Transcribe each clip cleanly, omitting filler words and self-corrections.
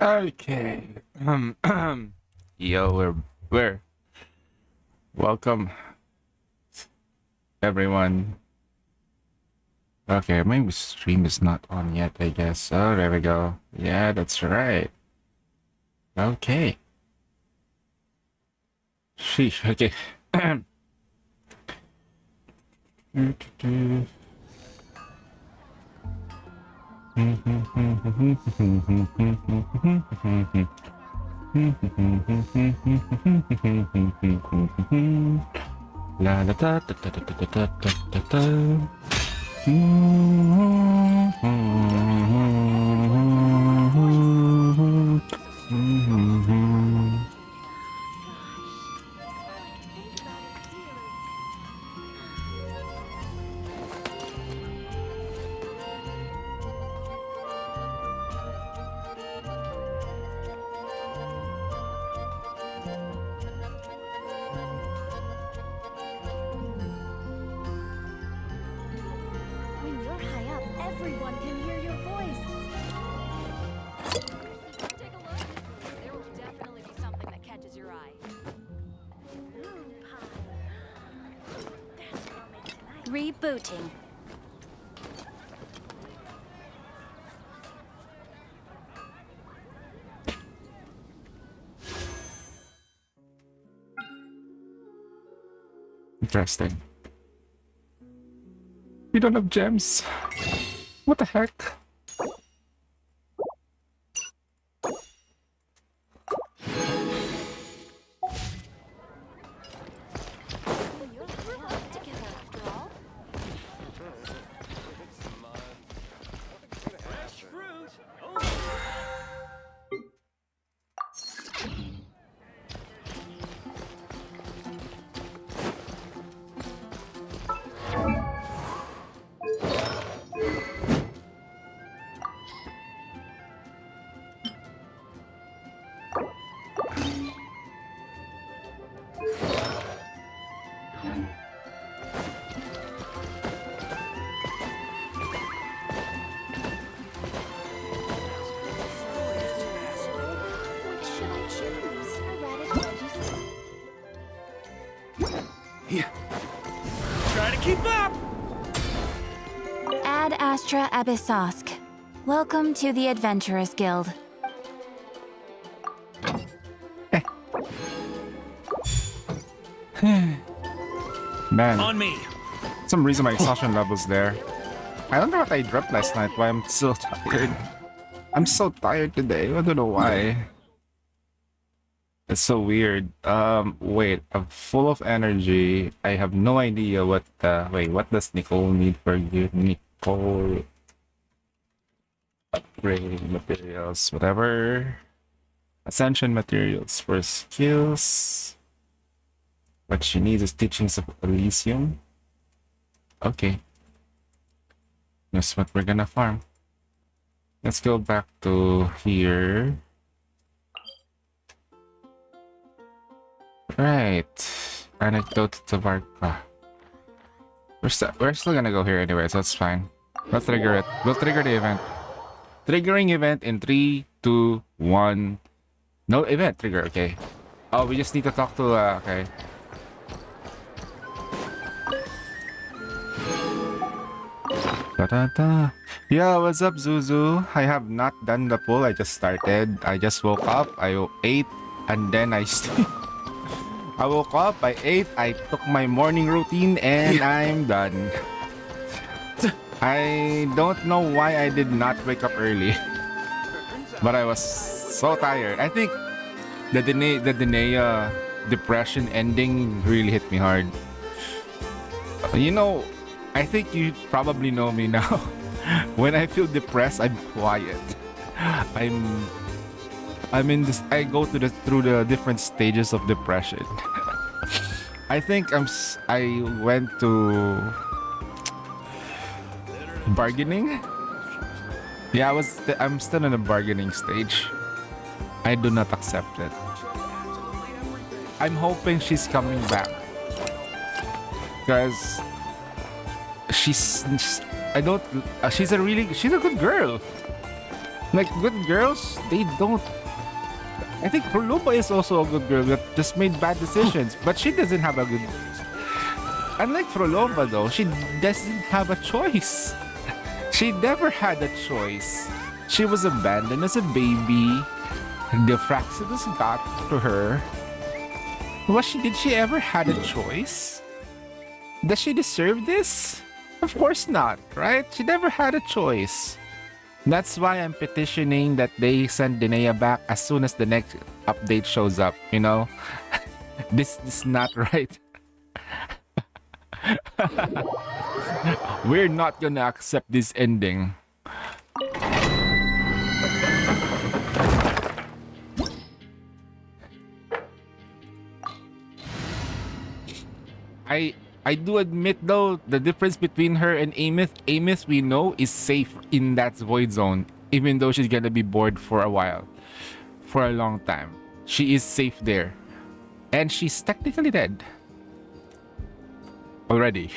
Okay. Yo, we're welcome everyone. Okay, maybe stream is not on yet, I guess. Oh, there we go. Yeah, that's right. Okay. Sheesh, okay. La da da da da da da da da da. When you're high up, everyone can hear your voice. Take a look. There will definitely be something that catches your eye. That's what I'll make tonight. Rebooting. Interesting. We don't have gems. What the heck? You're high up together after all. Fresh fruit. Which should I choose? Erratic veggies? Try to keep up. Ad Astra Abyssosk. Welcome to the Adventurers Guild. Man, On me. some reason my exhaustion level's there. I don't know what I dreamt last night, why I'm so tired. I'm so tired today, I don't know why. It's so weird. Wait, I'm full of energy. I have no idea what wait, what does Nicole need for you? Nicole upgrade materials, whatever. Ascension materials for skills. What she needs is teachings of Elysium. Okay. That's what we're gonna farm. Let's go back to here. Right. Anecdote to Varka. We're still gonna go here anyway, so that's fine. We'll trigger it. We'll trigger the event. Triggering event in 3, 2, 1. No event trigger, okay. Oh, we just need to talk to, okay. Da-da-da. Yeah, what's up, Zuzu? I have not done the poll. I just started. I just woke up. I ate, and then I I woke up. I ate. I took my morning routine, and I'm done. I don't know why I did not wake up early, but I was so tired. I think the Denia depression ending really hit me hard. You know, I think you probably know me now. When I feel depressed, I'm quiet. I'm in this. I go through the different stages of depression. I think I went to bargaining. Yeah, I'm still in the bargaining stage. I do not accept it. I'm hoping she's coming back. Because she's I don't she's a good girl. Like good girls, they don't. I think Prolupa is also a good girl that just made bad decisions, but she doesn't have a good. Unlike Frolova though, she doesn't have a choice. She never had a choice. She was abandoned as a baby. The Fraxidus got to her. Did she ever had a choice? Does she deserve this? Of course not, right? She never had a choice. That's why I'm petitioning that they send Dinea back as soon as the next update shows up, you know? This is not right. We're not gonna accept this ending. I do admit though, the difference between her and Amith we know is safe in that void zone, even though she's gonna be bored for a while. For a long time. She is safe there. And she's technically dead. Already.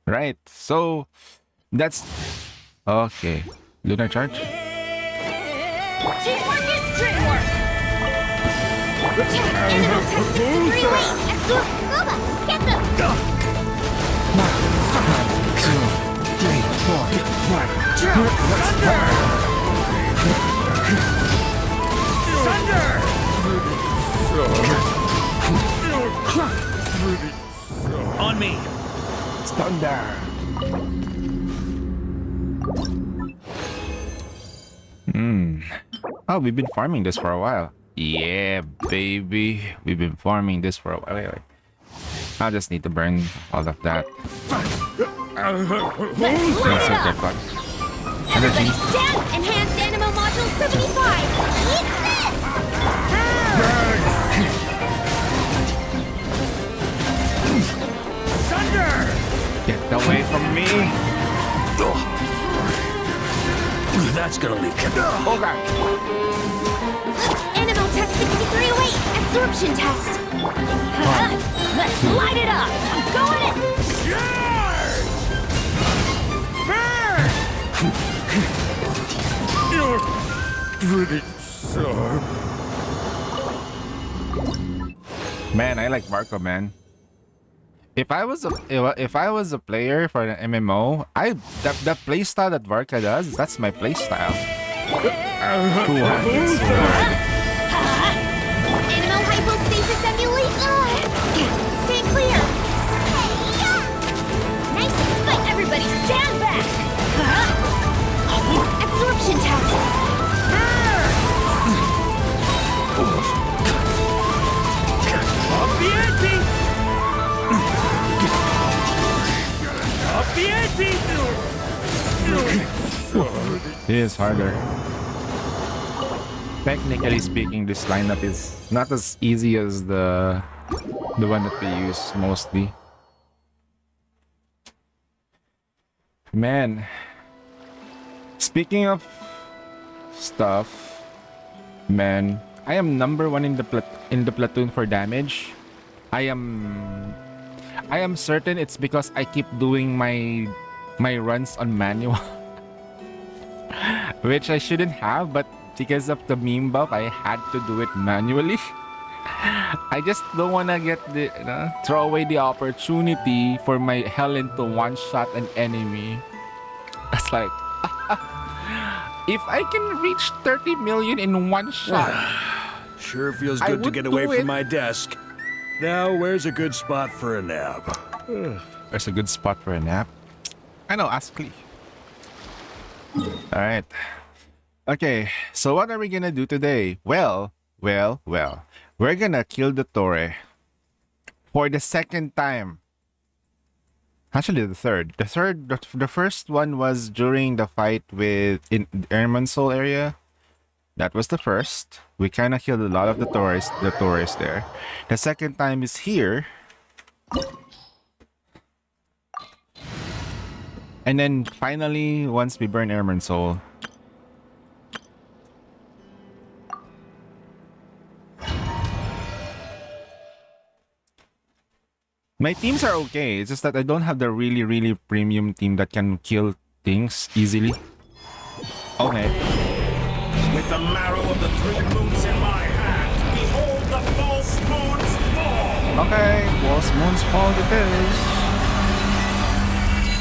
Right, so that's okay. Lunar charge? Teamwork is dreamwork! Animal test 63 weight! Absorb! Loba! Get them! 3, 4, 5. On me! Thunder! Oh, we've been farming this for a while. Yeah, baby. We've been farming this for a while. Wait. I just need to burn all of that. Let's light it up! Everybody stand! Enhanced Animal Module 75! Eat this! Thunder! Get away from me! That's gonna leak. Oh god! Animal test 63 weight! Absorption test! Let's light it up! I'm going in! Burn! You're pretty sharp. Man, I like Marco, man. If I was a player for an MMO, that playstyle that Varka does, that's my playstyle. Two-handed sword. Animal hypostasis emulate! Stay clear! Nice and spike! Everybody stand back! Absorption test! Up the ante! Up the ante! It is harder. Technically speaking, this lineup is not as easy as the one that we use mostly. Man, speaking of stuff, man, I am number one in the platoon for damage. I am certain it's because I keep doing my runs on manual, which I shouldn't have, but because of the meme buff, I had to do it manually. I just don't wanna throw away the opportunity for my Helen to one-shot an enemy. It's like, if I can reach 30 million in one shot, Sure feels I good to would get do away it. from my desk. Now, where's a good spot for a nap? there's a good spot for a nap. I know, ask Lee. Alright. Okay, so what are we gonna do today? Well. We're gonna kill Dotore for the second time. Actually, the third. The first one was during the fight in Ermansoul area. That was the first. We kind of killed a lot of the Dotores there. The second time is here. And then finally, once we burn Airman Soul. My teams are okay. It's just that I don't have the really, really premium team that can kill things easily. Okay. With the marrow of the 3 moons in my hand, behold the false moon's fall! Okay, false moon's fall it is.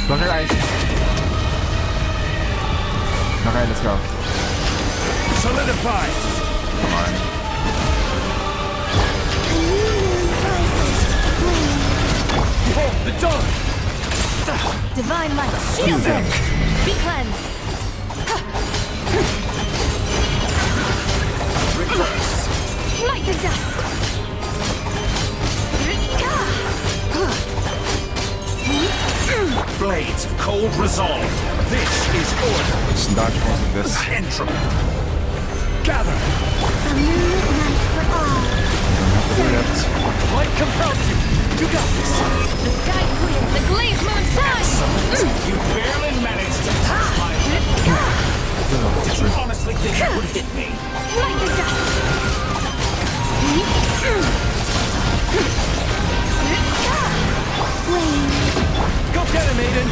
Close your eyes. Okay, let's go. Solidify! Come on. Behold the dawn! Divine light, shield them! Be cleansed! Reverse! Light the dust! Blades of cold resolve. This is order. Let's dodge most of this. Entropy. Gather. A new night for all. Do that. Light compels you. You got this. The sky clear, the glazed moon shines! You barely managed to pass my head. Did you honestly think you would hit me? Light the dust! Go get him, Aiden.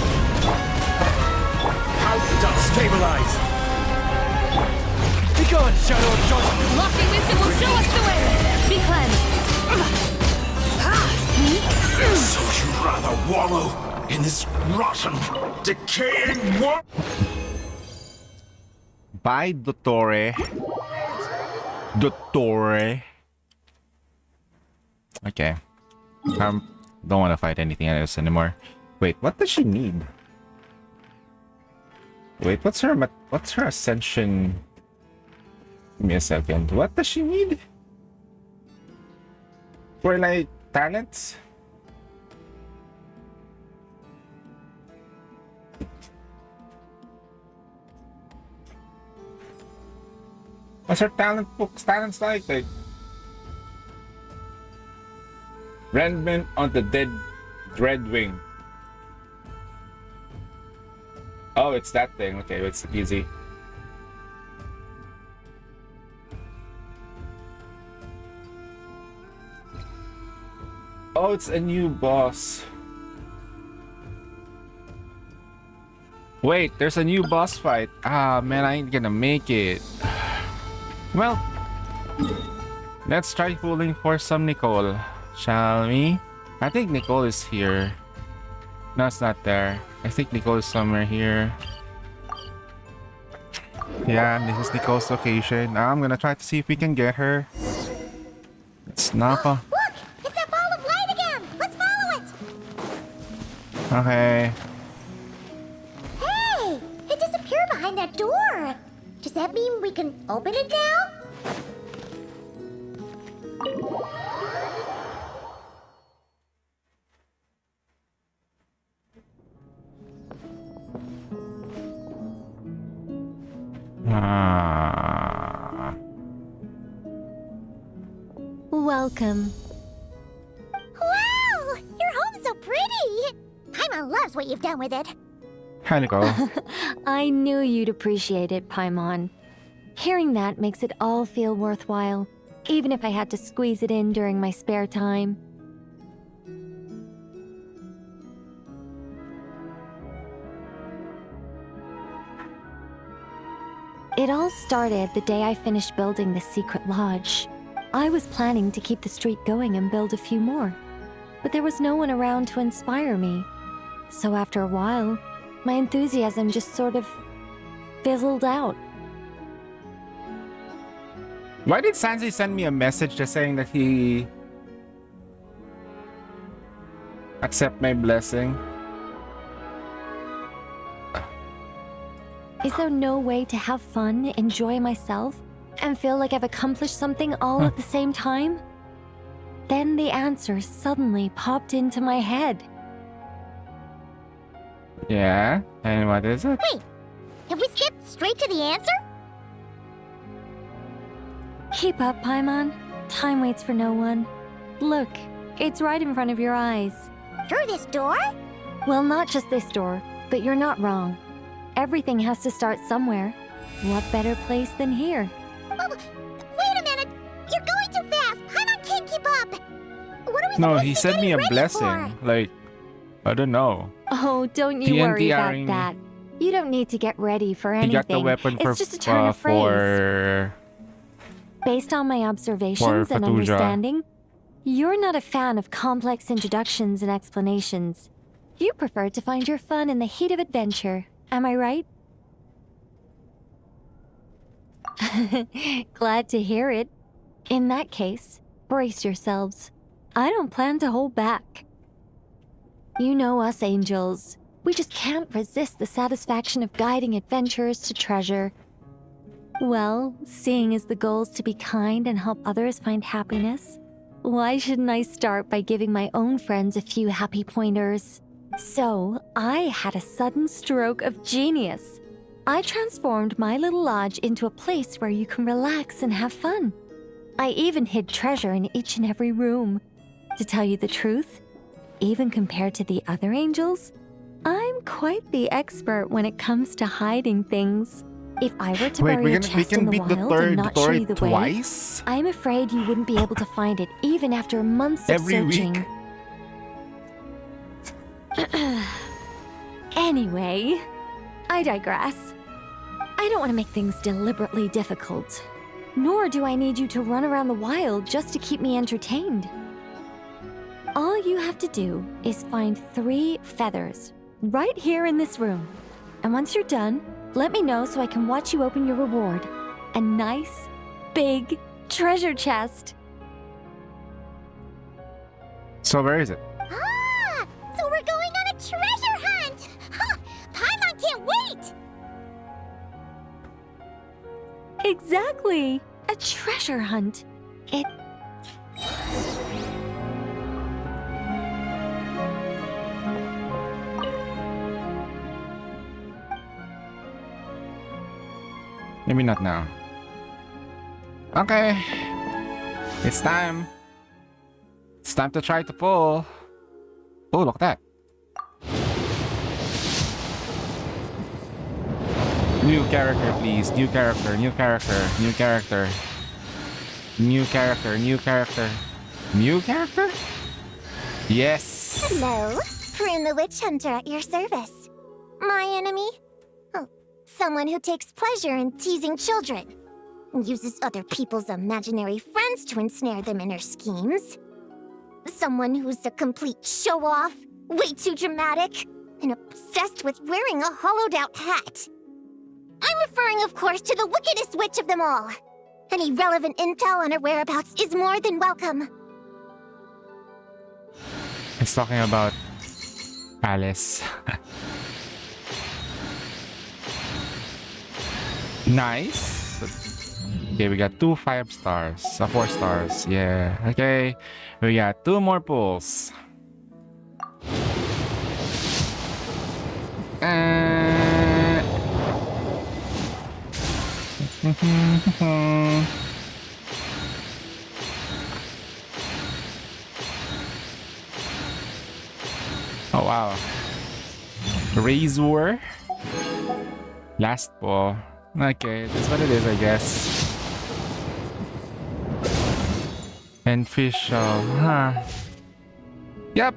Out, stabilize. Be gone, Shadow of Judgment. Lofty wisdom will show us the way! Be cleansed! So you'd rather wallow in this rotten, decaying world? Bye, Dotore. Dotore. Okay. Don't want to fight anything else anymore. Wait, what does she need? Wait, what's her ascension? Give me a second. What does she need? For like talents? What's her talents like? Like Rendment on the Dreadwing. Oh, it's that thing. Okay, it's easy. Oh, it's a new boss. Wait, there's a new boss fight. Ah, man, I ain't gonna make it. Well, let's try pulling for some Nicole, shall we? I think Nicole is here. No, it's not there. I think Nicole is somewhere here. Yeah, this is Nicole's location. I'm gonna try to see if we can get her. It's Napa. Look! It's that ball of light again! Let's follow it! Okay. Hey! It disappeared behind that door! Does that mean we can open it now? Welcome. Wow! Your home's so pretty! Paimon loves what you've done with it. Hi, Nicole. I knew you'd appreciate it, Paimon. Hearing that makes it all feel worthwhile, even if I had to squeeze it in during my spare time. It all started the day I finished building the secret lodge. I was planning to keep the streak going and build a few more, but there was no one around to inspire me. So after a while, my enthusiasm just sort of fizzled out. Why did Sansi send me a message just saying that he accept my blessing? Is there no way to have fun, enjoy myself, and feel like I've accomplished something all at the same time? Then the answer suddenly popped into my head. Yeah, and what is it? Wait, have we skipped straight to the answer? Keep up, Paimon. Time waits for no one. Look, it's right in front of your eyes. Through this door? Well, not just this door, but you're not wrong. Everything has to start somewhere. What better place than here? Oh, wait a minute! You're going too fast! Paimon can't keep up! What are we No, supposed he to be sent me getting a ready blessing. for? Like, I don't know. Oh, don't you worry about TNT-ing. that. You don't need to get ready for He anything. got the weapon It's for just a turn of phrase. for Based on my observations and Fatuja. understanding, you're not a fan of complex introductions and explanations. You prefer to find your fun in the heat of adventure. Am I right? Glad to hear it. In that case, brace yourselves. I don't plan to hold back. You know us angels. We just can't resist the satisfaction of guiding adventurers to treasure. Well, seeing as the goal is to be kind and help others find happiness, why shouldn't I start by giving my own friends a few happy pointers? So, I had a sudden stroke of genius. I transformed my little lodge into a place where you can relax and have fun. I even hid treasure in each and every room. To tell you the truth, even compared to the other angels, I'm quite the expert when it comes to hiding things. If I were to Wait, bury we a chest in can the beat the wild third and not show you the Dotore way, twice? I'm afraid you wouldn't be able to find it even after months Every of week? searching. Anyway, I digress. I don't want to make things deliberately difficult. Nor do I need you to run around the wild just to keep me entertained. All you have to do is find 3 feathers right here in this room. And once you're done, let me know so I can watch you open your reward. A nice, big treasure chest. So where is it? Ah! So we're going on a treasure hunt! Ha! Paimon can't wait! Exactly! A treasure hunt. It... Maybe not now. Okay. It's time. It's time to try to pull. Oh, look at that. New character, please. New character, new character, new character. New character, new character. New character? Yes! Hello, Prune the Witch Hunter at your service. My enemy? Oh, someone who takes pleasure in teasing children. And uses other people's imaginary friends to ensnare them in her schemes. Someone who's a complete show-off, way too dramatic, and obsessed with wearing a hollowed-out hat. I'm referring, of course, to the wickedest witch of them all. Any relevant intel on her whereabouts is more than welcome. It's talking about Alice. Nice. Okay, we got 2 5 stars. 4 stars. Yeah. Okay. We got 2 more pulls. Oh wow. Razor. Last ball. Okay, that's what it is, I guess. And fish, huh? Yep,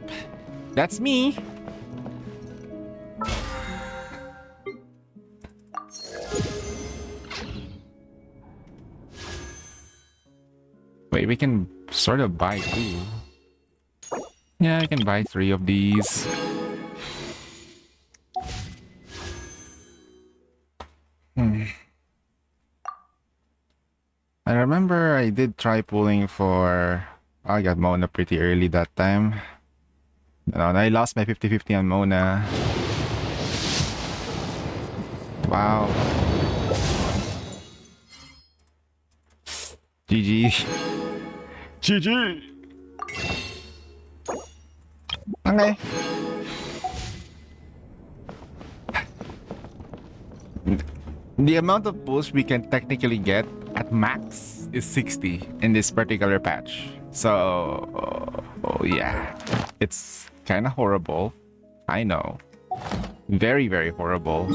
that's me. Wait, we can sort of buy 2. Yeah, I can buy 3 of these. I remember I did try pulling for... I got Mona pretty early that time. And I lost my 50-50 on Mona. Wow. GG. GG! Okay. The amount of pulls we can technically get at max is 60 in this particular patch. So, oh yeah, it's kind of horrible. I know. Very, very horrible.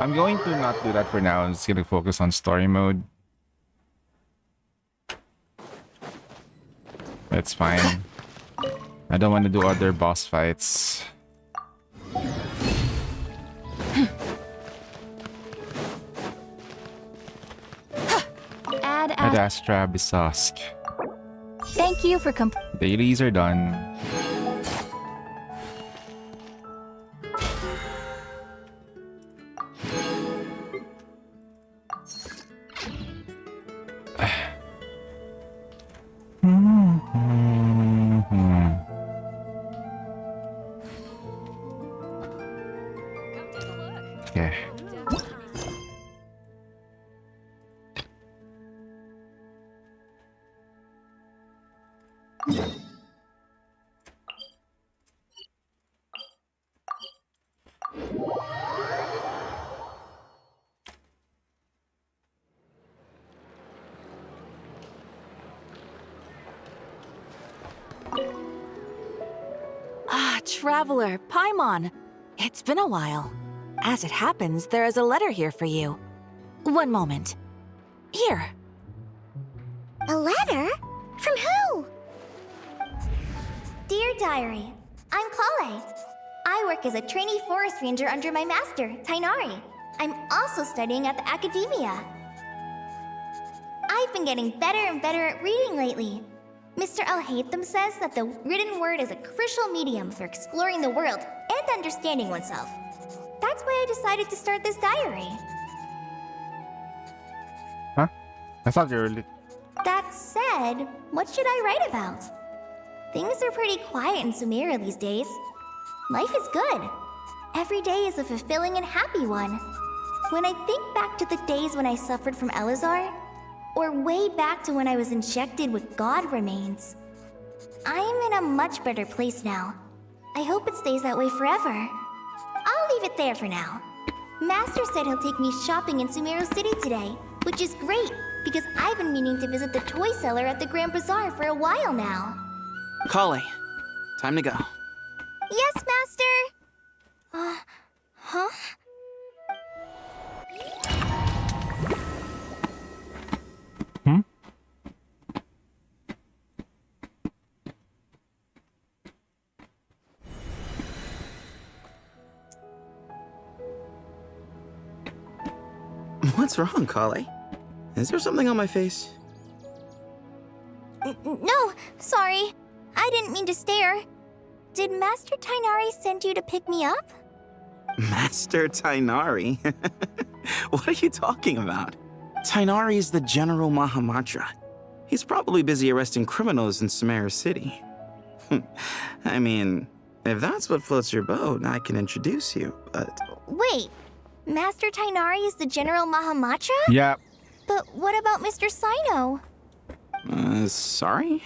I'm going to not do that for now. I'm just going to focus on story mode. That's fine. I don't want to do other boss fights. Ad Astra Bisask. Thank you for Dailies are done. Okay. Traveler, Paimon. It's been a while. As it happens, there is a letter here for you. One moment. Here. A letter? From who? Dear Diary, I'm Kale. I work as a trainee forest ranger under my master, Tainari. I'm also studying at the academia. I've been getting better and better at reading lately. Mr. Al-Haytham says that the written word is a crucial medium for exploring the world and understanding oneself. That's why I decided to start this diary. Huh? I thought you were... That said, what should I write about? Things are pretty quiet in Sumeria these days. Life is good. Every day is a fulfilling and happy one. When I think back to the days when I suffered from Elazar, or way back to when I was injected with God remains, I am in a much better place now. I hope it stays that way forever. I'll leave it there for now. Master said he'll take me shopping in Sumeru City today, which is great, because I've been meaning to visit the toy seller at the Grand Bazaar for a while now. Kale, time to go. Yes, Master! Huh? What's wrong, Kale? Is there something on my face? No, sorry. I didn't mean to stare. Did Master Tainari send you to pick me up? Master Tainari? What are you talking about? Tainari is the General Mahamatra. He's probably busy arresting criminals in Sumeru City. I mean, if that's what floats your boat, I can introduce you, but... Wait, Master Tainari is the General Mahamatra? Yeah. But what about Mr. Sino? Sorry?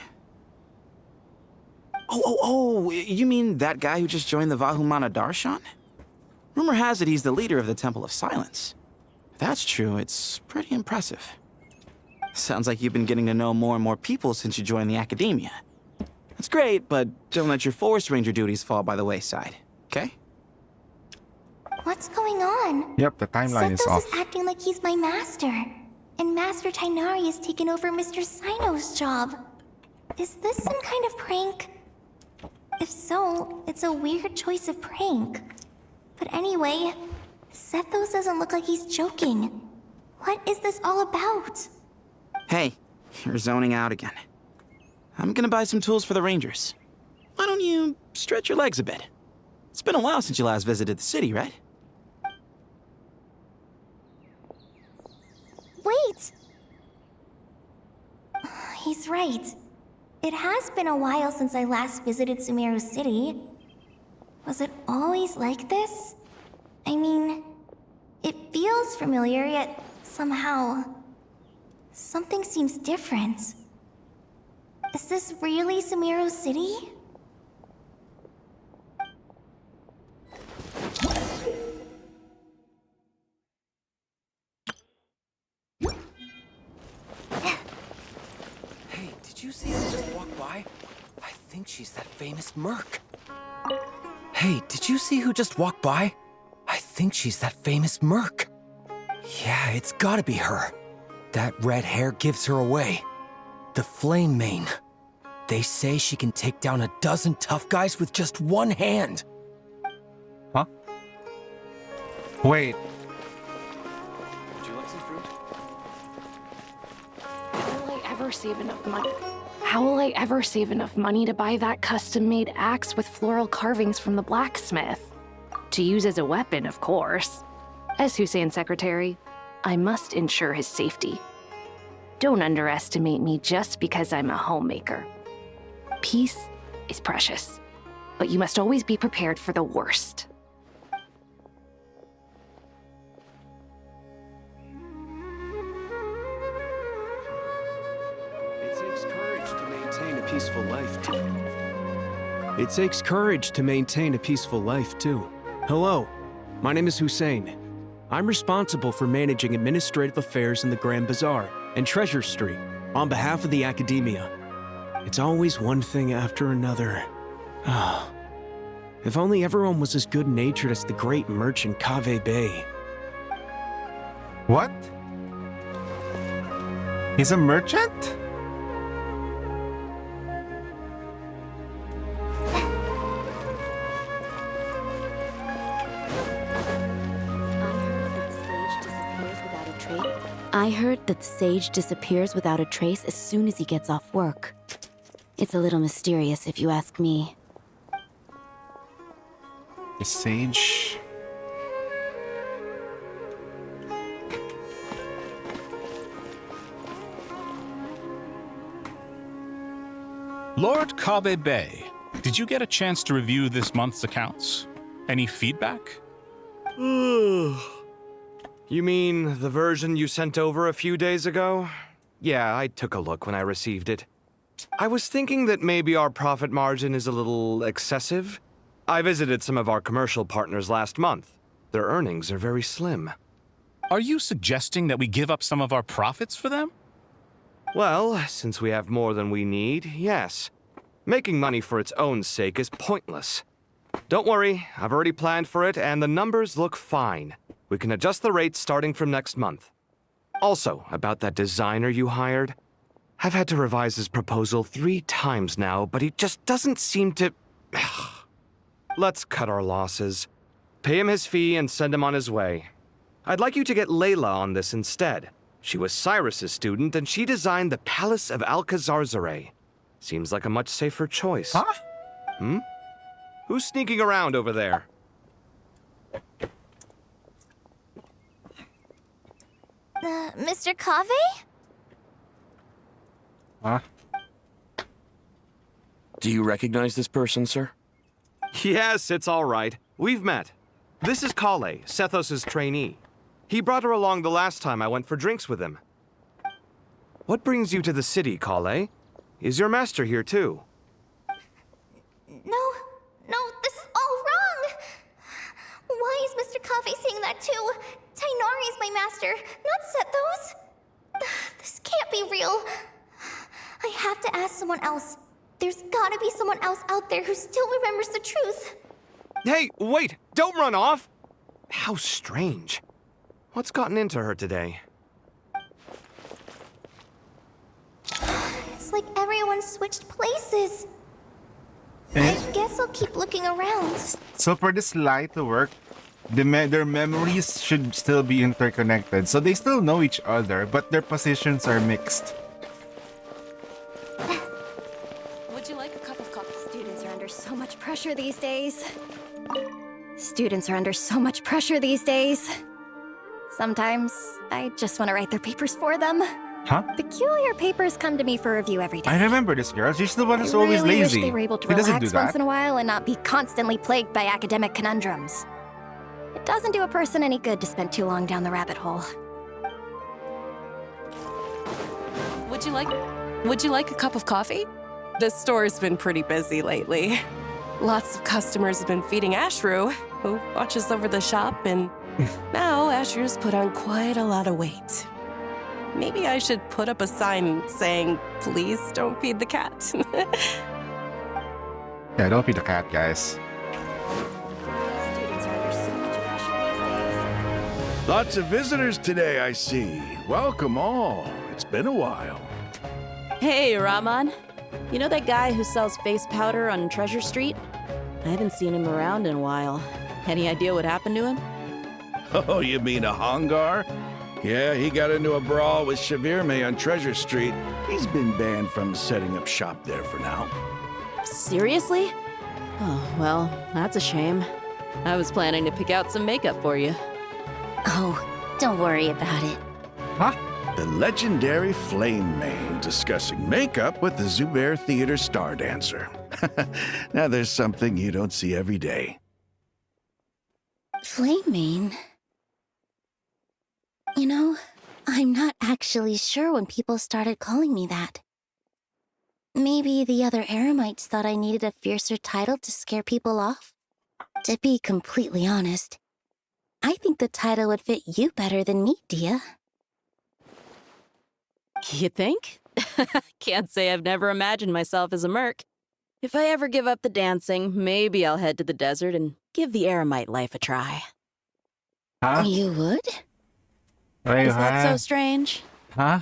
Oh, you mean that guy who just joined the Vahumana Darshan? Rumor has it he's the leader of the Temple of Silence. If that's true, it's pretty impressive. Sounds like you've been getting to know more and more people since you joined the Academia. That's great, but don't let your Forest Ranger duties fall by the wayside, okay? What's going on? Yep, the timeline is Sethos off. is acting like he's my master. And Master Tainari has taken over Mr. Sino's job. Is this some kind of prank? If so, it's a weird choice of prank. But anyway, Sethos doesn't look like he's joking. What is this all about? Hey, you're zoning out again. I'm gonna buy some tools for the Rangers. Why don't you stretch your legs a bit? It's been a while since you last visited the city, right? Wait! He's right. It has been a while since I last visited Sumeru City. Was it always like this? I mean, it feels familiar, yet somehow... something seems different. Is this really Sumeru City? Hey, did you see her just walk by? I think she's that famous merc. Hey, did you see who just walked by? I think she's that famous merc. Yeah, it's gotta be her. That red hair gives her away. The Flame Mane. They say she can take down a dozen tough guys with just one hand. Huh? Wait. Would you like some fruit? How will I ever save enough money? How will I ever save enough money to buy that custom-made axe with floral carvings from the blacksmith? To use as a weapon, of course. As Hussein's secretary, I must ensure his safety. Don't underestimate me just because I'm a homemaker. Peace is precious, but you must always be prepared for the worst. It takes courage to maintain a peaceful life, too. It takes courage to maintain a peaceful life, too. Hello, my name is Hussein. I'm responsible for managing administrative affairs in the Grand Bazaar and Treasure Street on behalf of the Academia. It's always one thing after another. Ah, if only everyone was as good-natured as the great merchant Kave Bay. What? He's a merchant? I heard that the sage disappears without a trace as soon as he gets off work. It's a little mysterious if you ask me. The sage. Lord Kabe Bay, did you get a chance to review this month's accounts? Any feedback? You mean the version you sent over a few days ago? Yeah, I took a look when I received it. I was thinking that maybe our profit margin is a little excessive. I visited some of our commercial partners last month. Their earnings are very slim. Are you suggesting that we give up some of our profits for them? Well, since we have more than we need, yes. Making money for its own sake is pointless. Don't worry, I've already planned for it, and the numbers look fine. We can adjust the rates starting from next month. Also, about that designer you hired, I've had to revise his proposal 3 times now, but he just doesn't seem to... Let's cut our losses. Pay him his fee and send him on his way. I'd like you to get Layla on this instead. She was Cyrus's student, and she designed the Palace of Alcazarzare. Seems like a much safer choice. Huh? Hmm? Who's sneaking around over there? Mr. Kave? Huh? Do you recognize this person, sir? Yes, it's all right. We've met. This is Kale, Sethos' trainee. He brought her along the last time I went for drinks with him. What brings you to the city, Kale? Is your master here too? No, this is all wrong! Why is Mr. Kave saying that too? Tainari is my master, not Sethos. This can't be real. I have to ask someone else. There's gotta be someone else out there who still remembers the truth. Hey, wait! Don't run off! How strange. What's gotten into her today? It's like everyone switched places. I guess I'll keep looking around. So for this lie to work, their memories should still be interconnected. So they still know each other, but their positions are mixed. Would you like a cup of coffee? Students are under so much pressure these days. Students are under so much pressure these days. Sometimes I just want to write their papers for them. Huh? Peculiar papers come to me for review every day. I remember this girl. She's the one who's I always really lazy. wish they were able to He doesn't do relax once that. in a while and not be constantly plagued by academic conundrums. It doesn't do a person any good to spend too long down the rabbit hole. Would you like a cup of coffee? The store's been pretty busy lately. Lots of customers have been feeding Ashru, who watches over the shop, and now Ashru's put on quite a lot of weight. Maybe I should put up a sign saying, please don't feed the cat. Yeah, don't feed the cat, guys. Students are under so much pressure these days. Lots of visitors today, I see. Welcome all. It's been a while. Hey, Rahman. You know that guy who sells face powder on Treasure Street? I haven't seen him around in a while. Any idea what happened to him? Oh, you mean a Hongar? Yeah, he got into a brawl with Shavirme on Treasure Street. He's been banned from setting up shop there for now. Seriously? Oh, well, that's a shame. I was planning to pick out some makeup for you. Oh, don't worry about it. Huh? The legendary Flame Mane discussing makeup with the Zubair Theater star dancer. Now there's something you don't see every day. Flame. You know, I'm not actually sure when people started calling me that. Maybe the other Eremites thought I needed a fiercer title to scare people off? To be completely honest, I think the title would fit you better than me, Dia. You think? Can't say I've never imagined myself as a merc. If I ever give up the dancing, maybe I'll head to the desert and give the Eremite life a try. Huh? You would? Wait, Is that so strange? Huh?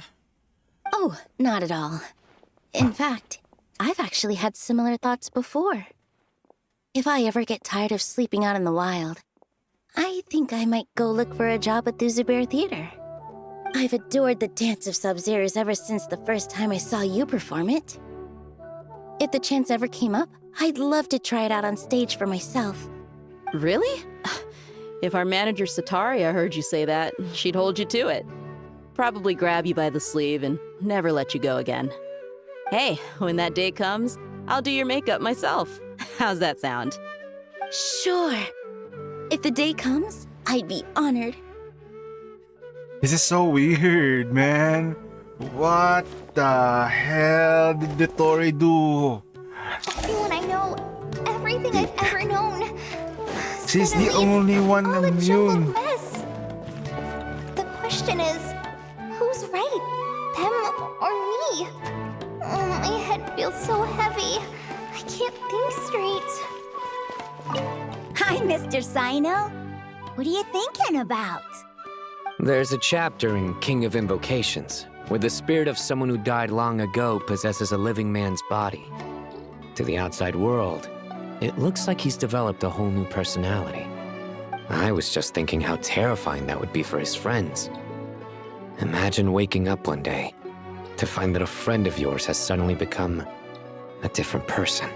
Oh, not at all. In fact, I've actually had similar thoughts before. If I ever get tired of sleeping out in the wild, I think I might go look for a job at the Zubair Theater. I've adored the dance of Sub-Zeros ever since the first time I saw you perform it. If the chance ever came up, I'd love to try it out on stage for myself. Really? If our manager Sataria heard you say that, she'd hold you to it. Probably grab you by the sleeve and never let you go again. Hey, when that day comes, I'll do your makeup myself. How's that sound? Sure. If the day comes, I'd be honored. This is so weird, man. What the hell did Dotore do? When I know everything I've ever known. She's the Suddenly, only one all a immune. jumbled mess. The question is, who's right? Them or me? My head feels so heavy. I can't think straight. Hi, Mr. Sino. What are you thinking about? There's a chapter in King of Invocations where the spirit of someone who died long ago possesses a living man's body. To the outside world, it looks like he's developed a whole new personality. I was just thinking how terrifying that would be for his friends. Imagine waking up one day to find that a friend of yours has suddenly become a different person.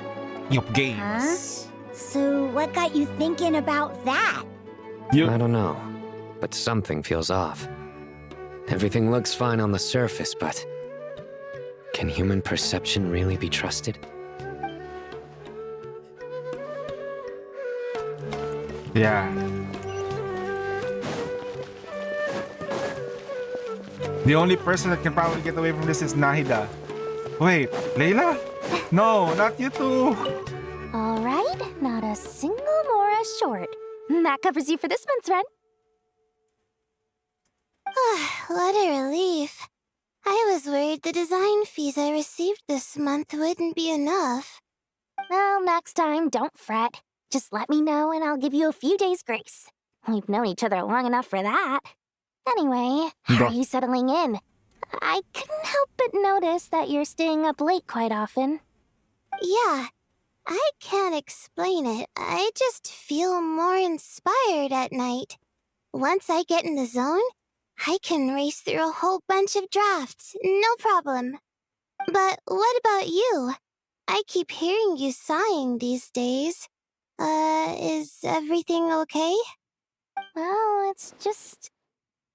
Yup, games. Huh? So what got you thinking about that? I don't know, but something feels off. Everything looks fine on the surface, but can human perception really be trusted? Yeah. The only person that can probably get away from this is Nahida. Wait, Layla? No, not you two. All right, not a single Mora short. That covers you for this month's rent. What a relief. I was worried the design fees I received this month wouldn't be enough. Well, next time, don't fret. Just let me know and I'll give you a few days' grace. We've known each other long enough for that. Anyway, how are you settling in? I couldn't help but notice that you're staying up late quite often. Yeah, I can't explain it. I just feel more inspired at night. Once I get in the zone, I can race through a whole bunch of drafts, no problem. But what about you? I keep hearing you sighing these days. Is everything okay? Well, it's just...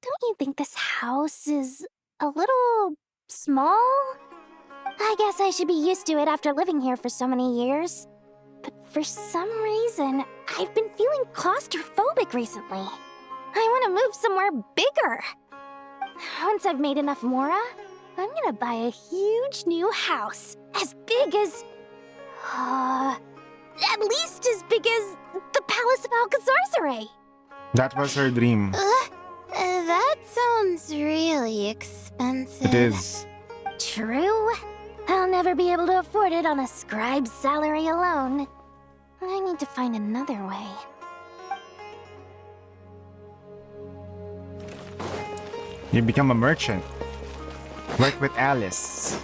Don't you think this house is a little small? I guess I should be used to it after living here for so many years. But for some reason, I've been feeling claustrophobic recently. I want to move somewhere bigger. Once I've made enough Mora, I'm gonna buy a huge new house. As big as... at least as big as the Palace of Alcazarzaray. That was her dream. That sounds really expensive. It is. True. I'll never be able to afford it on a scribe's salary alone. I need to find another way. You become a merchant. Work with Alice.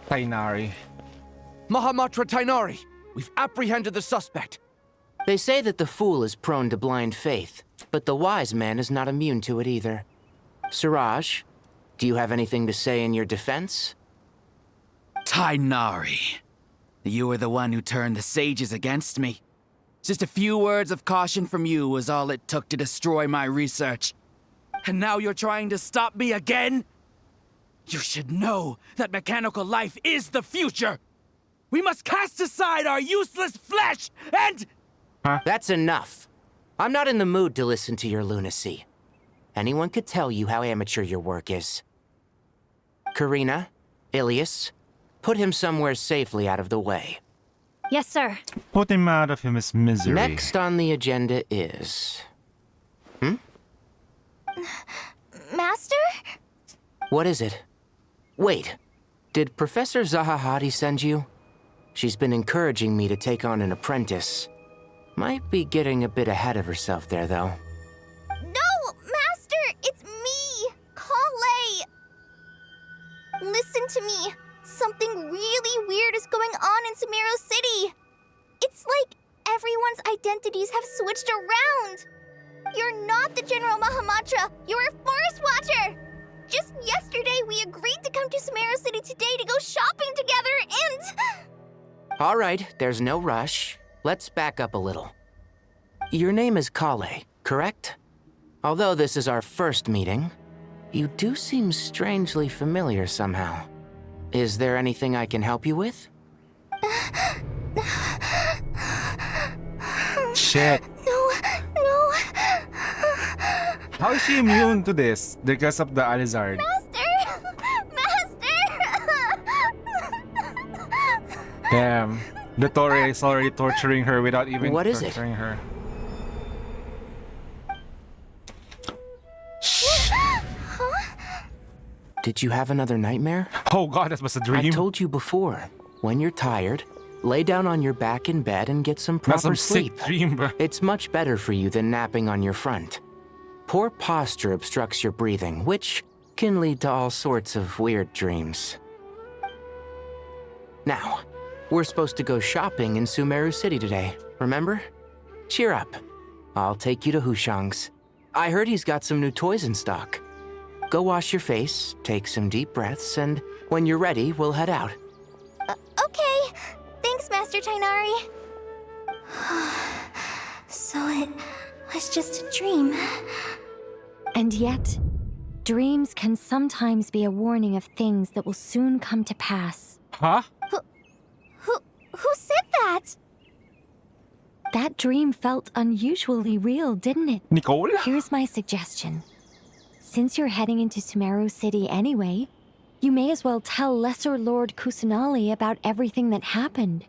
Tainari. Mahamatra Tainari, we've apprehended the suspect. They say that the fool is prone to blind faith, but the wise man is not immune to it either. Suraj, do you have anything to say in your defense? Tainari, you were the one who turned the sages against me. Just a few words of caution from you was all it took to destroy my research. And now you're trying to stop me again? You should know that mechanical life is the future! We must cast aside our useless flesh and... That's enough. I'm not in the mood to listen to your lunacy. Anyone could tell you how amateur your work is. Karina, Ilias, put him somewhere safely out of the way. Yes, sir. Put him out of his misery. Next on the agenda is... Master? What is it? Wait, did Professor Zahahati send you? She's been encouraging me to take on an apprentice. Might be getting a bit ahead of herself there, though. No, Master! It's me! Kale! Listen to me. Something really weird is going on in Sumeru City. It's like everyone's identities have switched around. You're not the General Mahamatra. You're a forest watcher. Just yesterday, we agreed to come to Sumeru City today to go shopping together and... All right, there's no rush. Let's back up a little. Your name is Kale, correct? Although this is our first meeting, you do seem strangely familiar somehow. Is there anything I can help you with? Shit. No. How is she immune to this? Because of the Alizard. Damn. Dotore is already torturing her without even torturing her. Did you have another nightmare? Oh god, that was a dream. I told you before. When you're tired, lay down on your back in bed and get some proper sleep. Sick dream, bro. It's much better for you than napping on your front. Poor posture obstructs your breathing, which can lead to all sorts of weird dreams. Now, we're supposed to go shopping in Sumeru City today, remember? Cheer up. I'll take you to Hushang's. I heard he's got some new toys in stock. Go wash your face, take some deep breaths, and when you're ready, we'll head out. Okay. Thanks, Master Tainari. So it was just a dream. And yet, dreams can sometimes be a warning of things that will soon come to pass. Huh? Who said that? That dream felt unusually real, didn't it? Nicole? Here's my suggestion. Since you're heading into Sumeru City anyway, you may as well tell Lesser Lord Kusanali about everything that happened.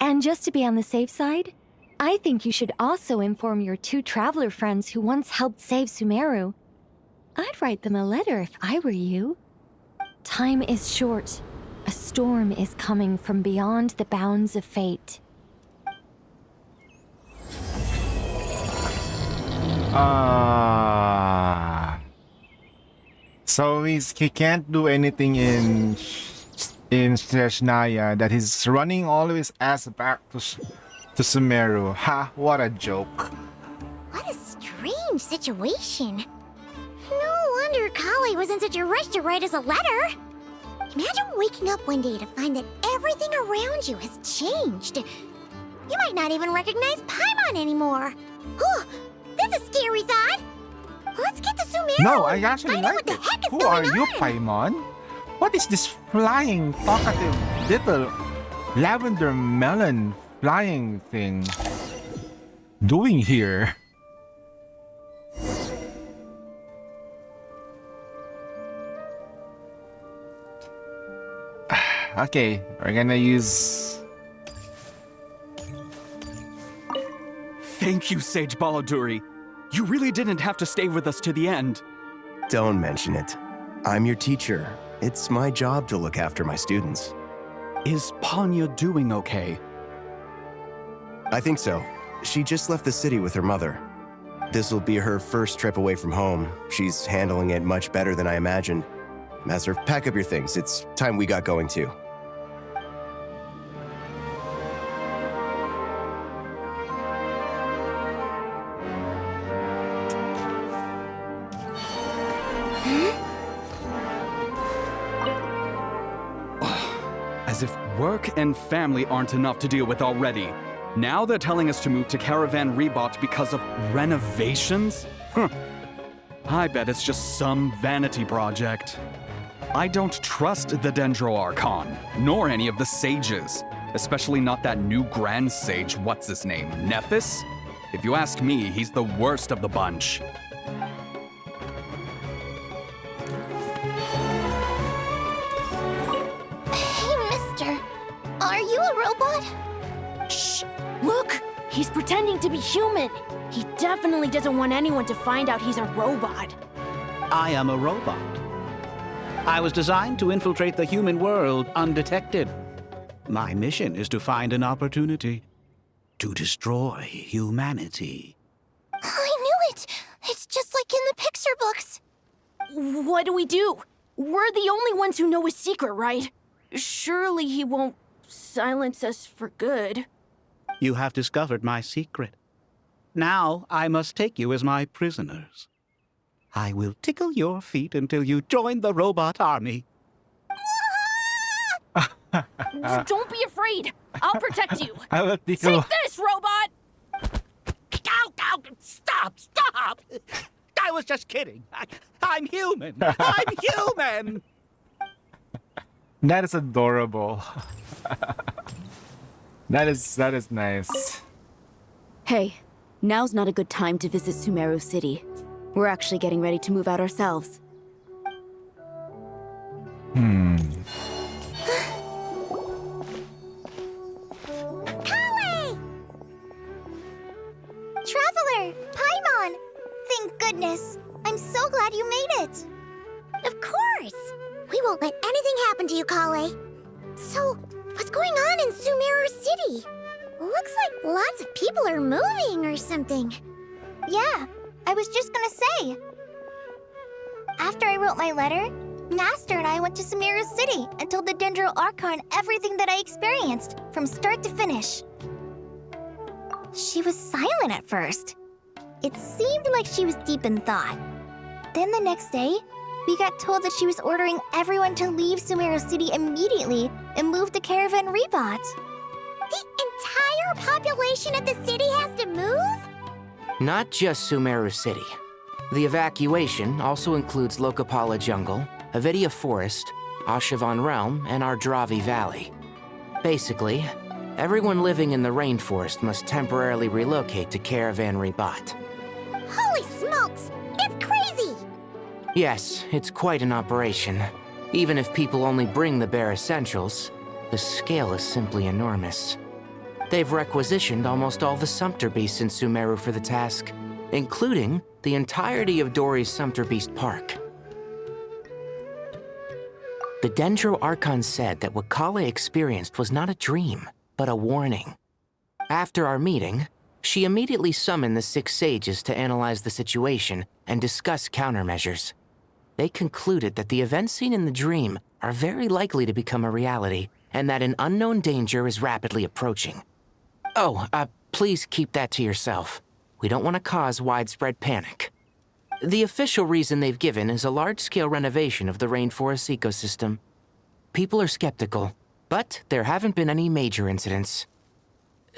And just to be on the safe side, I think you should also inform your 2 traveler friends who once helped save Sumeru. I'd write them a letter if I were you. Time is short. A storm is coming from beyond the bounds of fate. So he can't do anything in Sreshnaya, that he's running all of his ass back to Sumeru. Ha, what a joke. What a strange situation. No wonder Kali was in such a rush to write us a letter. Imagine waking up one day to find that everything around you has changed. You might not even recognize Paimon anymore. Oh, that's a scary thought. Let's get to Sumeru. No, I actually find out like what it. the heck is Who going are you, on. Paimon? What is this flying, talkative, little lavender melon flying thing doing here? Okay, we're gonna use... Thank you, Sage Balladuri. You really didn't have to stay with us to the end. Don't mention it. I'm your teacher. It's my job to look after my students. Is Panya doing okay? I think so. She just left the city with her mother. This will be her first trip away from home. She's handling it much better than I imagined. Master, pack up your things. It's time we got going too. As if work and family aren't enough to deal with already. Now they're telling us to move to Caravan Rebot because of renovations? Huh. I bet it's just some vanity project. I don't trust the Dendro Archon, nor any of the sages. Especially not that new Grand Sage, what's his name, Nephis? If you ask me, he's the worst of the bunch. Hey, mister. Are you a robot? Shh! Look! He's pretending to be human! He definitely doesn't want anyone to find out he's a robot. I am a robot. I was designed to infiltrate the human world undetected. My mission is to find an opportunity to destroy humanity. I knew it! It's just like in the Pixar books. What do we do? We're the only ones who know his secret, right? Surely he won't silence us for good. You have discovered my secret. Now I must take you as my prisoners. I will tickle your feet until you join the robot army. Don't be afraid. I'll protect you. I will tickle. Take this, robot! Ow, ow, stop, stop! I was just kidding. I'm human. I'm human! That is adorable. That is nice. Hey, now's not a good time to visit Sumeru City. We're actually getting ready to move out ourselves. Kale! Traveler! Paimon! Thank goodness. I'm so glad you made it. Of course! We won't let anything happen to you, Kale. So, what's going on in Sumeru City? Looks like lots of people are moving or something. Yeah, I was just gonna say. After I wrote my letter, Master and I went to Sumeru City and told the Dendro Archon everything that I experienced, from start to finish. She was silent at first. It seemed like she was deep in thought. Then the next day, we got told that she was ordering everyone to leave Sumeru City immediately and move to Caravan Rebot. The entire population of the city has to move? Not just Sumeru City. The evacuation also includes Lokapala Jungle, Avidia Forest, Ashavan Realm, and Ardravi Valley. Basically, everyone living in the rainforest must temporarily relocate to Caravan Rebot. Holy smokes! It's crazy! Yes, it's quite an operation. Even if people only bring the bare essentials, the scale is simply enormous. They've requisitioned almost all the Sumpter Beasts in Sumeru for the task, including the entirety of Dori's Sumpter Beast Park. The Dendro Archon said that what Kale experienced was not a dream, but a warning. After our meeting, she immediately summoned the 6 sages to analyze the situation and discuss countermeasures. They concluded that the events seen in the dream are very likely to become a reality, and that an unknown danger is rapidly approaching. Oh, please keep that to yourself. We don't want to cause widespread panic. The official reason they've given is a large-scale renovation of the rainforest ecosystem. People are skeptical, but there haven't been any major incidents.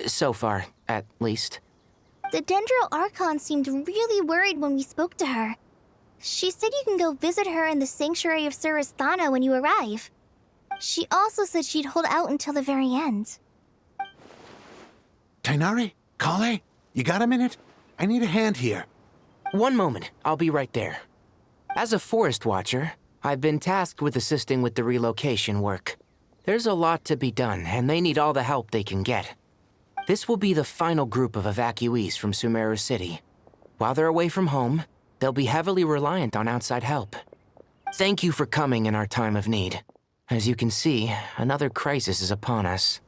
So far, at least. The Dendro Archon seemed really worried when we spoke to her. She said you can go visit her in the Sanctuary of Surasthana when you arrive. She also said she'd hold out until the very end. Tainari? Kale? You got a minute? I need a hand here. One moment, I'll be right there. As a forest watcher, I've been tasked with assisting with the relocation work. There's a lot to be done, and they need all the help they can get. This will be the final group of evacuees from Sumeru City. While they're away from home, they'll be heavily reliant on outside help. Thank you for coming in our time of need. As you can see, another crisis is upon us.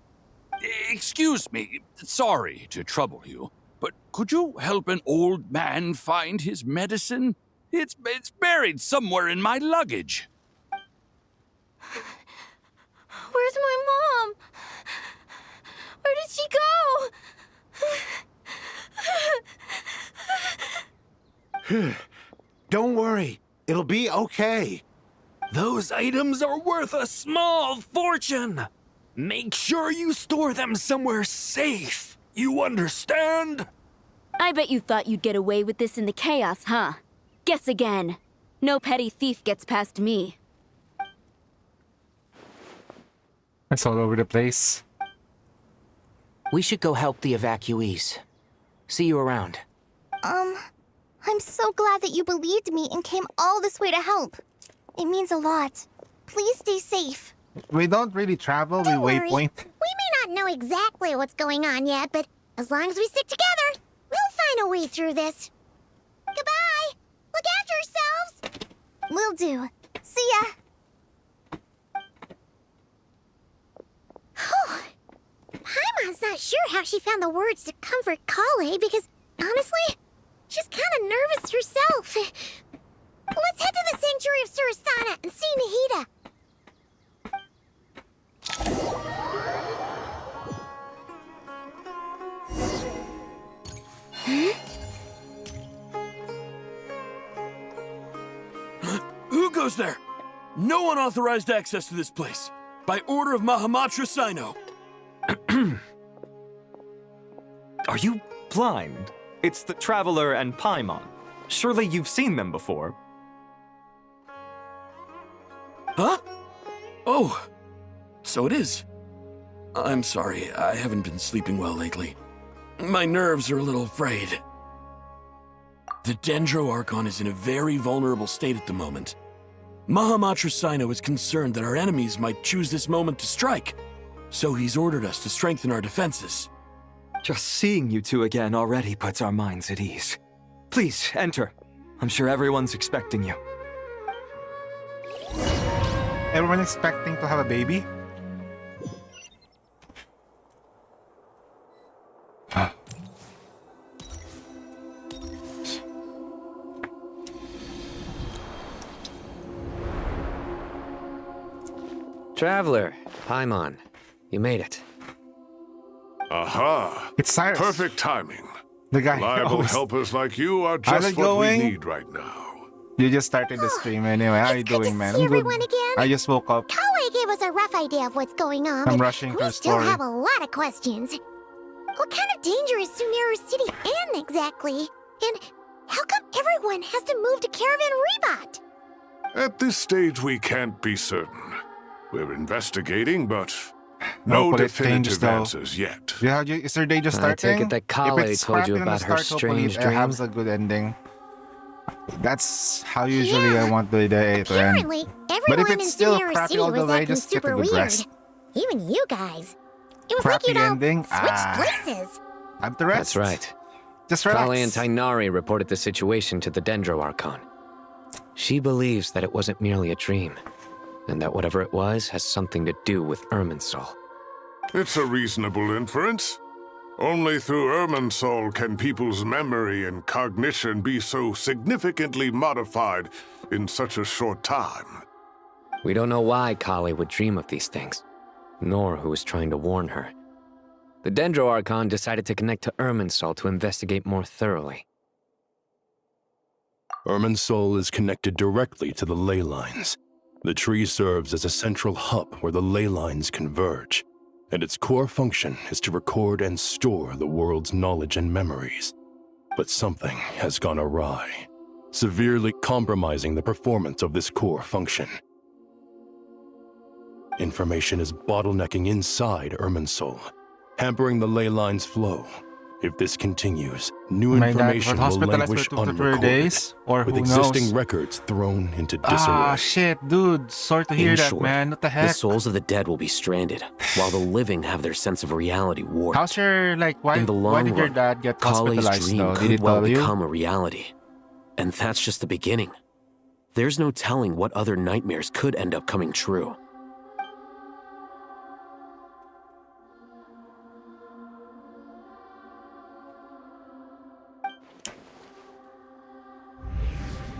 Excuse me, sorry to trouble you, but could you help an old man find his medicine? It's buried somewhere in my luggage. Where's my mom? Where did she go? Don't worry. It'll be okay. Those items are worth a small fortune. Make sure you store them somewhere safe. You understand? I bet you thought you'd get away with this in the chaos, huh? Guess again. No petty thief gets past me. It's all over the place. We should go help the evacuees. See you around. I'm so glad that you believed me and came all this way to help. It means a lot. Please stay safe. We don't really travel, Don't we worry. waypoint. We may not know exactly what's going on yet, but as long as we stick together, we'll find a way through this. Goodbye! Look after yourselves! Will do. See ya! Paimon's not sure how she found the words to comfort Kale because, honestly, she's kind of nervous herself. Let's head to the Sanctuary of Surasana and see Nahida. Who goes there? No one authorized access to this place. By order of Mahamatra Sino. Are you blind? It's the Traveler and Paimon. Surely you've seen them before. Huh? Oh, so it is. I'm sorry, I haven't been sleeping well lately. My nerves are a little frayed. The Dendro Archon is in a very vulnerable state at the moment. Mahamatra Sino is concerned that our enemies might choose this moment to strike, so he's ordered us to strengthen our defenses. Just seeing you two again already puts our minds at ease. Please, enter. I'm sure everyone's expecting you. Everyone expecting to have a baby? Traveler, Paimon, you made it. Aha! It's Cyrus. Perfect timing. The guy Reliable always... helpers like you are How's just it what going? we need right now. You just started the stream anyway. How are you doing, man? See I'm good. everyone again? I just woke up. Kale gave us a rough idea of what's going on, I'm but rushing we through still story. have a lot of questions. What kind of danger is Sumeru City in exactly? And how come everyone has to move to Caravan Rebot? At this stage, we can't be certain. We're investigating, but no Hopefully it definitive changes, though. answers yet. Yeah, is their day just I starting? take it that Kale If it's told you crappy on the about her start, hopefully strange it has dream? a good ending. That's how usually I want the day to end. Apparently, But if everyone in it's still Sumeru crappy City all the was way, acting just skip a super good weird. rest. Even you guys. It was Crappy like you'd all ending? switched places. I'm the rest. That's right. Just Kale relax. and Tainari reported the situation to the Dendro Archon. She believes that it wasn't merely a dream, and that whatever it was has something to do with Irminsul. It's a reasonable inference. Only through Irminsul can people's memory and cognition be so significantly modified in such a short time. We don't know why Kale would dream of these things, nor who was trying to warn her. The Dendro Archon decided to connect to Irminsul to investigate more thoroughly. Irminsul is connected directly to the ley lines. The tree serves as a central hub where the ley lines converge, and its core function is to record and store the world's knowledge and memories. But something has gone awry, severely compromising the performance of this core function. Information is bottlenecking inside Irminsul, hampering the ley line's flow, If this continues, new My dad information got will hospitalized languish for 2 to 3 unrecorded, days, or with who existing knows? records thrown into Ah, disarray. shit, dude. Sorry to hear In that, short, man. What the the heck? souls of the dead will be stranded, while the living have their sense of reality warped. How's your, like, why In the why long did your run, dad get Kale's hospitalized, dream though? Did he could well tell you? become a reality. And that's just the beginning. There's no telling what other nightmares could end up coming true.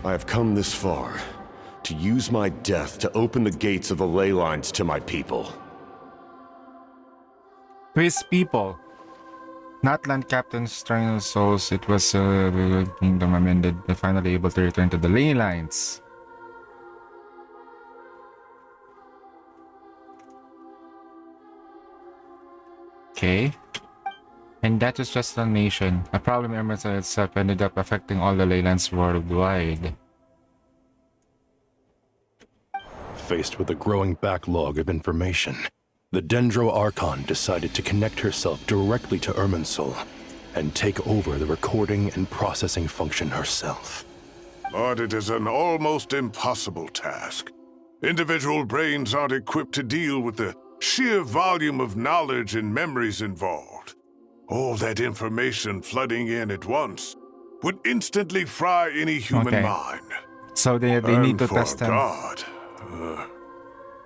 I have come this far to use my death to open the gates of the ley lines to my people. To his people. Not land captains trying to souls. It was the kingdom amended. They're finally able to return to the ley lines. Okay. And that is just a nation. A problem Emerson itself ended up affecting all the ley lines worldwide. Faced with a growing backlog of information, the Dendro Archon decided to connect herself directly to Irminsul and take over the recording and processing function herself. But it is an almost impossible task. Individual brains aren't equipped to deal with the sheer volume of knowledge and memories involved. All that information flooding in at once would instantly fry any human mind. So they need to test them. God,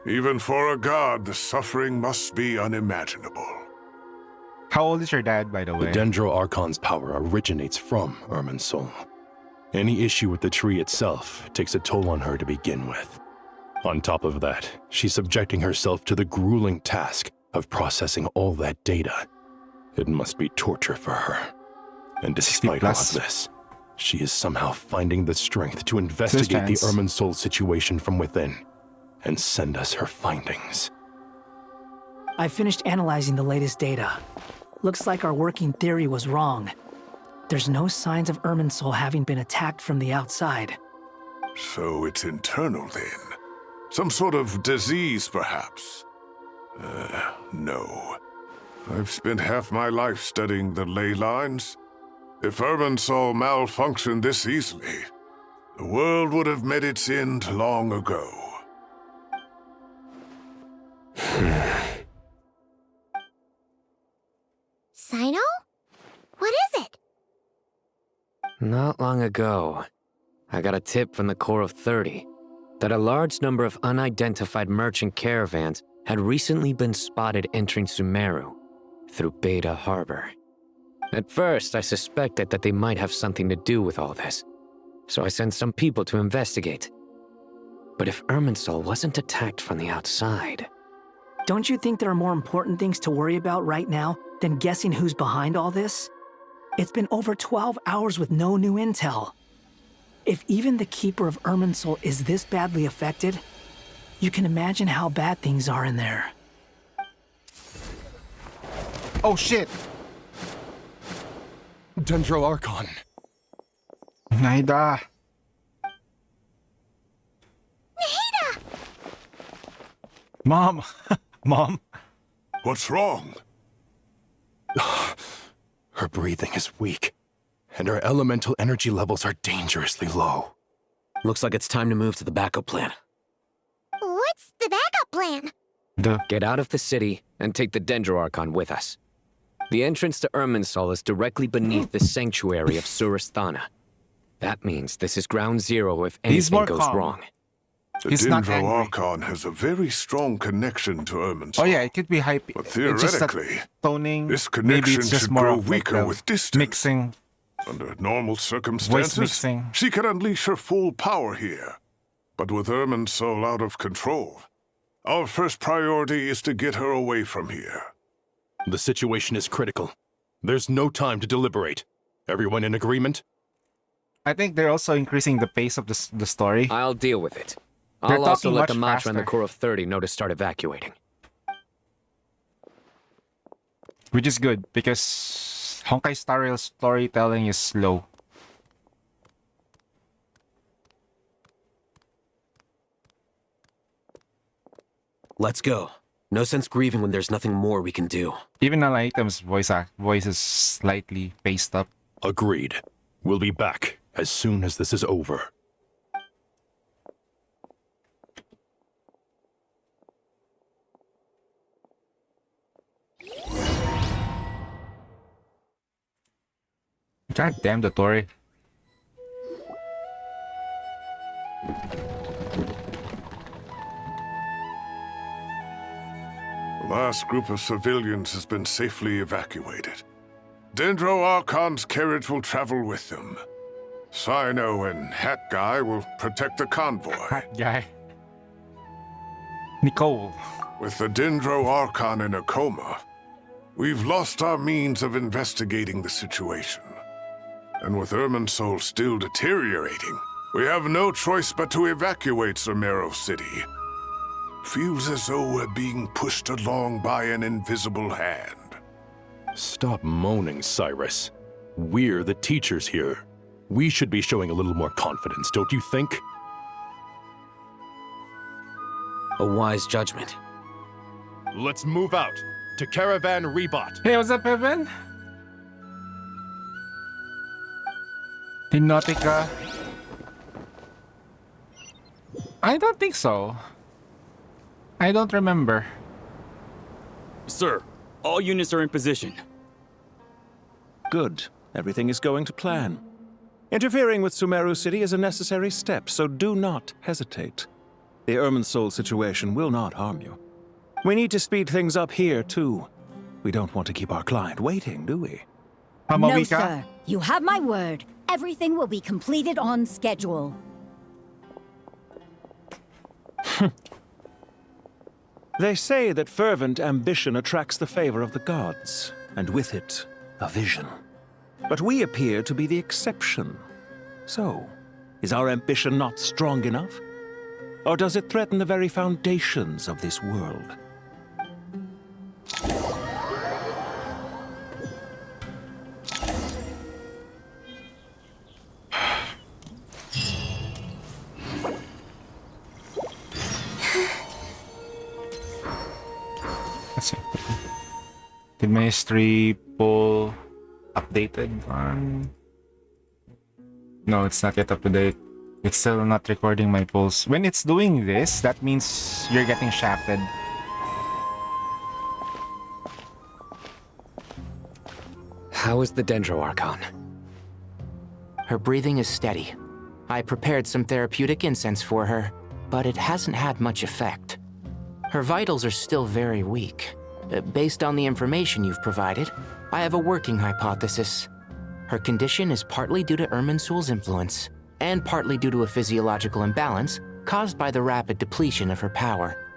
even for a god, the suffering must be unimaginable. How old is your dad, by the The way? Dendro Archon's power originates from Irminsul. Any issue with the tree itself takes a toll on her to begin with. On top of that, she's subjecting herself to the grueling task of processing all that data. It must be torture for her. And despite all of this, she is somehow finding the strength to investigate the Irminsul situation from within and send us her findings. I finished analyzing the latest data. Looks like our working theory was wrong. There's no signs of Irminsul having been attacked from the outside. So it's internal then? Some sort of disease, perhaps? No. I've spent half my life studying the ley lines. If Irminsul malfunctioned this easily, the world would have met its end long ago. Sino? What is it? Not long ago, I got a tip from the Corps of 30 that a large number of unidentified merchant caravans had recently been spotted entering Sumeru through Beta Harbor. At first, I suspected that they might have something to do with all this, so I sent some people to investigate. But if Irminsul wasn't attacked from the outside... Don't you think there are more important things to worry about right now than guessing who's behind all this? It's been over 12 hours with no new intel. If even the Keeper of Irminsul is this badly affected, you can imagine how bad things are in there. Oh shit! Dendro Archon. Naida. Nahida! Mom! Mom? What's wrong? Her breathing is weak, and her elemental energy levels are dangerously low. Looks like it's time to move to the backup plan. What's the backup plan? Get out of the city and take the Dendro Archon with us. The entrance to Irminsul is directly beneath the sanctuary of Surasthana. That means this is ground zero if anything goes wrong. The Dendro Archon has a very strong connection to Irminsul. Oh yeah, it could be hype. But theoretically, toning, this connection should grow weaker like with distance. Mixing. Under normal circumstances, mixing. she could unleash her full power here. But with Irminsul out of control, our first priority is to get her away from here. The situation is critical. There's no time to deliberate. Everyone in agreement? I think they're also increasing the pace of the story. I'll deal with it. They're I'll also talking let the much Matra and the faster. Corps of 30 know to start evacuating. Which is good, because Honkai Star Rail storytelling is slow. Let's go. No sense grieving when there's nothing more we can do. Even on items, voice is slightly paced up. Agreed. We'll be back as soon as this is over. God damn, Dotore. The last group of civilians has been safely evacuated. Dendro Archon's carriage will travel with them. Sino and Hat Guy will protect the convoy. Hat Guy. Nicole. With the Dendro Archon in a coma, we've lost our means of investigating the situation. And with Irminsul still deteriorating, we have no choice but to evacuate Zamero City. Feels as though we're being pushed along by an invisible hand. Stop moaning, Cyrus. We're the teachers here. We should be showing a little more confidence, don't you think? A wise judgment. Let's move out to Caravan Rebot. Hey, what's up, Evan? Hypnotica. I don't think so. I don't remember. Sir, all units are in position. Good. Everything is going to plan. Interfering with Sumeru City is a necessary step, so do not hesitate. The Irminsul situation will not harm you. We need to speed things up here, too. We don't want to keep our client waiting, do we? No, sir. You have my word. Everything will be completed on schedule. They say that fervent ambition attracts the favor of the gods, and with it, a vision. But we appear to be the exception. So, is our ambition not strong enough? Or does it threaten the very foundations of this world? Let's see. Did my history pull updated on? No, it's not yet up to date. It's still not recording my pulse. When it's doing this, that means you're getting shafted. How is the Dendro Archon? Her breathing is steady. I prepared some therapeutic incense for her, but it hasn't had much effect. Her vitals are still very weak. Based on the information you've provided, I have a working hypothesis. Her condition is partly due to Irminsul's influence, and partly due to a physiological imbalance caused by the rapid depletion of her power.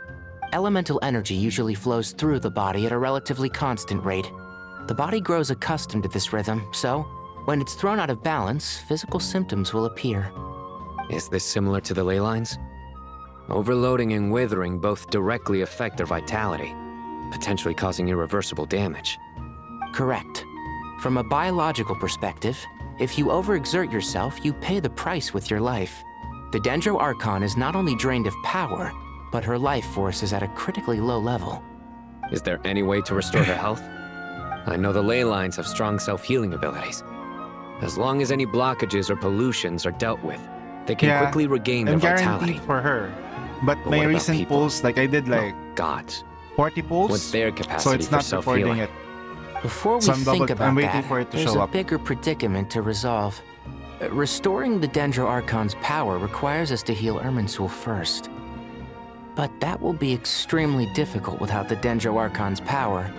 Elemental energy usually flows through the body at a relatively constant rate. The body grows accustomed to this rhythm, so when it's thrown out of balance, physical symptoms will appear. Is this similar to the ley lines? Overloading and withering both directly affect their vitality, potentially causing irreversible damage. Correct. From a biological perspective, if you overexert yourself, you pay the price with your life. The Dendro Archon is not only drained of power, but her life force is at a critically low level. Is there any way to restore her health? I know the ley lines have strong self-healing abilities. As long as any blockages or pollutions are dealt with, they can quickly regain their vitality. Guaranteed for her. But my what recent people? pulls, like I did like gods. 40 pulls. What's their capacity so it's for not recording self-healing? it. Before we So think about I'm waiting that, for it to there's show a up. bigger predicament to resolve. Restoring the Dendro Archon's power requires us to heal Irminsul first. But that will be extremely difficult without the Dendro Archon's power.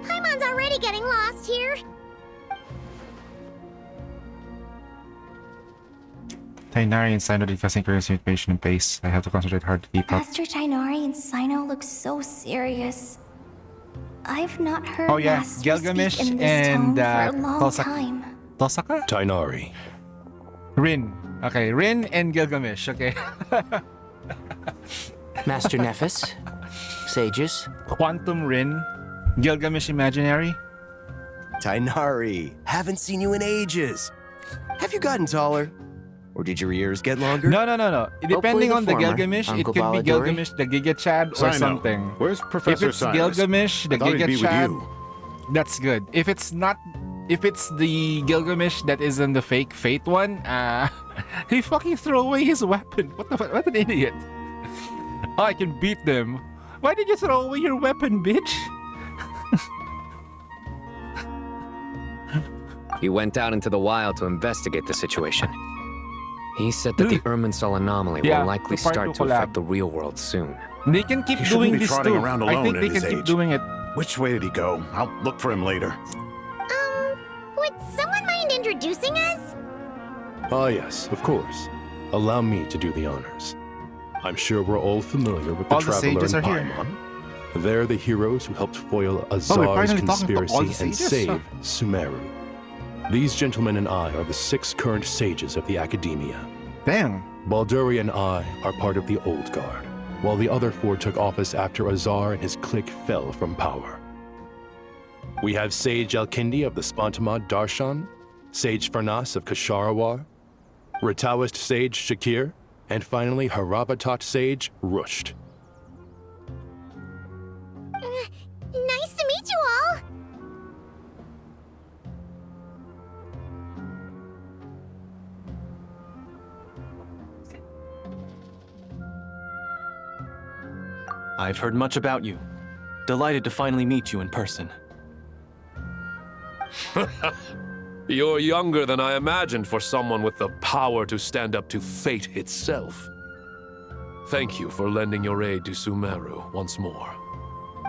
Paimon's already getting lost here. Tainari and Sino discussing currency information and pace. I have to concentrate hard to keep up. Master Tainari and Sino look so serious. I've not heard Oh yeah, Master Gilgamesh speak in this and tone for a long time. Tosaka? Tainari. Rin. Okay, Rin and Gilgamesh. Okay. Master Nephis, Sages, Quantum Rin, Gilgamesh Imaginary. Tainari, haven't seen you in ages. Have you gotten taller? Or did your ears get longer? No. Depending on the Gilgamesh, Uncle it could be Baladori. Gilgamesh, the Giga Chad, or Sino, something. where's Professor If it's Cyrus? Gilgamesh, the I thought he'd Giga be with Chad, you. that's good. If it's not, if it's the Gilgamesh that is in the fake Fate one, he fucking threw away his weapon. What the fuck? What an idiot. Oh, I can beat them. Why did you throw away your weapon, bitch? He went out into the wild to investigate the situation. He said that the Irminsul anomaly Yeah, will likely the part start two to affect collab. the real world soon. They can keep He shouldn't doing be this trotting too. around I alone think at they his can keep age. doing it. Which way did he go? I'll look for him later. Would someone mind introducing us? Ah, yes, of course. Allow me to do the honors. I'm sure we're all familiar with the All the Traveler sages and are here. Paimon. They're the heroes who helped foil we're Azar's finally talking to all the conspiracy and sages? save Sumeru. These gentlemen and I are the 6 current sages of the Academia. Damn. Balduri and I are part of the Old Guard, while the other 4 took office after Azar and his clique fell from power. We have Sage Alkindi of the Spantamad Darshan, Sage Farnas of Kasharawar, Rataoist Sage Shakir, and finally Haravatat Sage Rusht. Nice to meet you all. I've heard much about you. Delighted to finally meet you in person. You're younger than I imagined for someone with the power to stand up to fate itself. Thank you for lending your aid to Sumeru once more.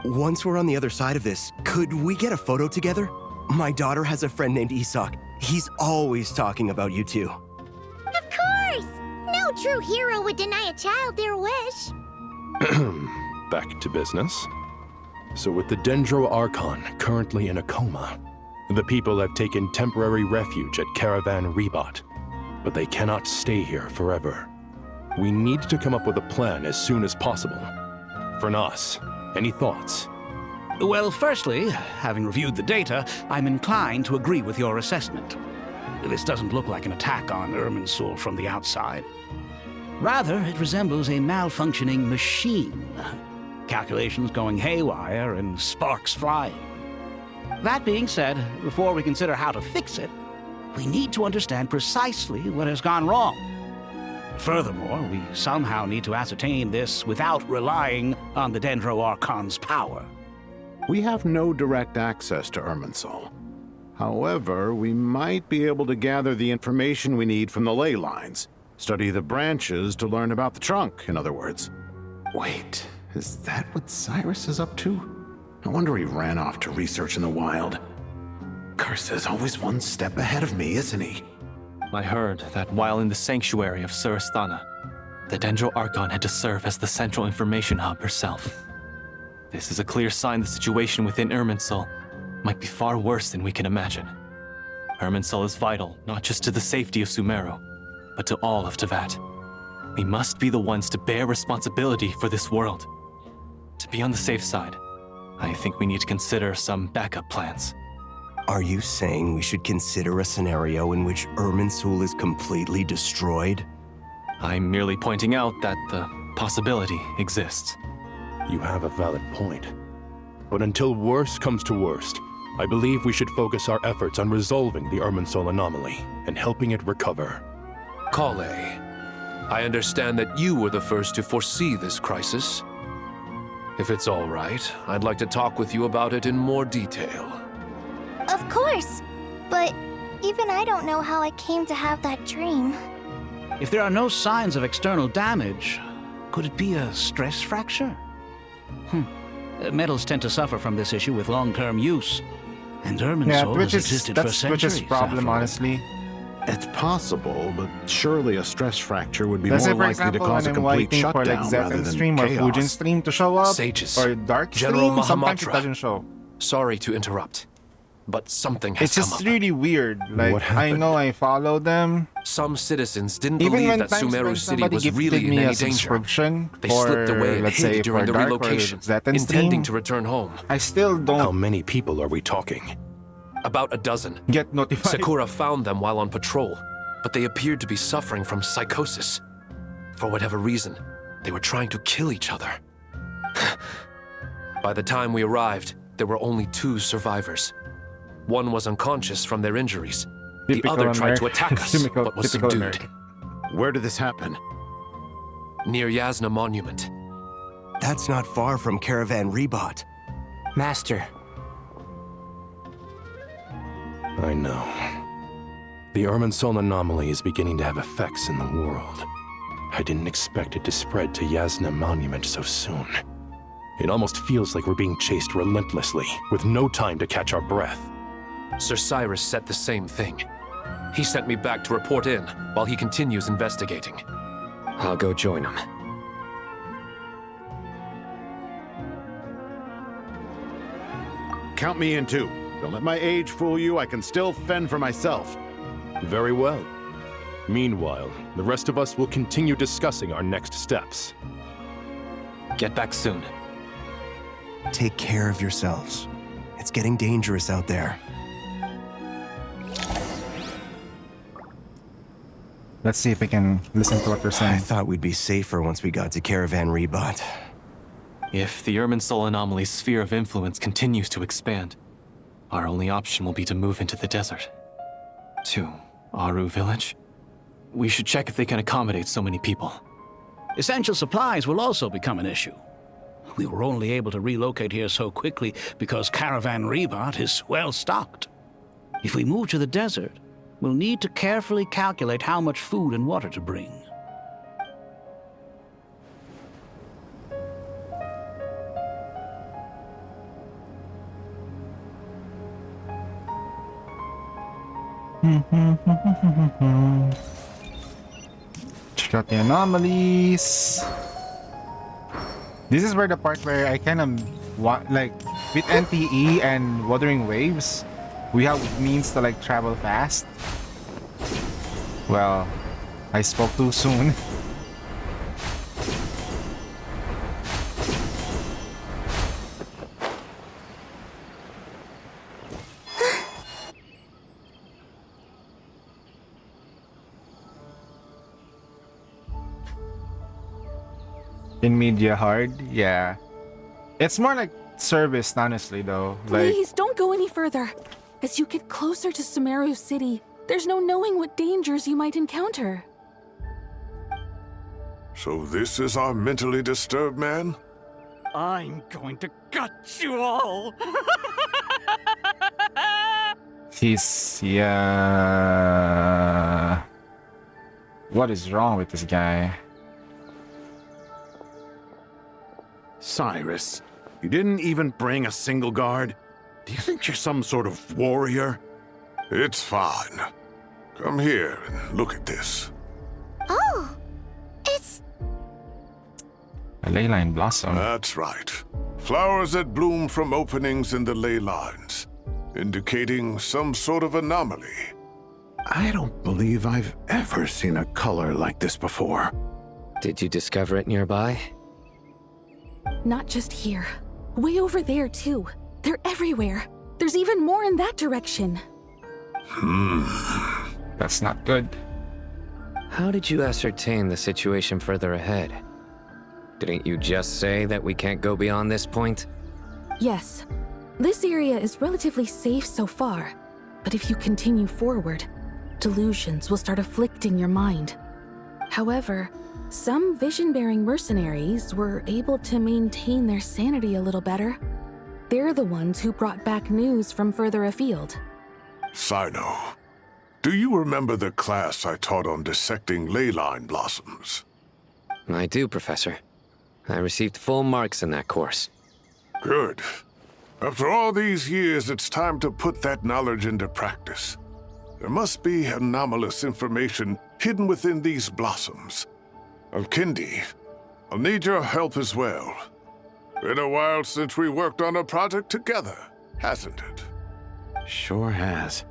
Once we're on the other side of this, could we get a photo together? My daughter has a friend named Isak. He's always talking about you two. Of course! No true hero would deny a child their wish. Back to business. So with the Dendro Archon currently in a coma, the people have taken temporary refuge at Caravan Rebat. But they cannot stay here forever. We need to come up with a plan as soon as possible. Farnas, any thoughts? Well, firstly, having reviewed the data, I'm inclined to agree with your assessment. This doesn't look like an attack on Irminsul from the outside. Rather, it resembles a malfunctioning machine. Calculations going haywire and sparks flying. That being said, before we consider how to fix it, we need to understand precisely what has gone wrong. Furthermore, we somehow need to ascertain this without relying on the Dendro Archon's power. We have no direct access to Irminsul. However, we might be able to gather the information we need from the ley lines. Study the branches to learn about the trunk, in other words. Wait, is that what Cyrus is up to? No wonder he ran off to research in the wild. Curse always one step ahead of me, isn't he? I heard that while in the sanctuary of Surasthana, the Dendro Archon had to serve as the central information hub herself. This is a clear sign the situation within Irminsul might be far worse than we can imagine. Irminsul is vital not just to the safety of Sumeru, but to all of Teyvat. We must be the ones to bear responsibility for this world. To be on the safe side, I think we need to consider some backup plans. Are you saying we should consider a scenario in which Irminsul is completely destroyed? I'm merely pointing out that the possibility exists. You have a valid point. But until worst comes to worst, I believe we should focus our efforts on resolving the Irminsul anomaly and helping it recover. Kale, I understand that you were the first to foresee this crisis. If it's all right, I'd like to talk with you about it in more detail. Of course! But even I don't know how I came to have that dream. If there are no signs of external damage, could it be a stress fracture? Metals tend to suffer from this issue with long-term use. And Irminsul has existed for centuries. Twitch's problem, honestly. It's possible, but surely a stress fracture would be Let's say, more for likely to example, cause a when I'm complete waiting for shutdown like rather Zetan than stream or chaos. Fujin stream to show up, Sages, or Dark General stream, sometimes it Mahamatra. doesn't show. Sorry to interrupt, but something has It's come just up. really weird. Like, What I know I follow them. Some citizens didn't Even believe when that times when Sumeru City somebody was gifted really in me any a danger. subscription They for, slipped away and let's hid say, during for the Dark or relocation, Zetan intending stream, to return home. I still don't How many people are we talking? About a dozen. get notified. Sakura found them while on patrol. but they appeared to be suffering from psychosis. For whatever reason, they were trying to kill each other. By the time we arrived, there were only 2 survivors. One was unconscious from their injuries. The other tried to attack us, but was subdued. Where did this happen? Near Yasna Monument. That's not far from Caravan Rebot. Master. I know. The Irminsul anomaly is beginning to have effects in the world. I didn't expect it to spread to Yasna Monument so soon. It almost feels like we're being chased relentlessly, with no time to catch our breath. Sir Cyrus said the same thing. He sent me back to report in, while he continues investigating. I'll go join him. Count me in too. Don't let my age fool you. I can still fend for myself. Very well. Meanwhile, the rest of us will continue discussing our next steps. Get back soon. Take care of yourselves. It's getting dangerous out there. Let's see if we can listen to what they're saying. I thought we'd be safer once we got to Caravan Rebot. If the Irminsul anomaly's sphere of influence continues to expand, our only option will be to move into the desert. To Aru Village? We should check if they can accommodate so many people. Essential supplies will also become an issue. We were only able to relocate here so quickly because Caravan Rebot is well stocked. If we move to the desert, we'll need to carefully calculate how much food and water to bring. Check out the anomalies. This is where the part where I kind of like with NTE and Wuthering Waves, we have means to like travel fast. Well, I spoke too soon. In media hard, yeah. It's more like service, honestly, though. Like, Please, don't go any further. As you get closer to Sumeru City, there's no knowing what dangers you might encounter. So this is our mentally disturbed man? I'm going to gut you all! he's, yeah. What is wrong with this guy? Cyrus, you didn't even bring a single guard? Do you think you're some sort of warrior? It's fine. Come here and look at this. Oh, it's... A ley line blossom. That's right. Flowers that bloom from openings in the ley lines, indicating some sort of anomaly. I don't believe I've ever seen a color like this before. Did you discover it nearby? Not just here. Way over there, too. They're everywhere. There's even more in that direction. That's not good. How did you ascertain the situation further ahead? Didn't you just say that we can't go beyond this point? Yes. This area is relatively safe so far. But if you continue forward, delusions will start afflicting your mind. However, some vision-bearing mercenaries were able to maintain their sanity a little better. They're the ones who brought back news from further afield. Sino, do you remember the class I taught on dissecting ley line blossoms? I do, Professor. I received full marks in that course. Good. After all these years, it's time to put that knowledge into practice. There must be anomalous information hidden within these blossoms. Alkindi, I'll need your help as well. Been a while since we worked on a project together, hasn't it? Sure has.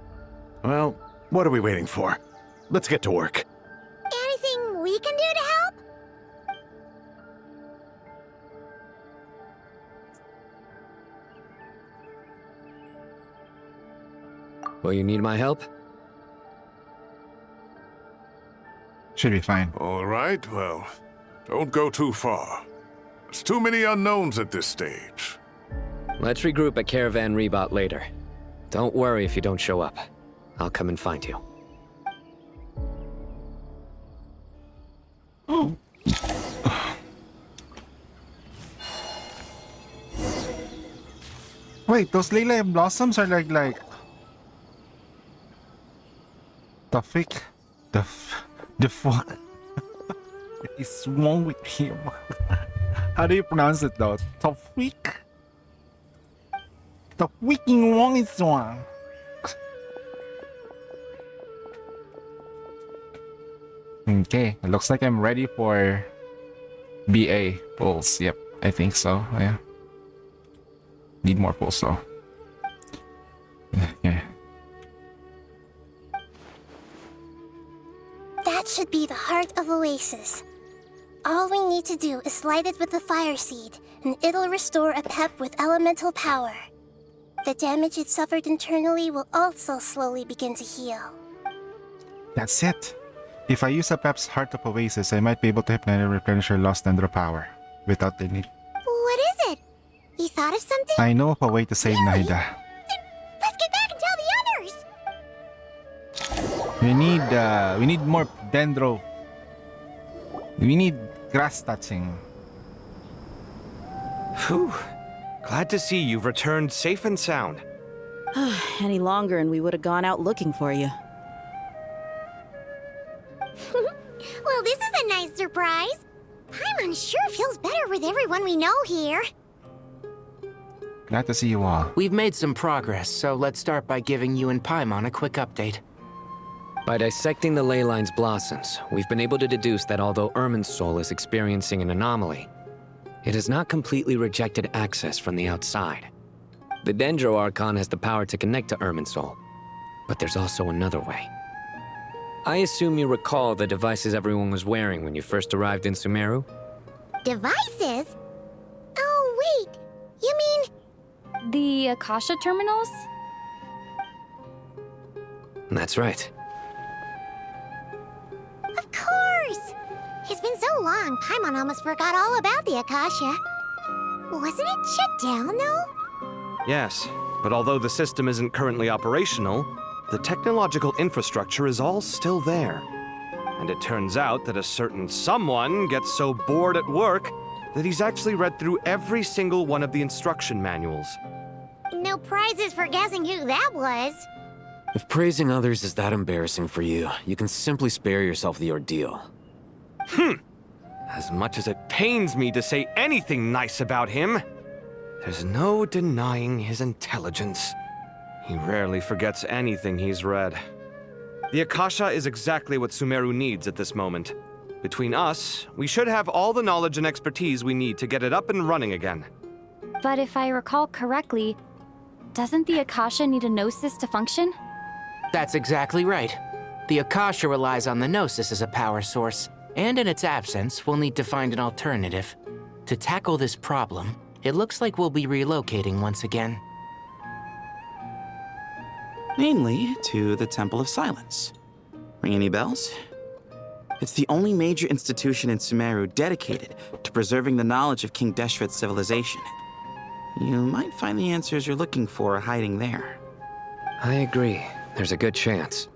Well, what are we waiting for? Let's get to work. Anything we can do to help? Will you need my help? Should be fine. All right, well, don't go too far. There's too many unknowns at this stage. Let's regroup at Caravan Rebot later. Don't worry if you don't show up. I'll come and find you. Wait, those Leyline blossoms are like the fuck? The fuck is wrong with him? How do you pronounce it though? The fuck? The freaking wrong is wrong. Okay, it looks like I'm ready for BA pulls. Yep, I think so. Yeah. Need more pulls though. Yeah. That should be the heart of Oasis. All we need to do is light it with the fire seed, and it'll restore a pep with elemental power. The damage it suffered internally will also slowly begin to heal. That's it. If I use a Pep's Heart of Oasis, I might be able to hypnotically replenish her lost Dendro power without the need. What is it? You thought of something? I know of a way to save Nahida. Let's get back and tell the others! We need more Dendro. We need grass touching. Whew. Glad to see you've returned safe and sound. Any longer and we would have gone out looking for you. Well, this is a nice surprise. Paimon sure feels better with everyone we know here. Glad to see you all. We've made some progress, so let's start by giving you and Paimon a quick update. By dissecting the ley line's blossoms, we've been able to deduce that although Irminsul is experiencing an anomaly, it has not completely rejected access from the outside. The Dendro Archon has the power to connect to Irminsul, but there's also another way. I assume you recall the devices everyone was wearing when you first arrived in Sumeru? Devices? Oh, wait. You mean... The Akasha terminals? That's right. Of course! It's been so long, Paimon almost forgot all about the Akasha. Wasn't it shut down, though? Yes, but although the system isn't currently operational, the technological infrastructure is all still there. And it turns out that a certain someone gets so bored at work that he's actually read through every single one of the instruction manuals. No prizes for guessing who that was. If praising others is that embarrassing for you, you can simply spare yourself the ordeal. As much as it pains me to say anything nice about him, there's no denying his intelligence. He rarely forgets anything he's read. The Akasha is exactly what Sumeru needs at this moment. Between us, we should have all the knowledge and expertise we need to get it up and running again. But if I recall correctly, doesn't the Akasha need a Gnosis to function? That's exactly right. The Akasha relies on the Gnosis as a power source, and in its absence, we'll need to find an alternative. To tackle this problem, it looks like we'll be relocating once again. Mainly to the Temple of Silence. Ring any bells? It's the only major institution in Sumeru dedicated to preserving the knowledge of King Deshret's civilization. You might find the answers you're looking for hiding there. I agree. There's a good chance.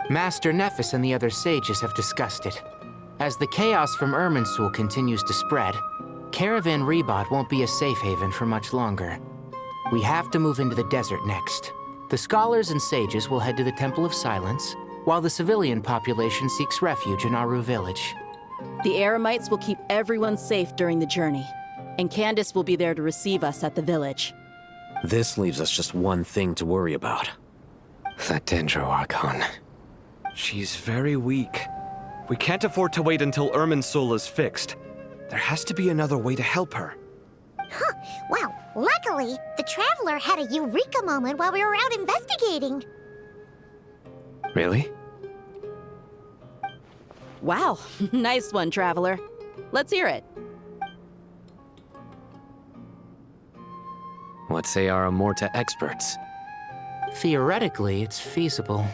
Master Nephis and the other sages have discussed it. As the chaos from Irminsul continues to spread, Caravan Rebot won't be a safe haven for much longer. We have to move into the desert next. The scholars and sages will head to the Temple of Silence, while the civilian population seeks refuge in Aru village. The Eremites will keep everyone safe during the journey, and Candace will be there to receive us at the village. This leaves us just one thing to worry about. That Dendro Archon. She's very weak. We can't afford to wait until Irminsul is fixed. There has to be another way to help her. Huh. Wow, luckily, the Traveler had a eureka moment while we were out investigating. Really? Wow, nice one, Traveler. Let's hear it. What say our Amorta experts? Theoretically, it's feasible.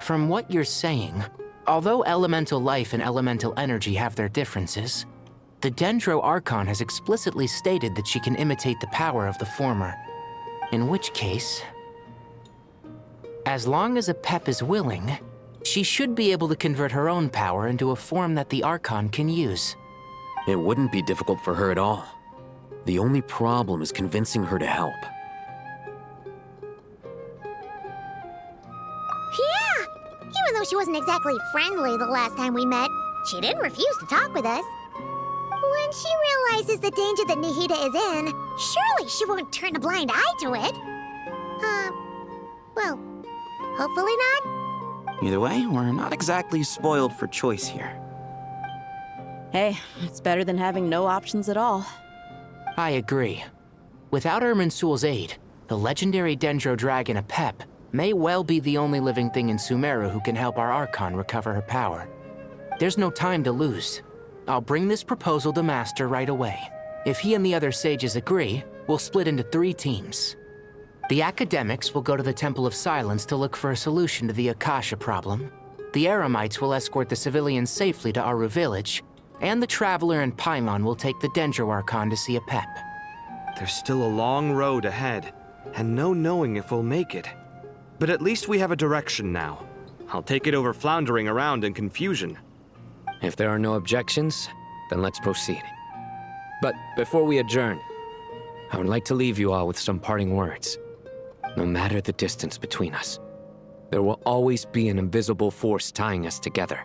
From what you're saying, Although elemental life and elemental energy have their differences, the Dendro Archon has explicitly stated that she can imitate the power of the former. In which case, as long as Apep is willing, she should be able to convert her own power into a form that the Archon can use. It wouldn't be difficult for her at all. The only problem is convincing her to help. Yeah! Even though she wasn't exactly friendly the last time we met, she didn't refuse to talk with us. When she realizes the danger that Nihida is in, surely she won't turn a blind eye to it. Well, hopefully not. Either way, we're not exactly spoiled for choice here. Hey, it's better than having no options at all. I agree. Without Irminsul's aid, the legendary Dendro Dragon Apep may well be the only living thing in Sumeru who can help our Archon recover her power. There's no time to lose. I'll bring this proposal to Master right away. If he and the other sages agree, we'll split into 3 teams. The academics will go to the Temple of Silence to look for a solution to the Akasha problem. The Eremites will escort the civilians safely to Aru Village, and the Traveler and Paimon will take the Dendro Archon to see Apep. There's still a long road ahead, and no knowing if we'll make it. But at least we have a direction now. I'll take it over floundering around in confusion. If there are no objections, then let's proceed. But before we adjourn, I would like to leave you all with some parting words. No matter the distance between us, there will always be an invisible force tying us together.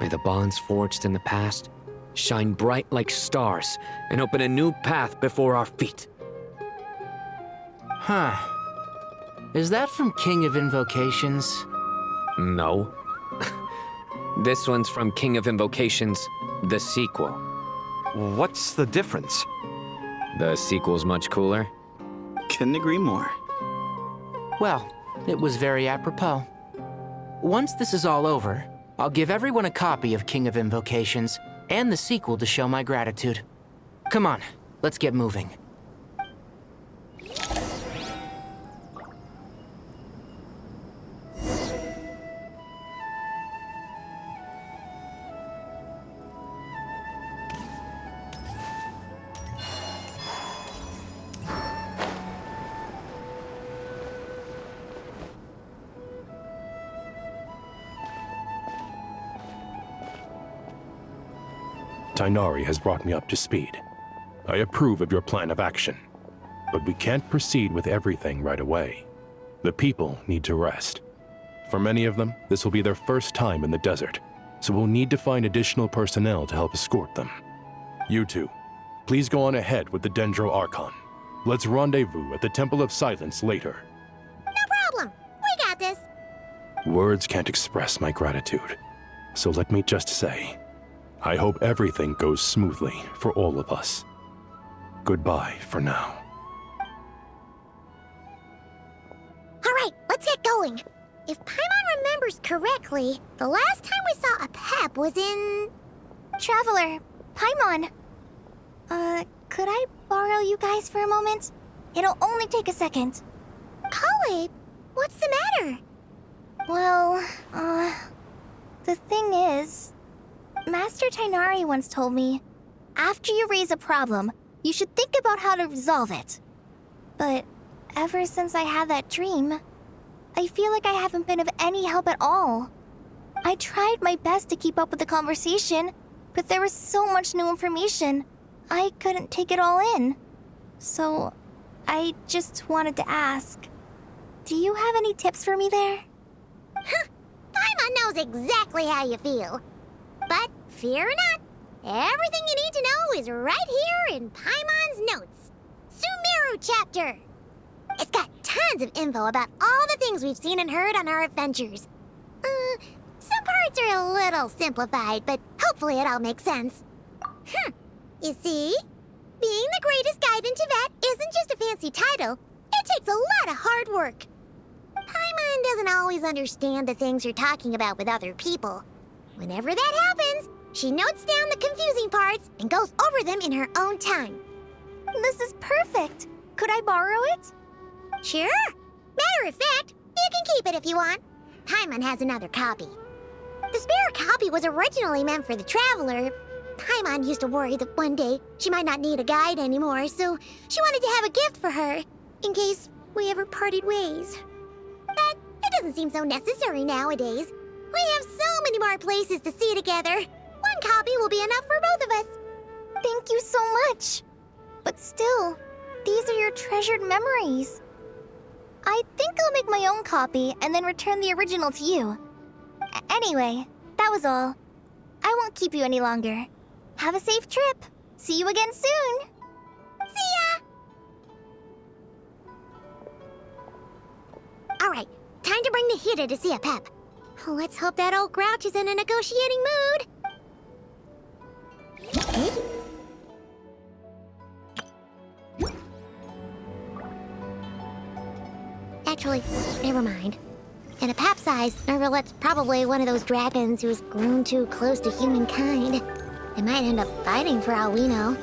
May the bonds forged in the past shine bright like stars and open a new path before our feet. Huh. Is that from King of Invocations? No. This one's from King of Invocations, the sequel. What's the difference? The sequel's much cooler. Couldn't agree more. Well, it was very apropos. Once this is all over, I'll give everyone a copy of King of Invocations and the sequel to show my gratitude. Come on, let's get moving. Tighnari has brought me up to speed. I approve of your plan of action, but we can't proceed with everything right away. The people need to rest. For many of them, this will be their first time in the desert, so we'll need to find additional personnel to help escort them. You two, please go on ahead with the Dendro Archon. Let's rendezvous at the Temple of Silence later. No problem. We got this. Words can't express my gratitude, so let me just say, I hope everything goes smoothly for all of us. Goodbye for now. All right, let's get going. If Paimon remembers correctly, the last time we saw Apep was in... Traveler, Paimon. Could I borrow you guys for a moment? It'll only take a second. Kale, what's the matter? Well, the thing is... Master Tighnari once told me, after you raise a problem, you should think about how to resolve it. But ever since I had that dream, I feel like I haven't been of any help at all. I tried my best to keep up with the conversation, but there was so much new information, I couldn't take it all in. So, I just wanted to ask, do you have any tips for me there? Huh, Paimon knows exactly how you feel. But fear not, everything you need to know is right here in Paimon's notes. Sumeru chapter. It's got tons of info about all the things we've seen and heard on our adventures. Some parts are a little simplified, but hopefully it all makes sense. You see? Being the greatest guide in Tibet isn't just a fancy title. It takes a lot of hard work. Paimon doesn't always understand the things you're talking about with other people. Whenever that happens, she notes down the confusing parts and goes over them in her own time. This is perfect. Could I borrow it? Sure. Matter of fact, you can keep it if you want. Paimon has another copy. The spare copy was originally meant for the Traveler. Paimon used to worry that one day she might not need a guide anymore, so she wanted to have a gift for her, in case we ever parted ways. But it doesn't seem so necessary nowadays. We have so many more places to see together. One copy will be enough for both of us. Thank you so much. But still, these are your treasured memories. I think I'll make my own copy and then return the original to you. Anyway, that was all. I won't keep you any longer. Have a safe trip. See you again soon. See ya! Alright, time to bring the Hida to see a Pep. Let's hope that old grouch is in a negotiating mood. Actually, never mind. In a Pep size, Nervalet's probably one of those dragons who's grown too close to humankind. They might end up fighting for all we know.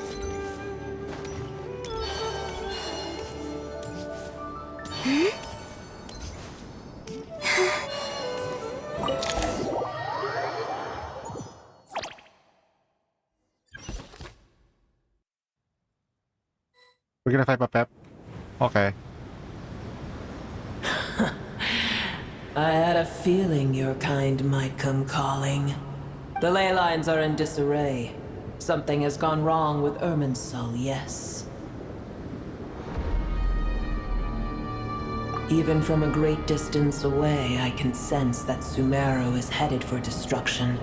We're gonna fight Pep. Okay. I had a feeling your kind might come calling. The ley lines are in disarray. Something has gone wrong with Irminsul, yes. Even from a great distance away, I can sense that Sumeru is headed for destruction.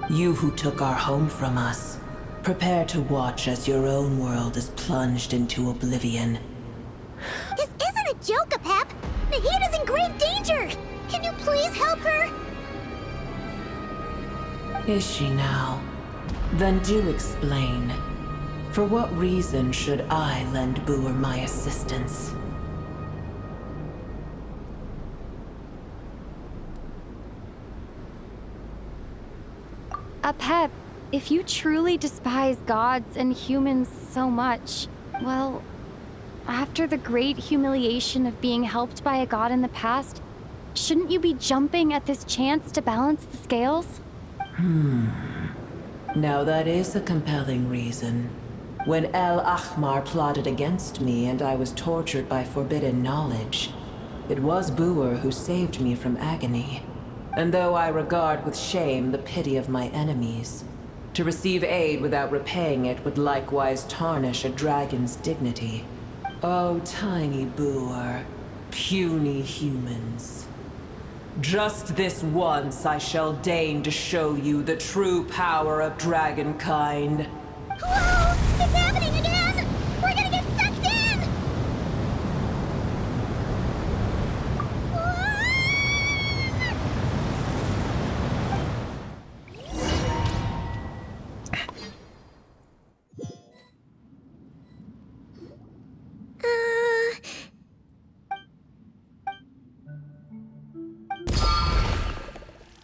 You who took our home from us, prepare to watch as your own world is plunged into oblivion. This isn't a joke, Pep! The Hida is in grave danger! Can you please help her? Is she now? Then do explain. For what reason should I lend Boer my assistance? Pep, if you truly despise gods and humans so much, well, after the great humiliation of being helped by a god in the past, shouldn't you be jumping at this chance to balance the scales? Now that is a compelling reason. When El Ahmar plotted against me and I was tortured by forbidden knowledge, it was Boer who saved me from agony. And though I regard with shame the pity of my enemies, to receive aid without repaying it would likewise tarnish a dragon's dignity. Oh, tiny Boer, puny humans. Just this once I shall deign to show you the true power of dragonkind. Whoa! It's happening again! We're gonna get sucked in!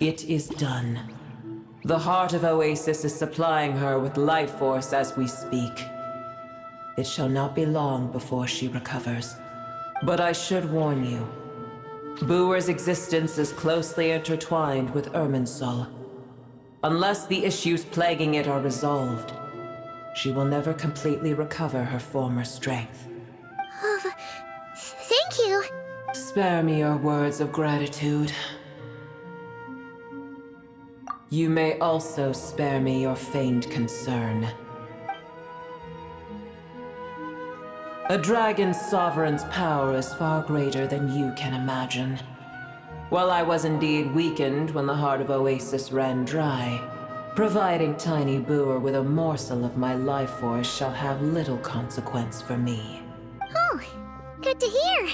It is done. The heart of Oasis is supplying her with life force as we speak. It shall not be long before she recovers. But I should warn you. Boer's existence is closely intertwined with Irminsul. Unless the issues plaguing it are resolved, she will never completely recover her former strength. Thank you. Spare me your words of gratitude. You may also spare me your feigned concern. A dragon's sovereign's power is far greater than you can imagine. While I was indeed weakened when the heart of Oasis ran dry, providing tiny Boer with a morsel of my life force shall have little consequence for me. Oh, good to hear.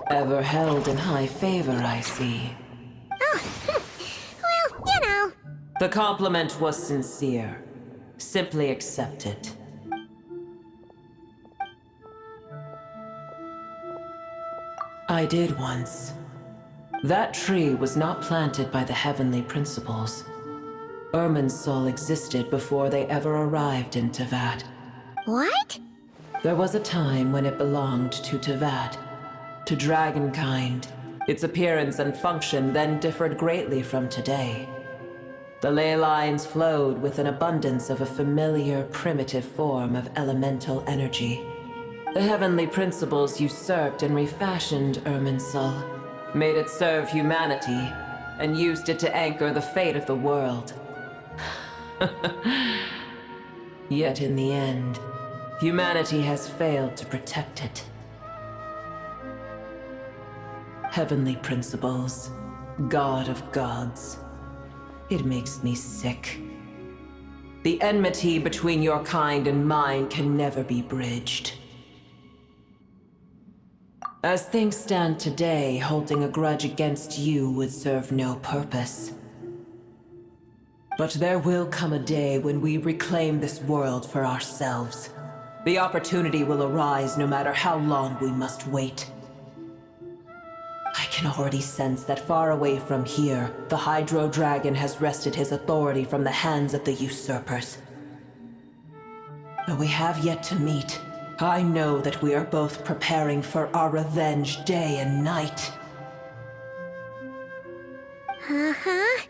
Ever held in high favor, I see. Oh, well, you know. The compliment was sincere. Simply accept it. I did once. That tree was not planted by the heavenly principles. Irminsul existed before they ever arrived in Tevat. What? There was a time when it belonged to Tevat, to dragonkind. Its appearance and function then differed greatly from today. The ley lines flowed with an abundance of a familiar, primitive form of elemental energy. The heavenly principles usurped and refashioned Irminsul, made it serve humanity, and used it to anchor the fate of the world. Yet in the end, humanity has failed to protect it. Heavenly principles, God of gods. It makes me sick. The enmity between your kind and mine can never be bridged. As things stand today, holding a grudge against you would serve no purpose. But there will come a day when we reclaim this world for ourselves. The opportunity will arise no matter how long we must wait. I can already sense that far away from here, the Hydro Dragon has wrested his authority from the hands of the usurpers. Though we have yet to meet, I know that we are both preparing for our revenge day and night. Uh-huh.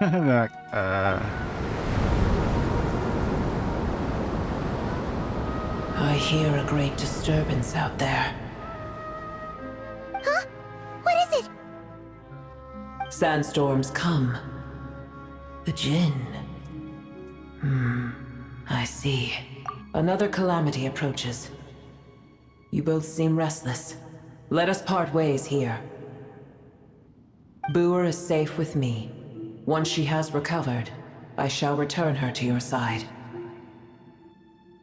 Like, I hear a great disturbance out there. Huh? What is it? Sandstorms come. The Jinn. I see. Another calamity approaches. You both seem restless. Let us part ways here. Boer is safe with me. Once she has recovered, I shall return her to your side.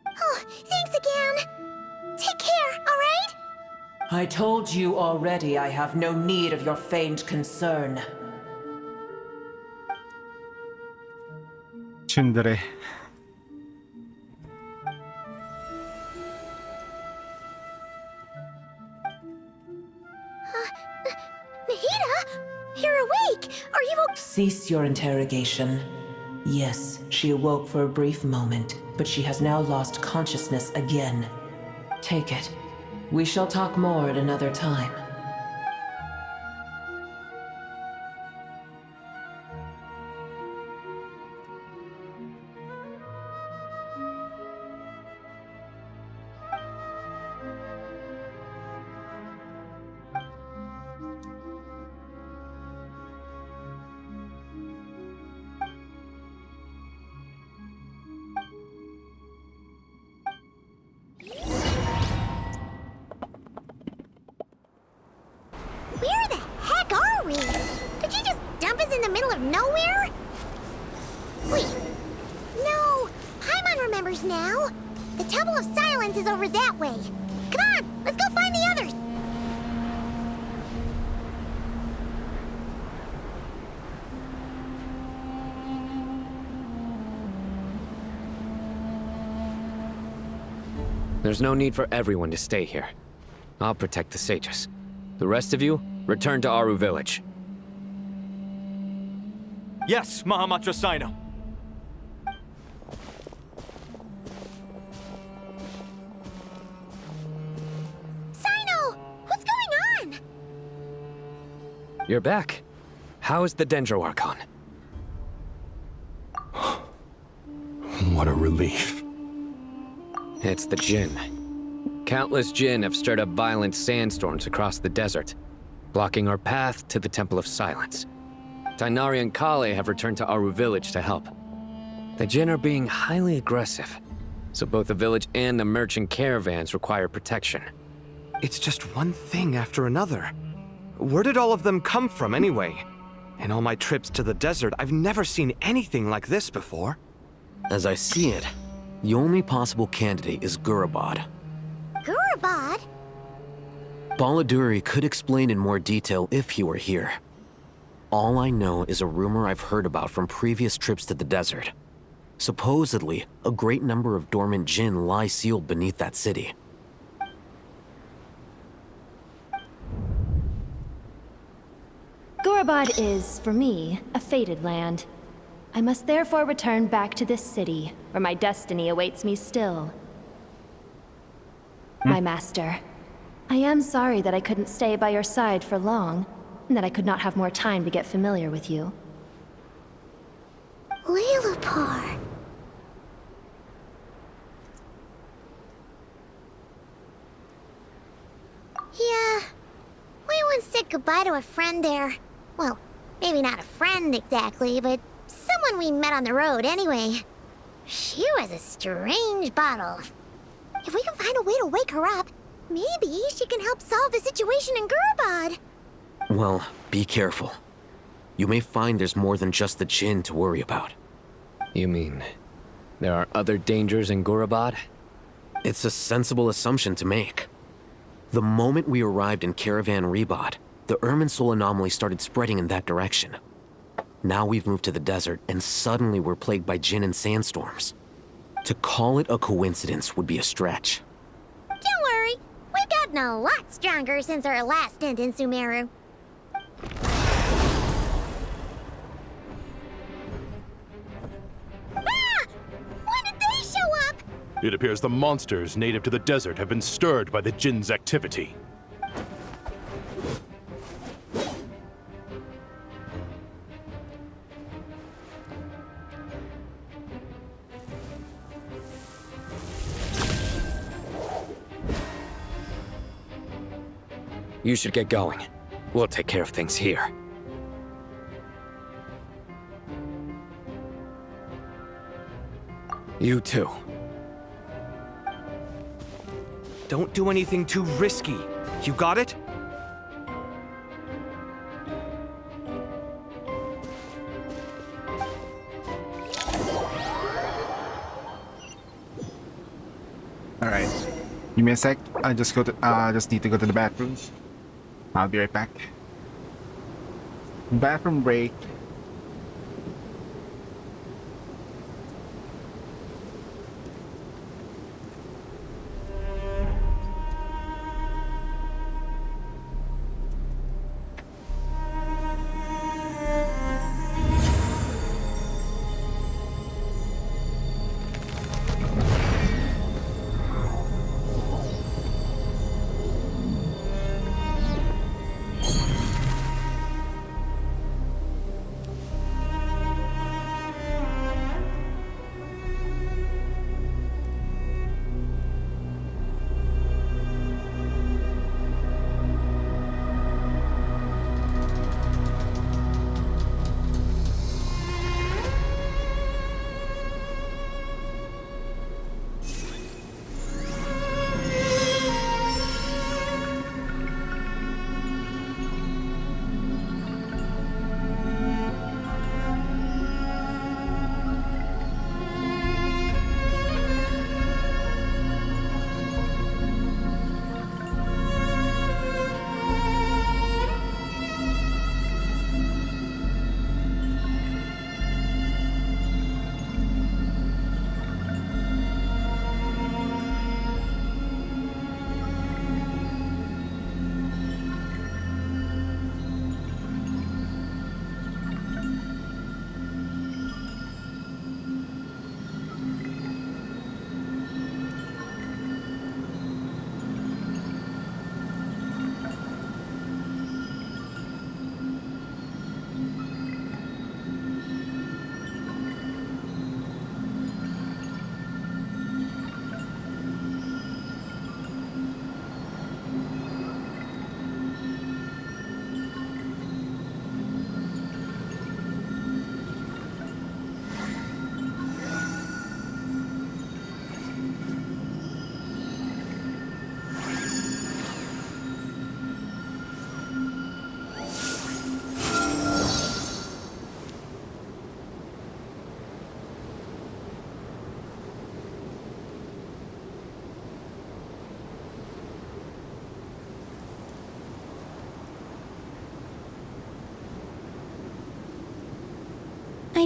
Oh, thanks again. Take care, all right? I told you already I have no need of your feigned concern. Tsundere. Nahida? You're awake! Are you okay? Cease your interrogation. Yes, she awoke for a brief moment, but she has now lost consciousness again. Take it. We shall talk more at another time. Where the heck are we? Did you just dump us in the middle of nowhere? Wait. No, Paimon remembers now. The Temple of Silence is over that way. Come on, let's go find the others. There's no need for everyone to stay here. I'll protect the sages. The rest of you, return to Aru village. Yes, Mahamatra Sino. Sino, what's going on? You're back. How is the Dendro Archon? What a relief. It's the Jinn. Countless Jinn have stirred up violent sandstorms across the desert, blocking our path to the Temple of Silence. Tainari and Kale have returned to Aru village to help. The Jinn are being highly aggressive, so both the village and the merchant caravans require protection. It's just one thing after another. Where did all of them come from anyway? In all my trips to the desert, I've never seen anything like this before. As I see it, the only possible candidate is Gurabad. Gurabad? Baladuri could explain in more detail if he were here. All I know is a rumor I've heard about from previous trips to the desert. Supposedly, a great number of dormant Jinn lie sealed beneath that city. Gorabad is, for me, a fated land. I must therefore return back to this city, where my destiny awaits me still. My master, I am sorry that I couldn't stay by your side for long, and that I could not have more time to get familiar with you. Leilupar. Yeah, we once said goodbye to a friend there. Well, maybe not a friend exactly, but someone we met on the road anyway. She was a strange bottle. If we can find a way to wake her up, maybe she can help solve the situation in Gurabad. Well, be careful. You may find there's more than just the Jinn to worry about. You mean, there are other dangers in Gurabad? It's a sensible assumption to make. The moment we arrived in Caravan Rebad, the Irminsul anomaly started spreading in that direction. Now we've moved to the desert, and suddenly we're plagued by Jinn and sandstorms. To call it a coincidence would be a stretch. Don't worry, we've gotten a lot stronger since our last stint in Sumeru. Ah! When did they show up? It appears the monsters native to the desert have been stirred by the Jinn's activity. You should get going. We'll take care of things here. You too. Don't do anything too risky. You got it? All right. Give me a sec. I just need to go to the bathroom. I'll be right back. Bathroom break.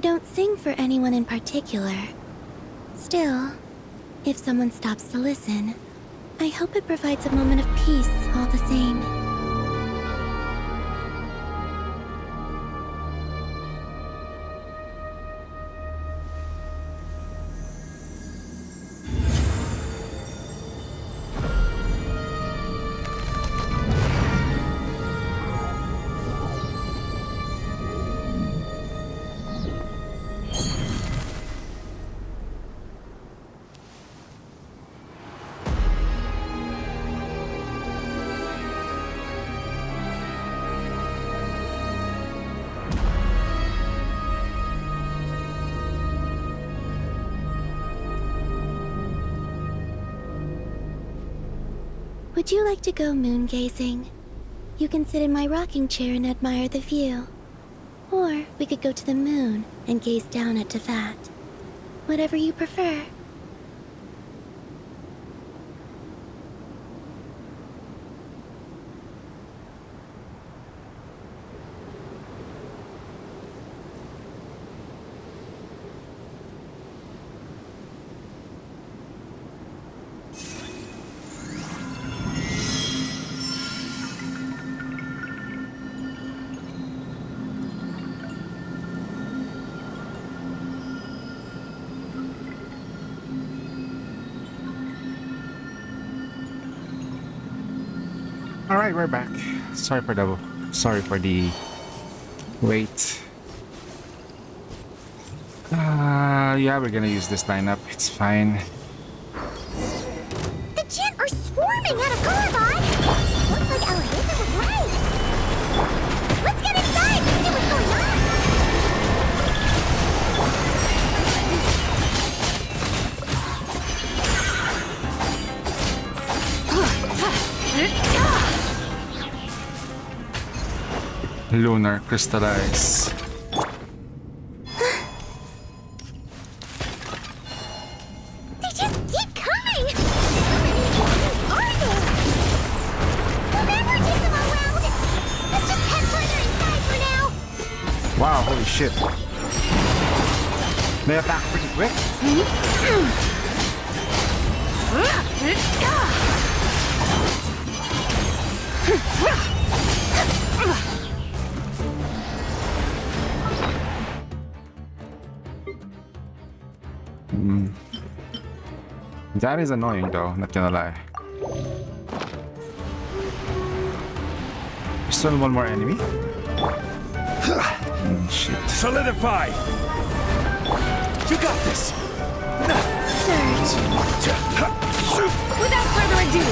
I don't sing for anyone in particular. Still, if someone stops to listen, I hope it provides a moment of peace all the same. Would you like to go moon gazing? You can sit in my rocking chair and admire the view. Or we could go to the moon and gaze down at Tefat. Whatever you prefer. All right, we're back. Sorry for the wait. Yeah, we're gonna use this lineup. It's fine. The Gent are swarming out of Carbon! Looks like Alhazen was right! Let's get inside and see what's going on! Lunar crystallize. They just keep coming! How many are there? We'll never take them all around! Let's just head further inside for now! Wow, holy shit. They attack pretty quick. That is annoying though, not gonna lie. There's still one more enemy? Shit. Solidify! You got this! Without further ado,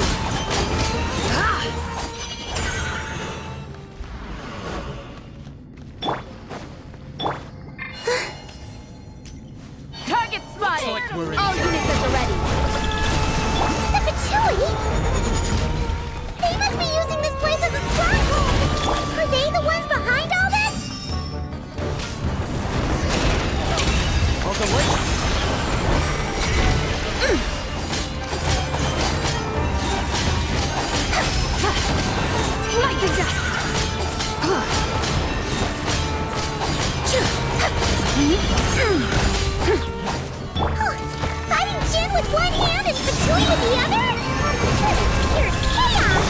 target spotted! All units at the ready! The Patchouli? They must be using this place as a stronghold! Are they the ones behind all this? On the way! Light the dust! Fighting Jin with one hand and Patchouli with the other? Pure chaos!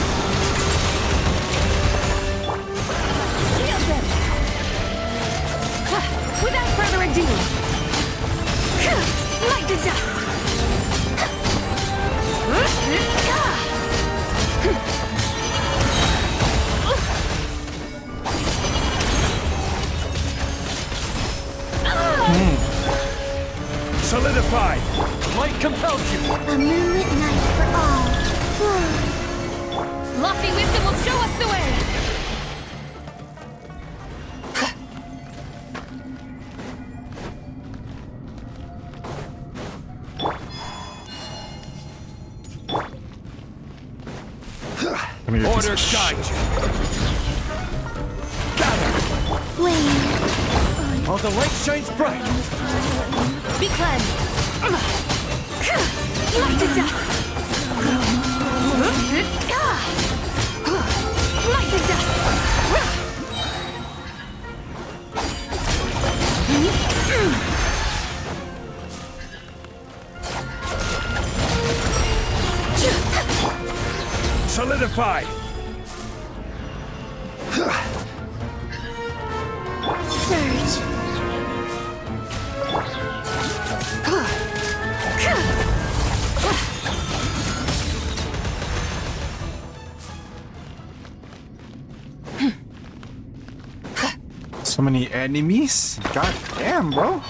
Shield them! Without further ado, light the dust! Solidify! Light compels you! A moonlit night for all. Lofty wisdom will show us the way! Order guide you! Gather! Flame. All the light shines bright! Be cleansed! Light the dust! Light the dust! Solidify! Surge. So many enemies? God damn, bro.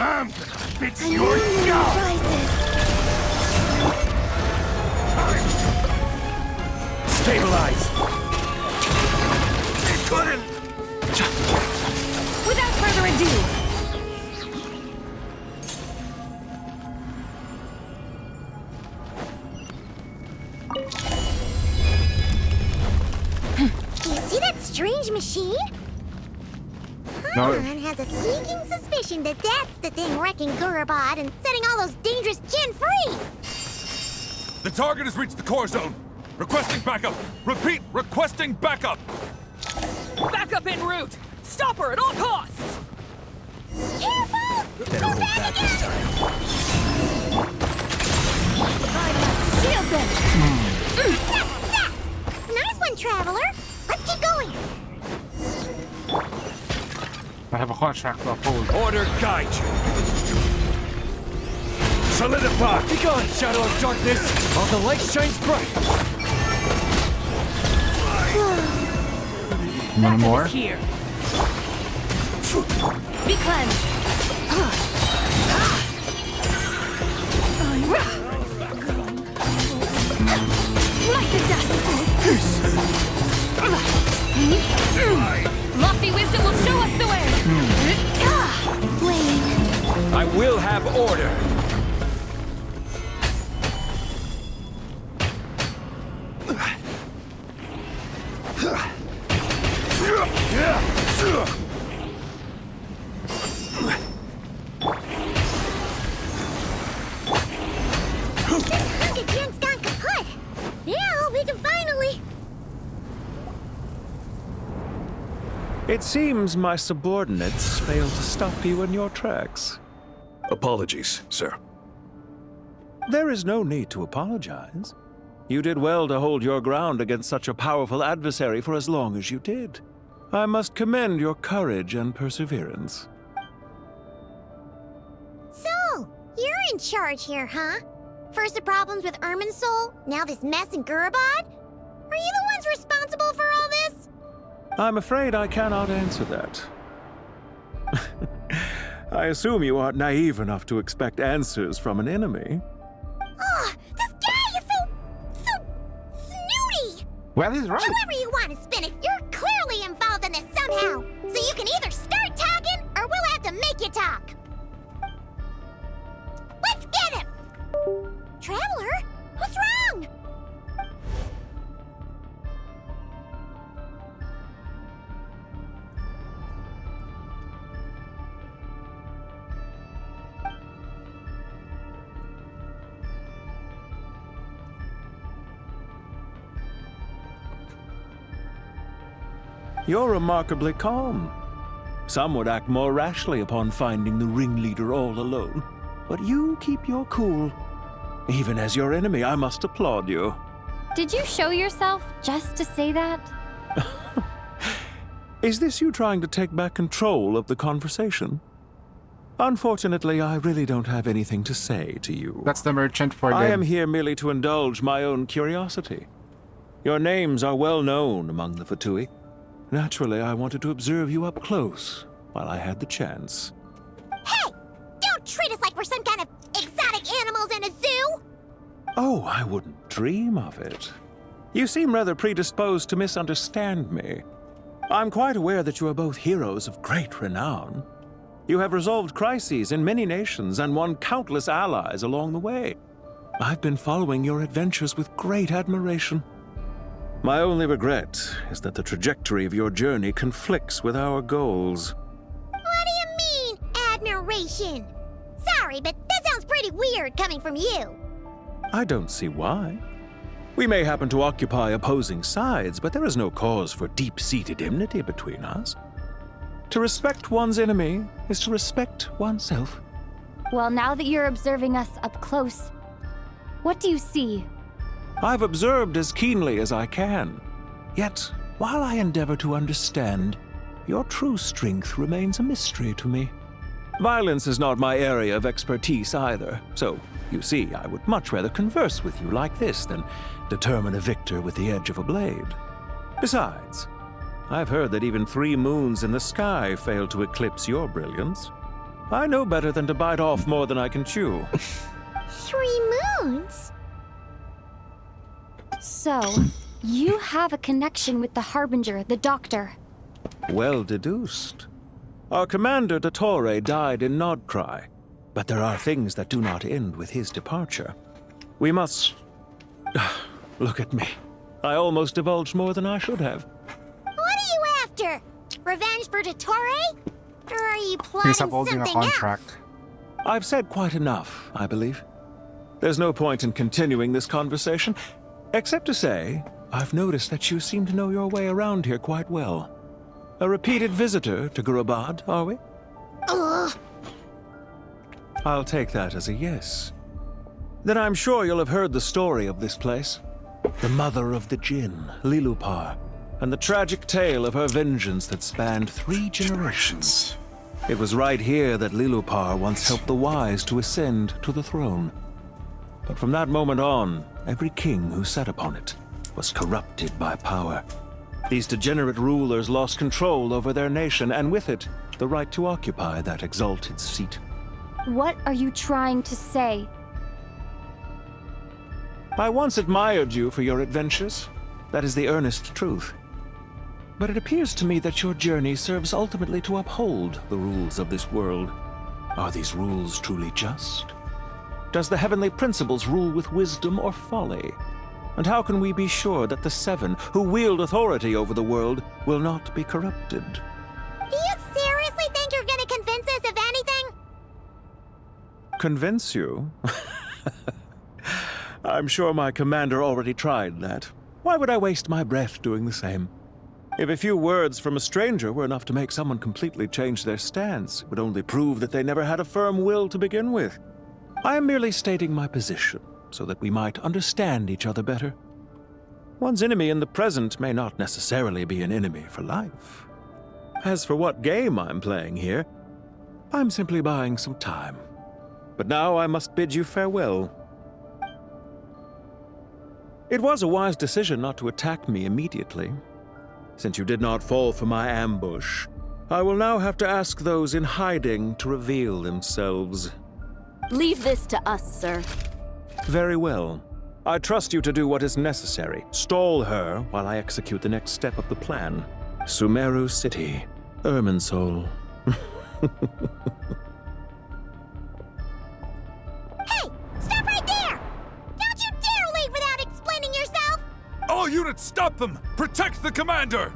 I'm gonna fix your skull! Stabilize! It couldn't! Without further ado, You see that strange machine? No. Han has a sneaking suspicion that that's the thing wrecking Gurabad and setting all those dangerous Jinn free! The target has reached the core zone. Requesting backup. Repeat, requesting backup. Backup en route! Stop her at all costs! Careful! Better hold back this time. Shield them! Success! Nice one, Traveler! Let's keep going! I have a contract to uphold. Order guide you. Solidify! Be gone, shadow of darkness! While the light shines bright! One more? Here. Be cleansed. like the dust. Lofty wisdom will show us the way. Blade. I will have order. It seems my subordinates failed to stop you in your tracks. Apologies, sir. There is no need to apologize. You did well to hold your ground against such a powerful adversary for as long as you did. I must commend your courage and perseverance. So, you're in charge here, huh? First the problems with Irminsul, now this mess in Gurabad? Are you the ones responsible for all this? I'm afraid I cannot answer that. I assume you aren't naive enough to expect answers from an enemy. Oh, this guy is so snooty! Well, he's right. However you want to spin it, you're clearly involved in this somehow. So you can either start talking, or we'll have to make you talk. Let's get him! Traveler, what's wrong? You're remarkably calm. Some would act more rashly upon finding the ringleader all alone. But you keep your cool. Even as your enemy, I must applaud you. Did you show yourself just to say that? Is this you trying to take back control of the conversation? Unfortunately, I really don't have anything to say to you. That's the merchant for I the... am here merely to indulge my own curiosity. Your names are well known among the Fatui. Naturally, I wanted to observe you up close while I had the chance. Hey! Don't treat us like we're some kind of exotic animals in a zoo! Oh, I wouldn't dream of it. You seem rather predisposed to misunderstand me. I'm quite aware that you are both heroes of great renown. You have resolved crises in many nations and won countless allies along the way. I've been following your adventures with great admiration. My only regret is that the trajectory of your journey conflicts with our goals. What do you mean, admiration? Sorry, but that sounds pretty weird coming from you. I don't see why. We may happen to occupy opposing sides, but there is no cause for deep-seated enmity between us. To respect one's enemy is to respect oneself. Well, now that you're observing us up close, what do you see? I've observed as keenly as I can. Yet, while I endeavor to understand, your true strength remains a mystery to me. Violence is not my area of expertise either, so, you see, I would much rather converse with you like this than determine a victor with the edge of a blade. Besides, I've heard that even 3 moons in the sky fail to eclipse your brilliance. I know better than to bite off more than I can chew. 3 moons? So, you have a connection with the Harbinger, the Doctor. Well deduced. Our commander, Dotore, died in Nodcry, but there are things that do not end with his departure. We must... Look at me. I almost divulged more than I should have. What are you after? Revenge for Dotore? Or are you plotting He's upholding a something contract. else? I've said quite enough, I believe. There's no point in continuing this conversation, except to say, I've noticed that you seem to know your way around here quite well. A repeated visitor to Gurabad, are we? Ugh. I'll take that as a yes. Then I'm sure you'll have heard the story of this place. The mother of the Jinn, Lilupar, and the tragic tale of her vengeance that spanned 3 generations. It was right here that Lilupar once helped the wise to ascend to the throne. But from that moment on, every king who sat upon it was corrupted by power. These degenerate rulers lost control over their nation, and with it, the right to occupy that exalted seat. What are you trying to say? I once admired you for your adventures. That is the earnest truth. But it appears to me that your journey serves ultimately to uphold the rules of this world. Are these rules truly just? Does the heavenly principles rule with wisdom or folly? And how can we be sure that the 7 who wield authority over the world will not be corrupted? Do you seriously think you're gonna convince us of anything? Convince you? I'm sure my commander already tried that. Why would I waste my breath doing the same? If a few words from a stranger were enough to make someone completely change their stance, it would only prove that they never had a firm will to begin with. I am merely stating my position, so that we might understand each other better. One's enemy in the present may not necessarily be an enemy for life. As for what game I'm playing here, I'm simply buying some time. But now I must bid you farewell. It was a wise decision not to attack me immediately. Since you did not fall for my ambush, I will now have to ask those in hiding to reveal themselves. Leave this to us, sir. Very well. I trust you to do what is necessary. Stall her while I execute the next step of the plan. Sumeru City, Irminsul. Hey! Stop right there! Don't you dare leave without explaining yourself! All units, stop them! Protect the commander!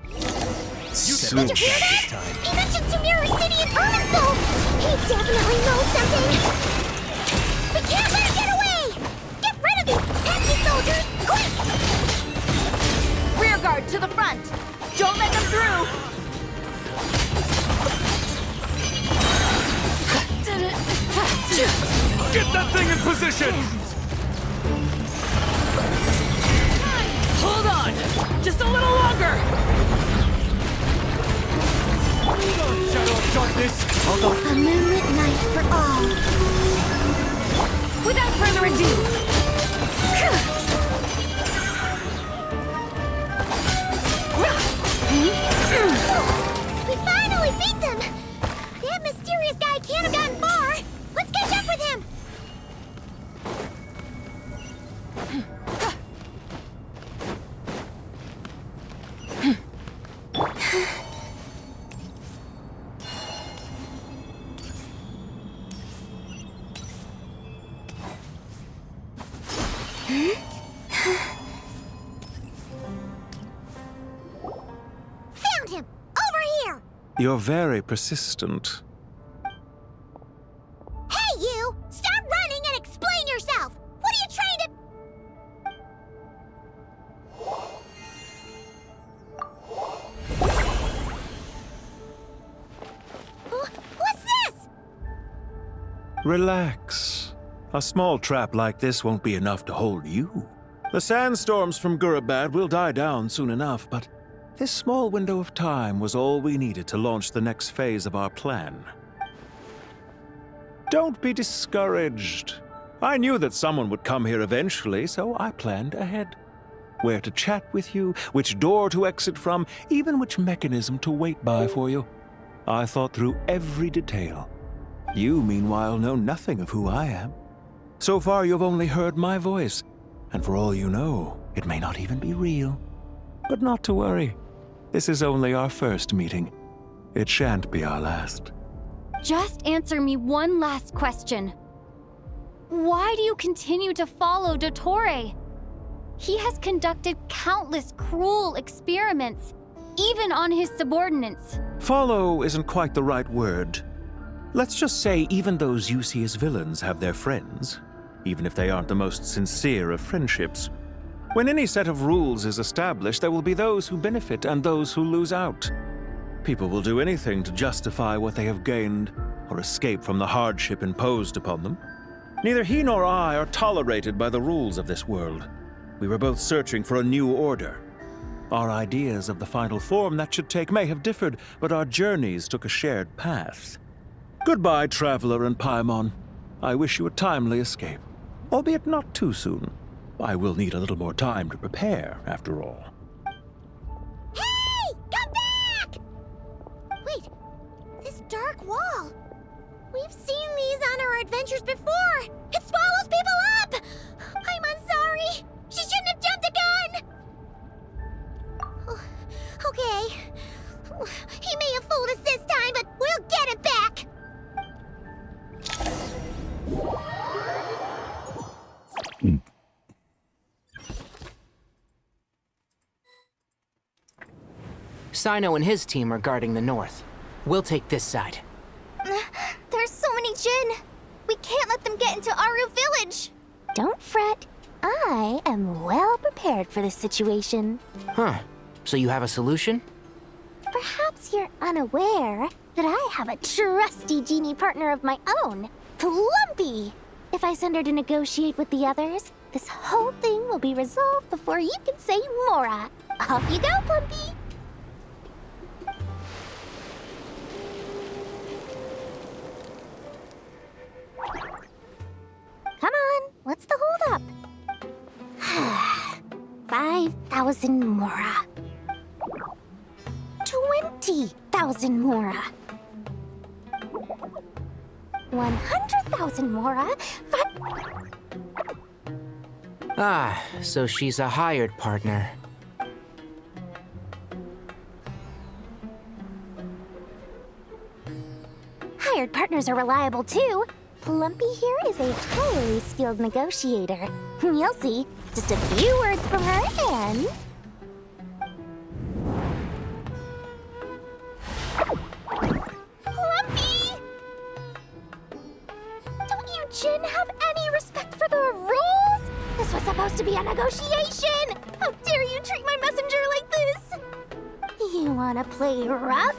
Did you hear that? He mentioned Sumeru City and Irminsul! He definitely knows something! We can't let him get away! Get rid of these pesky soldiers, quick! Rear guard to the front! Don't let them through! Get that thing in position! Hold on! Just a little longer! Shadow of darkness! A moonlit night for all. Without further ado! We finally beat them! That mysterious guy can't have gotten far! Let's catch up with him! Found him! Over here! You're very persistent. Hey, you! Stop running and explain yourself! What are you trying to... What's this? Relax. A small trap like this won't be enough to hold you. The sandstorms from Gurabad will die down soon enough, but this small window of time was all we needed to launch the next phase of our plan. Don't be discouraged. I knew that someone would come here eventually, so I planned ahead. Where to chat with you, which door to exit from, even which mechanism to wait by for you. I thought through every detail. You, meanwhile, know nothing of who I am. So far, you've only heard my voice, and for all you know, it may not even be real. But not to worry. This is only our first meeting. It shan't be our last. Just answer me one last question. Why do you continue to follow Dotore? He has conducted countless cruel experiments, even on his subordinates. Follow isn't quite the right word. Let's just say even those you see as villains have their friends, even if they aren't the most sincere of friendships. When any set of rules is established, there will be those who benefit and those who lose out. People will do anything to justify what they have gained or escape from the hardship imposed upon them. Neither he nor I are tolerated by the rules of this world. We were both searching for a new order. Our ideas of the final form that should take may have differed, but our journeys took a shared path. Goodbye, Traveler and Paimon. I wish you a timely escape, albeit not too soon. I will need a little more time to prepare, after all. Hey! Come back! Wait, this dark wall. We've seen these on our adventures before. It swallows people up! I'm sorry. She shouldn't have jumped a gun! Oh, okay. He may have fooled us this time, but we'll get him back! Sino and his team are guarding the north. We'll take this side. There's so many Jin. We can't let them get into Aru Village. Don't fret. I am well prepared for this situation. Huh. So you have a solution? Perhaps you're unaware that I have a trusty genie partner of my own, Plumpy. If I send her to negotiate with the others, this whole thing will be resolved before you can say Mora. Off you go, Plumpy. Come on, what's the holdup? 5,000 Mora. 20,000 Mora. 100,000 Mora. Ah, so she's a hired partner. Hired partners are reliable too. Plumpy here is a highly skilled negotiator. You'll see. Just a few words from her and... Plumpy! Don't you Jin have any respect for the rules? This was supposed to be a negotiation! How dare you treat my messenger like this? You wanna play rough?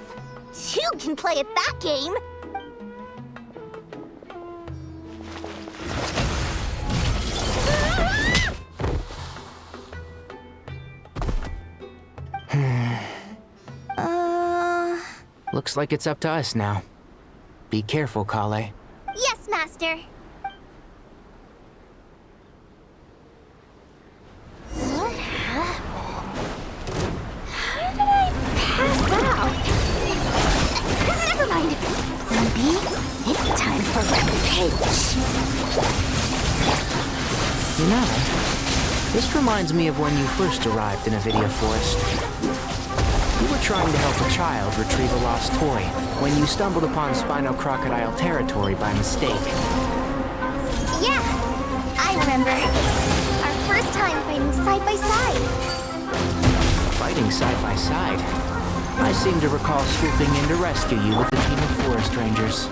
You can play at that game! Looks like it's up to us now. Be careful, Kale. Yes, Master. What happened? How did I pass out? Never mind. Plumpy, it's time for rampage. You know, this reminds me of when you first arrived in Avidia Forest. You were trying to help a child retrieve a lost toy when you stumbled upon Spino Crocodile territory by mistake. Yeah, I remember. Our first time fighting side by side. Fighting side by side? I seem to recall swooping in to rescue you with a team of forest rangers.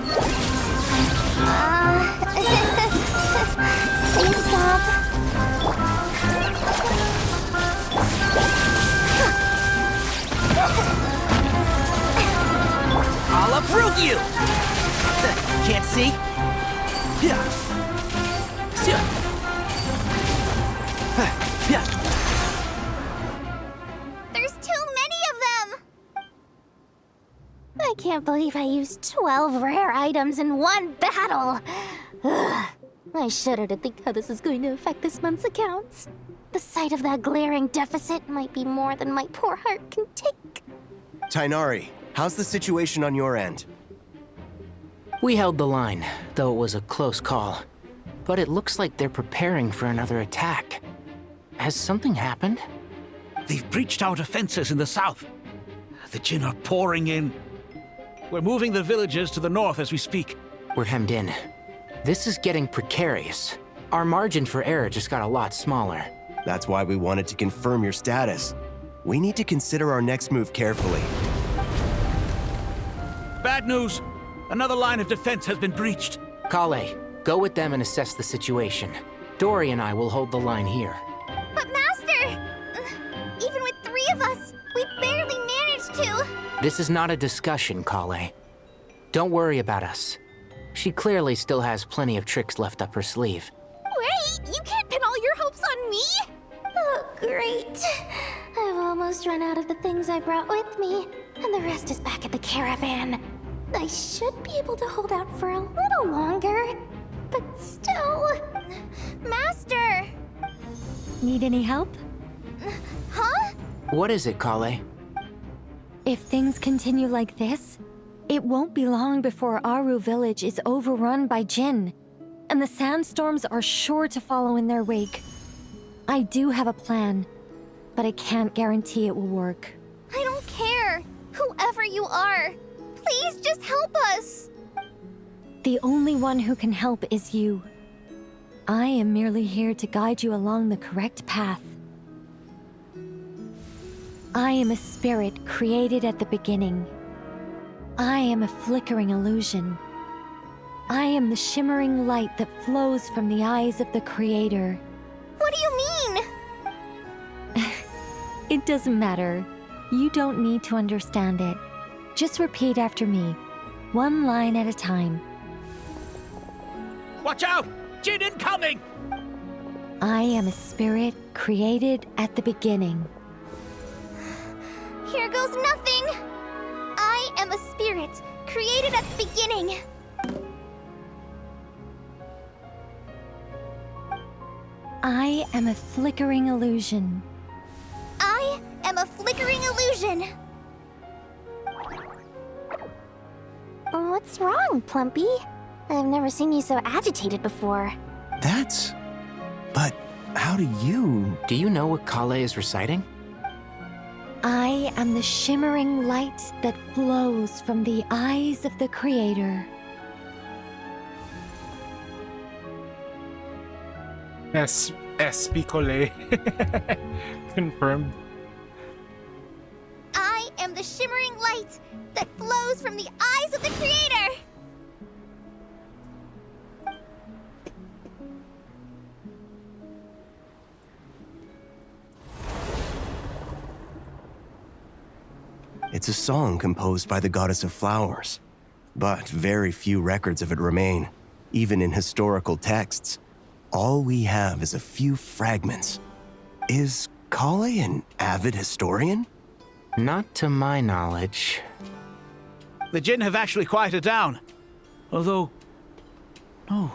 Please stop. I'll uproot you! Can't see? There's too many of them! I can't believe I used 12 rare items in one battle. Ugh. I shudder to think how this is going to affect this month's accounts. The sight of that glaring deficit might be more than my poor heart can take. Tainari, how's the situation on your end? We held the line, though it was a close call. But it looks like they're preparing for another attack. Has something happened? They've breached our defenses in the south. The Jinn are pouring in. We're moving the villagers to the north as we speak. We're hemmed in. This is getting precarious. Our margin for error just got a lot smaller. That's why we wanted to confirm your status. We need to consider our next move carefully. Bad news! Another line of defense has been breached. Kale, go with them and assess the situation. Dory and I will hold the line here. But Master! Even with 3 of us, we barely managed to. This is not a discussion, Kale. Don't worry about us. She clearly still has plenty of tricks left up her sleeve. Wait, you can't pin all your hopes on me? Oh, great. I've almost run out of the things I brought with me, and the rest is back at the caravan. I should be able to hold out for a little longer, but still... Master! Need any help? Huh? What is it, Kale? If things continue like this, it won't be long before Aru village is overrun by Jinn, and the sandstorms are sure to follow in their wake. I do have a plan, but I can't guarantee it will work. I don't care. Whoever you are, please just help us. The only one who can help is you. I am merely here to guide you along the correct path. I am a spirit created at the beginning. I am a flickering illusion. I am the shimmering light that flows from the eyes of the Creator. What do you mean? It doesn't matter. You don't need to understand it. Just repeat after me, one line at a time. Watch out! Jinn incoming! I am a spirit created at the beginning. Here goes nothing! I am a spirit, created at the beginning. I am a flickering illusion. I am a flickering illusion. What's wrong, Plumpy? I've never seen you so agitated before. But how do you... Do you know what Kale is reciting? I am the shimmering light that flows from the eyes of the Creator. Picole. Confirmed. I am the shimmering light that flows from the eyes of the Creator. It's a song composed by the goddess of flowers, but very few records of it remain, even in historical texts. All we have is a few fragments. Is Kale an avid historian? Not to my knowledge. The Jinn have actually quieted down. Although... No,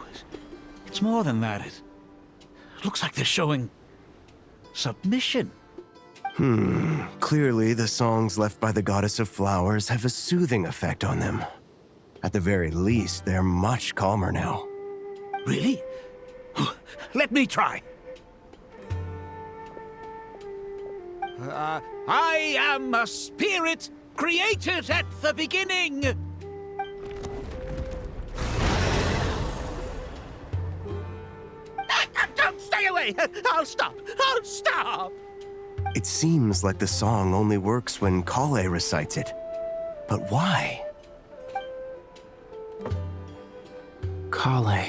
it's more than that. It looks like they're showing... submission. Clearly the songs left by the goddess of flowers have a soothing effect on them. At the very least, they're much calmer now. Really? Let me try. I am a spirit created at the beginning. Don't stay away. I'll stop. I'll stop. It seems like the song only works when Kale recites it. But why? Kale.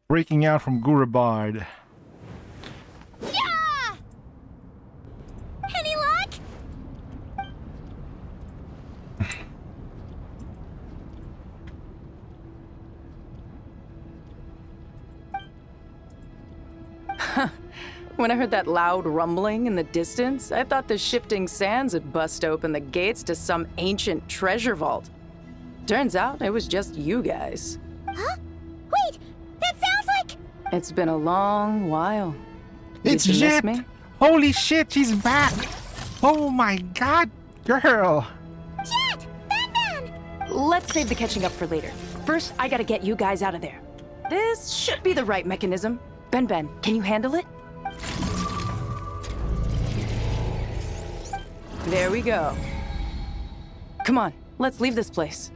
Breaking out from Gurabard. Yeah! Any luck? When I heard that loud rumbling in the distance, I thought the shifting sands had bust open the gates to some ancient treasure vault. Turns out it was just you guys. Huh? Wait, that sounds like... It's been a long while. It's Did you miss Jet! me? Holy shit, she's back! Oh my god, girl! Jet! Ben! Let's save the catching up for later. First, I gotta get you guys out of there. This should be the right mechanism. Ben, can you handle it? There we go. Come on, let's leave this place.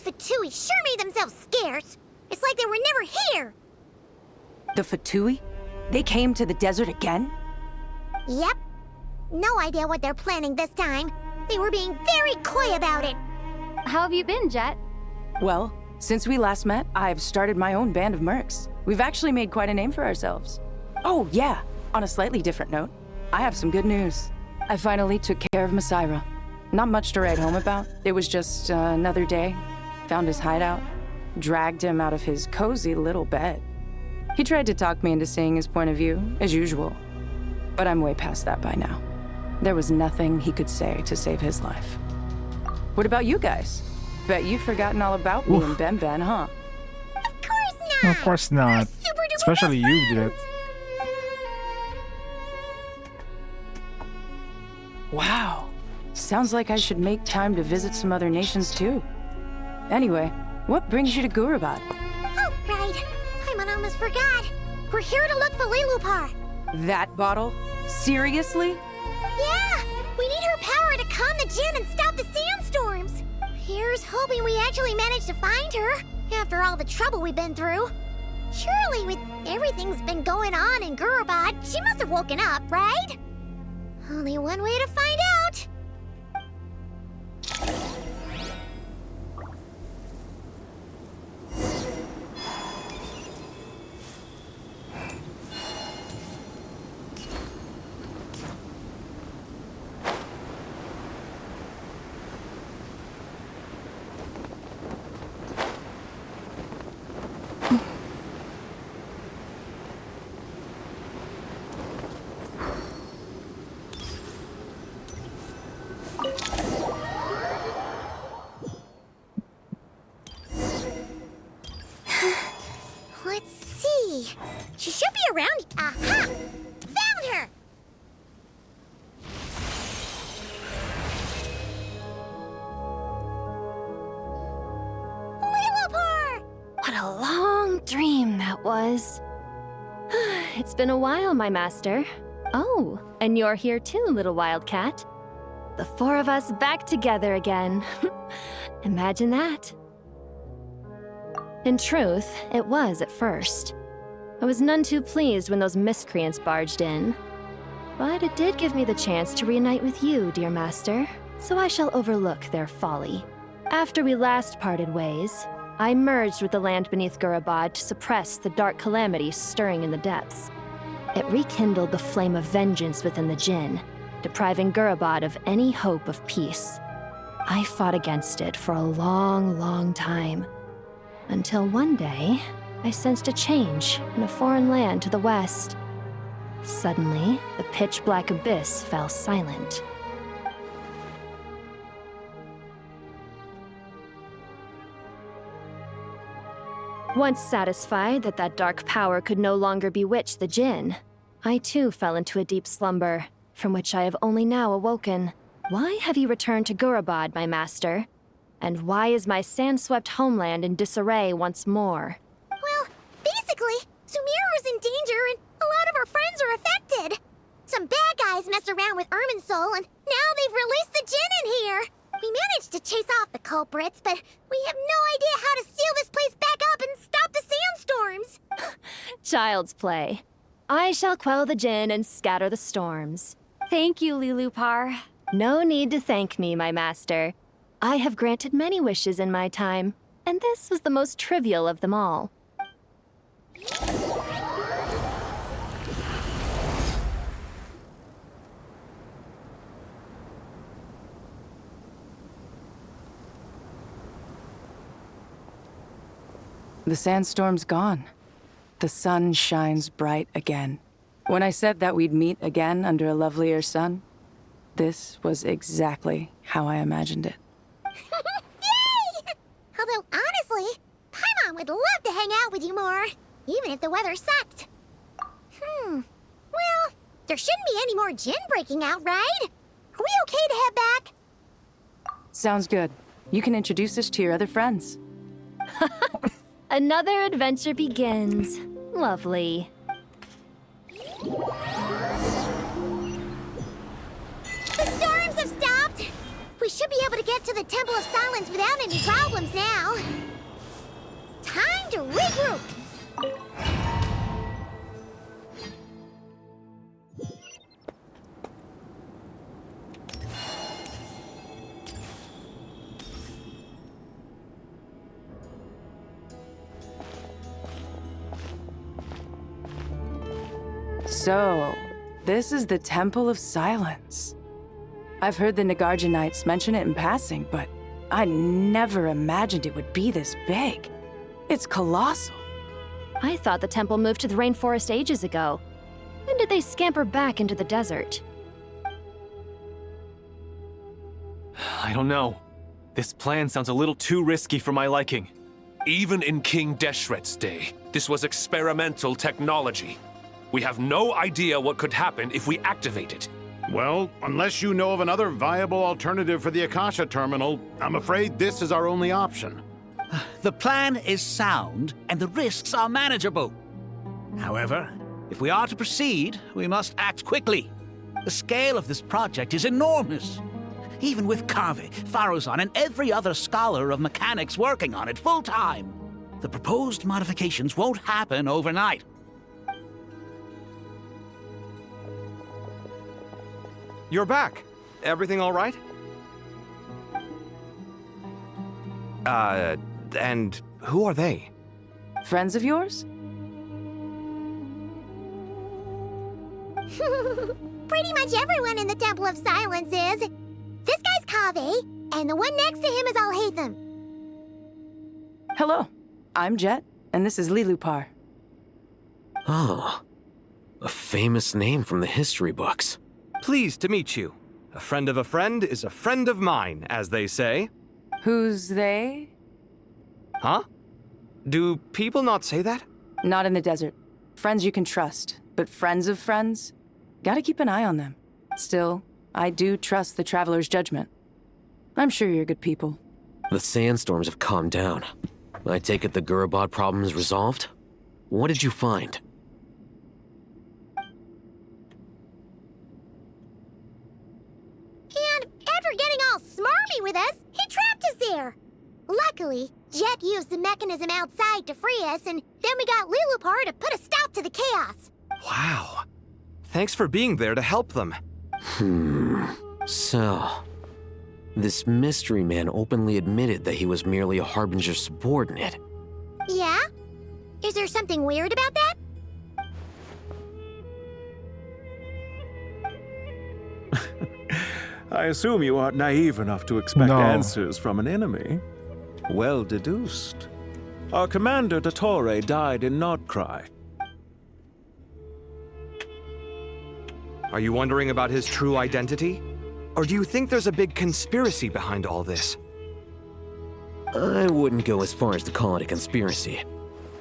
Fatui sure made themselves scarce. It's like they were never here. The Fatui? They came to the desert again? Yep. No idea what they're planning this time. They were being very coy about it. How have you been, Jet? Well, since we last met, I've started my own band of mercs. We've actually made quite a name for ourselves. Oh, yeah. On a slightly different note, I have some good news. I finally took care of Masaira. Not much to write home about. It was just another day. Found his hideout, dragged him out of his cozy little bed. He tried to talk me into seeing his point of view, as usual. But I'm way past that by now. There was nothing he could say to save his life. What about you guys? Bet you've forgotten all about me and Ben, huh? Of course not! Of course not. Especially you, Jet. Wow. Sounds like I should make time to visit some other nations too. Anyway, what brings you to Gurabad? Oh, right. I almost forgot. We're here to look for Lilupar. That bottle? Seriously? Yeah! We need her power to calm the Jinn and stop the sandstorms. Here's hoping we actually manage to find her, after all the trouble we've been through. Surely, with everything's been going on in Gurabad, she must have woken up, right? Only one way to find out. Let's see. She should be around. Aha! Found her! Lilupar! What a long dream that was. It's been a while, my master. Oh, and you're here too, little wildcat. The four of us back together again. Imagine that. In truth, it was at first. I was none too pleased when those miscreants barged in. But it did give me the chance to reunite with you, dear master, so I shall overlook their folly. After we last parted ways, I merged with the land beneath Gurabad to suppress the dark calamity stirring in the depths. It rekindled the flame of vengeance within the Jinn, depriving Gurabad of any hope of peace. I fought against it for a long, long time. Until one day, I sensed a change in a foreign land to the west. Suddenly, the pitch-black abyss fell silent. Once satisfied that that dark power could no longer bewitch the Jinn, I too fell into a deep slumber, from which I have only now awoken. Why have you returned to Gurabad, my master? And why is my sand-swept homeland in disarray once more? Well, basically, Sumeru's in danger and a lot of our friends are affected. Some bad guys messed around with Irminsul and now they've released the Djinn in here. We managed to chase off the culprits, but we have no idea how to seal this place back up and stop the sandstorms. Child's play. I shall quell the Djinn and scatter the storms. Thank you, Lilupar. No need to thank me, my master. I have granted many wishes in my time, and this was the most trivial of them all. The sandstorm's gone. The sun shines bright again. When I said that we'd meet again under a lovelier sun, this was exactly how I imagined it. Yay! Although, honestly, Paimon would love to hang out with you more, even if the weather sucked. Well, there shouldn't be any more Djinn breaking out, right? Are we okay to head back? Sounds good. You can introduce us to your other friends. Another adventure begins. Lovely. The storms have stopped! We should be able to get to the Temple of Silence without any problems now. Time to regroup! So, this is the Temple of Silence. I've heard the Nagarjanites mention it in passing, but I never imagined it would be this big. It's colossal. I thought the temple moved to the rainforest ages ago. When did they scamper back into the desert? I don't know. This plan sounds a little too risky for my liking. Even in King Deshret's day, this was experimental technology. We have no idea what could happen if we activate it. Well, unless you know of another viable alternative for the Akasha terminal, I'm afraid this is our only option. The plan is sound, and the risks are manageable. However, if we are to proceed, we must act quickly. The scale of this project is enormous. Even with Kave, Faruzan, and every other scholar of mechanics working on it full-time, the proposed modifications won't happen overnight. You're back. Everything all right? And who are they? Friends of yours? Pretty much everyone in the Temple of Silence is. This guy's Kave, and the one next to him is Alhaitham. Hello, I'm Jet, and this is Lilupar. Oh, a famous name from the history books. Pleased to meet you. A friend of a friend is a friend of mine, as they say. Who's they? Huh? Do people not say that? Not in the desert. Friends you can trust, but friends of friends? Gotta keep an eye on them. Still, I do trust the Traveler's judgment. I'm sure you're good people. The sandstorms have calmed down. I take it the Gurabad problem is resolved? What did you find? And after getting all smarmy with us, he trapped us there. Luckily, Jet used the mechanism outside to free us, and then we got Lilupar to put a stop to the chaos. Wow. Thanks for being there to help them. So, this mystery man openly admitted that he was merely a Harbinger subordinate. Yeah? Is there something weird about that? I assume you aren't naive enough to expect No. answers from an enemy. Well deduced. Our commander, Dotore, died in Nordcry. Are you wondering about his true identity? Or do you think there's a big conspiracy behind all this? I wouldn't go as far as to call it a conspiracy.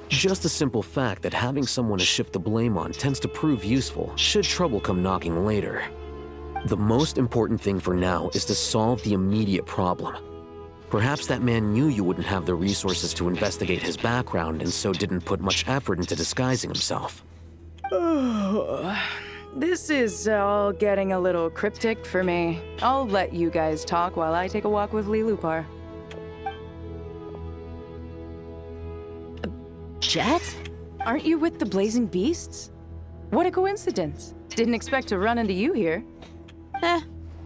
Just the simple fact that having someone to shift the blame on tends to prove useful should trouble come knocking later. The most important thing for now is to solve the immediate problem. Perhaps that man knew you wouldn't have the resources to investigate his background and so didn't put much effort into disguising himself. This is all getting a little cryptic for me. I'll let you guys talk while I take a walk with Lee Lupar. Jet? Aren't you with the Blazing Beasts? What a coincidence. Didn't expect to run into you here.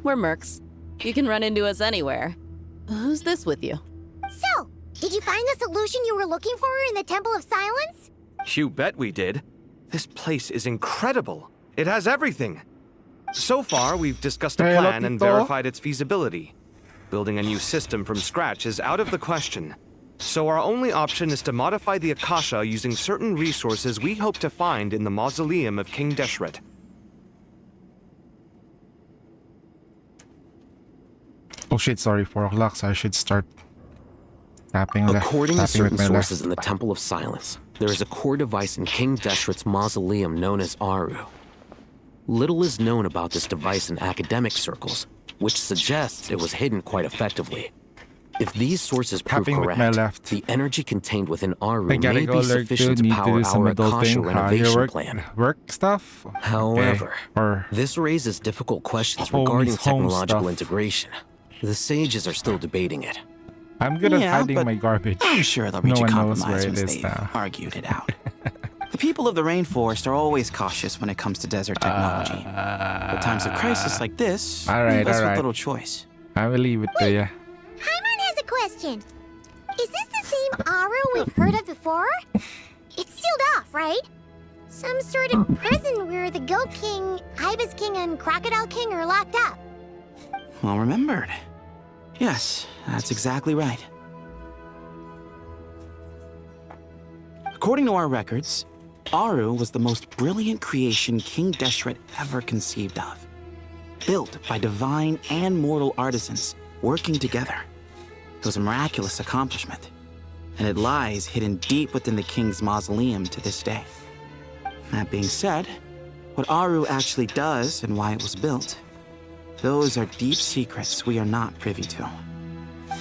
We're mercs. You can run into us anywhere. Who's this with you? So, did you find the solution you were looking for in the Temple of Silence? You bet we did. This place is incredible. It has everything. So far, we've discussed a plan and verified its feasibility. Building a new system from scratch is out of the question. So our only option is to modify the Akasha using certain resources we hope to find in the mausoleum of King Deshret. Oh shit, sorry, 4 o'clock, so I should start tapping According to certain with my sources left. in the Temple of Silence, there is a core device in King Deshret's mausoleum known as Aru. Little is known about this device in academic circles, which suggests it was hidden quite effectively. If these sources prove Tapping with my correct, left. the energy contained within Aru I gotta may go be learn sufficient to to need power to do some our Akasha adulting. renovation Work, plan. work stuff? However, Or this raises difficult questions home regarding is home technological stuff. integration. The sages are still debating it. I'm good at Yeah, hiding but my garbage. I'm sure they'll No reach a one knows compromise where it once is they've now. argued it out. The people of the rainforest are always cautious when it comes to desert technology. But times of crisis like this leave us with little choice. I will leave it to you. Paimon has a question. Is this the same Aru we've heard of before? It's sealed off, right? Some sort of prison where the Goat King, Ibis King, and Crocodile King are locked up. Well remembered. Yes, that's exactly right. According to our records, Aru was the most brilliant creation King Deshret ever conceived of. Built by divine and mortal artisans working together. It was a miraculous accomplishment, and it lies hidden deep within the king's mausoleum to this day. That being said, what Aru actually does and why it was built, those are deep secrets we are not privy to.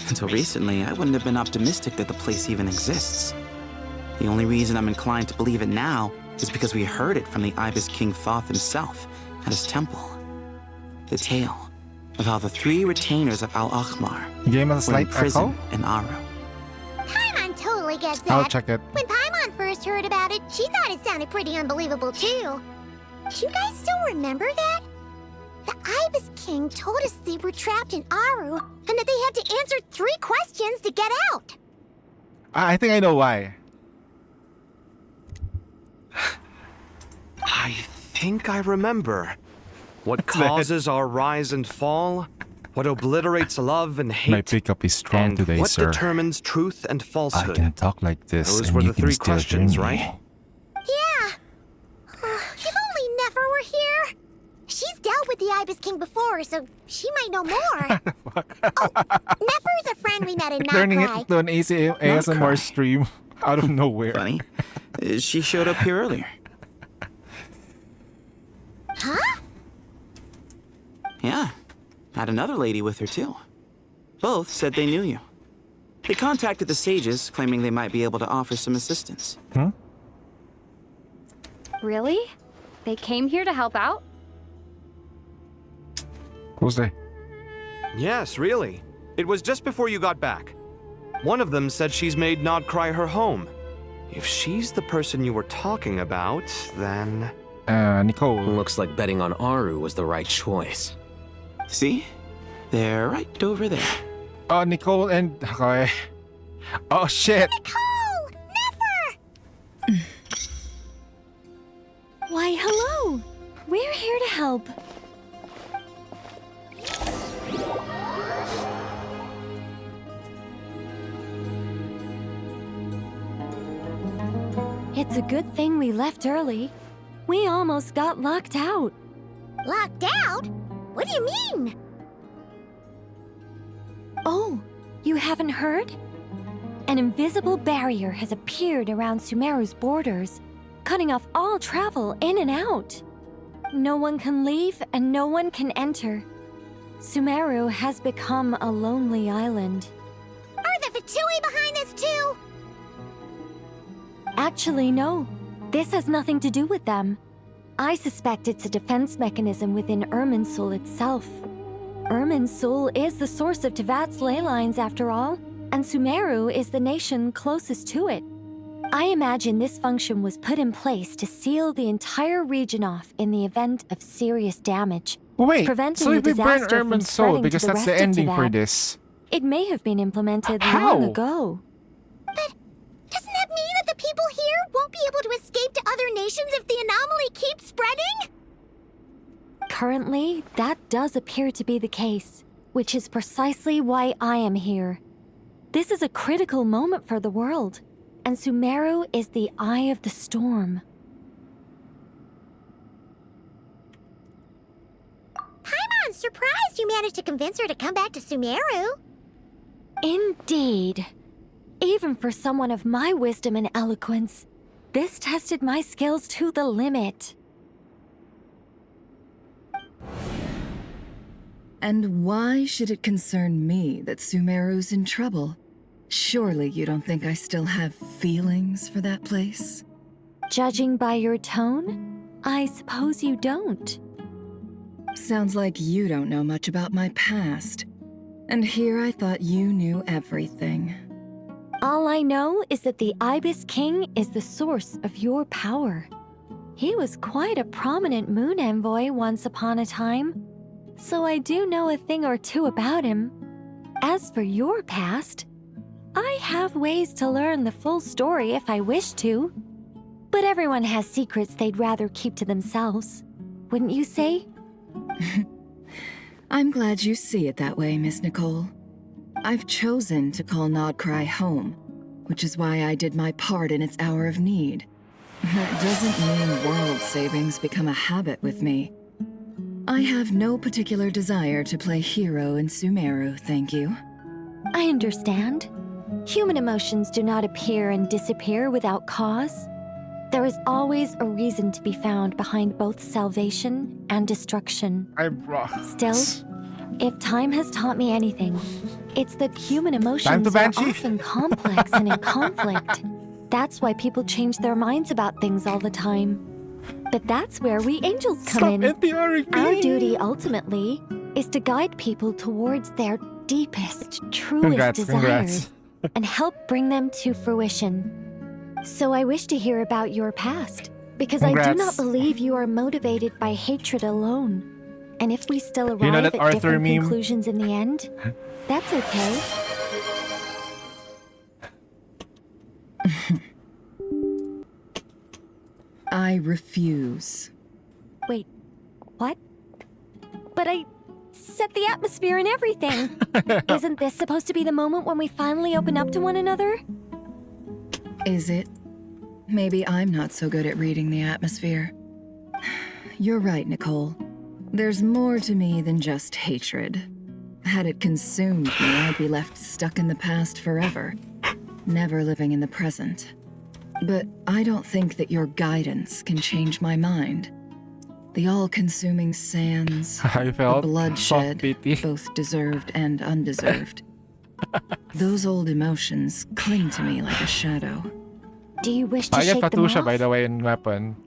Until recently, I wouldn't have been optimistic that the place even exists. The only reason I'm inclined to believe it now is because we heard it from the Ibis King Thoth himself at his temple. The tale of how the 3 retainers of Al-Akhmar Game has a were slight in prison echo? in Aru. Paimon totally gets that. I'll check it. When Paimon first heard about it, she thought it sounded pretty unbelievable too. Do you guys still remember that? The Ibis King told us they were trapped in Aru and that they had to answer 3 questions to get out. I think I know why. I think I remember. What causes our rise and fall? What obliterates love and hate? My pickup is strong and today, what sir. determines truth and I falsehood? can talk like this Those and were you the can 3 still questions, hear me. right? Yeah. If only Nefer were here. She's dealt with the Ibis King before, so she might know more. Oh, Nefer's a friend we met in Turning Nightcry. it into an easy ASMR stream out of nowhere. Funny. She showed up here earlier. Huh? Yeah. Had another lady with her too. Both said they knew you. They contacted the sages, claiming they might be able to offer some assistance. Hmm? Really? They came here to help out? Who's they? Yes, really. It was just before you got back. One of them said she's made Nod Cry her home. If she's the person you were talking about, then... Nicole. Looks like betting on Aru was the right choice. See? They're right over there. Oh, Nicole and... Okay. Oh, shit. Nicole! Nefer! Why, hello! We're here to help. It's a good thing we left early. We almost got locked out. Locked out? What do you mean? Oh, you haven't heard? An invisible barrier has appeared around Sumeru's borders, cutting off all travel in and out. No one can leave and no one can enter. Sumeru has become a lonely island. Tui behind this too? Actually, no. This has nothing to do with them. I suspect it's a defense mechanism within Irminsul itself. Irminsul is the source of Tevat's ley lines, after all, and Sumeru is the nation closest to it. I imagine this function was put in place to seal the entire region off in the event of serious damage, Wait, preventing so the if we burn disaster from Irminsul, spreading because to the that's rest the of ending for Tevat. this. It may have been implemented How? long ago. Doesn't that mean that the people here won't be able to escape to other nations if the anomaly keeps spreading? Currently, that does appear to be the case, which is precisely why I am here. This is a critical moment for the world, and Sumeru is the eye of the storm. Paimon's surprised you managed to convince her to come back to Sumeru. Indeed. Even for someone of my wisdom and eloquence, this tested my skills to the limit. And why should it concern me that Sumeru's in trouble? Surely you don't think I still have feelings for that place? Judging by your tone, I suppose you don't. Sounds like you don't know much about my past. And here I thought you knew everything. All I know is that the Ibis King is the source of your power. He was quite a prominent moon envoy once upon a time, so I do know a thing or two about him. As for your past, I have ways to learn the full story if I wish to. But everyone has secrets they'd rather keep to themselves, wouldn't you say? I'm glad you see it that way, Miss Nicole. I've chosen to call Nodcry home, which is why I did my part in its hour of need. That doesn't mean world savings become a habit with me. I have no particular desire to play hero in Sumeru, thank you. I understand. Human emotions do not appear and disappear without cause. There is always a reason to be found behind both salvation and destruction. Still, if time has taught me anything, it's that human emotions are often complex and in conflict. That's why people change their minds about things all the time. But that's where we angels come in. Our duty, ultimately, is to guide people towards their deepest, truest desires and help bring them to fruition. So I wish to hear about your past, because I do not believe you are motivated by hatred alone. And if we still arrive at different conclusions in the end, that's okay. I refuse. Wait, what? But I set the atmosphere and everything. Isn't this supposed to be the moment when we finally open up to one another? Is it? Maybe I'm not so good at reading the atmosphere. You're right, Nicole. There's more to me than just hatred. Had it consumed me, I'd be left stuck in the past forever, never living in the present. But I don't think that your guidance can change my mind. The all-consuming sands, the bloodshed, both deserved and undeserved. Those old emotions cling to me like a shadow. Do you wish to I get shake them Fatusha, off? by the way, in weapon.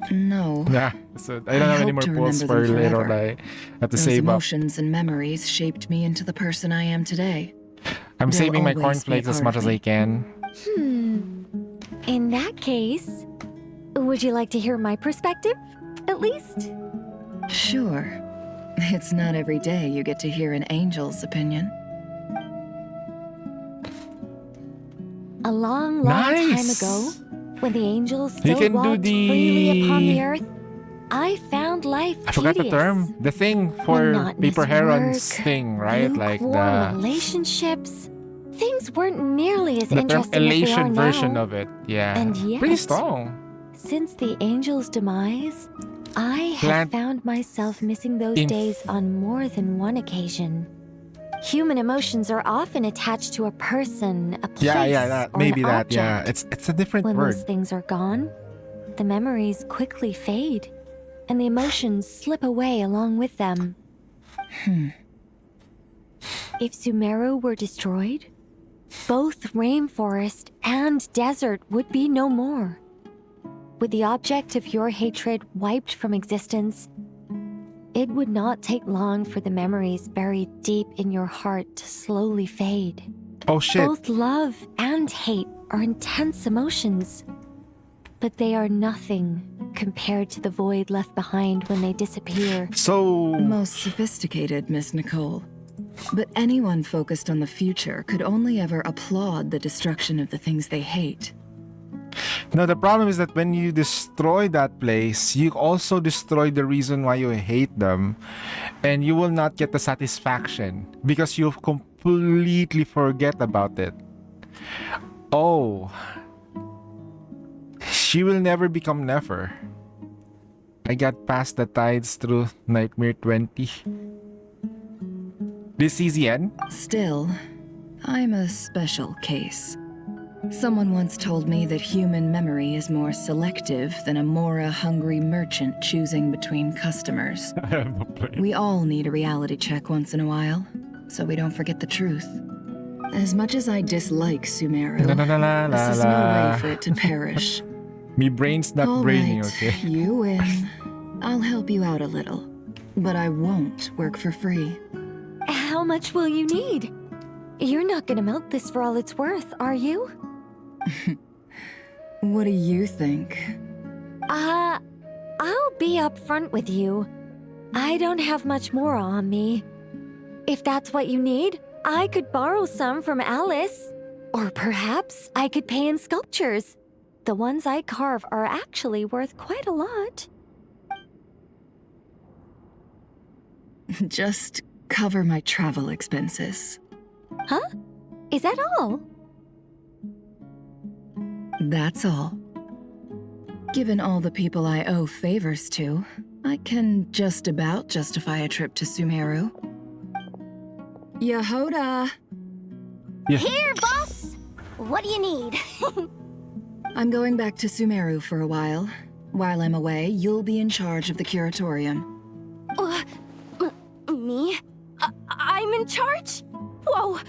No. Yeah, so I don't have any more pulls for later. I have to Those save up. emotions and memories shaped me into the person I am today. I'm They'll saving my always be cornflakes as part much of as I me. can. In that case, would you like to hear my perspective, at least? Sure. It's not every day you get to hear an angel's opinion. A long, long time ago, when the angels still can do walked freely upon the earth, I found life I forgot the tedious. term. The thing for Monotonous Paper Heron's work, thing, right? Like lukewarm the relationships. Things weren't nearly as term interesting as they are elation version now. of it. Yeah. And yet, Pretty strong. Since the angel's demise, I have Plant- found myself missing those Inf- days on more than one occasion. Human emotions are often attached to a person, a place, That, or maybe an that. object. Yeah, it's a different When word. those things are gone, the memories quickly fade, and the emotions slip away along with them. If Sumeru were destroyed, both rainforest and desert would be no more. With the object of your hatred wiped from existence, it would not take long for the memories buried deep in your heart to slowly fade. Oh shit. Both love and hate are intense emotions, but they are nothing compared to the void left behind when they disappear. So... Most sophisticated, Miss Nicole. But anyone focused on the future could only ever applaud the destruction of the things they hate. No, the problem is that when you destroy that place, you also destroy the reason why you hate them. And you will not get the satisfaction because you completely forget about it. Oh. She will never become Nefer. I got past the tides through Nightmare 20. This is the end? Still, I'm a special case. Someone once told me that human memory is more selective than a Mora-hungry merchant choosing between customers. I have no plan. We all need a reality check once in a while, so we don't forget the truth. As much as I dislike Sumeru, this is no way for it to perish. Me brain's not All braining, right, okay? you win. I'll help you out a little, but I won't work for free. How much will you need? You're not gonna milk this for all it's worth, are you? What do you think? I'll be upfront with you. I don't have much more on me. If that's what you need, I could borrow some from Alice. Or perhaps I could pay in sculptures. The ones I carve are actually worth quite a lot. Just cover my travel expenses. Huh? Is that all? That's all. Given all the people I owe favors to, I can just about justify a trip to Sumeru. Yehoda! Yeah. Here, boss! What do you need? I'm going back to Sumeru for a while. While I'm away, you'll be in charge of the curatorium. Me? I'm in charge? Whoa!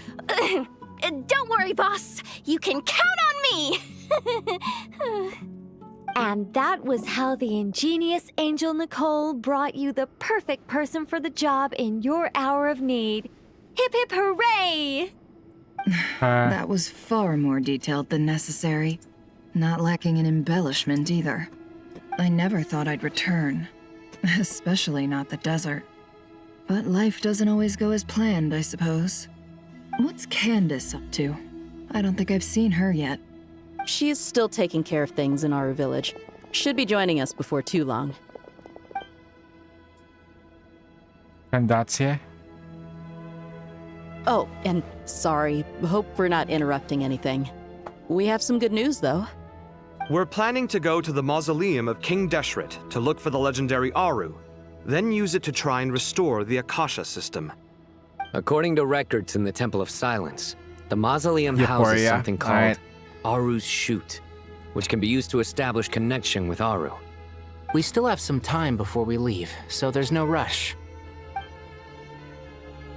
Don't worry, boss. You can count on me! And that was how the ingenious Angel Nicole brought you the perfect person for the job in your hour of need. Hip hip hooray! That was far more detailed than necessary. Not lacking in embellishment either. I never thought I'd return. Especially not the desert. But life doesn't always go as planned, I suppose. What's Candace up to? I don't think I've seen her yet. She is still taking care of things in our village. Should be joining us before too long. And that's it? Oh, and sorry. Hope we're not interrupting anything. We have some good news, though. We're planning to go to the mausoleum of King Deshret to look for the legendary Aru, then use it to try and restore the Akasha system. According to records in the Temple of Silence, the mausoleum houses something called Aru's Shoot, which can be used to establish connection with Aru. We still have some time before we leave, so there's no rush.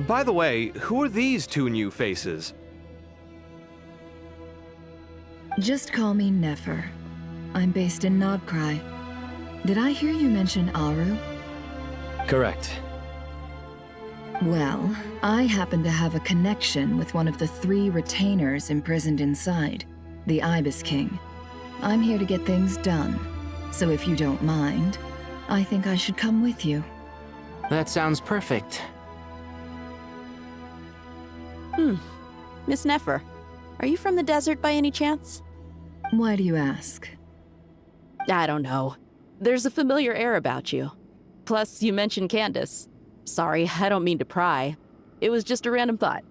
By the way, who are these two new faces? Just call me Nefer. I'm based in Nodcry. Did I hear you mention Aru? Correct. Well, I happen to have a connection with one of the 3 retainers imprisoned inside, the Ibis King. I'm here to get things done, so if you don't mind, I think I should come with you. That sounds perfect. Miss Nefer, are you from the desert by any chance? Why do you ask? I don't know. There's a familiar air about you. Plus, you mentioned Candace. Sorry, I don't mean to pry. It was just a random thought.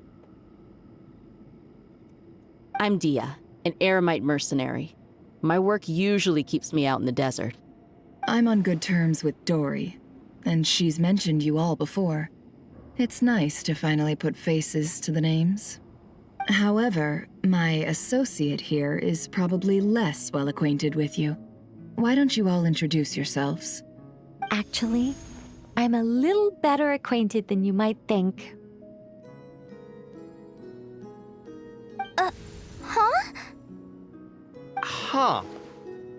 I'm Dia, an eremite mercenary. My work usually keeps me out in the desert. I'm on good terms with Dory, and she's mentioned you all before. It's nice to finally put faces to the names. However, my associate here is probably less well acquainted with you. Why don't you all introduce yourselves? Actually, I'm a little better acquainted than you might think. Huh.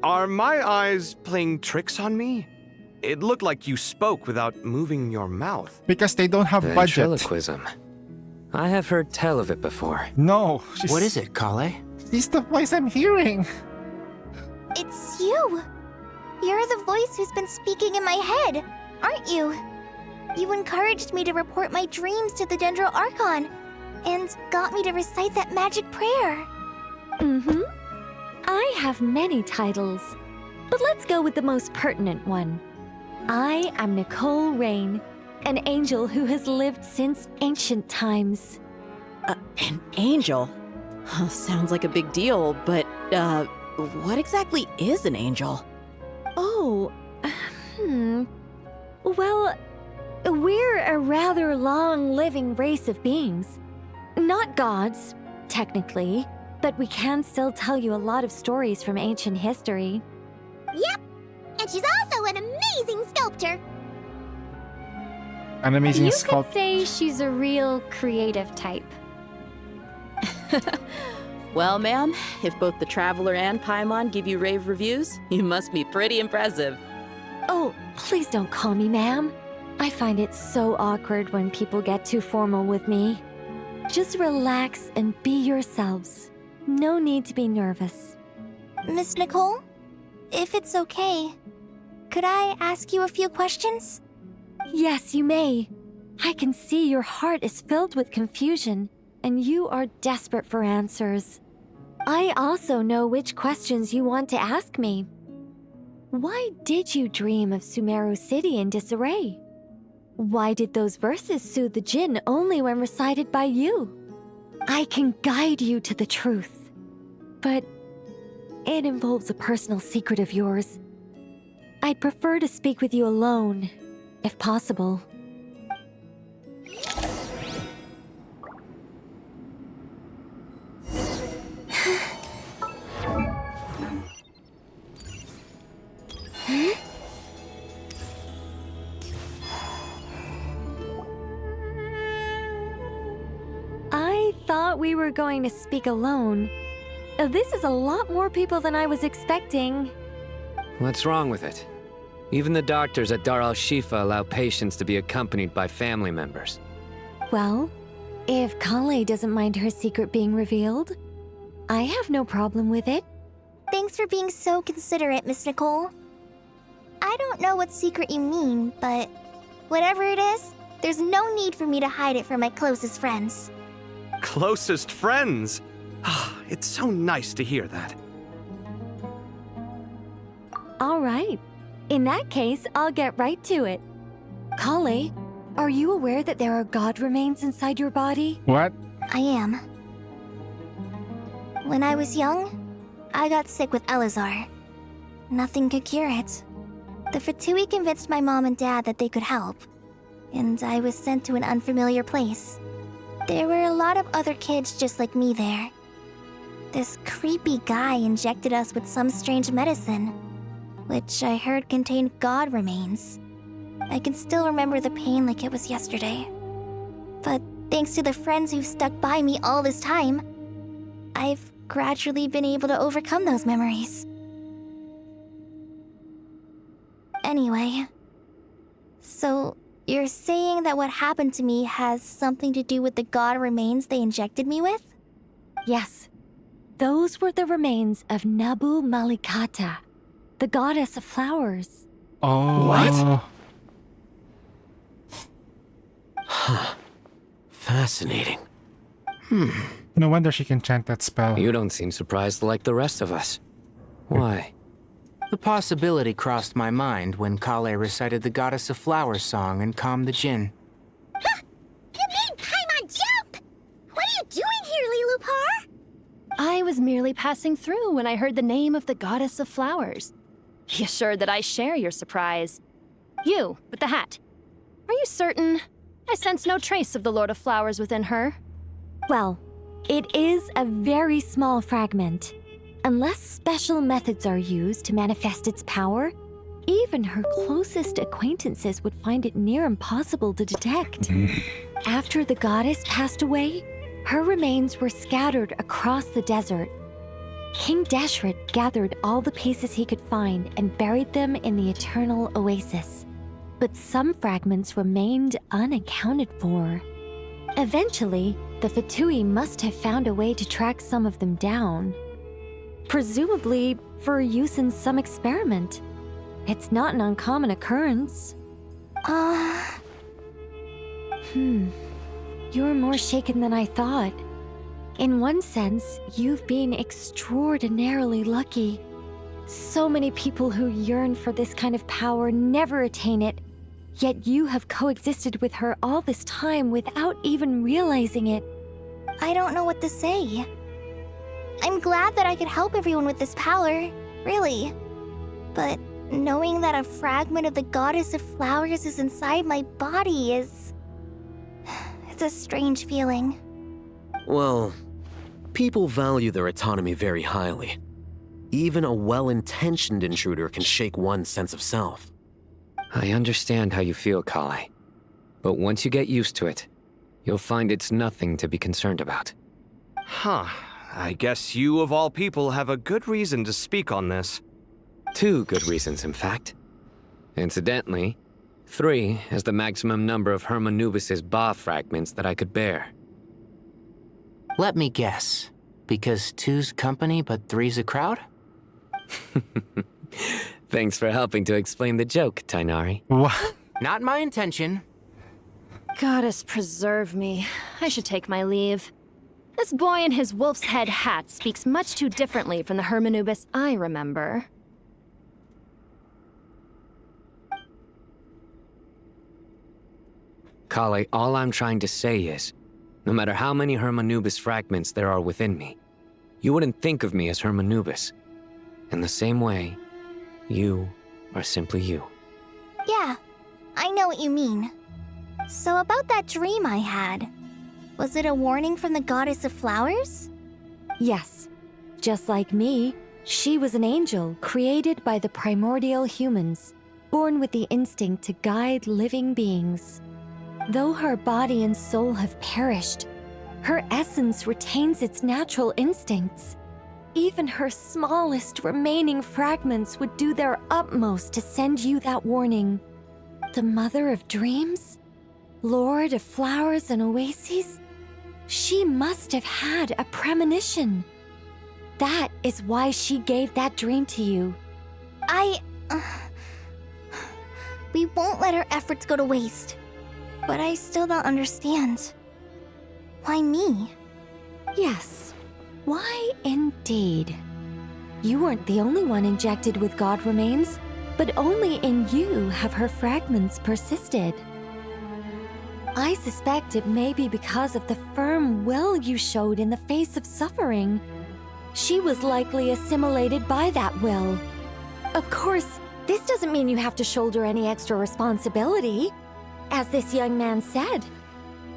Are my eyes playing tricks on me? It looked like you spoke without moving your mouth. Because they don't have budget. Ventriloquism. I have heard tell of it before. No. What is it, Kale? It's the voice I'm hearing. It's you! You're the voice who's been speaking in my head, aren't you? You encouraged me to report my dreams to the Dendro Archon, and got me to recite that magic prayer. Mm-hmm. I have many titles, but let's go with the most pertinent one. I am Nicole Rain, an angel who has lived since ancient times. An angel? Sounds like a big deal, but, what exactly is an angel? Oh, Well, we're a rather long-living race of beings. Not gods, technically, but we can still tell you a lot of stories from ancient history. Yep, and she's also an amazing sculptor. An amazing You sculpt. could say she's a real creative type. Well, ma'am, if both the Traveler and Paimon give you rave reviews, you must be pretty impressive. Oh, please don't call me ma'am. I find it so awkward when people get too formal with me. Just relax and be yourselves. No need to be nervous. Miss Nicole, if it's okay, could I ask you a few questions? Yes, you may. I can see your heart is filled with confusion, and you are desperate for answers. I also know which questions you want to ask me. Why did you dream of Sumeru City in disarray? Why did those verses soothe the Jinn only when recited by you? I can guide you to the truth, but it involves a personal secret of yours. I'd prefer to speak with you alone, if possible. I thought we were going to speak alone. This is a lot more people than I was expecting. What's wrong with it? Even the doctors at Dar al-Shifa allow patients to be accompanied by family members. Well, if Kale doesn't mind her secret being revealed, I have no problem with it. Thanks for being so considerate, Miss Nicole. I don't know what secret you mean, but whatever it is, there's no need for me to hide it from my closest friends. Closest friends? It's so nice to hear that. All right. In that case, I'll get right to it. Kale, are you aware that there are god remains inside your body? What? I am. When I was young, I got sick with Elazar. Nothing could cure it. The Fatui convinced my mom and dad that they could help, and I was sent to an unfamiliar place. There were a lot of other kids just like me there. This creepy guy injected us with some strange medicine, which I heard contained god remains. I can still remember the pain like it was yesterday. But thanks to the friends who've stuck by me all this time, I've gradually been able to overcome those memories. Anyway, so you're saying that what happened to me has something to do with the god remains they injected me with? Yes. Those were the remains of Nabu Malikata, the goddess of flowers. Oh. What? Huh. Fascinating. No wonder she can chant that spell. You don't seem surprised like the rest of us. Why? The possibility crossed my mind when Kale recited the Goddess of Flowers song and calmed the Jinn. You made Paimon jump! What are you doing here, Lilupar? I was merely passing through when I heard the name of the Goddess of Flowers. Be assured that I share your surprise. You, with the hat. Are you certain? I sense no trace of the Lord of Flowers within her. Well, it is a very small fragment. Unless special methods are used to manifest its power, even her closest acquaintances would find it near impossible to detect. After the goddess passed away, her remains were scattered across the desert. King Deshret gathered all the pieces he could find and buried them in the Eternal Oasis. But some fragments remained unaccounted for. Eventually, the Fatui must have found a way to track some of them down. Presumably for use in some experiment. It's not an uncommon occurrence. You're more shaken than I thought. In one sense, you've been extraordinarily lucky. So many people who yearn for this kind of power never attain it, yet you have coexisted with her all this time without even realizing it. I don't know what to say. I'm glad that I could help everyone with this power, really. But knowing that a fragment of the Goddess of Flowers is inside my body is... it's a strange feeling. Well, people value their autonomy very highly. Even a well-intentioned intruder can shake one's sense of self. I understand how you feel, Kale. But once you get used to it, you'll find it's nothing to be concerned about. Huh. I guess you, of all people, have a good reason to speak on this. 2 good reasons, in fact. Incidentally, 3 is the maximum number of Hermanubis's Ba fragments that I could bear. Let me guess. Because 2's company, but 3's a crowd? Thanks for helping to explain the joke, Tainari. What? Not my intention. Goddess preserve me. I should take my leave. This boy in his wolf's head hat speaks much too differently from the Hermanubis I remember. Kale, all I'm trying to say is, no matter how many Hermanubis fragments there are within me, you wouldn't think of me as Hermanubis. In the same way, you are simply you. Yeah, I know what you mean. So about that dream I had, was it a warning from the Goddess of Flowers? Yes. Just like me, she was an angel created by the primordial humans, born with the instinct to guide living beings. Though her body and soul have perished, her essence retains its natural instincts. Even her smallest remaining fragments would do their utmost to send you that warning. The Mother of Dreams? Lord of Flowers and Oases? She must have had a premonition. That is why she gave that dream to you. We won't let her efforts go to waste. But I still don't understand. Why me? Yes. Why indeed? You weren't the only one injected with God remains, but only in you have her fragments persisted. I suspect it may be because of the firm will you showed in the face of suffering. She was likely assimilated by that will. Of course, this doesn't mean you have to shoulder any extra responsibility. As this young man said,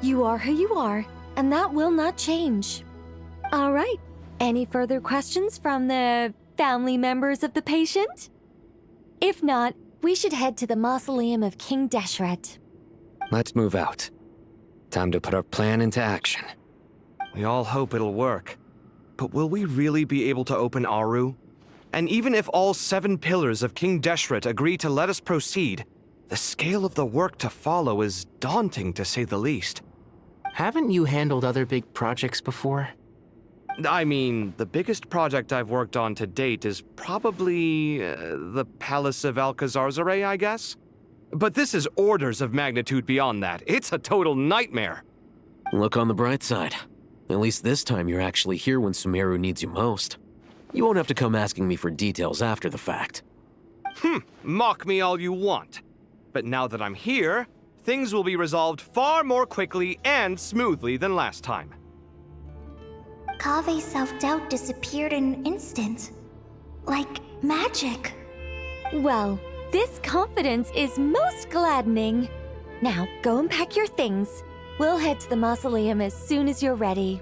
you are who you are, and that will not change. All right, any further questions from the family members of the patient? If not, we should head to the mausoleum of King Deshret. Let's move out. Time to put our plan into action. We all hope it'll work. But will we really be able to open Aru? And even if all 7 pillars of King Deshret agree to let us proceed, the scale of the work to follow is daunting, to say the least. Haven't you handled other big projects before? I mean, the biggest project I've worked on to date is probably the Palace of Alcazarzaray, I guess? But this is orders of magnitude beyond that. It's a total nightmare. Look on the bright side. At least this time you're actually here when Sumeru needs you most. You won't have to come asking me for details after the fact. Mock me all you want. But now that I'm here, things will be resolved far more quickly and smoothly than last time. Kave's self-doubt disappeared in an instant. Like magic. Well, this confidence is most gladdening. Now, go and pack your things. We'll head to the mausoleum as soon as you're ready.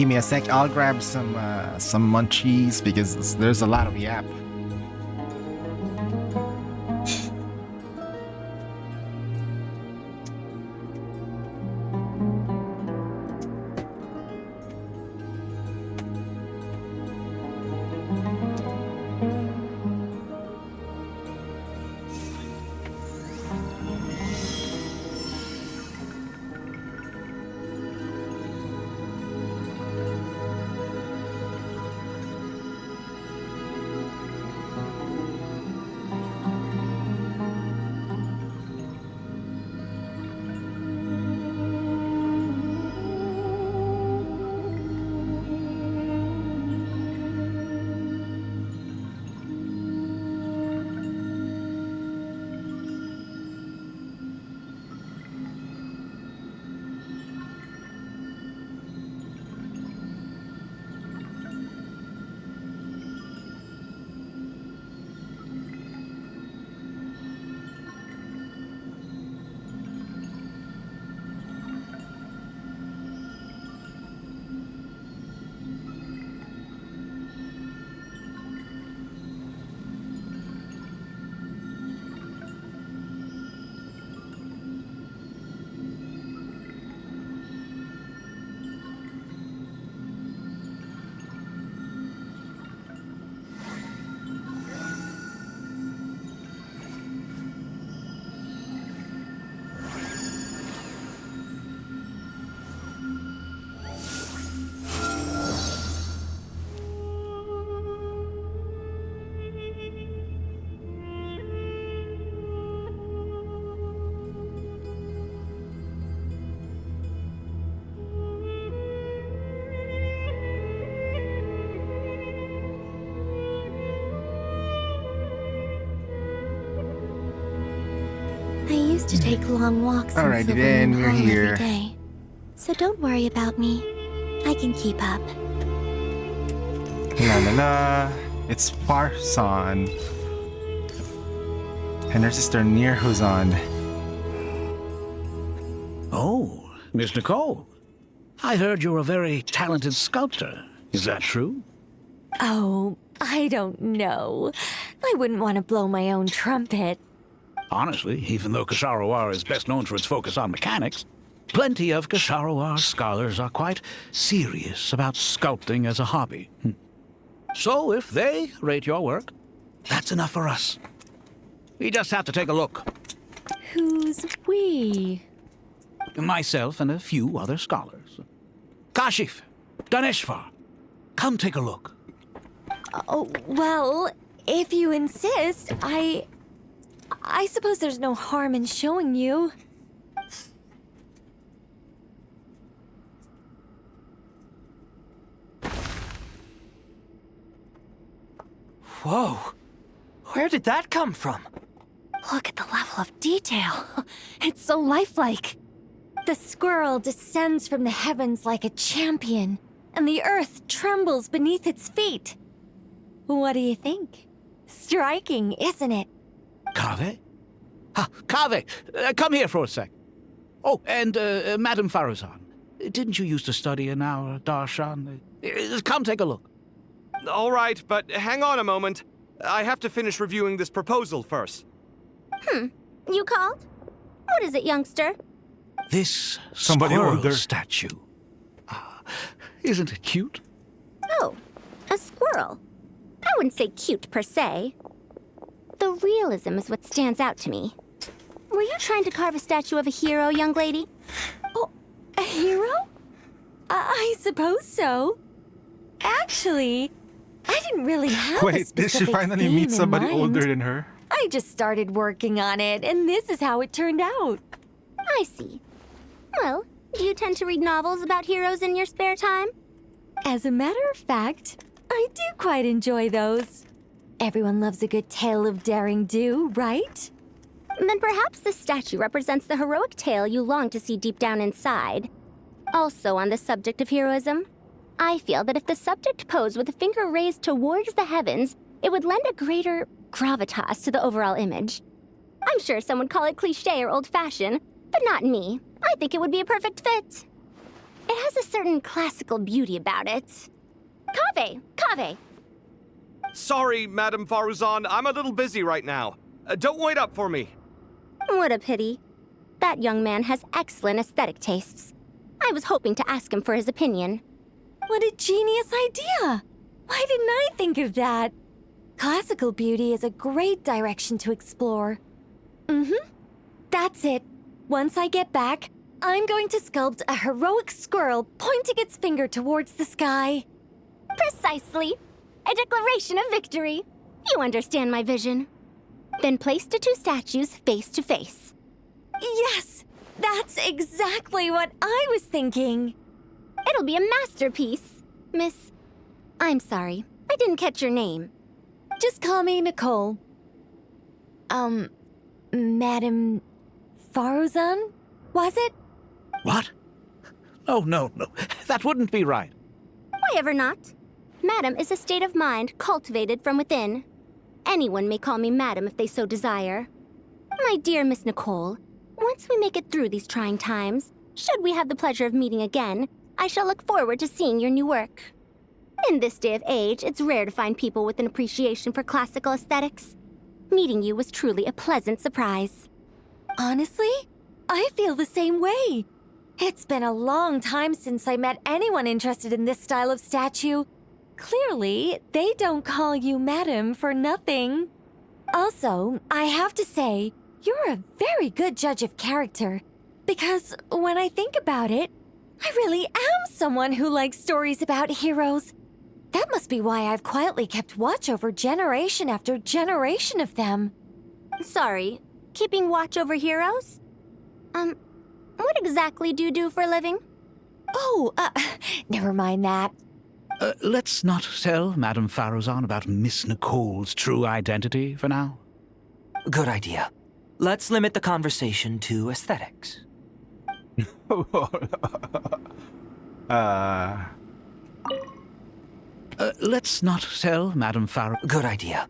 Give me a sec. I'll grab some munchies because there's a lot of yap. I used to take long walks in Alrighty Silvermoon then, we're Hall here. every day. So don't worry about me. I can keep up. La la la. It's Parson. And her sister Near who's on. Oh, Miss Nicole. I heard you're a very talented sculptor. Is that true? Oh, I don't know. I wouldn't want to blow my own trumpet. Honestly, even though Kasharawar is best known for its focus on mechanics, plenty of Kasharawar scholars are quite serious about sculpting as a hobby. So if they rate your work, that's enough for us. We just have to take a look. Who's we? Myself and a few other scholars. Kashif, Daneshvar, come take a look. Oh, well, if you insist, I suppose there's no harm in showing you. Whoa! Where did that come from? Look at the level of detail. It's so lifelike. The squirrel descends from the heavens like a champion, and the earth trembles beneath its feet. What do you think? Striking, isn't it? Kaveh? Kaveh, come here for a sec. Oh, and Madam Farazan, didn't you used to study in our darshan? Come take a look. All right, but hang on a moment. I have to finish reviewing this proposal first. You called? What is it, youngster? This Somebody squirrel older. statue. Isn't it cute? Oh, a squirrel. I wouldn't say cute per se. The realism is what stands out to me. Were you trying to carve a statue of a hero, young lady? Oh, a hero? I suppose so. Actually, I didn't really have a Wait, did she specific finally theme meet in somebody mind. older than her? I just started working on it, and this is how it turned out. I see. Well, do you tend to read novels about heroes in your spare time? As a matter of fact, I do quite enjoy those. Everyone loves a good tale of daring do, right? Then perhaps the statue represents the heroic tale you long to see deep down inside. Also on the subject of heroism, I feel that if the subject posed with a finger raised towards the heavens, it would lend a greater gravitas to the overall image. I'm sure some would call it cliché or old-fashioned, but not me. I think it would be a perfect fit. It has a certain classical beauty about it. Kaveh! Sorry, Madame Faruzan, I'm a little busy right now. Don't wait up for me. What a pity. That young man has excellent aesthetic tastes. I was hoping to ask him for his opinion. What a genius idea! Why didn't I think of that? Classical beauty is a great direction to explore. That's it. Once I get back, I'm going to sculpt a heroic squirrel pointing its finger towards the sky. Precisely. A declaration of victory. You understand my vision. Then place the two statues face to face. Yes! That's exactly what I was thinking. It'll be a masterpiece. Miss... I'm sorry. I didn't catch your name. Just call me Nicole. Madame Faruzan? Was it? What? Oh, no. That wouldn't be right. Why ever not? Madam is a state of mind cultivated from within. Anyone may call me Madam if they so desire. My dear Miss Nicole, once we make it through these trying times, should we have the pleasure of meeting again, I shall look forward to seeing your new work. In this day of age, it's rare to find people with an appreciation for classical aesthetics. Meeting you was truly a pleasant surprise. Honestly, I feel the same way. It's been a long time since I met anyone interested in this style of statue. Clearly, they don't call you Madam for nothing. Also, I have to say, you're a very good judge of character. Because when I think about it, I really am someone who likes stories about heroes. That must be why I've quietly kept watch over generation after generation of them. Sorry, keeping watch over heroes? What exactly do you do for a living? Oh, never mind that. Let's not tell Madame Faruzan about Miss Nicole's true identity for now. Good idea. Let's limit the conversation to aesthetics. Let's not tell Madame Faruzan. Good idea.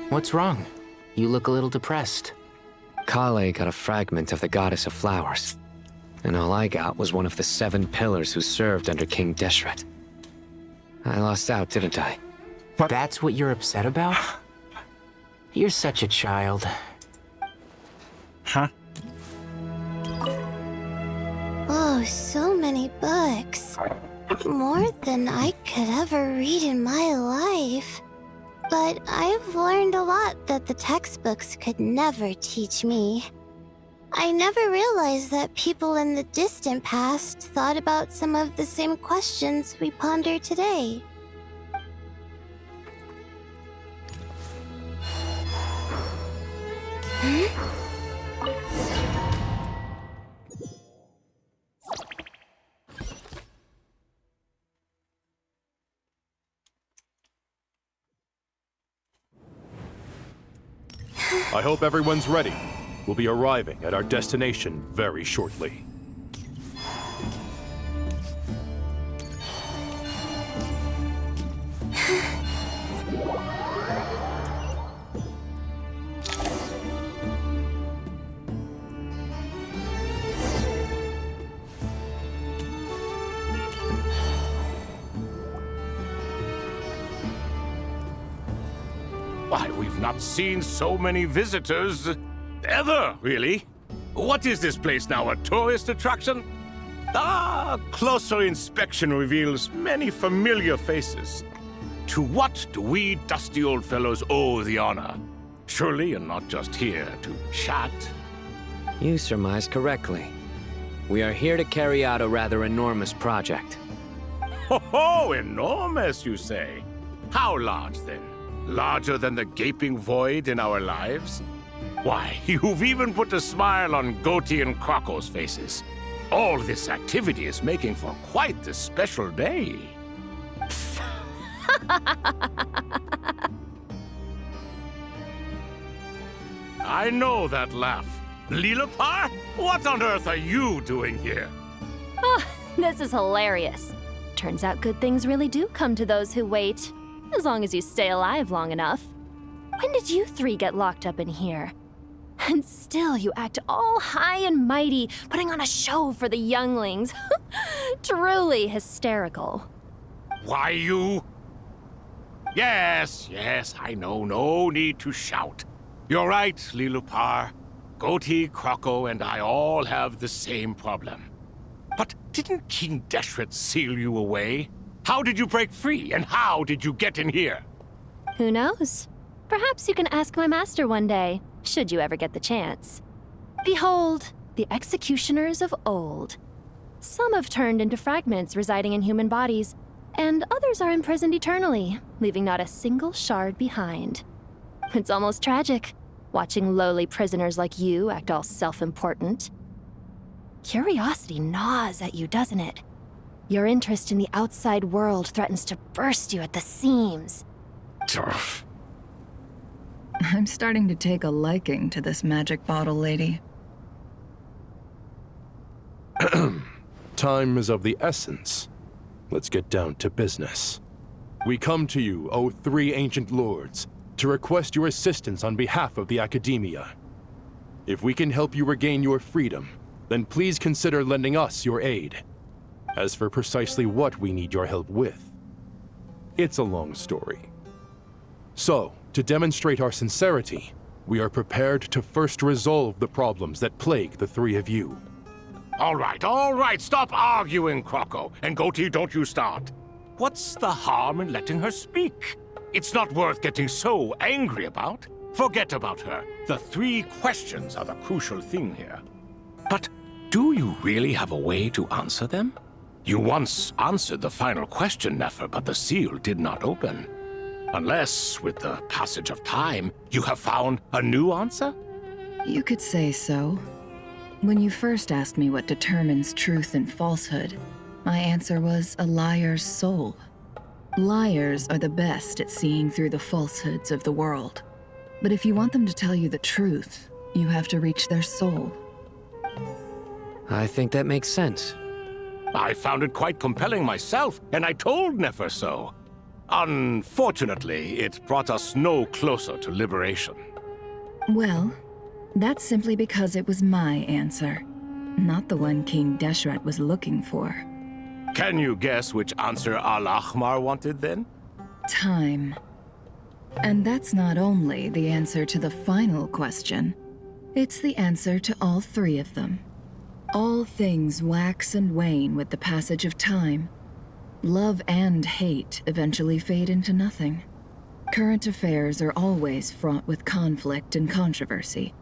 What's wrong? You look a little depressed. Kale got a fragment of the Goddess of Flowers, and all I got was one of the 7 pillars who served under King Deshret. I lost out, didn't I? That's what you're upset about? You're such a child. Huh? Oh, so many books. More than I could ever read in my life. But I've learned a lot that the textbooks could never teach me. I never realized that people in the distant past thought about some of the same questions we ponder today. I hope everyone's ready. We'll be arriving at our destination very shortly. Why, we've not seen so many visitors ever, really. What is this place now, a tourist attraction? Ah, closer inspection reveals many familiar faces. To what do we dusty old fellows owe the honor? Surely you're not just here to chat. You surmised correctly. We are here to carry out a rather enormous project. Ho, enormous, you say? How large, then? Larger than the gaping void in our lives? Why, you've even put a smile on Goatee and Crocco's faces. All this activity is making for quite the special day. I know that laugh. Lilapar? What on earth are you doing here? Oh, this is hilarious. Turns out good things really do come to those who wait. As long as you stay alive long enough. When did you three get locked up in here? And still you act all high and mighty, putting on a show for the younglings. Truly hysterical. Why, you... Yes, I know. No need to shout. You're right, Lilupar. Goatee, Croco, and I all have the same problem. But didn't King Deshret seal you away? How did you break free, and how did you get in here? Who knows? Perhaps you can ask my master one day, should you ever get the chance. Behold, the executioners of old. Some have turned into fragments residing in human bodies, and others are imprisoned eternally, leaving not a single shard behind. It's almost tragic, watching lowly prisoners like you act all self-important. Curiosity gnaws at you, doesn't it? Your interest in the outside world threatens to burst you at the seams. Turf. I'm starting to take a liking to this magic bottle lady. Time is of the essence. Let's get down to business. We come to you, O three ancient lords, to request your assistance on behalf of the Academia. If we can help you regain your freedom, then please consider lending us your aid. As for precisely what we need your help with, it's a long story. So, to demonstrate our sincerity, we are prepared to first resolve the problems that plague the three of you. All right, stop arguing, Croco. And Goatee, don't you start. What's the harm in letting her speak? It's not worth getting so angry about. Forget about her. The three questions are the crucial thing here. But do you really have a way to answer them? You once answered the final question, Nefer, but the seal did not open. Unless, with the passage of time, you have found a new answer? You could say so. When you first asked me what determines truth and falsehood, my answer was a liar's soul. Liars are the best at seeing through the falsehoods of the world. But if you want them to tell you the truth, you have to reach their soul. I think that makes sense. I found it quite compelling myself, and I told Nefer so. Unfortunately, it brought us no closer to liberation. Well, that's simply because it was my answer, not the one King Deshret was looking for. Can you guess which answer Al-Ahmar wanted then? Time. And that's not only the answer to the final question, it's the answer to all three of them. All things wax and wane with the passage of time. Love and hate eventually fade into nothing. Current affairs are always fraught with conflict and controversy.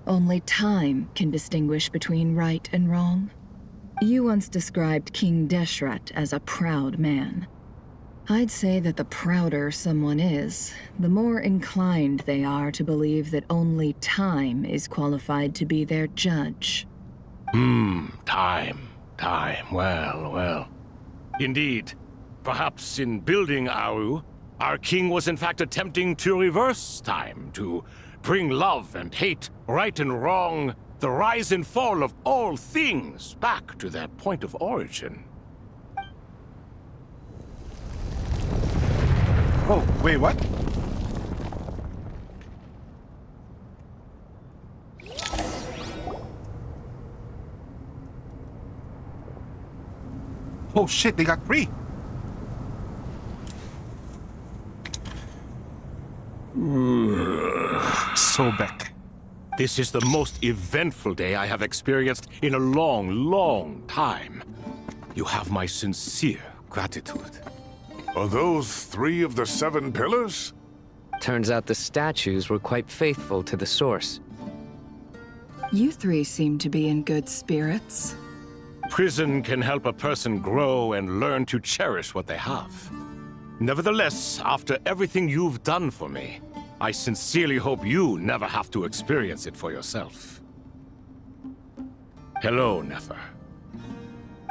Only time can distinguish between right and wrong. You once described King Deshret as a proud man. I'd say that the prouder someone is, the more inclined they are to believe that only time is qualified to be their judge. Time. Well. Indeed. Perhaps in building Aru, our king was in fact attempting to reverse time, to bring love and hate, right and wrong, the rise and fall of all things back to their point of origin. Oh, wait, what? Oh shit, they got free! Sobek. This is the most eventful day I have experienced in a long time. You have my sincere gratitude. Are those three of the 7 pillars? Turns out the statues were quite faithful to the source. You three seem to be in good spirits. Prison can help a person grow and learn to cherish what they have. Nevertheless, after everything you've done for me, I sincerely hope you never have to experience it for yourself. Hello, Nefer.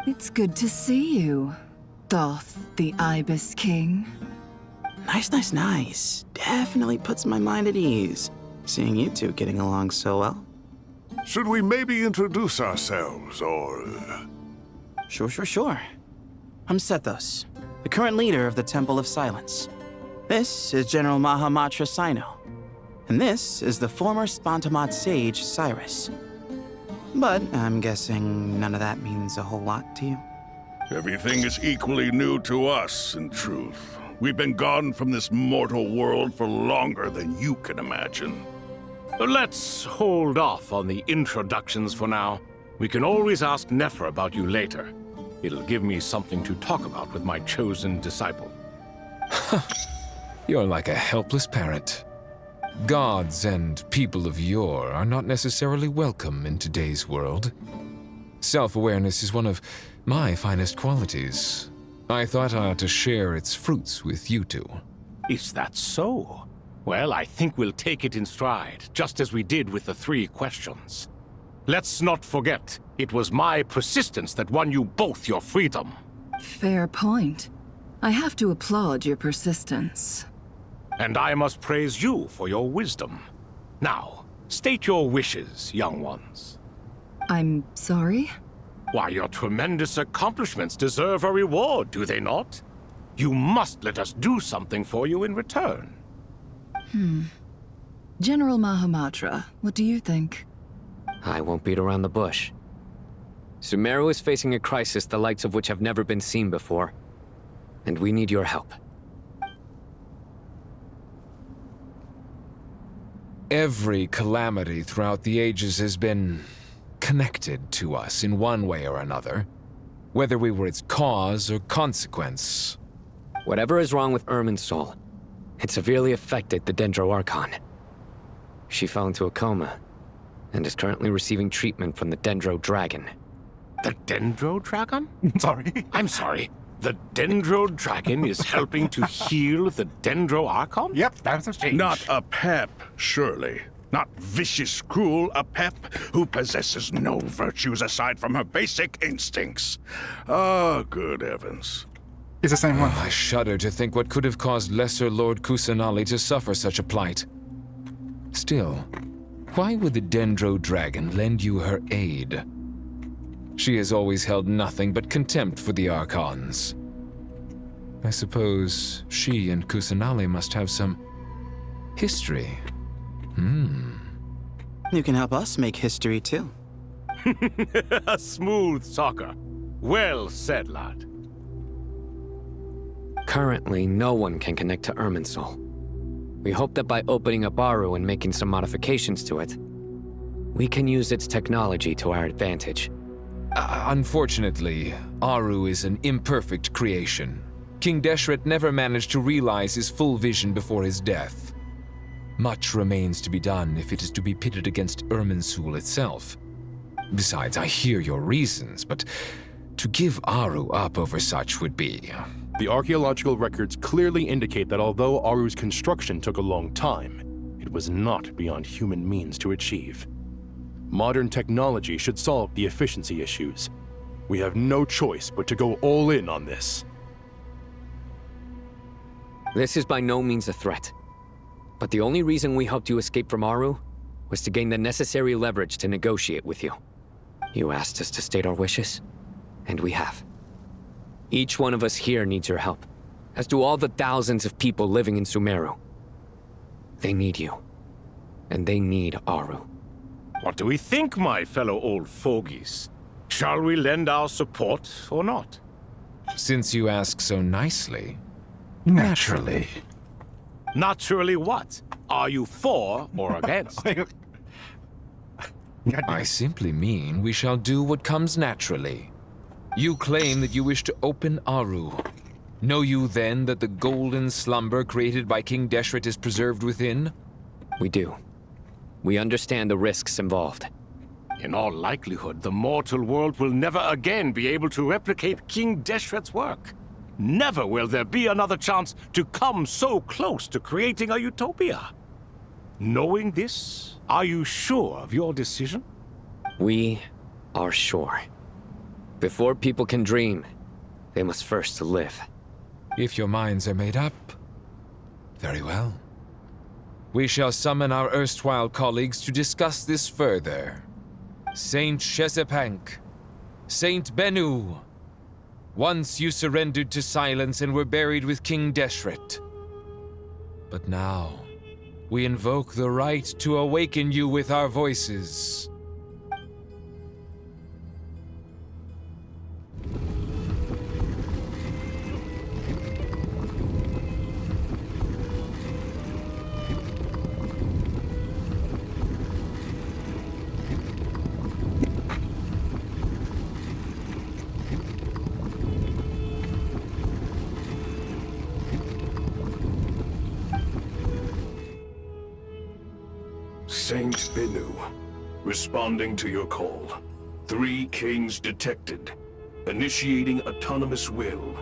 It's good to see you, Thoth, the Ibis King. Nice. Definitely puts my mind at ease, seeing you two getting along so well. Should we maybe introduce ourselves, or... Sure. I'm Sethos, the current leader of the Temple of Silence. This is General Mahamatra Sino, And this is the former Spontamod sage, Cyrus. But I'm guessing none of that means a whole lot to you. Everything is equally new to us, in truth. We've been gone from this mortal world for longer than you can imagine. Let's hold off on the introductions for now. We can always ask Nefer about you later. It'll give me something to talk about with my chosen disciple. You're like a helpless parent. Gods and people of yore are not necessarily welcome in today's world. Self-awareness is one of my finest qualities. I thought I ought to share its fruits with you two. Is that so? Well, I think we'll take it in stride, just as we did with the 3 questions. Let's not forget, it was my persistence that won you both your freedom. Fair point. I have to applaud your persistence. And I must praise you for your wisdom. Now, state your wishes, young ones. I'm sorry? Why, your tremendous accomplishments deserve a reward, do they not? You must let us do something for you in return. General Mahamatra, what do you think? I won't beat around the bush. Sumeru is facing a crisis the likes of which have never been seen before. And we need your help. Every calamity throughout the ages has been connected to us in one way or another, whether we were its cause or consequence. Whatever is wrong with Irminsul, it severely affected the Dendro Archon. She fell into a coma and is currently receiving treatment from the Dendro Dragon. The Dendro Dragon? I'm sorry. The Dendro Dragon is helping to heal the Dendro Archon? Yep, that's a change. Not a pep, surely. Not vicious, cruel a pep who possesses no virtues aside from her basic instincts. Oh, good heavens. It's the same one. I shudder to think what could have caused Lesser Lord Kusanali to suffer such a plight. Still, why would the Dendro Dragon lend you her aid? She has always held nothing but contempt for the Archons. I suppose she and Kusanali must have some history. You can help us make history too. A smooth talker. Well said, lad. Currently, no one can connect to Irminsul. We hope that by opening up Aru and making some modifications to it, we can use its technology to our advantage. Unfortunately, Aru is an imperfect creation. King Deshret never managed to realize his full vision before his death. Much remains to be done if it is to be pitted against Irminsul itself. Besides, I hear your reasons, but to give Aru up over such would be... The archaeological records clearly indicate that although Aru's construction took a long time, it was not beyond human means to achieve. Modern technology should solve the efficiency issues. We have no choice but to go all in on this. This is by no means a threat. But the only reason we helped you escape from Aru was to gain the necessary leverage to negotiate with you. You asked us to state our wishes, and we have. Each one of us here needs your help, as do all the thousands of people living in Sumeru. They need you, and they need Aru. What do we think, my fellow old fogies? Shall we lend our support or not? Since you ask so nicely, naturally. Naturally what? Are you for or against? I simply mean we shall do what comes naturally. You claim that you wish to open Aru. Know you then that the golden slumber created by King Deshret is preserved within? We do. We understand the risks involved. In all likelihood, the mortal world will never again be able to replicate King Deshret's work. Never will there be another chance to come so close to creating a utopia. Knowing this, are you sure of your decision? We are sure. Before people can dream, they must first live. If your minds are made up, very well. We shall summon our erstwhile colleagues to discuss this further. Saint Shezepank, Saint Bennu. Once you surrendered to silence and were buried with King Deshret. But now, we invoke the right to awaken you with our voices. Saint Binu, responding to your call. 3 kings detected. Initiating autonomous will.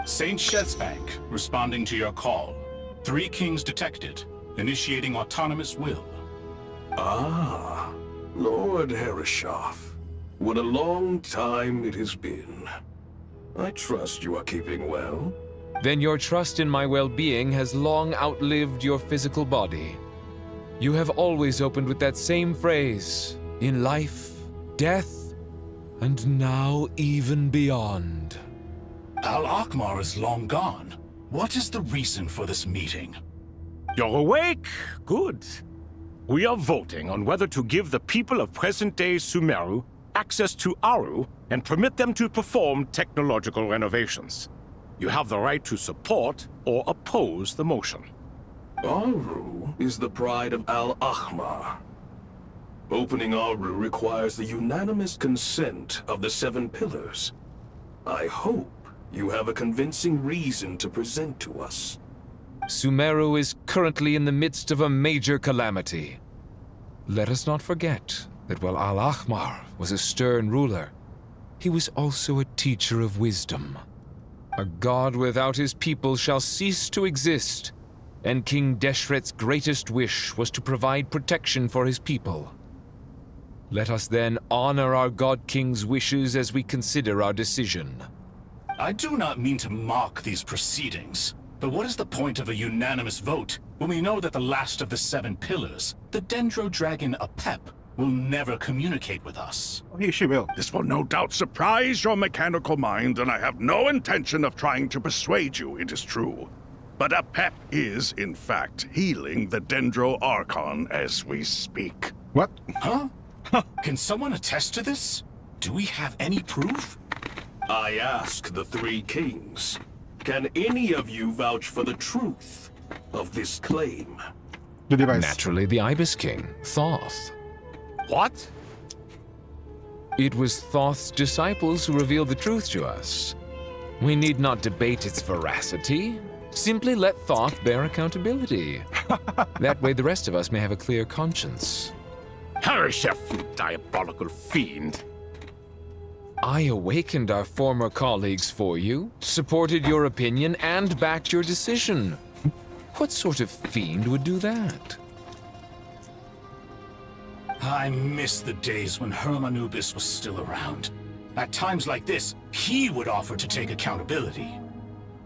Saint Shezbank, responding to your call. 3 kings detected. Initiating autonomous will. Ah, Lord Herreshoff. What a long time it has been. I trust you are keeping well. Then your trust in my well-being has long outlived your physical body. You have always opened with that same phrase, in life, death, and now even beyond. Al-Akmar is long gone. What is the reason for this meeting? You're awake? Good. We are voting on whether to give the people of present-day Sumeru access to Aru and permit them to perform technological renovations. You have the right to support or oppose the motion. Aru is the pride of Al-Ahmar. Opening Aru requires the unanimous consent of the 7 pillars. I hope you have a convincing reason to present to us. Sumeru is currently in the midst of a major calamity. Let us not forget that while Al-Ahmar was a stern ruler, he was also a teacher of wisdom. A god without his people shall cease to exist, and King Deshret's greatest wish was to provide protection for his people. Let us then honor our God King's wishes as we consider our decision. I do not mean to mock these proceedings, but what is the point of a unanimous vote when we know that the last of the 7 pillars, the Dendro Dragon Apep, will never communicate with us? She will. This will no doubt surprise your mechanical mind, and I have no intention of trying to persuade you it is true. But Apep is, in fact, healing the Dendro Archon as we speak. What? Huh? Can someone attest to this? Do we have any proof? I ask the 3 kings. Can any of you vouch for the truth of this claim? Naturally, the Ibis King, Thoth. What? It was Thoth's disciples who revealed the truth to us. We need not debate its veracity. Simply let Thoth bear accountability. That way the rest of us may have a clear conscience. Herreshoff, you diabolical fiend. I awakened our former colleagues for you, supported your opinion, and backed your decision. What sort of fiend would do that? I miss the days when Hermanubis was still around. At times like this, he would offer to take accountability.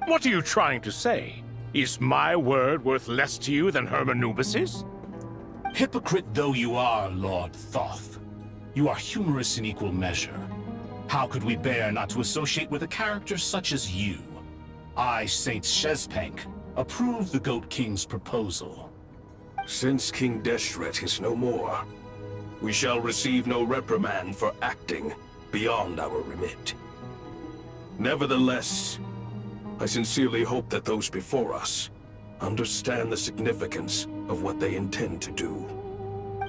What are you trying to say? Is my word worth less to you than Hermanubis's? Hypocrite though you are, Lord Thoth, you are humorous in equal measure. How could we bear not to associate with a character such as you? I, Saint Shezbank, approve the Goat King's proposal. Since King Deshret is no more, we shall receive no reprimand for acting beyond our remit. Nevertheless, I sincerely hope that those before us understand the significance of what they intend to do.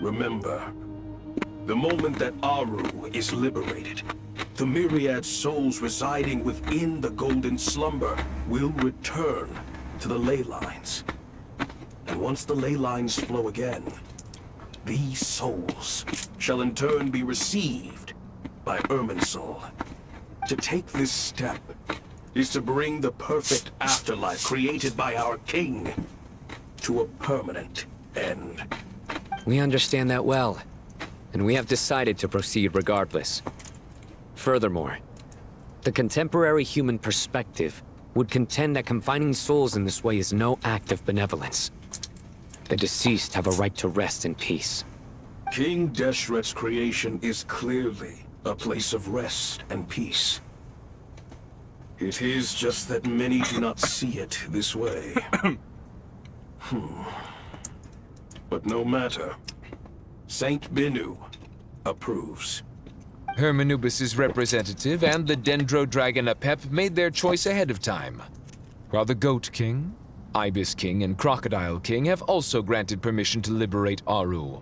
Remember, the moment that Aru is liberated, the myriad souls residing within the Golden Slumber will return to the ley lines. And once the ley lines flow again, these souls shall in turn be received by Irminsul. To take this step is to bring the perfect afterlife created by our king to a permanent end. We understand that well, and we have decided to proceed regardless. Furthermore, the contemporary human perspective would contend that confining souls in this way is no act of benevolence. The deceased have a right to rest in peace. King Deshret's creation is clearly a place of rest and peace. It is just that many do not see it this way. But no matter. Saint Binu approves. Hermanubis' representative and the Dendro Dragon Apep made their choice ahead of time, while the Goat King, Ibis King, and Crocodile King have also granted permission to liberate Aru.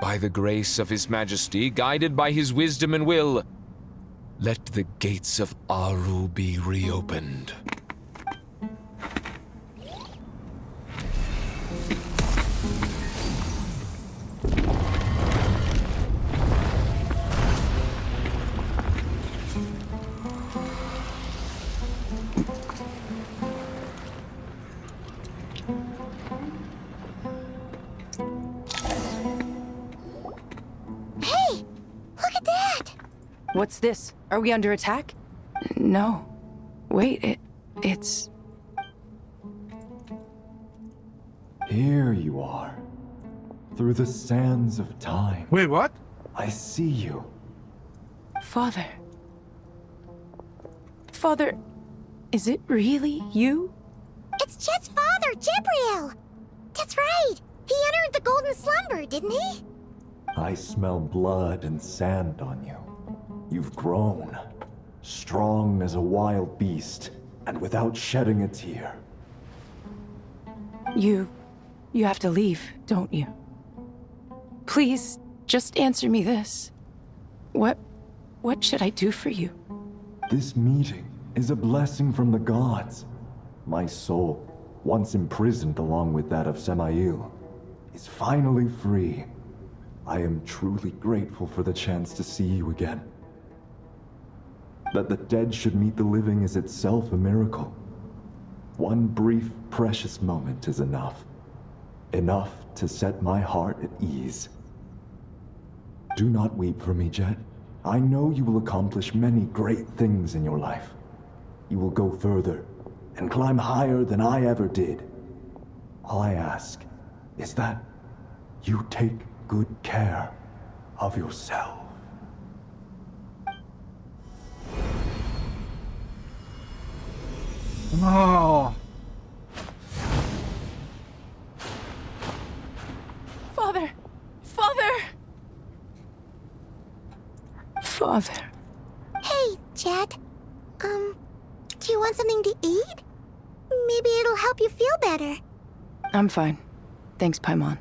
By the grace of His Majesty, guided by his wisdom and will, let the gates of Aru be reopened. What's this? Are we under attack? No. Wait, it's... Here you are. Through the sands of time. Wait, what? I see you. Father. Father, is it really you? It's Jet's father, Jibril! That's right! He entered the Golden Slumber, didn't he? I smell blood and sand on you. You've grown, strong as a wild beast, and without shedding a tear. You have to leave, don't you? Please, just answer me this. What should I do for you? This meeting is a blessing from the gods. My soul, once imprisoned along with that of Semail, is finally free. I am truly grateful for the chance to see you again. That the dead should meet the living is itself a miracle. One brief, precious moment is enough. Enough to set my heart at ease. Do not weep for me, Jet. I know you will accomplish many great things in your life. You will go further and climb higher than I ever did. All I ask is that you take good care of yourself. No. Father! Father! Father. Hey, Jet. Do you want something to eat? Maybe it'll help you feel better. I'm fine. Thanks, Paimon.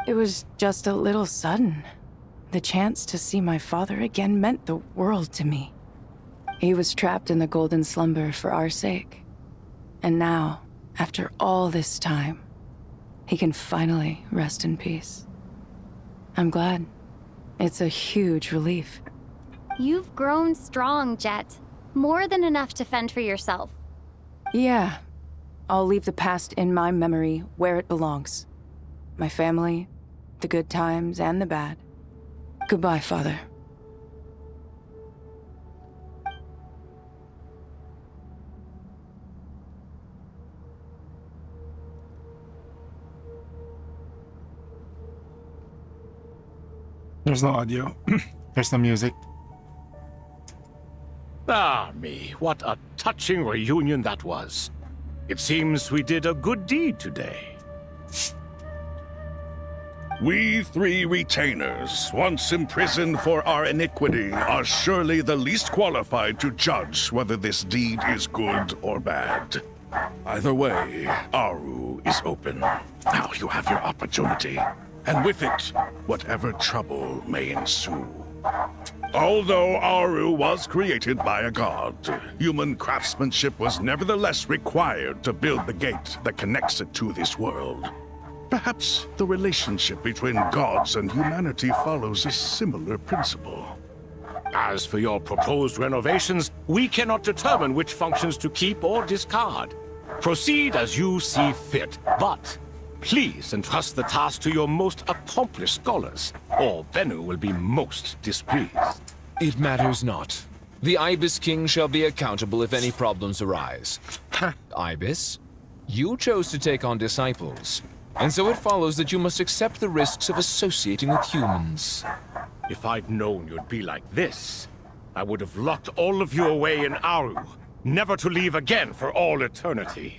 It was just a little sudden. The chance to see my father again meant the world to me. He was trapped in the Golden Slumber for our sake. And now, after all this time, he can finally rest in peace. I'm glad. It's a huge relief. You've grown strong, Jet. More than enough to fend for yourself. Yeah. I'll leave the past in my memory where it belongs. My family, the good times and the bad. Goodbye, Father. There's no audio. There's no music. Ah, me, what a touching reunion that was. It seems we did a good deed today. We three retainers, once imprisoned for our iniquity, are surely the least qualified to judge whether this deed is good or bad. Either way, Aru is open. Now you have your opportunity, and with it, whatever trouble may ensue. Although Aru was created by a god, human craftsmanship was nevertheless required to build the gate that connects it to this world. Perhaps the relationship between gods and humanity follows a similar principle. As for your proposed renovations, we cannot determine which functions to keep or discard. Proceed as you see fit, but please entrust the task to your most accomplished scholars, or Bennu will be most displeased. It matters not. The Ibis King shall be accountable if any problems arise. Ibis, you chose to take on disciples, and so it follows that you must accept the risks of associating with humans. If I'd known you'd be like this, I would have locked all of you away in Aru. never to leave again for all eternity.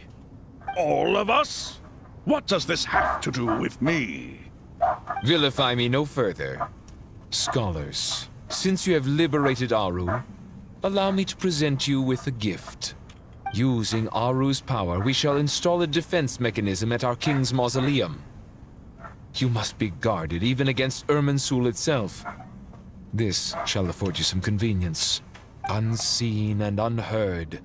All of us? What does this have to do with me? Vilify me no further. Scholars, since you have liberated Aru, allow me to present you with a gift. Using Aru's power, we shall install a defense mechanism at our king's mausoleum. You must be guarded even against Irminsul itself. This shall afford you some convenience, unseen and unheard.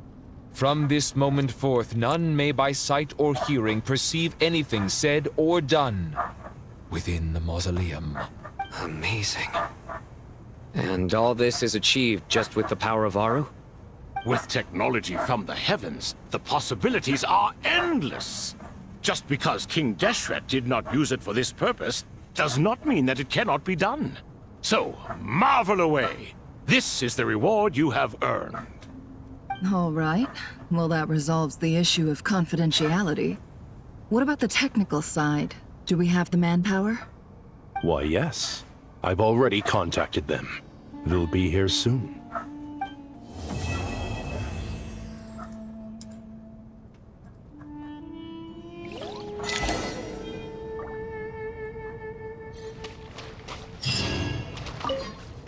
From this moment forth, none may by sight or hearing perceive anything said or done within the mausoleum. Amazing. And all this is achieved just with the power of Aru? With technology from the heavens, the possibilities are endless. Just because King Deshret did not use it for this purpose does not mean that it cannot be done. So, marvel away. This is the reward you have earned. All right. Well, that resolves the issue of confidentiality. What about the technical side? Do we have the manpower? Why, yes. I've already contacted them. They'll be here soon.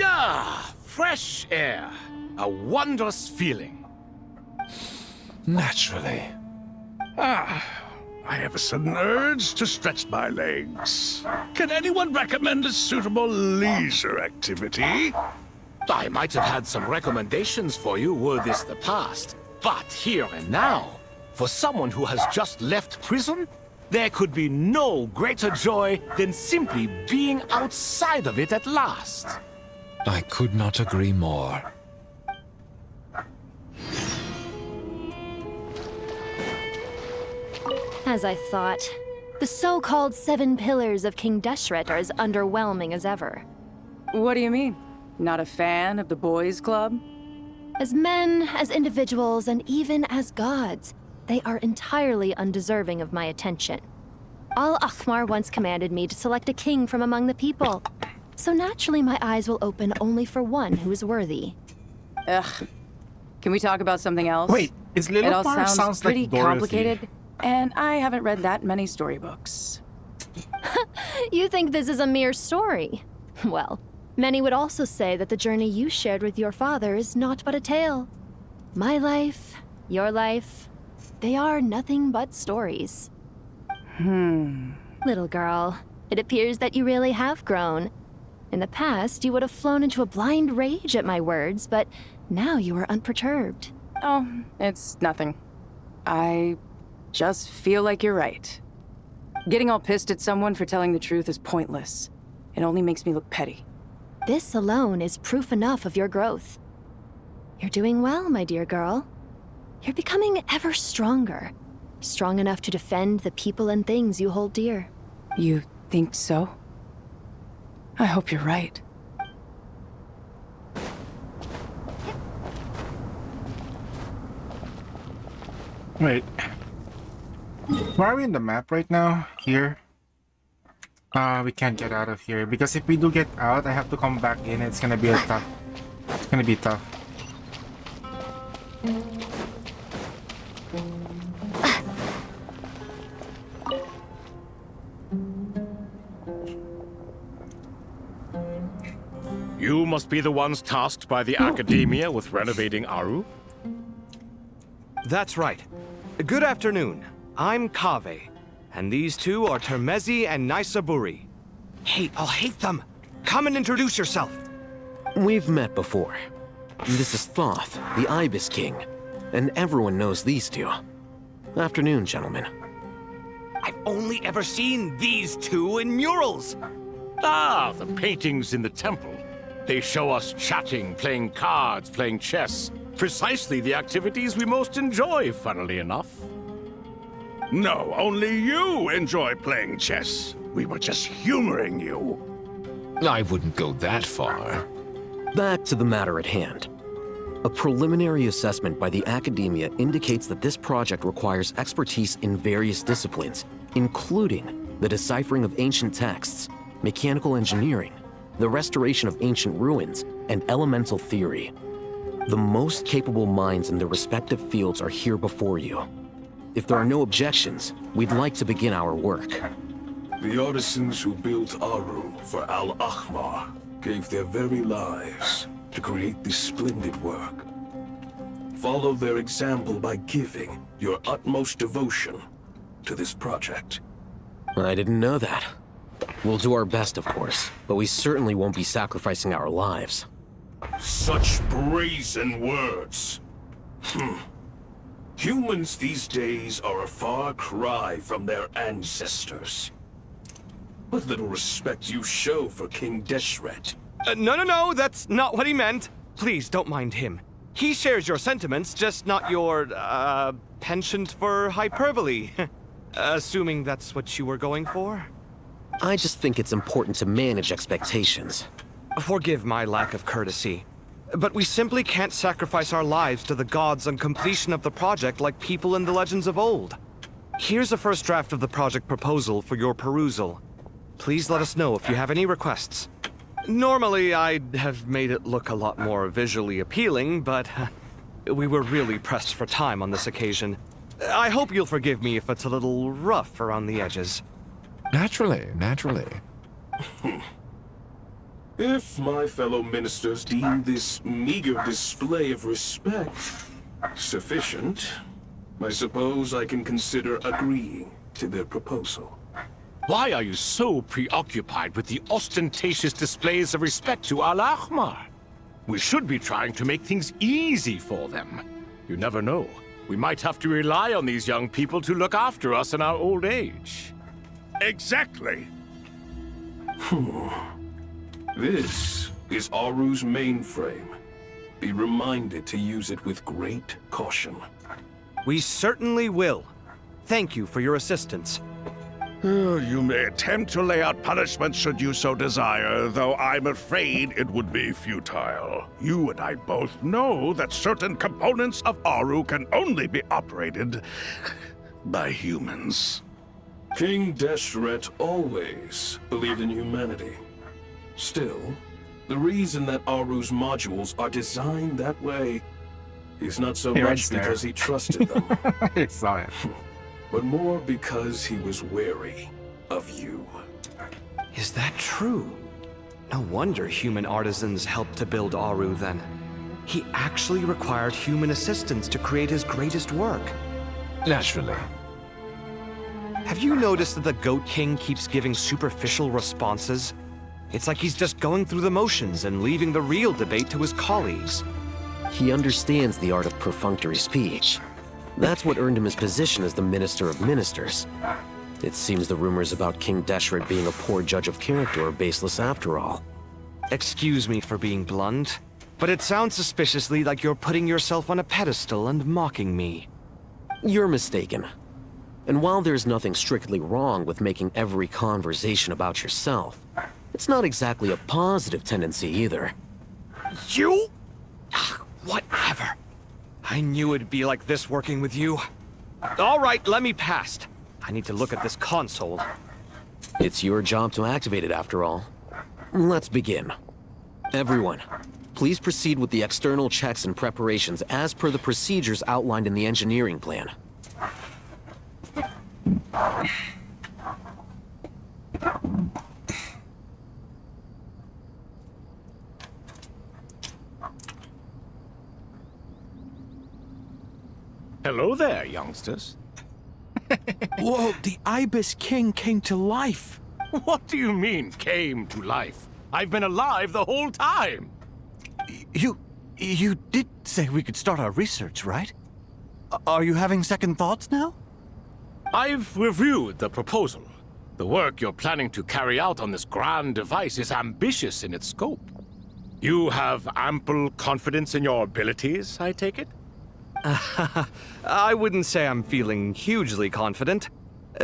Ah, fresh air. A wondrous feeling. Naturally. I have a sudden urge to stretch my legs. Can anyone recommend a suitable leisure activity? I might have had some recommendations for you were this the past, but here and now, for someone who has just left prison, there could be no greater joy than simply being outside of it at last. I could not agree more. As I thought, the so-called 7 pillars of King Deshret are as underwhelming as ever. What do you mean? Not a fan of the boys' club? As men, as individuals, and even as gods, they are entirely undeserving of my attention. Al-Akhmar once commanded me to select a king from among the people, so naturally my eyes will open only for one who is worthy. Ugh. Can we talk about something else? Wait, is Lilipar It all sounds like pretty Dorothy. complicated, and I haven't read that many storybooks. You think this is a mere story? Well, many would also say that the journey you shared with your father is not but a tale. My life, your life, they are nothing but stories. Little girl, it appears that you really have grown. In the past, you would have flown into a blind rage at my words, but now you are unperturbed. Oh, it's nothing. I just feel like you're right. Getting all pissed at someone for telling the truth is pointless. It only makes me look petty. This alone is proof enough of your growth. You're doing well, my dear girl. You're becoming ever stronger. Strong enough to defend the people and things you hold dear. You think so? I hope you're right. Wait. Where are we in the map right now? Here? We can't get out of here because if we do get out, I have to come back in. It's gonna be a tough. It's gonna be tough. You must be the ones tasked by the Academia with renovating Aru? That's right. Good afternoon. I'm Kaveh, and these two are Termezi and Naisaburi. Hey, I'll hate them! Come and introduce yourself! We've met before. This is Thoth, the Ibis King, and everyone knows these two. Afternoon, gentlemen. I've only ever seen these two in murals! Ah, the paintings in the temple. They show us chatting, playing cards, playing chess. Precisely the activities we most enjoy, funnily enough. No, only you enjoy playing chess. We were just humoring you. I wouldn't go that far. Back to the matter at hand. A preliminary assessment by the Academia indicates that this project requires expertise in various disciplines, including the deciphering of ancient texts, mechanical engineering, the restoration of ancient ruins, and elemental theory. The most capable minds in their respective fields are here before you. If there are no objections, we'd like to begin our work. The artisans who built Aru for Al-Ahmar gave their very lives to create this splendid work. Follow their example by giving your utmost devotion to this project. I didn't know that. We'll do our best, of course, but we certainly won't be sacrificing our lives. Such brazen words. Humans these days are a far cry from their ancestors. What little respect you show for King Deshret. No, that's not what he meant. Please, don't mind him. He shares your sentiments, just not your, penchant for hyperbole. Assuming that's what you were going for? I just think it's important to manage expectations. Forgive my lack of courtesy, but we simply can't sacrifice our lives to the gods on completion of the project like people in the legends of old. Here's a first draft of the project proposal for your perusal. Please let us know if you have any requests. Normally, I'd have made it look a lot more visually appealing, but we were really pressed for time on this occasion. I hope you'll forgive me if it's a little rough around the edges. Naturally. If my fellow ministers deem this meager display of respect sufficient, I suppose I can consider agreeing to their proposal. Why are you so preoccupied with the ostentatious displays of respect to Al-Ahmar? We should be trying to make things easy for them. You never know. We might have to rely on these young people to look after us in our old age. Exactly. This is Aru's mainframe. Be reminded to use it with great caution. We certainly will. Thank you for your assistance. You may attempt to lay out punishment should you so desire, though I'm afraid it would be futile. You and I both know that certain components of Aru can only be operated by humans. King Deshret always believed in humanity. Still, the reason that Aru's modules are designed that way is not so much because he trusted them. I saw it. But more because he was wary of you. Is that true? No wonder human artisans helped to build Aru then. He actually required human assistance to create his greatest work. Naturally. Have you noticed that the Goat King keeps giving superficial responses? It's like he's just going through the motions and leaving the real debate to his colleagues. He understands the art of perfunctory speech. That's what earned him his position as the Minister of Ministers. It seems the rumors about King Deshret being a poor judge of character are baseless after all. Excuse me for being blunt, but it sounds suspiciously like you're putting yourself on a pedestal and mocking me. You're mistaken. And while there's nothing strictly wrong with making every conversation about yourself, it's not exactly a positive tendency either. You? Whatever. I knew it'd be like this working with you. All right, let me past. I need to look at this console. It's your job to activate it after all. Let's begin. Everyone, please proceed with the external checks and preparations as per the procedures outlined in the engineering plan. Hello there, youngsters. Whoa, the Ibis King came to life. What do you mean, came to life? I've been alive the whole time. You did say we could start our research, right? Are you having second thoughts now? I've reviewed the proposal. The work you're planning to carry out on this grand device is ambitious in its scope. You have ample confidence in your abilities, I take it? I wouldn't say I'm feeling hugely confident,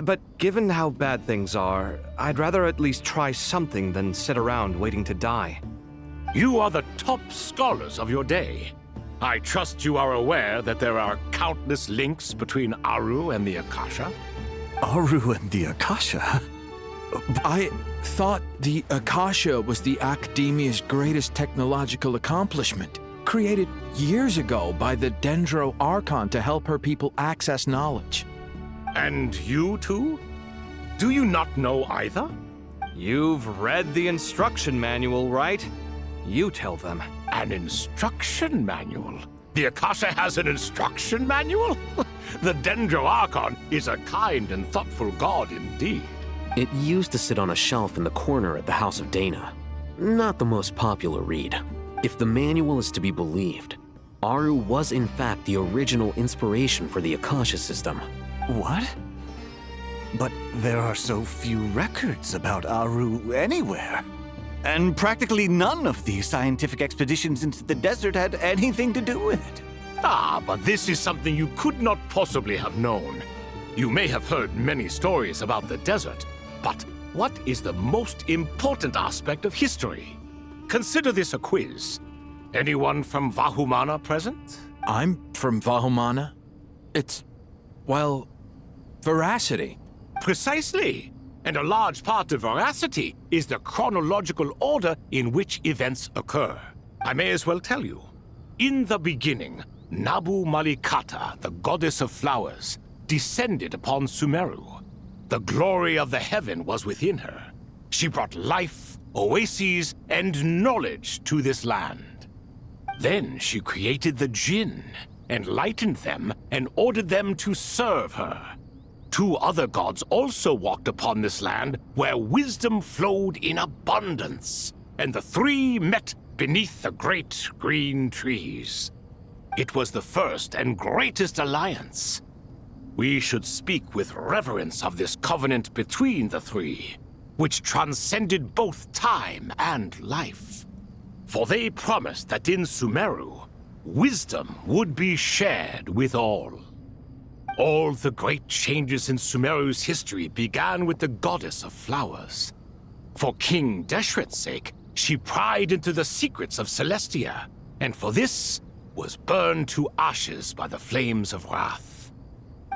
but given how bad things are, I'd rather at least try something than sit around waiting to die. You are the top scholars of your day. I trust you are aware that there are countless links between Aru and the Akasha? Aru and the Akasha? I thought the Akasha was the Academia's greatest technological accomplishment. created years ago by the Dendro Archon to help her people access knowledge. And you too? Do you not know either? You've read the instruction manual, right? You tell them. An instruction manual? The Akasha has an instruction manual? The Dendro Archon is a kind and thoughtful god indeed. It used to sit on a shelf in the corner at the House of Dana. Not the most popular read. If the manual is to be believed, Aru was in fact the original inspiration for the Akasha system. What? But there are so few records about Aru anywhere. And practically none of the scientific expeditions into the desert had anything to do with it. Ah, but this is something you could not possibly have known. You may have heard many stories about the desert, but what is the most important aspect of history? Consider this a quiz. Anyone from Vahumana present? I'm from Vahumana. It's, well, veracity. Precisely. And a large part of veracity is the chronological order in which events occur. I may as well tell you. In the beginning, Nabu Malikata, the goddess of flowers, descended upon Sumeru. The glory of the heaven was within her. She brought life, oases, and knowledge to this land. Then she created the Jinn, enlightened them, and ordered them to serve her. 2 other gods also walked upon this land where wisdom flowed in abundance, and the 3 met beneath the great green trees. It was the first and greatest alliance. We should speak with reverence of this covenant between the 3, which transcended both time and life. For they promised that in Sumeru, wisdom would be shared with all. All the great changes in Sumeru's history began with the goddess of flowers. For King Deshret's sake, she pried into the secrets of Celestia, and for this was burned to ashes by the flames of wrath.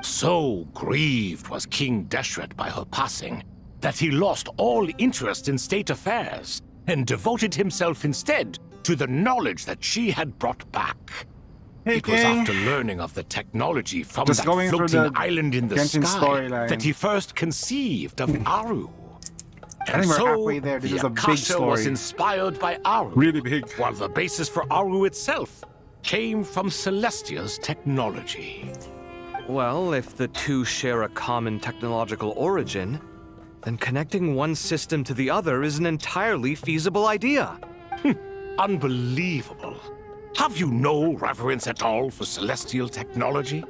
So grieved was King Deshret by her passing that he lost all interest in state affairs and devoted himself instead to the knowledge that she had brought back. It was after learning of the technology from that floating island in the Genshin sky storyline. that he first conceived of Aru. I And think we're so, halfway there. This the is a big Akasha was story. inspired by Aru. Really big. While the basis for Aru itself came from Celestia's technology. Well, if the 2 share a common technological origin, then connecting one system to the other is an entirely feasible idea. Unbelievable. Have you no reverence at all for celestial technology?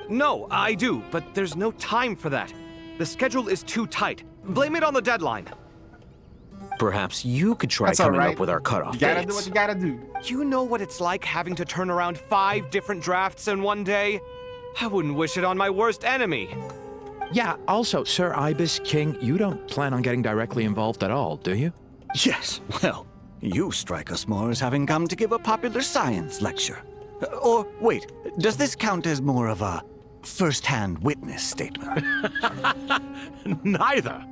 No, I do, but there's no time for that. The schedule is too tight. Blame it on the deadline. Perhaps you could try That's coming all right. up with our cutoff You gotta do dates. what you gotta do. You know what it's like having to turn around 5 different drafts in one day? I wouldn't wish it on my worst enemy. Yeah, also, Sir Ibis King, you don't plan on getting directly involved at all, do you? Yes, well, you strike us more as having come to give a popular science lecture. Or, wait, does this count as more of a first-hand witness statement? Neither.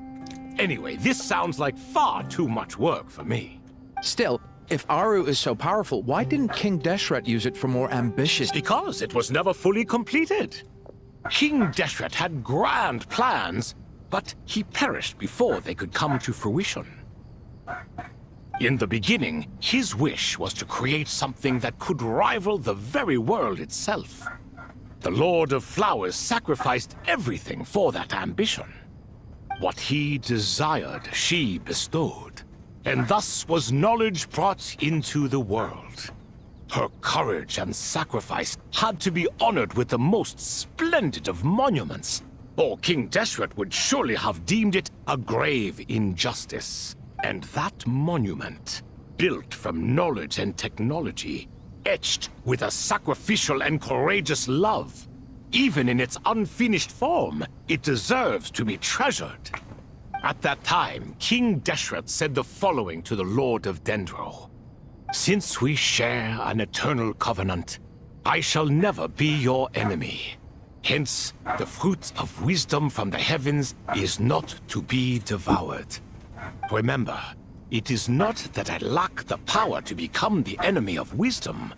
Anyway, this sounds like far too much work for me. Still, if Aru is so powerful, why didn't King Deshret use it for more ambitious... Because it was never fully completed. King Deshret had grand plans, but he perished before they could come to fruition. In the beginning, his wish was to create something that could rival the very world itself. The Lord of Flowers sacrificed everything for that ambition. What he desired, she bestowed, and thus was knowledge brought into the world. Her courage and sacrifice had to be honored with the most splendid of monuments, or King Deshret would surely have deemed it a grave injustice. And that monument, built from knowledge and technology, etched with a sacrificial and courageous love, even in its unfinished form, it deserves to be treasured. At that time, King Deshret said the following to the Lord of Dendro. Since we share an eternal covenant, I shall never be your enemy. Hence, the fruit of wisdom from the heavens is not to be devoured. Remember, it is not that I lack the power to become the enemy of wisdom,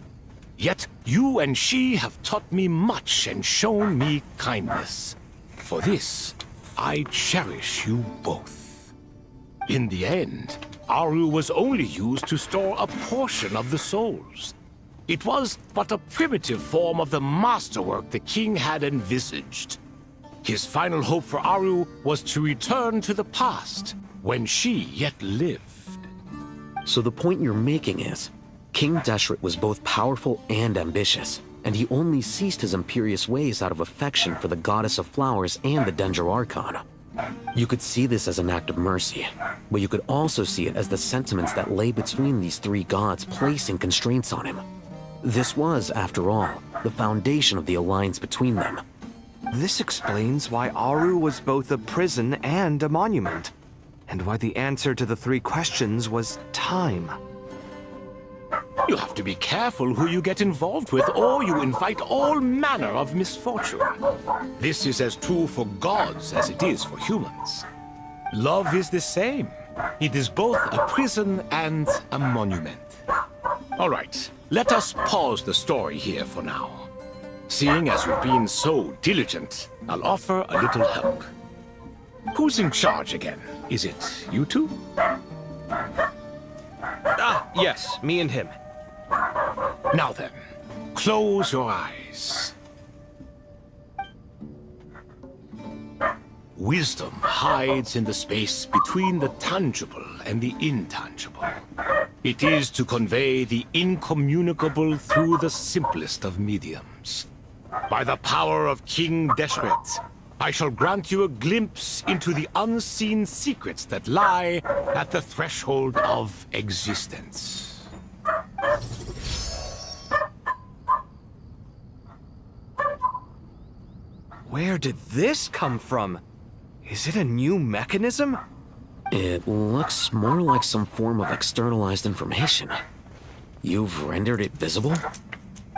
Yet you and she have taught me much and shown me kindness. For this, I cherish you both. In the end, Aru was only used to store a portion of the souls. It was but a primitive form of the masterwork the king had envisaged. His final hope for Aru was to return to the past, when she yet lived. So the point you're making is, King Deshret was both powerful and ambitious, and he only ceased his imperious ways out of affection for the goddess of flowers and the Dendro Archon. You could see this as an act of mercy, but you could also see it as the sentiments that lay between these three gods placing constraints on him. This was, after all, the foundation of the alliance between them. This explains why Aru was both a prison and a monument, and why the answer to the three questions was time. You have to be careful who you get involved with, or you invite all manner of misfortune. This is as true for gods as it is for humans. Love is the same. It is both a prison and a monument. All right, let us pause the story here for now. Seeing as you've been so diligent, I'll offer a little help. Who's in charge again? Is it you two? Ah, yes, me and him. Now then, close your eyes. Wisdom hides in the space between the tangible and the intangible. It is to convey the incommunicable through the simplest of mediums. By the power of King Deshret, I shall grant you a glimpse into the unseen secrets that lie at the threshold of existence. Where did this come from? Is it a new mechanism? It looks more like some form of externalized information. You've rendered it visible?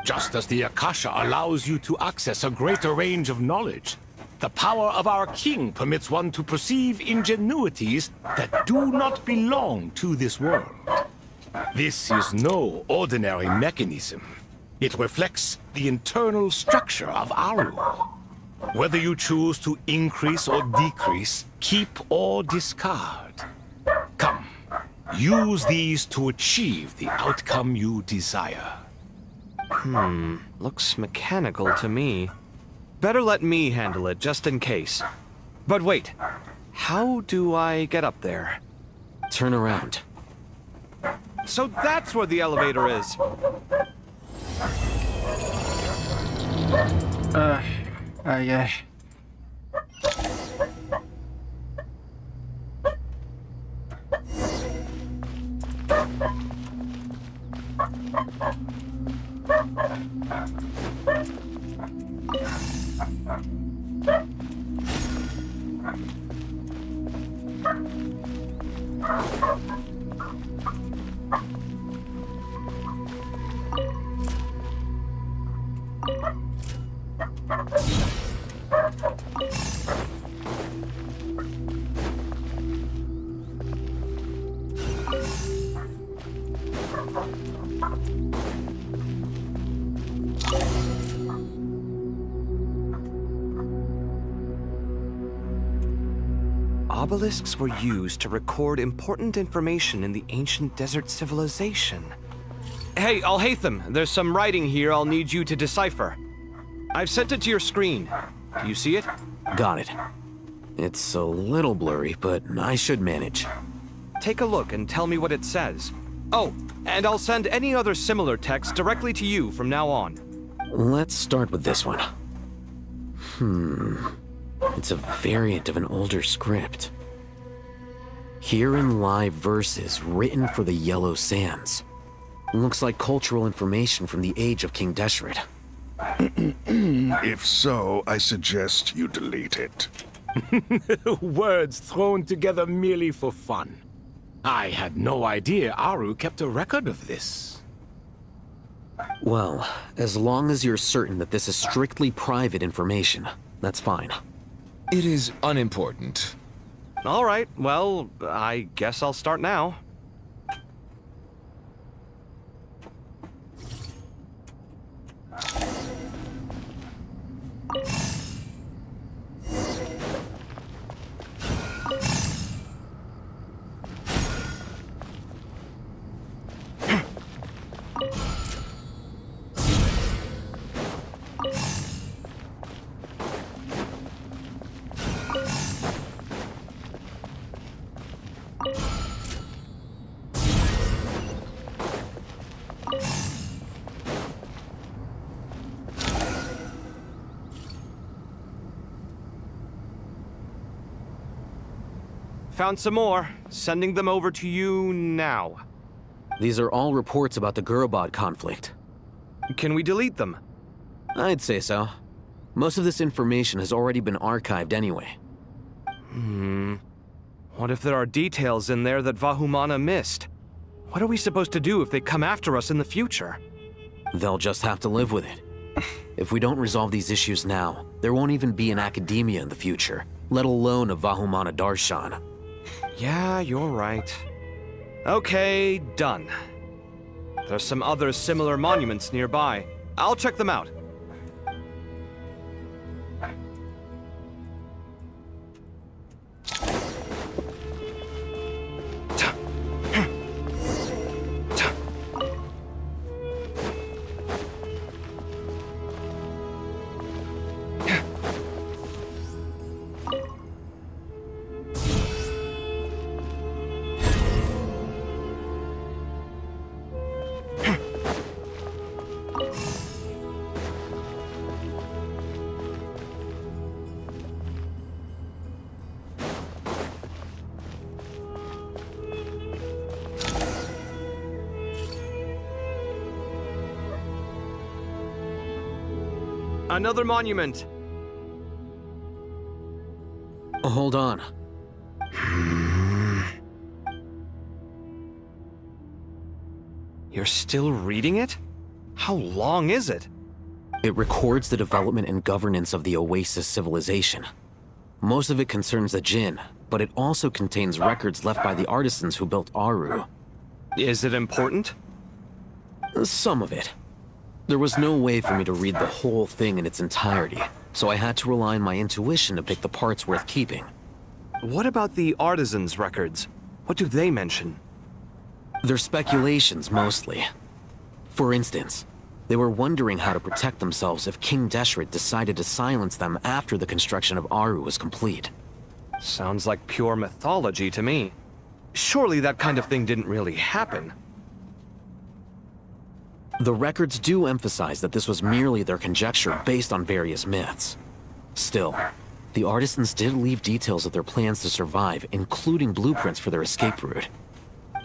Just as the Akasha allows you to access a greater range of knowledge, the power of our king permits one to perceive ingenuities that do not belong to this world. This is no ordinary mechanism. It reflects the internal structure of Aru. Whether you choose to increase or decrease, keep or discard. Come, use these to achieve the outcome you desire. Looks mechanical to me. Better let me handle it, just in case. But wait, how do I get up there? Turn around. So that's where the elevator is. Yeah. Obelisks were used to record important information in the ancient desert civilization. Hey, Alhaitham, there's some writing here I'll need you to decipher. I've sent it to your screen. Do you see it? Got it. It's a little blurry, but I should manage. Take a look and tell me what it says. Oh, and I'll send any other similar text directly to you from now on. Let's start with this one. It's a variant of an older script. Herein lie verses written for the Yellow Sands. Looks like cultural information from the age of King Deshret. If so, I suggest you delete it. Words thrown together merely for fun. I had no idea Aru kept a record of this. Well, as long as you're certain that this is strictly private information, that's fine. It is unimportant. All right, well, I guess I'll start now. Found some more. Sending them over to you now. These are all reports about the Gurubad conflict. Can we delete them? I'd say so. Most of this information has already been archived anyway. What if there are details in there that Vahumana missed? What are we supposed to do if they come after us in the future? They'll just have to live with it. If we don't resolve these issues now, there won't even be an academia in the future, let alone a Vahumana Darshan. Yeah, you're right. Okay, done. There's some other similar monuments nearby. I'll check them out. Another monument. Hold on. You're still reading it? How long is it? It records the development and governance of the Oasis civilization. Most of it concerns the Jinn, but it also contains records left by the artisans who built Aru. Is it important? Some of it. There was no way for me to read the whole thing in its entirety, so I had to rely on my intuition to pick the parts worth keeping. What about the artisans' records? What do they mention? They're speculations, mostly. For instance, they were wondering how to protect themselves if King Deshret decided to silence them after the construction of Aru was complete. Sounds like pure mythology to me. Surely that kind of thing didn't really happen. The records do emphasize that this was merely their conjecture based on various myths. Still, the artisans did leave details of their plans to survive, including blueprints for their escape route.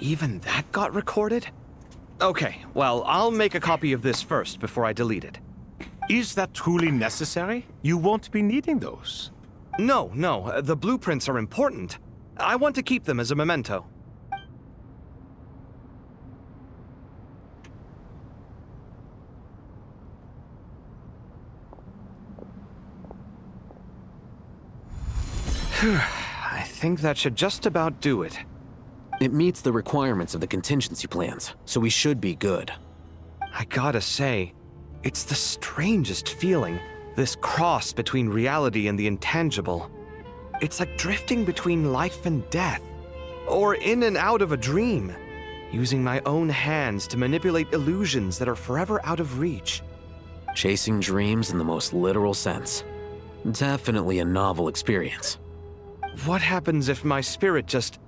Even that got recorded? Okay, well, I'll make a copy of this first before I delete it. Is that truly necessary? You won't be needing those. No, the blueprints are important. I want to keep them as a memento. I think that should just about do it. It meets the requirements of the contingency plans, so we should be good. I gotta say, it's the strangest feeling, this cross between reality and the intangible. It's like drifting between life and death, or in and out of a dream, using my own hands to manipulate illusions that are forever out of reach. Chasing dreams in the most literal sense. Definitely a novel experience. What happens if my spirit just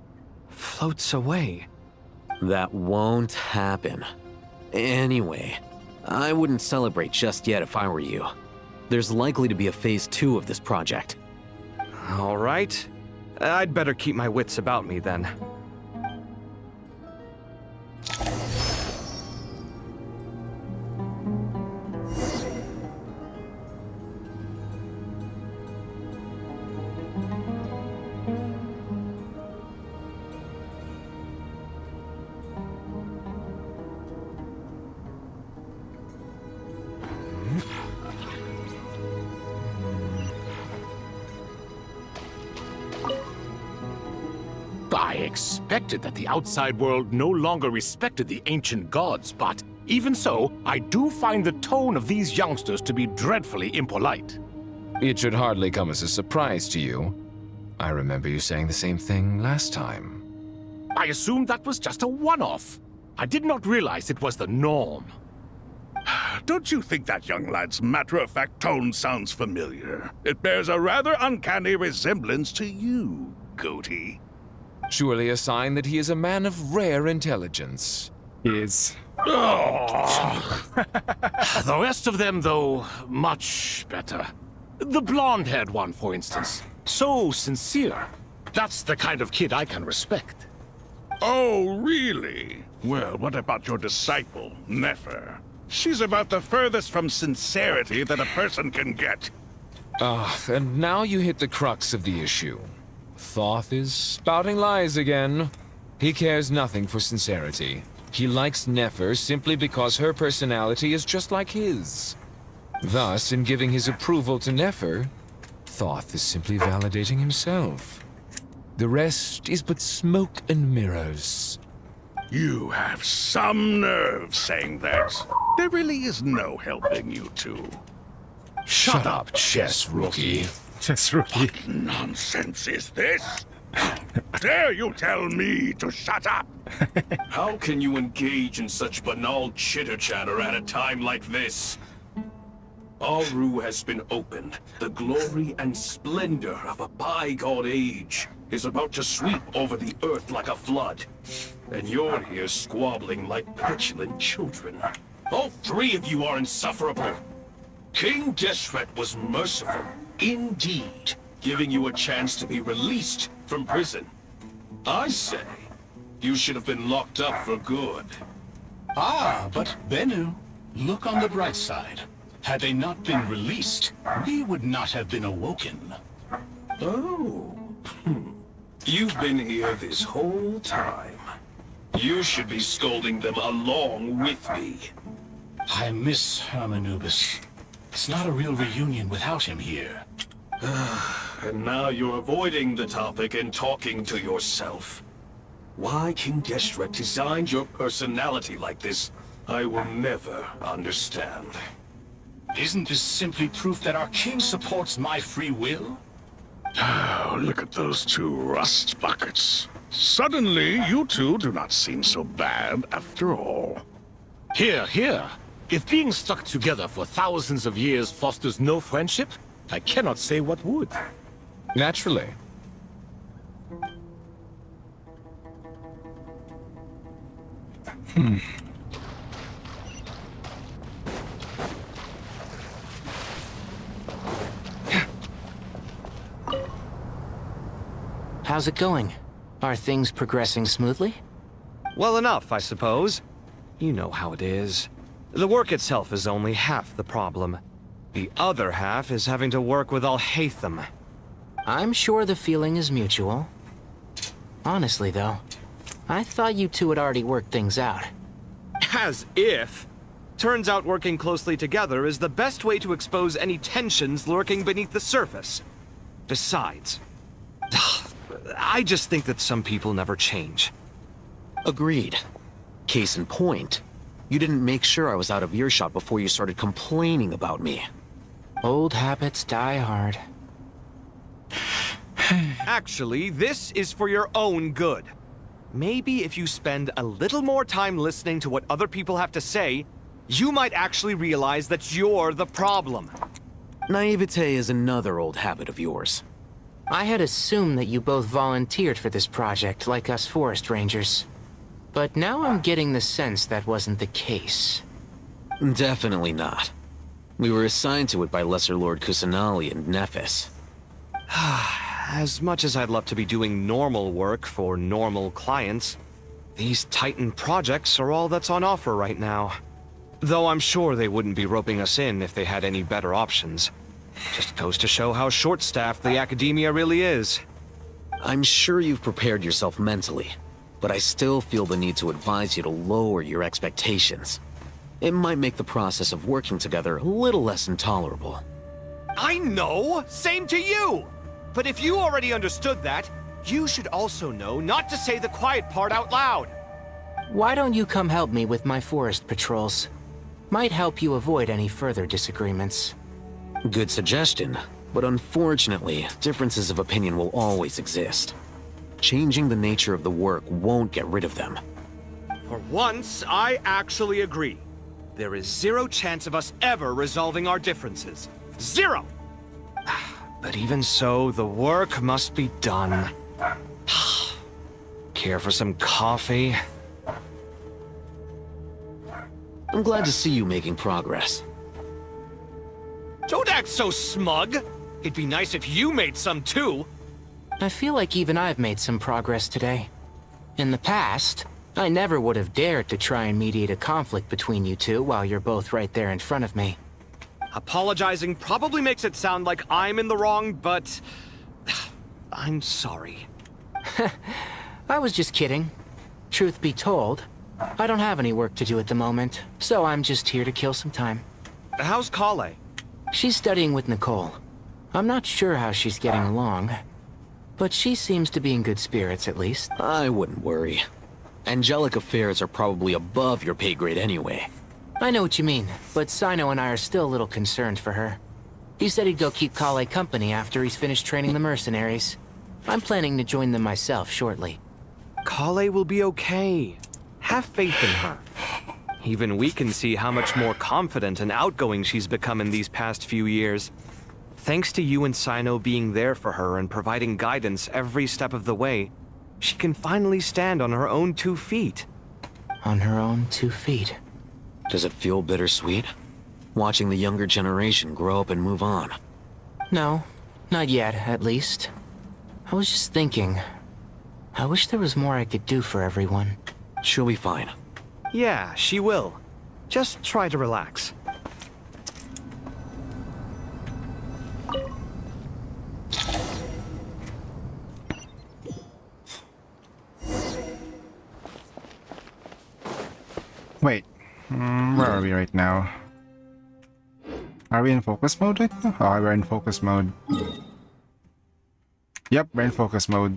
floats away? That won't happen. Anyway, I wouldn't celebrate just yet if I were you. There's likely to be a phase 2 of this project. All right. I'd better keep my wits about me then. I expected that the outside world no longer respected the ancient gods, but even so, I do find the tone of these youngsters to be dreadfully impolite. It should hardly come as a surprise to you. I remember you saying the same thing last time. I assumed that was just a one-off. I did not realize it was the norm. Don't you think that young lad's matter-of-fact tone sounds familiar? It bears a rather uncanny resemblance to you, Goatee. Surely a sign that he is a man of rare intelligence. Is. The rest of them, though, much better. The blonde-haired one, for instance. So sincere. That's the kind of kid I can respect. Oh, really? Well, what about your disciple, Nefer? She's about the furthest from sincerity that a person can get. And now you hit the crux of the issue. Thoth is spouting lies again. He cares nothing for sincerity. He likes Nefer simply because her personality is just like his. Thus, in giving his approval to Nefer, Thoth is simply validating himself. The rest is but smoke and mirrors. You have some nerve saying that. There really is no helping you two. Shut up, chess rookie. Chess rookie. What nonsense is this? Dare you tell me to shut up? How can you engage in such banal chitter-chatter at a time like this? Aru has been opened. The glory and splendor of a bygone age is about to sweep over the earth like a flood. And you're here squabbling like petulant children. All three of you are insufferable. King Deshret was merciful, indeed, giving you a chance to be released from prison. I say, you should have been locked up for good. Ah, but Bennu, look on the bright side. Had they not been released, we would not have been awoken. Oh. You've been here this whole time. You should be scolding them along with me. I miss Hermanubis. It's not a real reunion without him here. And now you're avoiding the topic and talking to yourself. Why King Deshret designed your personality like this, I will never understand. Isn't this simply proof that our king supports my free will? Oh, look at those two rust buckets. Suddenly, you two do not seem so bad after all. Here, here. If being stuck together for thousands of years fosters no friendship, I cannot say what would. Naturally. How's it going? Are things progressing smoothly? Well enough, I suppose. You know how it is. The work itself is only half the problem. The other half is having to work with Al-Haytham. I'm sure the feeling is mutual. Honestly, though, I thought you two had already worked things out. As if. Turns out working closely together is the best way to expose any tensions lurking beneath the surface. Besides, I just think that some people never change. Agreed. Case in point, you didn't make sure I was out of earshot before you started complaining about me. Old habits die hard. Actually, this is for your own good. Maybe if you spend a little more time listening to what other people have to say, you might actually realize that you're the problem. Naivete is another old habit of yours. I had assumed that you both volunteered for this project, like us forest rangers. But now I'm getting the sense that wasn't the case. Definitely not. We were assigned to it by Lesser Lord Kusanali and Nephis. As much as I'd love to be doing normal work for normal clients, these Titan projects are all that's on offer right now. Though I'm sure they wouldn't be roping us in if they had any better options. Just goes to show how short-staffed the academia really is. I'm sure you've prepared yourself mentally, but I still feel the need to advise you to lower your expectations. It might make the process of working together a little less intolerable. I know! Same to you! But if you already understood that, you should also know not to say the quiet part out loud. Why don't you come help me with my forest patrols? Might help you avoid any further disagreements. Good suggestion, but unfortunately, differences of opinion will always exist. Changing the nature of the work won't get rid of them. For once, I actually agree. There is zero chance of us ever resolving our differences. Zero! But even so, the work must be done. Care for some coffee? I'm glad to see you making progress. Don't act so smug! It'd be nice if you made some too! I feel like even I've made some progress today. In the past, I never would have dared to try and mediate a conflict between you two while you're both right there in front of me. Apologizing probably makes it sound like I'm in the wrong, but I'm sorry. I was just kidding. Truth be told, I don't have any work to do at the moment, so I'm just here to kill some time. How's Kale? She's studying with Nicole. I'm not sure how she's getting along, but she seems to be in good spirits at least. I wouldn't worry. Angelic affairs are probably above your pay grade anyway. I know what you mean, but Sino and I are still a little concerned for her. He said he'd go keep Kale company after he's finished training the mercenaries. I'm planning to join them myself shortly. Kale will be okay. Have faith in her. Even we can see how much more confident and outgoing she's become in these past few years. Thanks to you and Sino being there for her and providing guidance every step of the way, she can finally stand on her own 2 feet. On her own 2 feet? Does it feel bittersweet? Watching the younger generation grow up and move on? No, not yet, at least. I was just thinking, I wish there was more I could do for everyone. She'll be fine. Yeah, she will. Just try to relax. Wait, where are we right now? Are we in focus mode right now? Oh, we're in focus mode. Yep, we're in focus mode.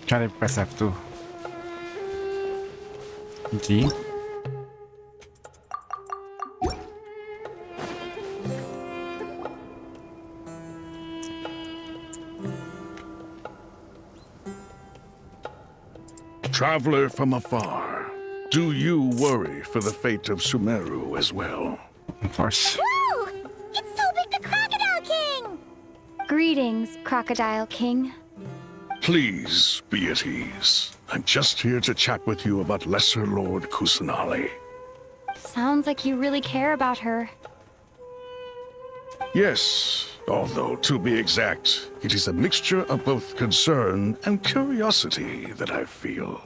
Try to press F2. G. Traveler from afar, do you worry for the fate of Sumeru as well? Of course. Woo! It's Sobek the Crocodile King! Greetings, Crocodile King. Please be at ease. I'm just here to chat with you about Lesser Lord Kusanali. Sounds like you really care about her. Yes, although to be exact, it is a mixture of both concern and curiosity that I feel.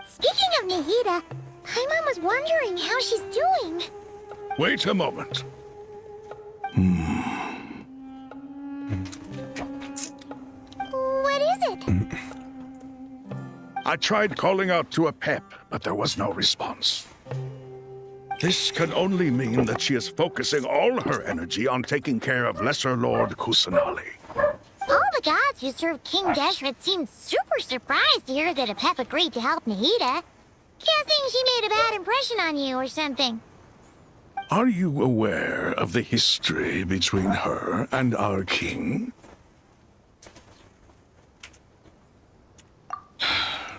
Speaking of Nahida, Paimon was wondering how she's doing. Wait a moment. What is it? I tried calling out to a pep, but there was no response. This can only mean that she is focusing all her energy on taking care of Lesser Lord Kusanali. All the gods who serve King Deshret seemed super surprised to hear that a pep agreed to help Nahida. Guessing she made a bad impression on you or something. Are you aware of the history between her and our king?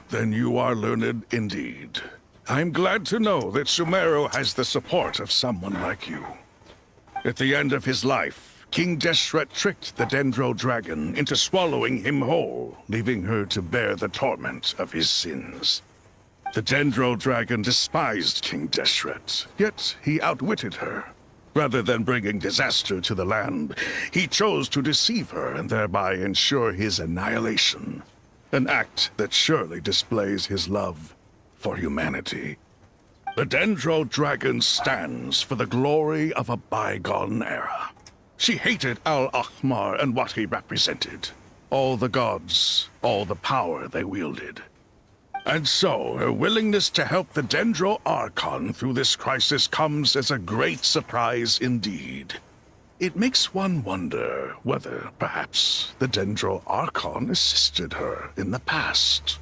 Then you are learned indeed. I'm glad to know that Sumeru has the support of someone like you. At the end of his life, King Deshret tricked the Dendro Dragon into swallowing him whole, leaving her to bear the torment of his sins. The Dendro Dragon despised King Deshret, yet he outwitted her. Rather than bringing disaster to the land, he chose to deceive her and thereby ensure his annihilation. An act that surely displays his love for humanity. The Dendro Dragon stands for the glory of a bygone era. She hated Al-Ahmar and what he represented. All the gods, all the power they wielded. And so, her willingness to help the Dendro Archon through this crisis comes as a great surprise indeed. It makes one wonder whether, perhaps, the Dendro Archon assisted her in the past.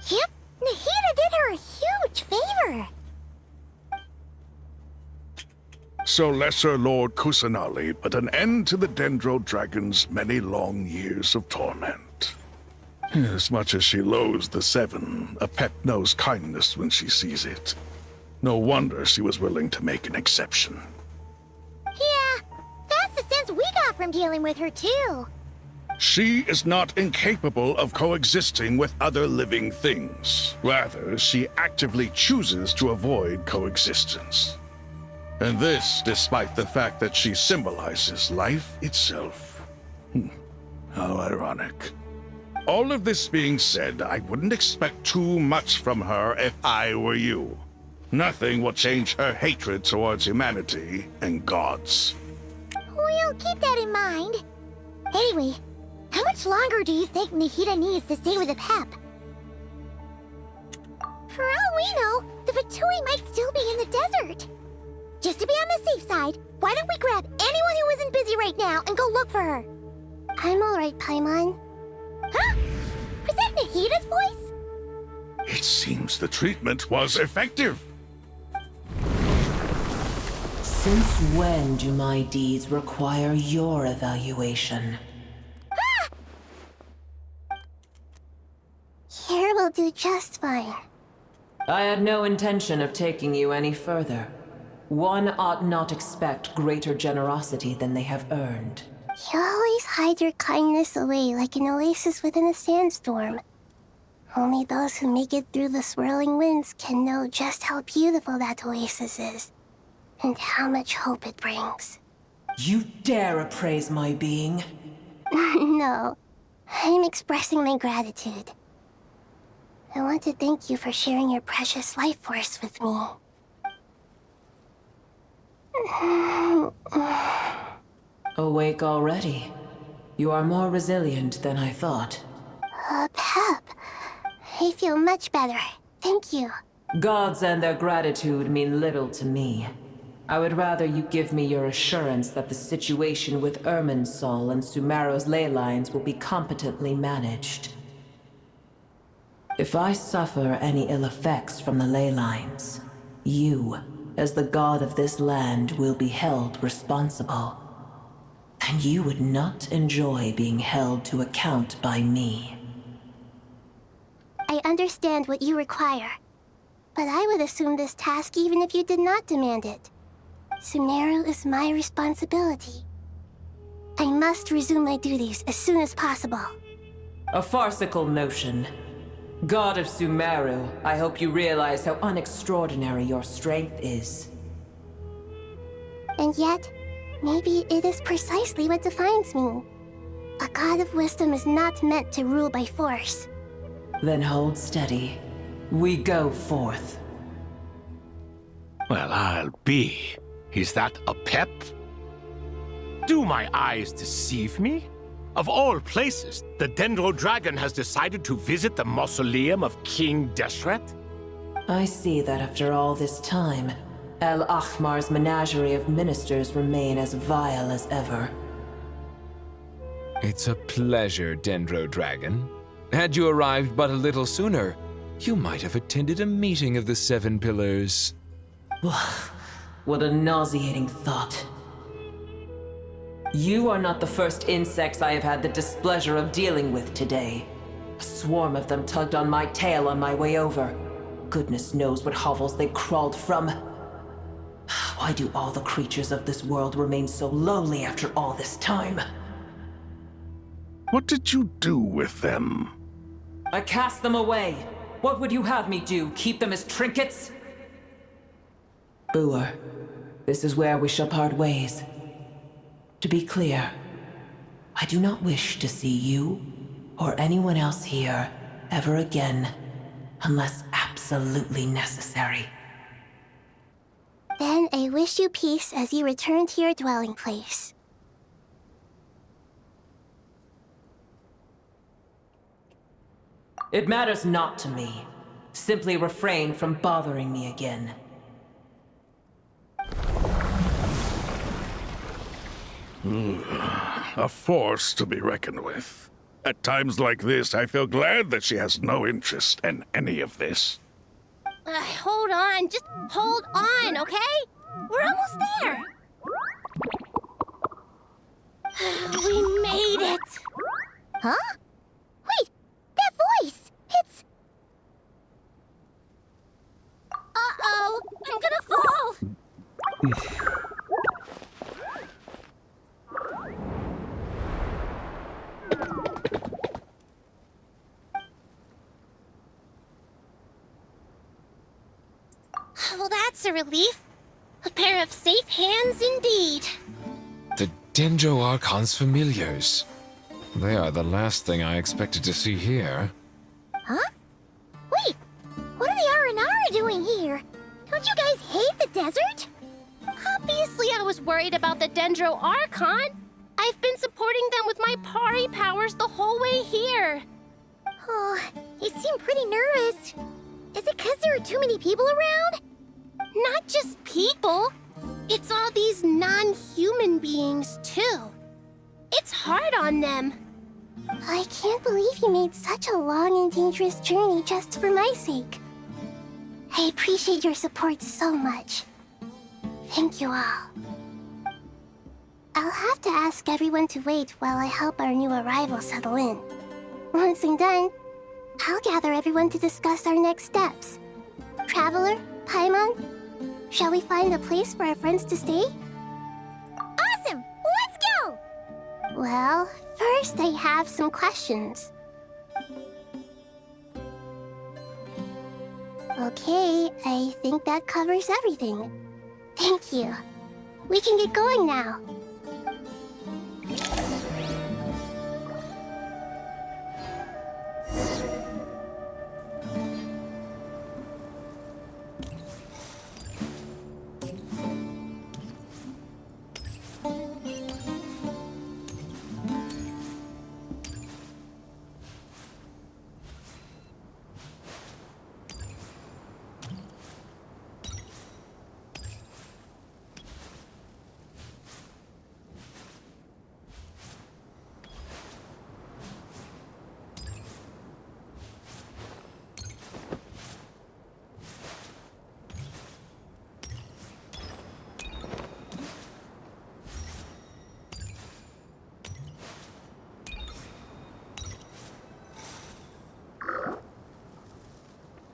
Yep, Nahida did her a huge favor. So Lesser Lord Kusanali put an end to the Dendro Dragon's many long years of torment. As much as she loathes the Seven, a pet knows kindness when she sees it. No wonder she was willing to make an exception. Yeah, that's the sense we got from dealing with her too. She is not incapable of coexisting with other living things. Rather, she actively chooses to avoid coexistence. And this despite the fact that she symbolizes life itself. How ironic. All of this being said, I wouldn't expect too much from her if I were you. Nothing will change her hatred towards humanity and gods. We'll keep that in mind. Anyway, how much longer do you think Nahida needs to stay with the Pep? For all we know, the Fatui might still be in the desert. Just to be on the safe side, why don't we grab anyone who isn't busy right now and go look for her? I'm alright, Paimon. Huh? Was that Nahida's voice? It seems the treatment was effective. Since when do my deeds require your evaluation? Here will do just fine. I had no intention of taking you any further. One ought not expect greater generosity than they have earned. You always hide your kindness away like an oasis within a sandstorm. Only those who make it through the swirling winds can know just how beautiful that oasis is, and how much hope it brings. You dare appraise my being? No, I'm expressing my gratitude. I want to thank you for sharing your precious life force with me. Awake already? You are more resilient than I thought. Pep, I feel much better. Thank you. Gods and their gratitude mean little to me. I would rather you give me your assurance that the situation with Irminsul and Sumeru's ley lines will be competently managed. If I suffer any ill effects from the ley lines, you, as the god of this land, will be held responsible. And you would not enjoy being held to account by me. I understand what you require, but I would assume this task even if you did not demand it. Sumeru is my responsibility. I must resume my duties as soon as possible. A farcical notion. God of Sumeru, I hope you realize how unextraordinary your strength is. And yet, maybe it is precisely what defines me. A god of wisdom is not meant to rule by force. Then hold steady. We go forth. Well, I'll be. Is that a pep? Do my eyes deceive me? Of all places, the Dendro Dragon has decided to visit the mausoleum of King Deshret? I see that after all this time, El Ahmar's menagerie of ministers remain as vile as ever. It's a pleasure, Dendro Dragon. Had you arrived but a little sooner, you might have attended a meeting of the Seven Pillars. What a nauseating thought. You are not the first insects I have had the displeasure of dealing with today. A swarm of them tugged on my tail on my way over. Goodness knows what hovels they crawled from. Why do all the creatures of this world remain so lowly after all this time? What did you do with them? I cast them away. What would you have me do? Keep them as trinkets? Boer, this is where we shall part ways. To be clear, I do not wish to see you or anyone else here ever again, unless absolutely necessary. Then I wish you peace as you return to your dwelling place. It matters not to me. Simply refrain from bothering me again. A force to be reckoned with. At times like this, I feel glad that she has no interest in any of this. Hold on, just hold on, okay? We're almost there. We made it. Huh? Wait, that voice! It's... Uh-oh, I'm gonna fall! Well, that's a relief. A pair of safe hands indeed. The Dendro Archon's familiars. They are the last thing I expected to see here. Huh? Wait, what are the Aranara doing here? Don't you guys hate the desert? Obviously, I was worried about the Dendro Archon. I've been supporting them with my Pari powers the whole way here. Oh, you seem pretty nervous. Is it because there are too many people around? Not just people. It's all these non-human beings, too. It's hard on them. I can't believe you made such a long and dangerous journey just for my sake. I appreciate your support so much. Thank you all. I'll have to ask everyone to wait while I help our new arrival settle in. Once I'm done, I'll gather everyone to discuss our next steps. Traveler, Paimon, shall we find a place for our friends to stay? Awesome! Let's go! Well, first I have some questions. Okay, I think that covers everything. Thank you. We can get going now.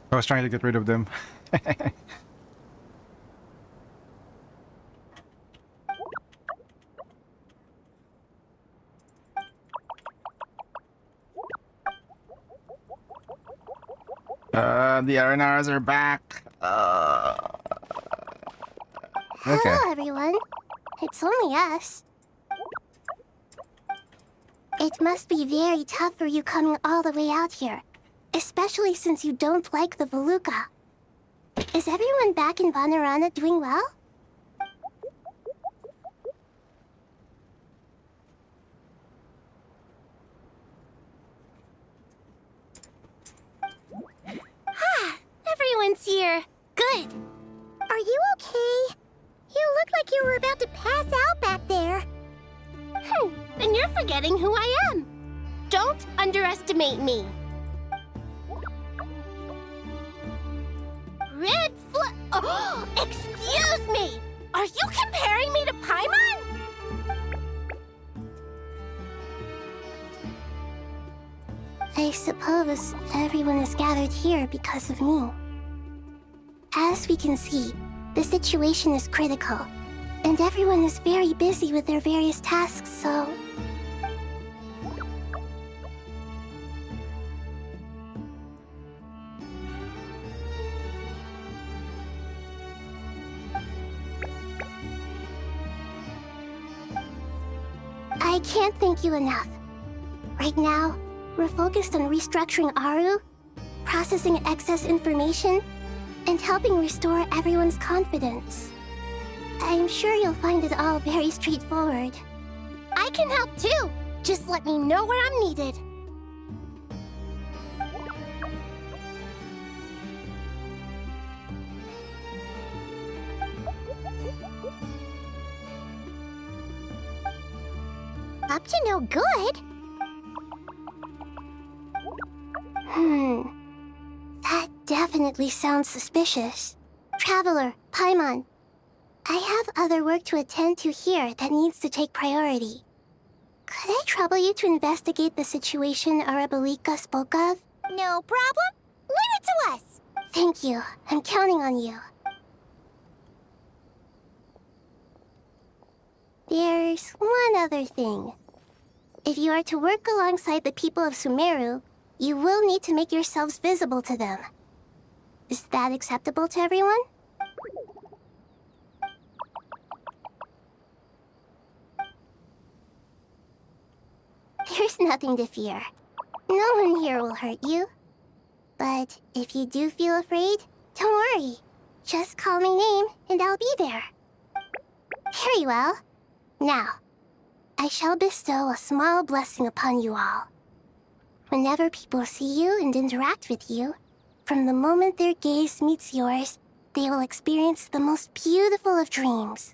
I was trying to get rid of them. The Aranaras are back. Okay. Hello, everyone. It's only us. It must be very tough for you coming all the way out here, especially since you don't like the Voluka. Is everyone back in Vanarana doing well? Everyone's here. Good. Are you okay? You look like you were about to pass out back there. Then you're forgetting who I am. Don't underestimate me. Red flag. Oh, excuse me. Are you comparing me to Paimon? I suppose everyone is gathered here because of me. As we can see, the situation is critical, and everyone is very busy with their various tasks, so... I can't thank you enough. Right now, we're focused on restructuring Aru, processing excess information, and helping restore everyone's confidence. I'm sure you'll find it all very straightforward. I can help too. Just let me know where I'm needed. Up to no good? That definitely sounds suspicious. Traveler, Paimon, I have other work to attend to here that needs to take priority. Could I trouble you to investigate the situation Arabalika spoke of? No problem. Leave it to us. Thank you. I'm counting on you. There's one other thing. If you are to work alongside the people of Sumeru, you will need to make yourselves visible to them. Is that acceptable to everyone? There's nothing to fear. No one here will hurt you. But if you do feel afraid, don't worry. Just call my name and I'll be there. Very well. Now, I shall bestow a small blessing upon you all. Whenever people see you and interact with you, from the moment their gaze meets yours, they will experience the most beautiful of dreams.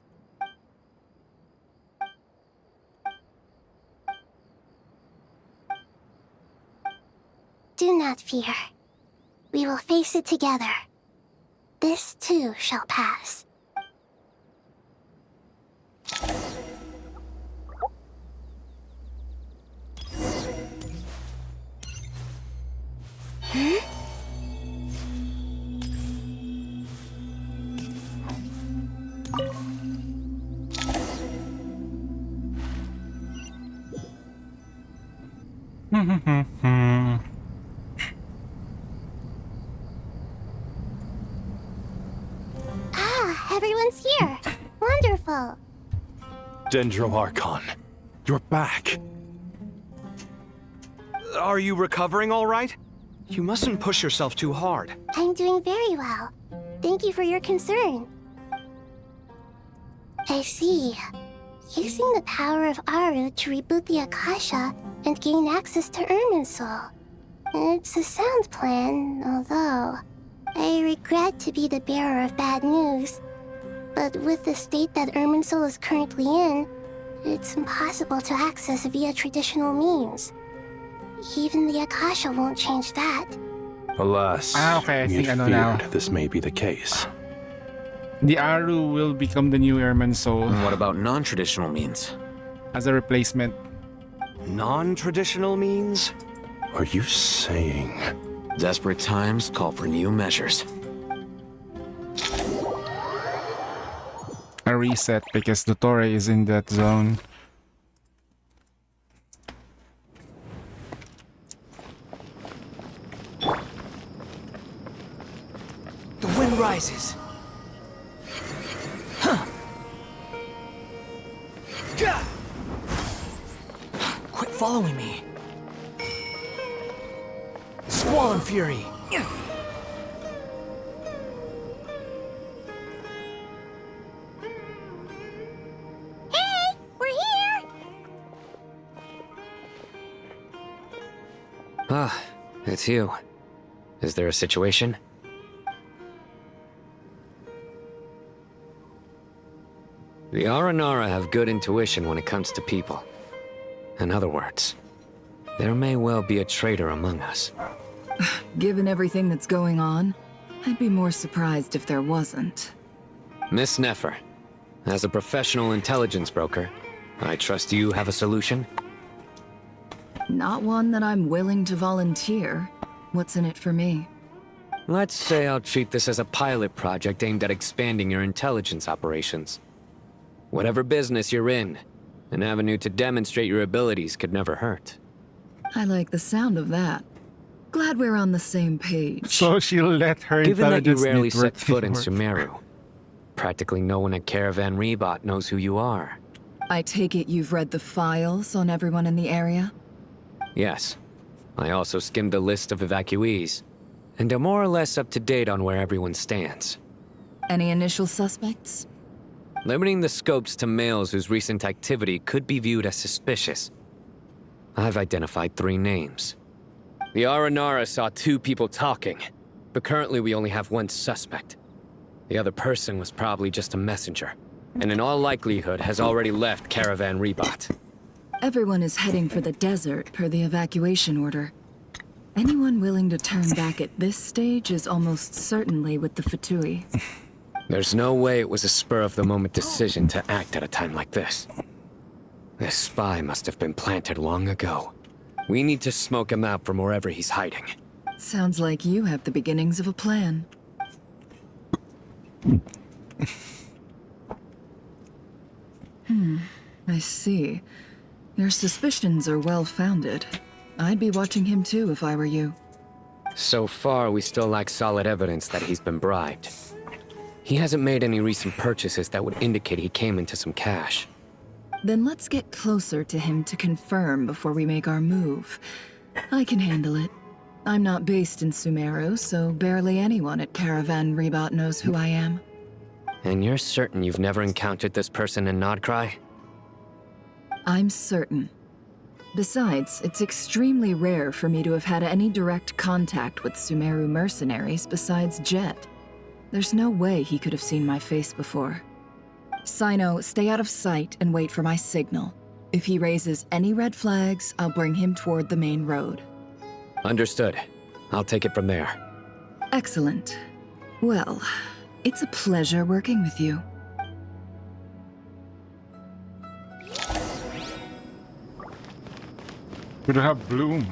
Do not fear. We will face it together. This too shall pass. Everyone's here. Wonderful. Dendro Archon, you're back. Are you recovering all right? You mustn't push yourself too hard. I'm doing very well. Thank you for your concern. I see. Using the power of Aru to reboot the Akasha and gain access to Irminsul. It's a sound plan, although I regret to be the bearer of bad news. But with the state that Irminsul is currently in, it's impossible to access via traditional means. Even the Akasha won't change that. Alas, okay, I we think had I know now. feared this may be the case. The Aru will become the new Irminsul. And what about non-traditional means? As a replacement. Non-traditional means? Are you saying... Desperate times call for new measures. A reset because Dotore is in that zone. The wind rises. Huh. Gah! Quit following me. Squall and fury. Hey, we're here! Ah, it's you. Is there a situation? The Aranara have good intuition when it comes to people. In other words, there may well be a traitor among us. Given everything that's going on, I'd be more surprised if there wasn't. Miss Nefer, as a professional intelligence broker, I trust you have a solution? Not one that I'm willing to volunteer. What's in it for me? Let's say I'll treat this as a pilot project aimed at expanding your intelligence operations. Whatever business you're in, an avenue to demonstrate your abilities could never hurt. I like the sound of that. Glad we're on the same page. So she'll let her Given that you intelligence rarely network set foot in work. Sumeru, practically no one at Caravan Rebot knows who you are. I take it you've read the files on everyone in the area? Yes. I also skimmed a list of evacuees, and am more or less up to date on where everyone stands. Any initial suspects? Limiting the scopes to males whose recent activity could be viewed as suspicious. I've identified 3 names. The Aranara saw 2 people talking, but currently we only have 1 suspect. The other person was probably just a messenger, and in all likelihood has already left Caravan Rebot. Everyone is heading for the desert per the evacuation order. Anyone willing to turn back at this stage is almost certainly with the Fatui. There's no way it was a spur-of-the-moment decision to act at a time like this. This spy must have been planted long ago. We need to smoke him out from wherever he's hiding. Sounds like you have the beginnings of a plan. I see. Your suspicions are well-founded. I'd be watching him too if I were you. So far, we still lack solid evidence that he's been bribed. He hasn't made any recent purchases that would indicate he came into some cash. Then let's get closer to him to confirm before we make our move. I can handle it. I'm not based in Sumeru, so barely anyone at Caravan Rebot knows who I am. And you're certain you've never encountered this person in Nodcry? I'm certain. Besides, it's extremely rare for me to have had any direct contact with Sumeru mercenaries besides Jet. There's no way he could have seen my face before. Sino, stay out of sight and wait for my signal. If he raises any red flags, I'll bring him toward the main road. Understood. I'll take it from there. Excellent. Well, it's a pleasure working with you. Could have Bloom.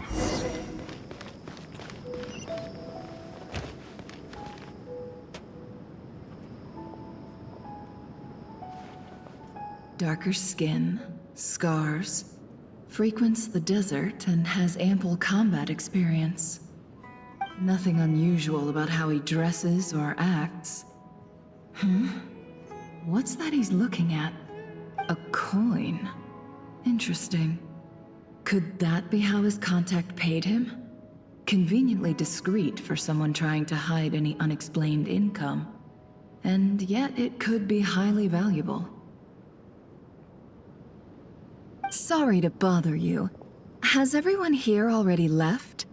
Darker skin, scars, frequents the desert and has ample combat experience. Nothing unusual about how he dresses or acts. What's that he's looking at? A coin. Interesting. Could that be how his contact paid him? Conveniently discreet for someone trying to hide any unexplained income. And yet it could be highly valuable. Sorry to bother you. Has everyone here already left?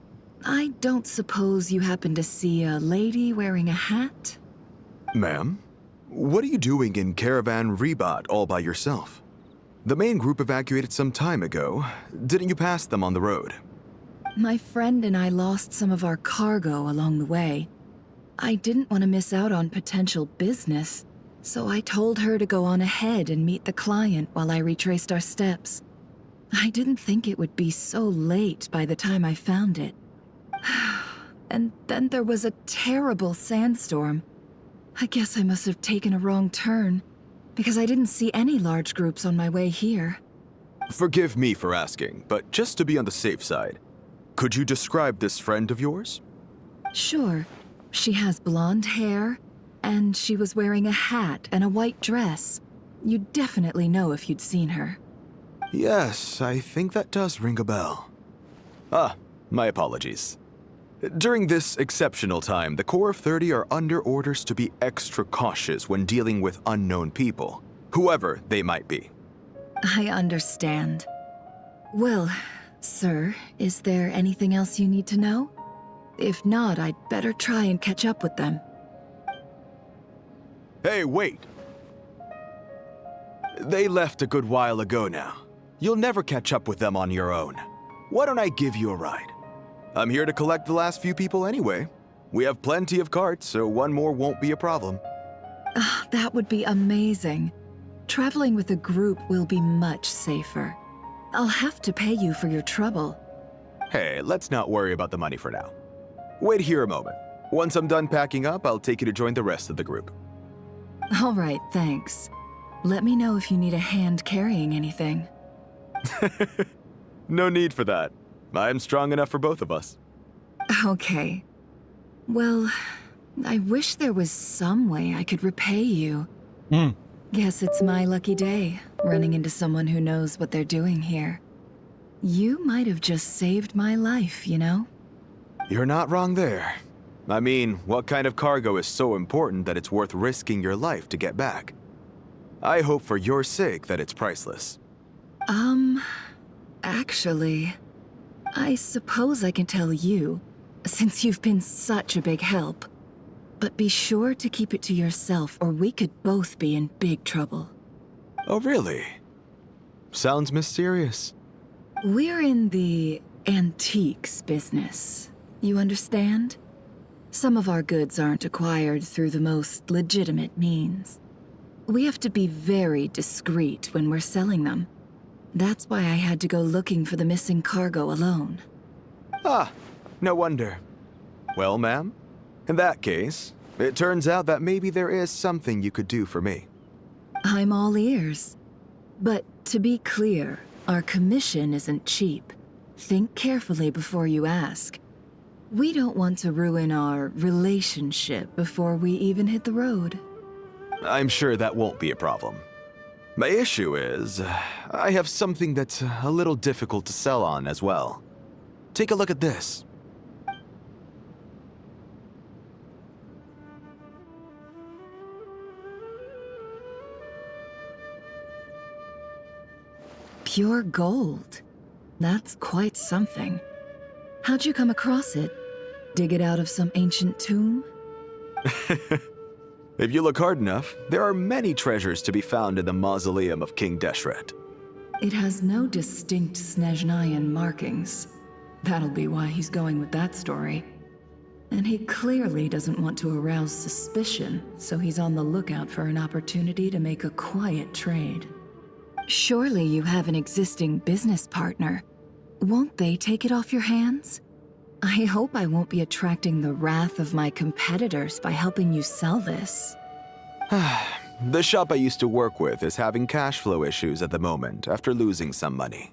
I don't suppose you happen to see a lady wearing a hat? Ma'am, what are you doing in Caravan Rebot all by yourself? The main group evacuated some time ago. Didn't you pass them on the road? My friend and I lost some of our cargo along the way. I didn't want to miss out on potential business, so I told her to go on ahead and meet the client while I retraced our steps. I didn't think it would be so late by the time I found it. And then there was a terrible sandstorm. I guess I must have taken a wrong turn, because I didn't see any large groups on my way here. Forgive me for asking, but just to be on the safe side, could you describe this friend of yours? Sure. She has blonde hair, and she was wearing a hat and a white dress. You'd definitely know if you'd seen her. Yes, I think that does ring a bell. Ah, my apologies. During this exceptional time, the Corps of 30 are under orders to be extra cautious when dealing with unknown people, whoever they might be. I understand. Well, sir, is there anything else you need to know? If not, I'd better try and catch up with them. Hey, wait! They left a good while ago now. You'll never catch up with them on your own. Why don't I give you a ride? I'm here to collect the last few people anyway. We have plenty of carts, so one more won't be a problem. That would be amazing. Traveling with a group will be much safer. I'll have to pay you for your trouble. Hey, let's not worry about the money for now. Wait here a moment. Once I'm done packing up, I'll take you to join the rest of the group. All right, thanks. Let me know if you need a hand carrying anything. No need for that. I'm strong enough for both of us. Okay. Well, I wish there was some way I could repay you. Guess it's my lucky day, running into someone who knows what they're doing here. You might have just saved my life, you know? You're not wrong there. I mean, what kind of cargo is so important that it's worth risking your life to get back? I hope for your sake that it's priceless. Actually, I suppose I can tell you, since you've been such a big help. But be sure to keep it to yourself, or we could both be in big trouble. Oh, really? Sounds mysterious. We're in the antiques business. You understand? Some of our goods aren't acquired through the most legitimate means. We have to be very discreet when we're selling them. That's why I had to go looking for the missing cargo alone. Ah, no wonder. Well, ma'am, in that case, it turns out that maybe there is something you could do for me. I'm all ears. But to be clear, our commission isn't cheap. Think carefully before you ask. We don't want to ruin our relationship before we even hit the road. I'm sure that won't be a problem. My issue is, I have something that's a little difficult to sell on as well. Take a look at this. Pure gold. That's quite something. How'd you come across it? Dig it out of some ancient tomb? If you look hard enough, there are many treasures to be found in the mausoleum of King Deshret. It has no distinct Snezhnayan markings. That'll be why he's going with that story. And he clearly doesn't want to arouse suspicion, so he's on the lookout for an opportunity to make a quiet trade. Surely you have an existing business partner. Won't they take it off your hands? I hope I won't be attracting the wrath of my competitors by helping you sell this. The shop I used to work with is having cash flow issues at the moment after losing some money.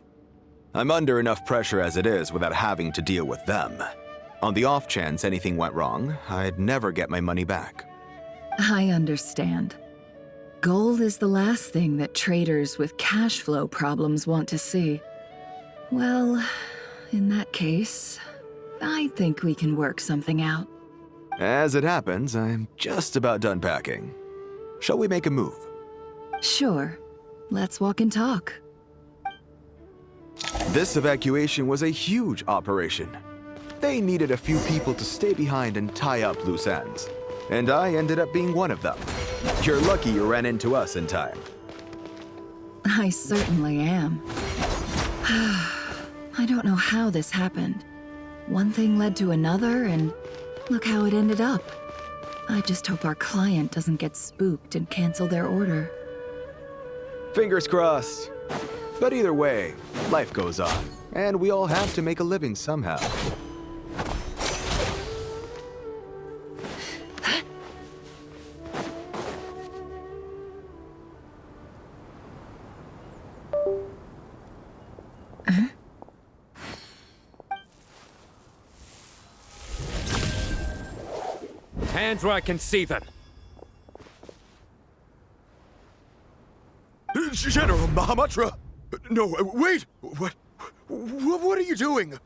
I'm under enough pressure as it is without having to deal with them. On the off chance anything went wrong, I'd never get my money back. I understand. Gold is the last thing that traders with cash flow problems want to see. Well, in that case, I think we can work something out. As it happens, I'm just about done packing. Shall we make a move? Sure. Let's walk and talk. This evacuation was a huge operation. They needed a few people to stay behind and tie up loose ends. And I ended up being one of them. You're lucky you ran into us in time. I certainly am. I don't know how this happened. One thing led to another, and look how it ended up. I just hope our client doesn't get spooked and cancel their order. Fingers crossed. But either way, life goes on, and we all have to make a living somehow. Hands where I can see them. General Mahamatra! No, wait! What are you doing?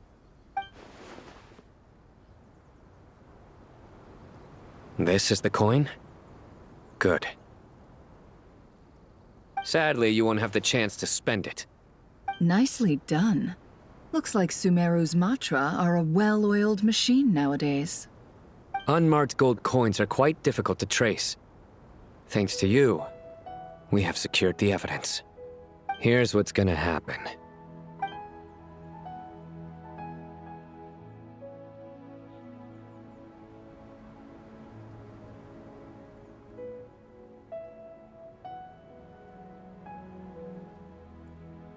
This is the coin? Good. Sadly, you won't have the chance to spend it. Nicely done. Looks like Sumeru's Matra are a well-oiled machine nowadays. Unmarked gold coins are quite difficult to trace. Thanks to you, we have secured the evidence. Here's what's gonna happen.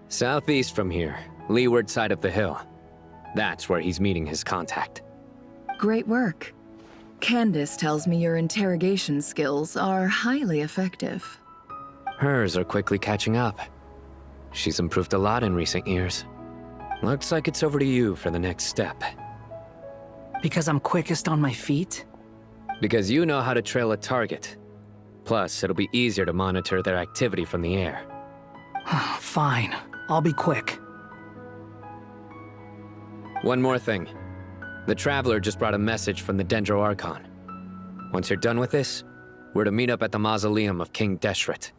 Southeast from here, leeward side of the hill. That's where he's meeting his contact. Great work. Candace tells me your interrogation skills are highly effective. Hers are quickly catching up. She's improved a lot in recent years. Looks like it's over to you for the next step. Because I'm quickest on my feet? Because you know how to trail a target. Plus, it'll be easier to monitor their activity from the air. Fine. I'll be quick. One more thing. The Traveler just brought a message from the Dendro Archon. Once you're done with this, we're to meet up at the mausoleum of King Deshret.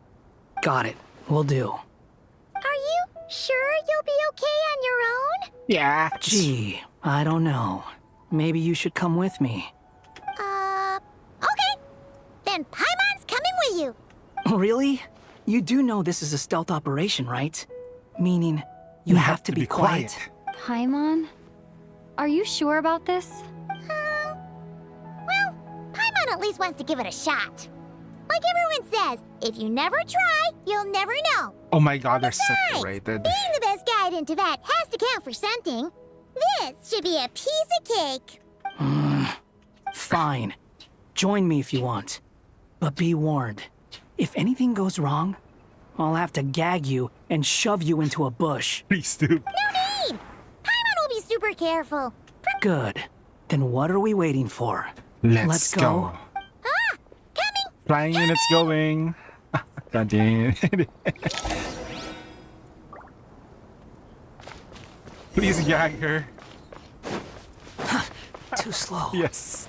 Got it. Will do. Are you sure you'll be okay on your own? Yeah. Gee, I don't know. Maybe you should come with me. Okay. Then Paimon's coming with you. Really? You do know this is a stealth operation, right? Meaning, you have to be quiet. Paimon? Are you sure about this? Well, Paimon at least wants to give it a shot. Like everyone says, if you never try, you'll never know. Oh my god, they're Besides, separated. being the best guide in Tibet has to count for something. This should be a piece of cake. Fine. Join me if you want. But be warned. If anything goes wrong, I'll have to gag you and shove you into a bush. Please do. No need! Paimon will be super careful. Good. Then what are we waiting for? Let's go. Ah! Coming! Flying units going. God damn. Please gag her. Too slow. Yes.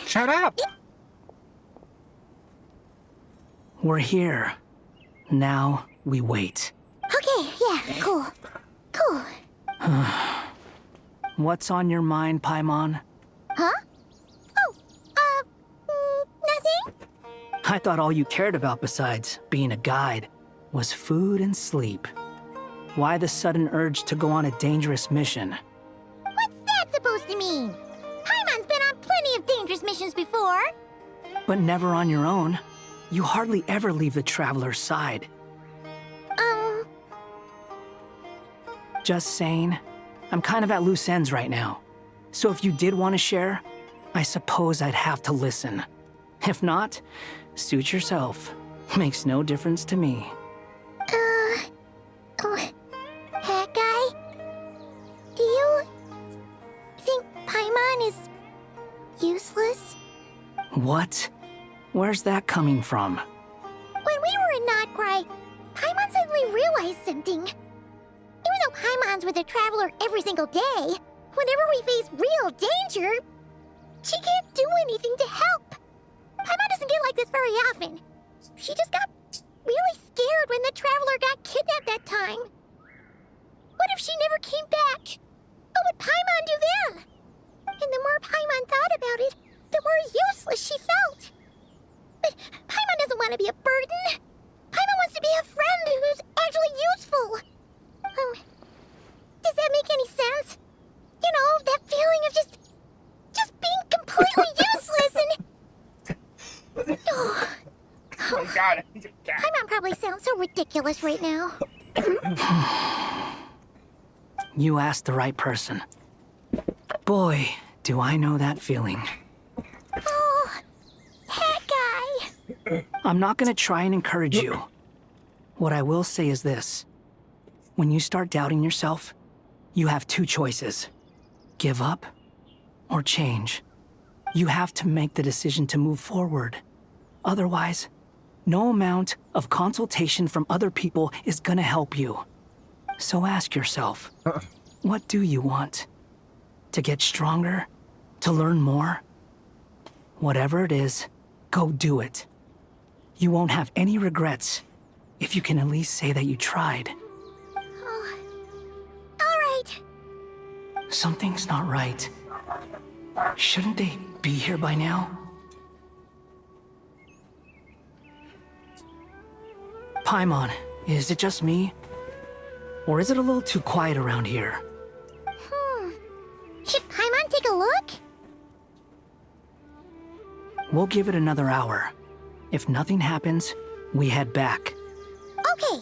Shut up! We're here. Now we wait. Okay, yeah, cool. Cool. What's on your mind, Paimon? Huh? Nothing? I thought all you cared about besides being a guide was food and sleep. Why the sudden urge to go on a dangerous mission? What's that supposed to mean? Paimon's been on plenty of dangerous missions before. But never on your own. You hardly ever leave the traveler's side. Just saying. I'm kind of at loose ends right now. So if you did want to share, I suppose I'd have to listen. If not, suit yourself. Makes no difference to me. Hat guy? Do you think Paimon is useless? What? Where's that coming from? When we were in Notcry, Paimon suddenly realized something. Even though Paimon's with a traveler every single day, whenever we face real danger, she can't do anything to help. Paimon doesn't get like this very often. She just got really scared when the traveler got kidnapped that time. What if she never came back? What would Paimon do then? And the more Paimon thought about it, the more useless she felt. But Paimon doesn't want to be a burden. Paimon wants to be a friend who's actually useful. Does that make any sense? You know, that feeling of just being completely useless and... Oh my god. Paimon probably sounds so ridiculous right now. You asked the right person. Boy, do I know that feeling. Oh, that guy. I'm not gonna try and encourage you. What I will say is this. When you start doubting yourself, you have two choices. Give up or change. You have to make the decision to move forward. Otherwise, no amount of consultation from other people is gonna help you. So ask yourself, what do you want? To get stronger? To learn more? Whatever it is, go do it. You won't have any regrets if you can at least say that you tried. Alright. Something's not right. Shouldn't they be here by now? Paimon, is it just me? Or is it a little too quiet around here? Should Paimon take a look? We'll give it another hour. If nothing happens, we head back. Okay.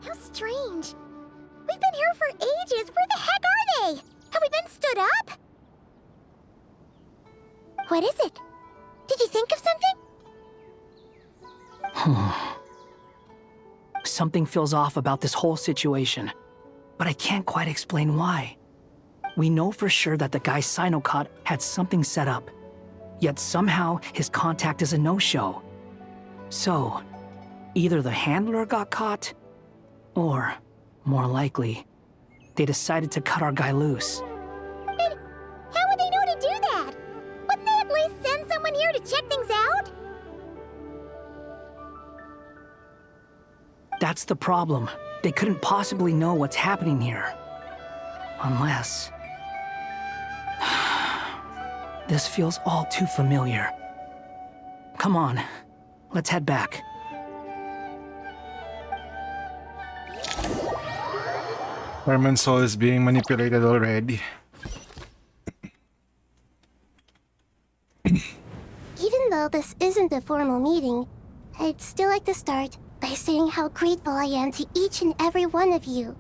How strange. We've been here for ages. Where the heck are they? Have we been stood up? What is it? Did you think of something? Something feels off about this whole situation, but I can't quite explain why. We know for sure that the guy Sino caught had something set up, yet somehow his contact is a no-show. So, either the handler got caught, or, more likely, they decided to cut our guy loose. But how would they know to do that? Wouldn't they at least send someone here to check things out? That's the problem. They couldn't possibly know what's happening here. Unless... This feels all too familiar. Come on, let's head back. Herman's soul is being manipulated already. Even though this isn't a formal meeting, I'd still like to start by saying how grateful I am to each and every one of you.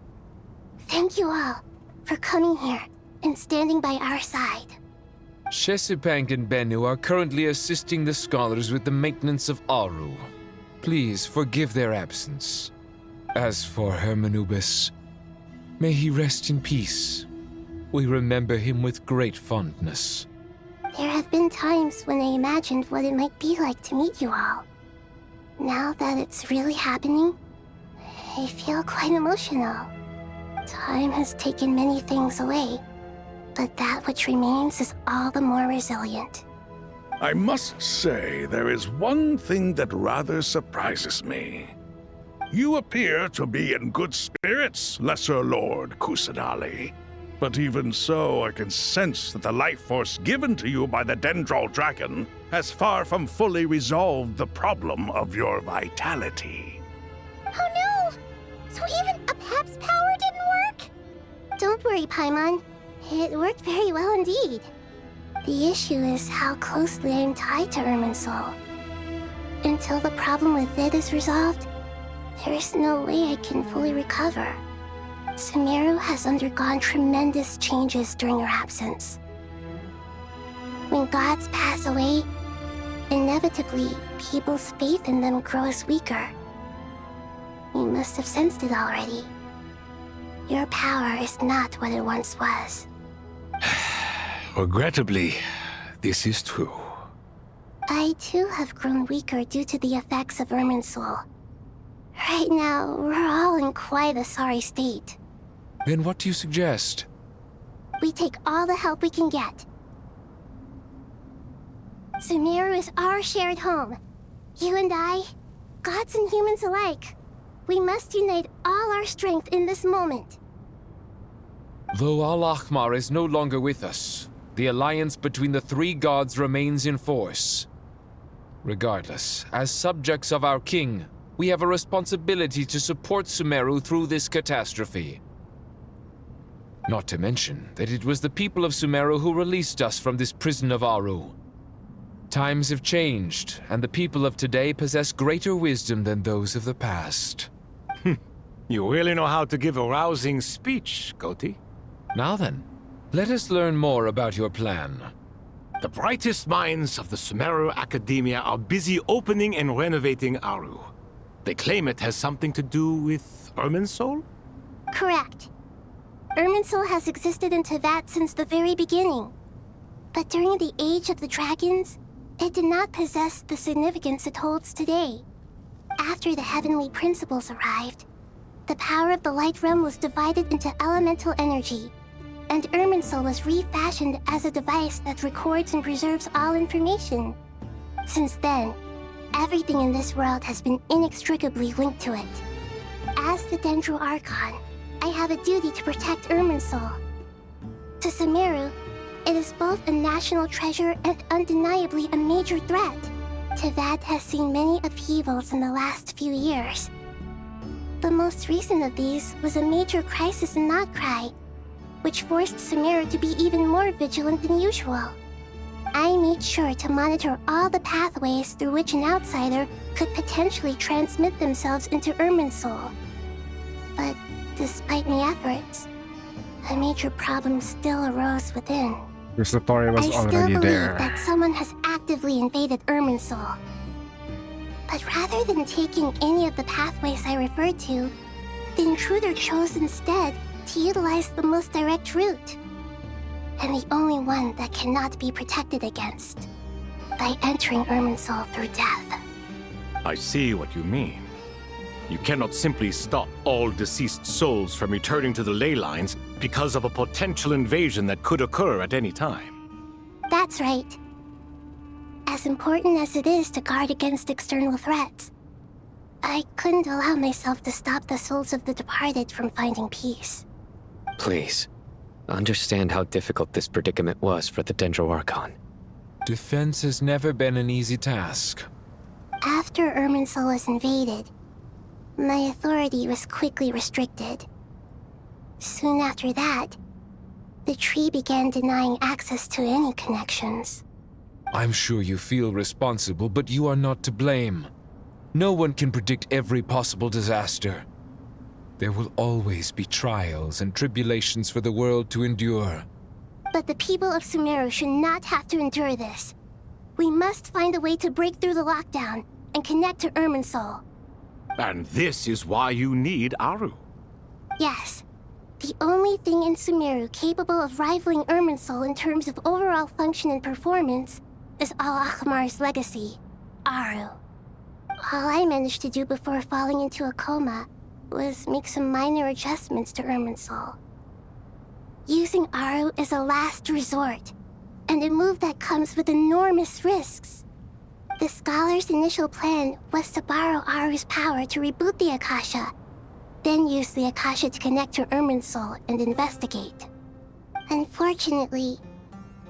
Thank you all for coming here and standing by our side. Shesipank and Bennu are currently assisting the scholars with the maintenance of Aru. Please forgive their absence. As for Hermanubis, may he rest in peace. We remember him with great fondness. There have been times when I imagined what it might be like to meet you all. Now that it's really happening, I feel quite emotional. Time has taken many things away, but that which remains is all the more resilient. I must say, there is one thing that rather surprises me. You appear to be in good spirits, Lesser Lord Kusanali. But even so, I can sense that the life force given to you by the Dendral Dragon has far from fully resolved the problem of your vitality. Oh no! So even Apep's power didn't work? Don't worry, Paimon. It worked very well indeed. The issue is how closely I'm tied to Irminsul. Until the problem with it is resolved, there is no way I can fully recover. Sumeru has undergone tremendous changes during your absence. When gods pass away, inevitably, people's faith in them grows weaker. You must have sensed it already. Your power is not what it once was. Regrettably, this is true. I too have grown weaker due to the effects of Irminsul. Right now, we're all in quite a sorry state. Then what do you suggest? We take all the help we can get. Sumeru is our shared home. You and I, gods and humans alike. We must unite all our strength in this moment. Though Al-Ahmar is no longer with us, the alliance between the three gods remains in force. Regardless, as subjects of our king, we have a responsibility to support Sumeru through this catastrophe. Not to mention that it was the people of Sumeru who released us from this prison of Aru. Times have changed, and the people of today possess greater wisdom than those of the past. You really know how to give a rousing speech, Goti. Now then, let us learn more about your plan. The brightest minds of the Sumeru Academia are busy opening and renovating Aru. They claim it has something to do with Irminsul? Correct. Irminsul has existed in Tevat since the very beginning. But during the Age of the Dragons, it did not possess the significance it holds today. After the heavenly principles arrived, the power of the Light Realm was divided into elemental energy, and Irminsul was refashioned as a device that records and preserves all information. Since then, everything in this world has been inextricably linked to it. As the Dendro Archon, I have a duty to protect Irminsul. To Sumeru, it is both a national treasure and undeniably a major threat. Tevat has seen many upheavals in the last few years. The most recent of these was a major crisis in Notcry, which forced Sumeru to be even more vigilant than usual. I made sure to monitor all the pathways through which an outsider could potentially transmit themselves into Irminsul. But despite my efforts, a major problem still arose within. Because Dotore was I still already believe there. that someone has actively invaded Irminsul. But rather than taking any of the pathways I referred to, the intruder chose instead to utilize the most direct route, and the only one that cannot be protected against, by entering Irminsul through death. I see what you mean. You cannot simply stop all deceased souls from returning to the ley lines because of a potential invasion that could occur at any time. That's right. As important as it is to guard against external threats, I couldn't allow myself to stop the souls of the departed from finding peace. Please, understand how difficult this predicament was for the Dendro Archon. Defense has never been an easy task. After Irminsul was invaded, my authority was quickly restricted. Soon after that, the tree began denying access to any connections. I'm sure you feel responsible, but you are not to blame. No one can predict every possible disaster. There will always be trials and tribulations for the world to endure. But the people of Sumeru should not have to endure this. We must find a way to break through the lockdown and connect to Irminsul. And this is why you need Aru. Yes. The only thing in Sumeru capable of rivaling Irminsul in terms of overall function and performance is Al-Akhmar's legacy, Aru. All I managed to do before falling into a coma was make some minor adjustments to Irminsul. Using Aru is a last resort, and a move that comes with enormous risks. The Scholar's initial plan was to borrow Aru's power to reboot the Akasha, then use the Akasha to connect to Irminsul and investigate. Unfortunately,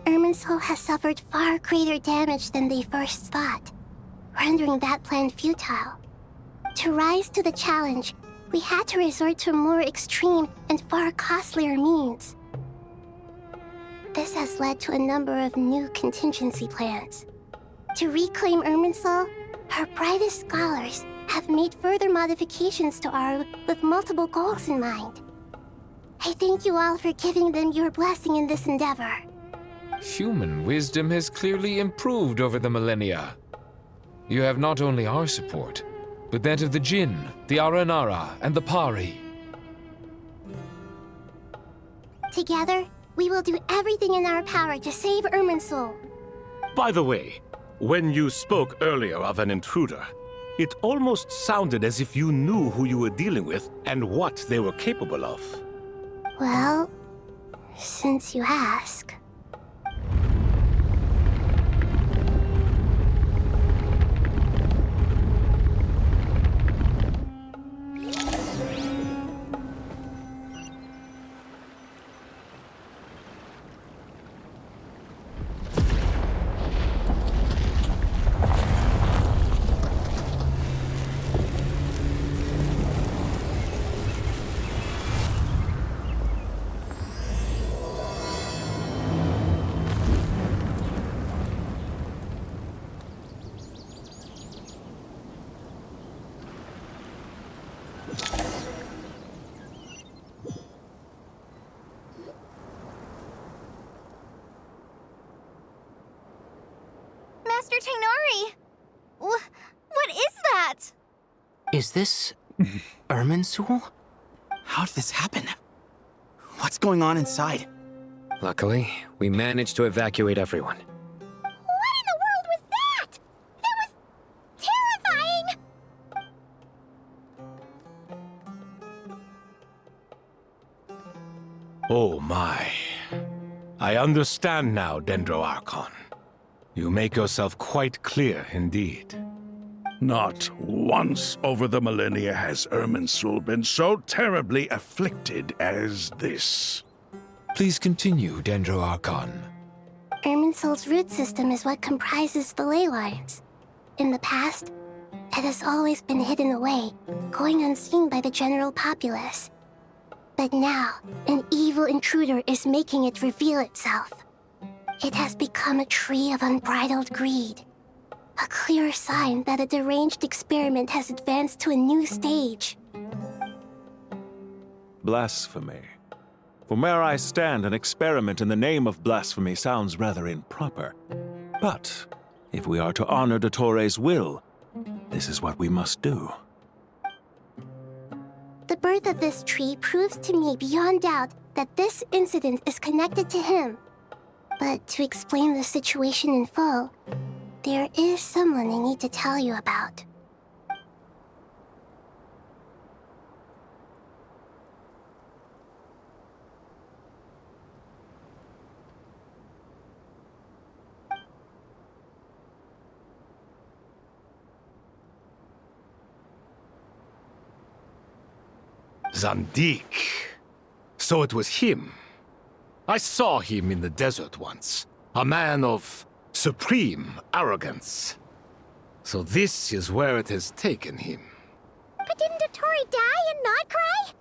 Irminsul has suffered far greater damage than they first thought, rendering that plan futile. To rise to the challenge, we had to resort to more extreme and far costlier means. This has led to a number of new contingency plans. To reclaim Irminsul, our brightest scholars have made further modifications to Aru with multiple goals in mind. I thank you all for giving them your blessing in this endeavor. Human wisdom has clearly improved over the millennia. You have not only our support, but that of the Jinn, the Aranara, and the Pari. Together, we will do everything in our power to save Irminsul. By the way, when you spoke earlier of an intruder, it almost sounded as if you knew who you were dealing with and what they were capable of. Well, since you ask. Master Tainari! What is that? Is this Irminsul? How did this happen? What's going on inside? Luckily, we managed to evacuate everyone. What in the world was that? That was terrifying! Oh my. I understand now, Dendro Archon. You make yourself quite clear indeed. Not once over the millennia has Irminsul been so terribly afflicted as this. Please continue, Dendro Archon. Irminsul's root system is what comprises the ley lines. In the past, it has always been hidden away, going unseen by the general populace. But now, an evil intruder is making it reveal itself. It has become a tree of unbridled greed. A clear sign that a deranged experiment has advanced to a new stage. Blasphemy. From where I stand, an experiment in the name of blasphemy sounds rather improper. But if we are to honor Dotore's will, this is what we must do. The birth of this tree proves to me beyond doubt that this incident is connected to him. But to explain the situation in full, there is someone I need to tell you about. Zandik. So it was him. I saw him in the desert once. A man of supreme arrogance. So this is where it has taken him. But didn't Dotore die and not cry?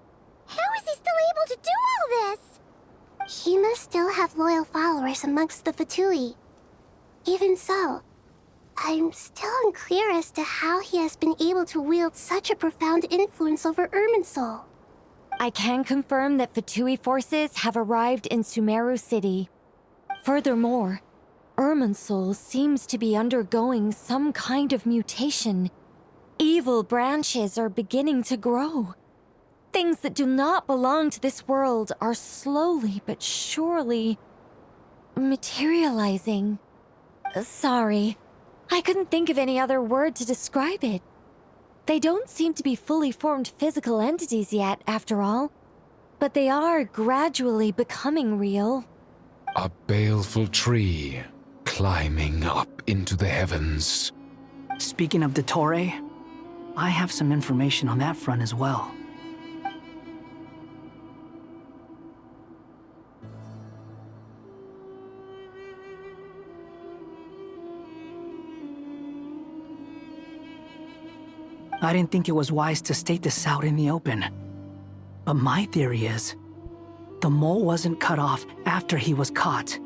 How is he still able to do all this? He must still have loyal followers amongst the Fatui. Even so, I'm still unclear as to how he has been able to wield such a profound influence over Irminsul. I can confirm that Fatui forces have arrived in Sumeru City. Furthermore, Irminsul seems to be undergoing some kind of mutation. Evil branches are beginning to grow. Things that do not belong to this world are slowly but surely materializing. Sorry, I couldn't think of any other word to describe it. They don't seem to be fully formed physical entities yet, after all. But they are gradually becoming real. A baleful tree climbing up into the heavens. Speaking of Dotore, I have some information on that front as well. I didn't think it was wise to state this out in the open. But my theory is, the mole wasn't cut off after he was caught.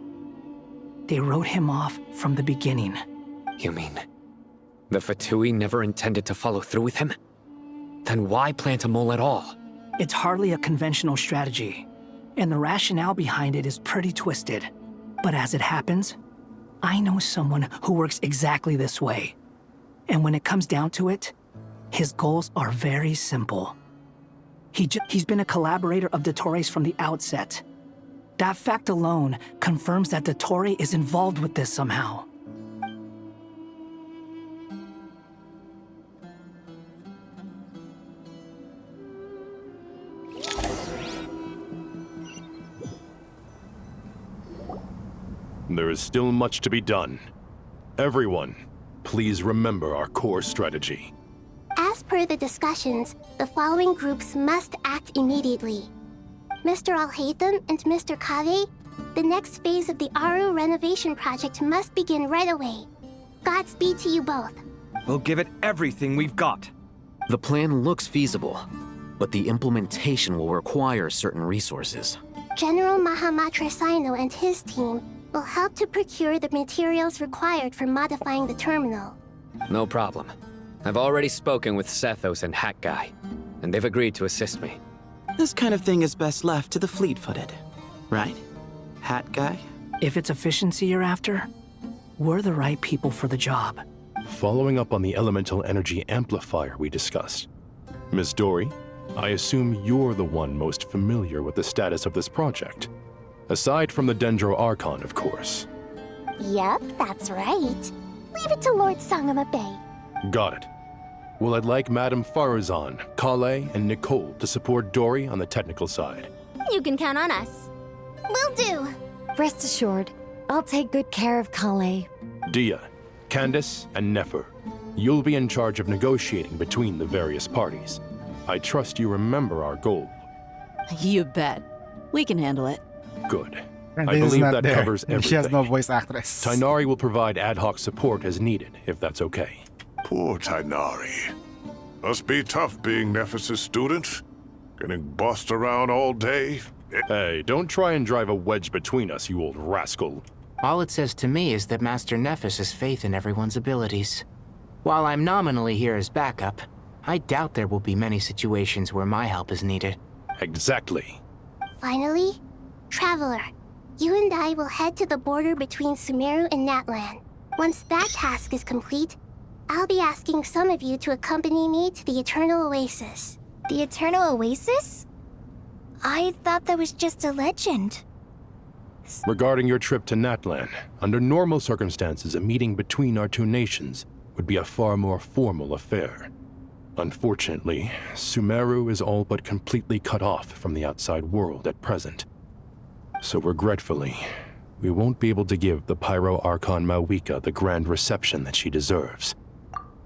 They wrote him off from the beginning. You mean, the Fatui never intended to follow through with him? Then why plant a mole at all? It's hardly a conventional strategy, and the rationale behind it is pretty twisted. But as it happens, I know someone who works exactly this way. And when it comes down to it, his goals are very simple. He's been a collaborator of Dotore's from the outset. That fact alone confirms that Dotore is involved with this somehow. There is still much to be done. Everyone, please remember our core strategy. As per the discussions, the following groups must act immediately. Mr. Al-Haytham and Mr. Kave, the next phase of the Aru renovation project must begin right away. Godspeed to you both. We'll give it everything we've got. The plan looks feasible, but the implementation will require certain resources. General Mahamatra Sino and his team will help to procure the materials required for modifying the terminal. No problem. I've already spoken with Sethos and Hat Guy, and they've agreed to assist me. This kind of thing is best left to the fleet-footed, right? Hat Guy? If it's efficiency you're after, we're the right people for the job. Following up on the elemental energy amplifier we discussed, Ms. Dory, I assume you're the one most familiar with the status of this project. Aside from the Dendro Archon, of course. Yep, that's right. Leave it to Lord Sangamabe. Got it. Well, I'd like Madame Farazan, Kale, and Nicole to support Dory on the technical side. You can count on us. Will do. Rest assured, I'll take good care of Kale. Dia, Candace, and Nefer, you'll be in charge of negotiating between the various parties. I trust you remember our goal. You bet. We can handle it. Good. And I this is believe not that there. covers everything. She has no voice actress. Tainari will provide ad hoc support as needed, if that's okay. Poor Tainari. Must be tough being Nephis' student. Getting bossed around all day. Hey, don't try and drive a wedge between us, you old rascal. All it says to me is that Master Nephis has faith in everyone's abilities. While I'm nominally here as backup, I doubt there will be many situations where my help is needed. Exactly. Finally, Traveler, you and I will head to the border between Sumeru and Natlan. Once that task is complete, I'll be asking some of you to accompany me to the Eternal Oasis. The Eternal Oasis? I thought that was just a legend. Regarding your trip to Natlan, under normal circumstances, a meeting between our two nations would be a far more formal affair. Unfortunately, Sumeru is all but completely cut off from the outside world at present. So regretfully, we won't be able to give the Pyro Archon Mawika the grand reception that she deserves.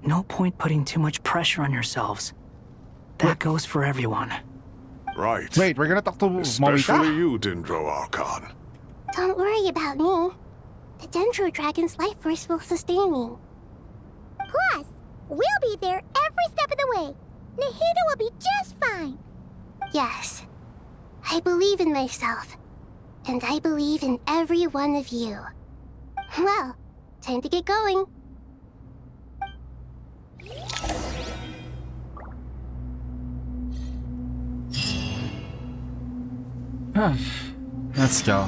No point putting too much pressure on yourselves. That goes for everyone. Right. Wait, we're gonna talk to Especially Mawika? you, Dendro Archon. Don't worry about me. The Dendro Dragon's life force will sustain me. Plus, we'll be there every step of the way. Nahida will be just fine. Yes. I believe in myself. And I believe in every one of you. Well, time to get going. Let's go.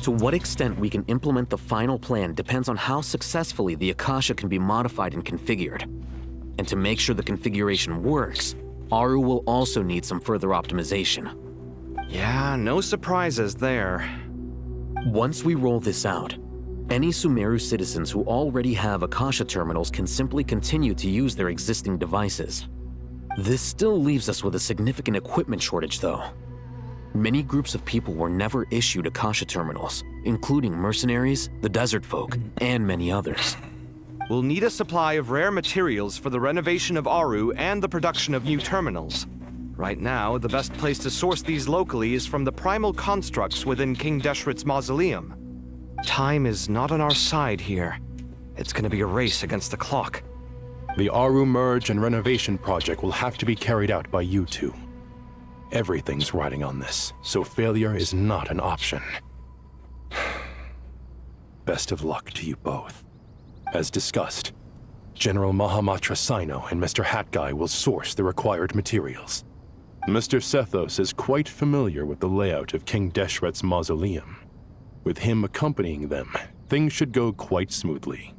To what extent we can implement the final plan depends on how successfully the Akasha can be modified and configured. And to make sure the configuration works, Aru will also need some further optimization. Yeah, no surprises there. Once we roll this out, any Sumeru citizens who already have Akasha terminals can simply continue to use their existing devices. This still leaves us with a significant equipment shortage, though. Many groups of people were never issued Akasha terminals, including mercenaries, the desert folk, and many others. We'll need a supply of rare materials for the renovation of Aru and the production of new terminals. Right now, the best place to source these locally is from the primal constructs within King Deshret's mausoleum. Time is not on our side here. It's gonna be a race against the clock. The Aru merge and renovation project will have to be carried out by you two. Everything's riding on this, so failure is not an option. Best of luck to you both. As discussed, General Mahamatra Sino and Mr. Hatguy will source the required materials. Mr. Sethos is quite familiar with the layout of King Deshret's mausoleum. With him accompanying them, things should go quite smoothly.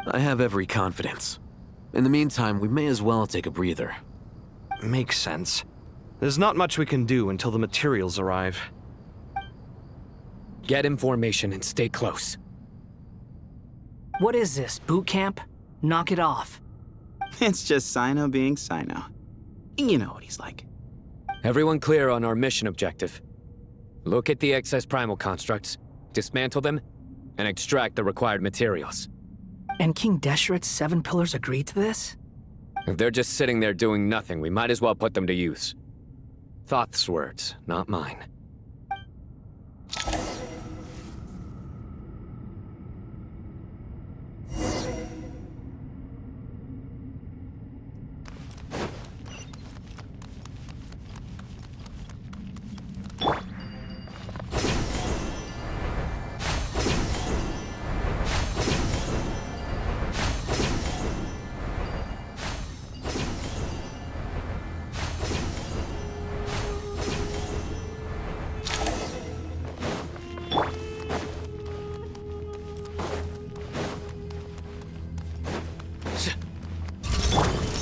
I have every confidence. In the meantime, we may as well take a breather. Makes sense. There's not much we can do until the materials arrive. Get in formation and stay close. What is this, boot camp? Knock it off. It's just Sino being Sino. You know what he's like. Everyone clear on our mission objective. Look at the excess primal constructs, dismantle them, and extract the required materials. And King Deshret's 7 pillars agreed to this? If they're just sitting there doing nothing, we might as well put them to use. Thoth's words, not mine.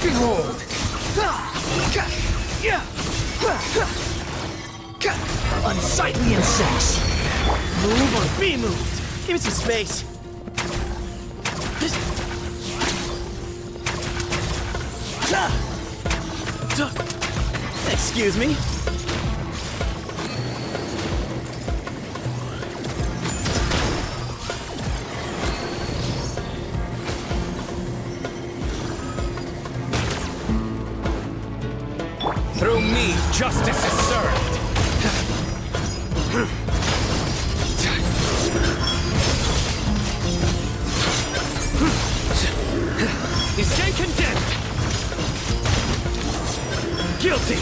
Behold! Unsightly insects! Move or be moved! Give me some space! Excuse me? Through me, justice is served! You stand condemned! Guilty!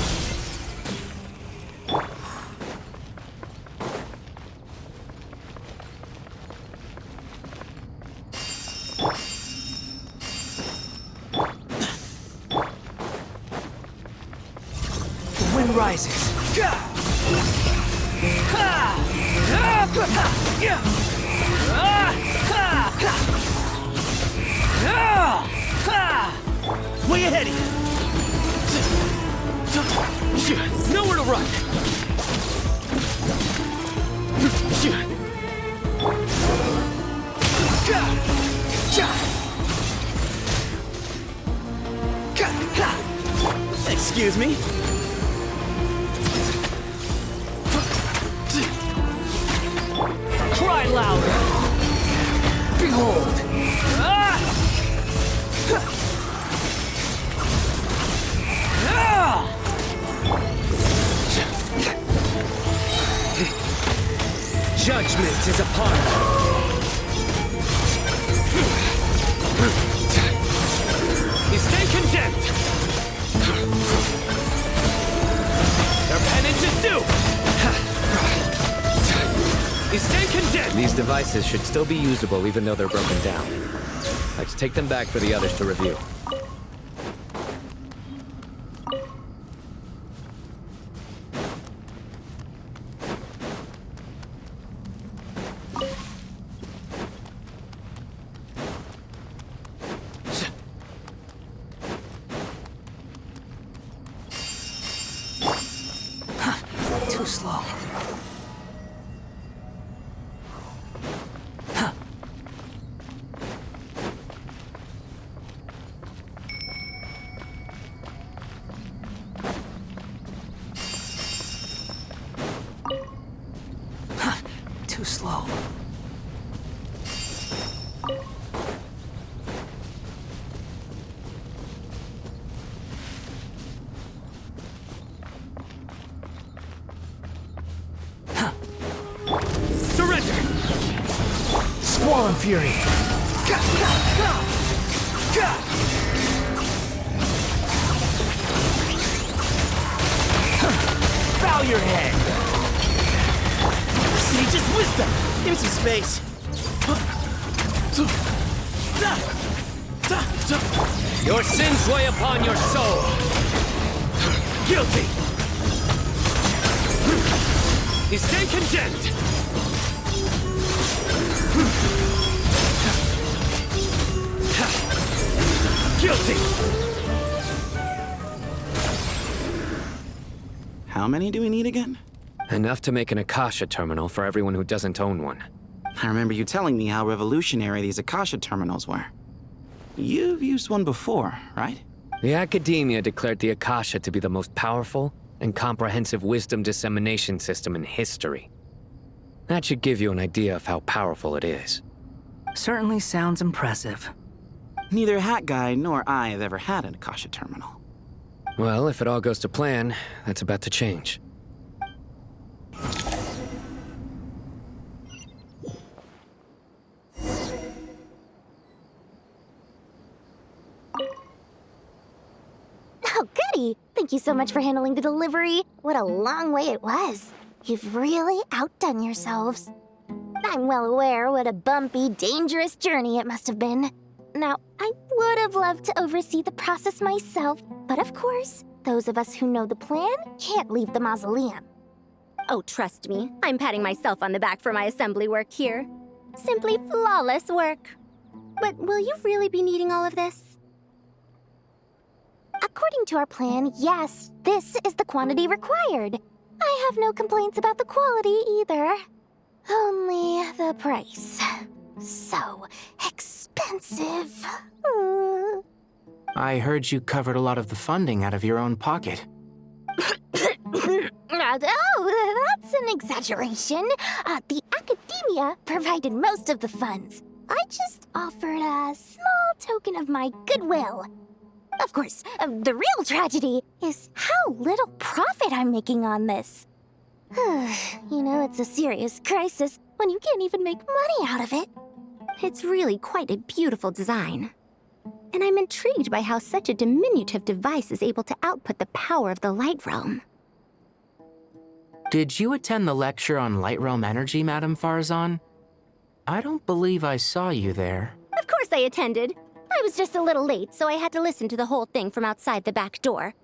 The wind rises. Way ahead of you! Nowhere to run! Excuse me? Cry louder! Behold! Judgment is upon you. You stay condemned. Their penance is due. You stay condemned. These devices should still be usable even though they're broken down. Let's take them back for the others to review. Too slow. Too slow. Surrender! Squall and Fury. Bow your head. Sage's wisdom. Give me some space. Your sins weigh upon your soul. Guilty. You stay condemned. Guilty. How many do we need again? Enough to make an Akasha terminal for everyone who doesn't own one. I remember you telling me how revolutionary these Akasha terminals were. You've used one before, right? The Academia declared the Akasha to be the most powerful and comprehensive wisdom dissemination system in history. That should give you an idea of how powerful it is. Certainly sounds impressive. Neither Hat Guy nor I have ever had an Akasha terminal. Well, if it all goes to plan, that's about to change. Oh, goody! Thank you so much for handling the delivery. What a long way it was. You've really outdone yourselves. I'm well aware what a bumpy, dangerous journey it must have been. Now, I would have loved to oversee the process myself, but of course, those of us who know the plan can't leave the mausoleum. Oh, trust me, I'm patting myself on the back for my assembly work here. Simply flawless work. But will you really be needing all of this? According to our plan, yes, this is the quantity required. I have no complaints about the quality either. Only the price. So expensive. I heard you covered a lot of the funding out of your own pocket. Oh, that's an exaggeration. The Academia provided most of the funds. I just offered a small token of my goodwill. Of course, the real tragedy is how little profit I'm making on this. You know, it's a serious crisis when you can't even make money out of it. It's really quite a beautiful design. And I'm intrigued by how such a diminutive device is able to output the power of the Light Realm. Did you attend the lecture on Light Realm energy, Madame Farzan? I don't believe I saw you there. Of course I attended. I was just a little late, so I had to listen to the whole thing from outside the back door.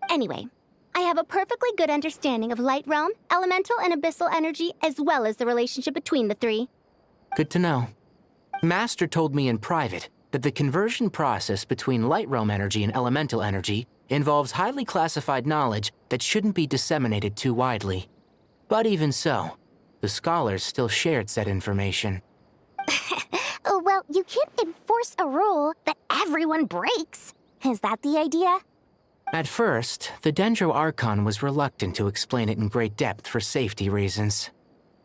Anyway, I have a perfectly good understanding of Light Realm, elemental and abyssal energy, as well as the relationship between the three. Good to know. Master told me in private that the conversion process between Light Realm energy and elemental energy involves highly classified knowledge that shouldn't be disseminated too widely. But even so, the scholars still shared said information. Well, you can't enforce a rule that everyone breaks. Is that the idea? At first, the Dendro Archon was reluctant to explain it in great depth for safety reasons.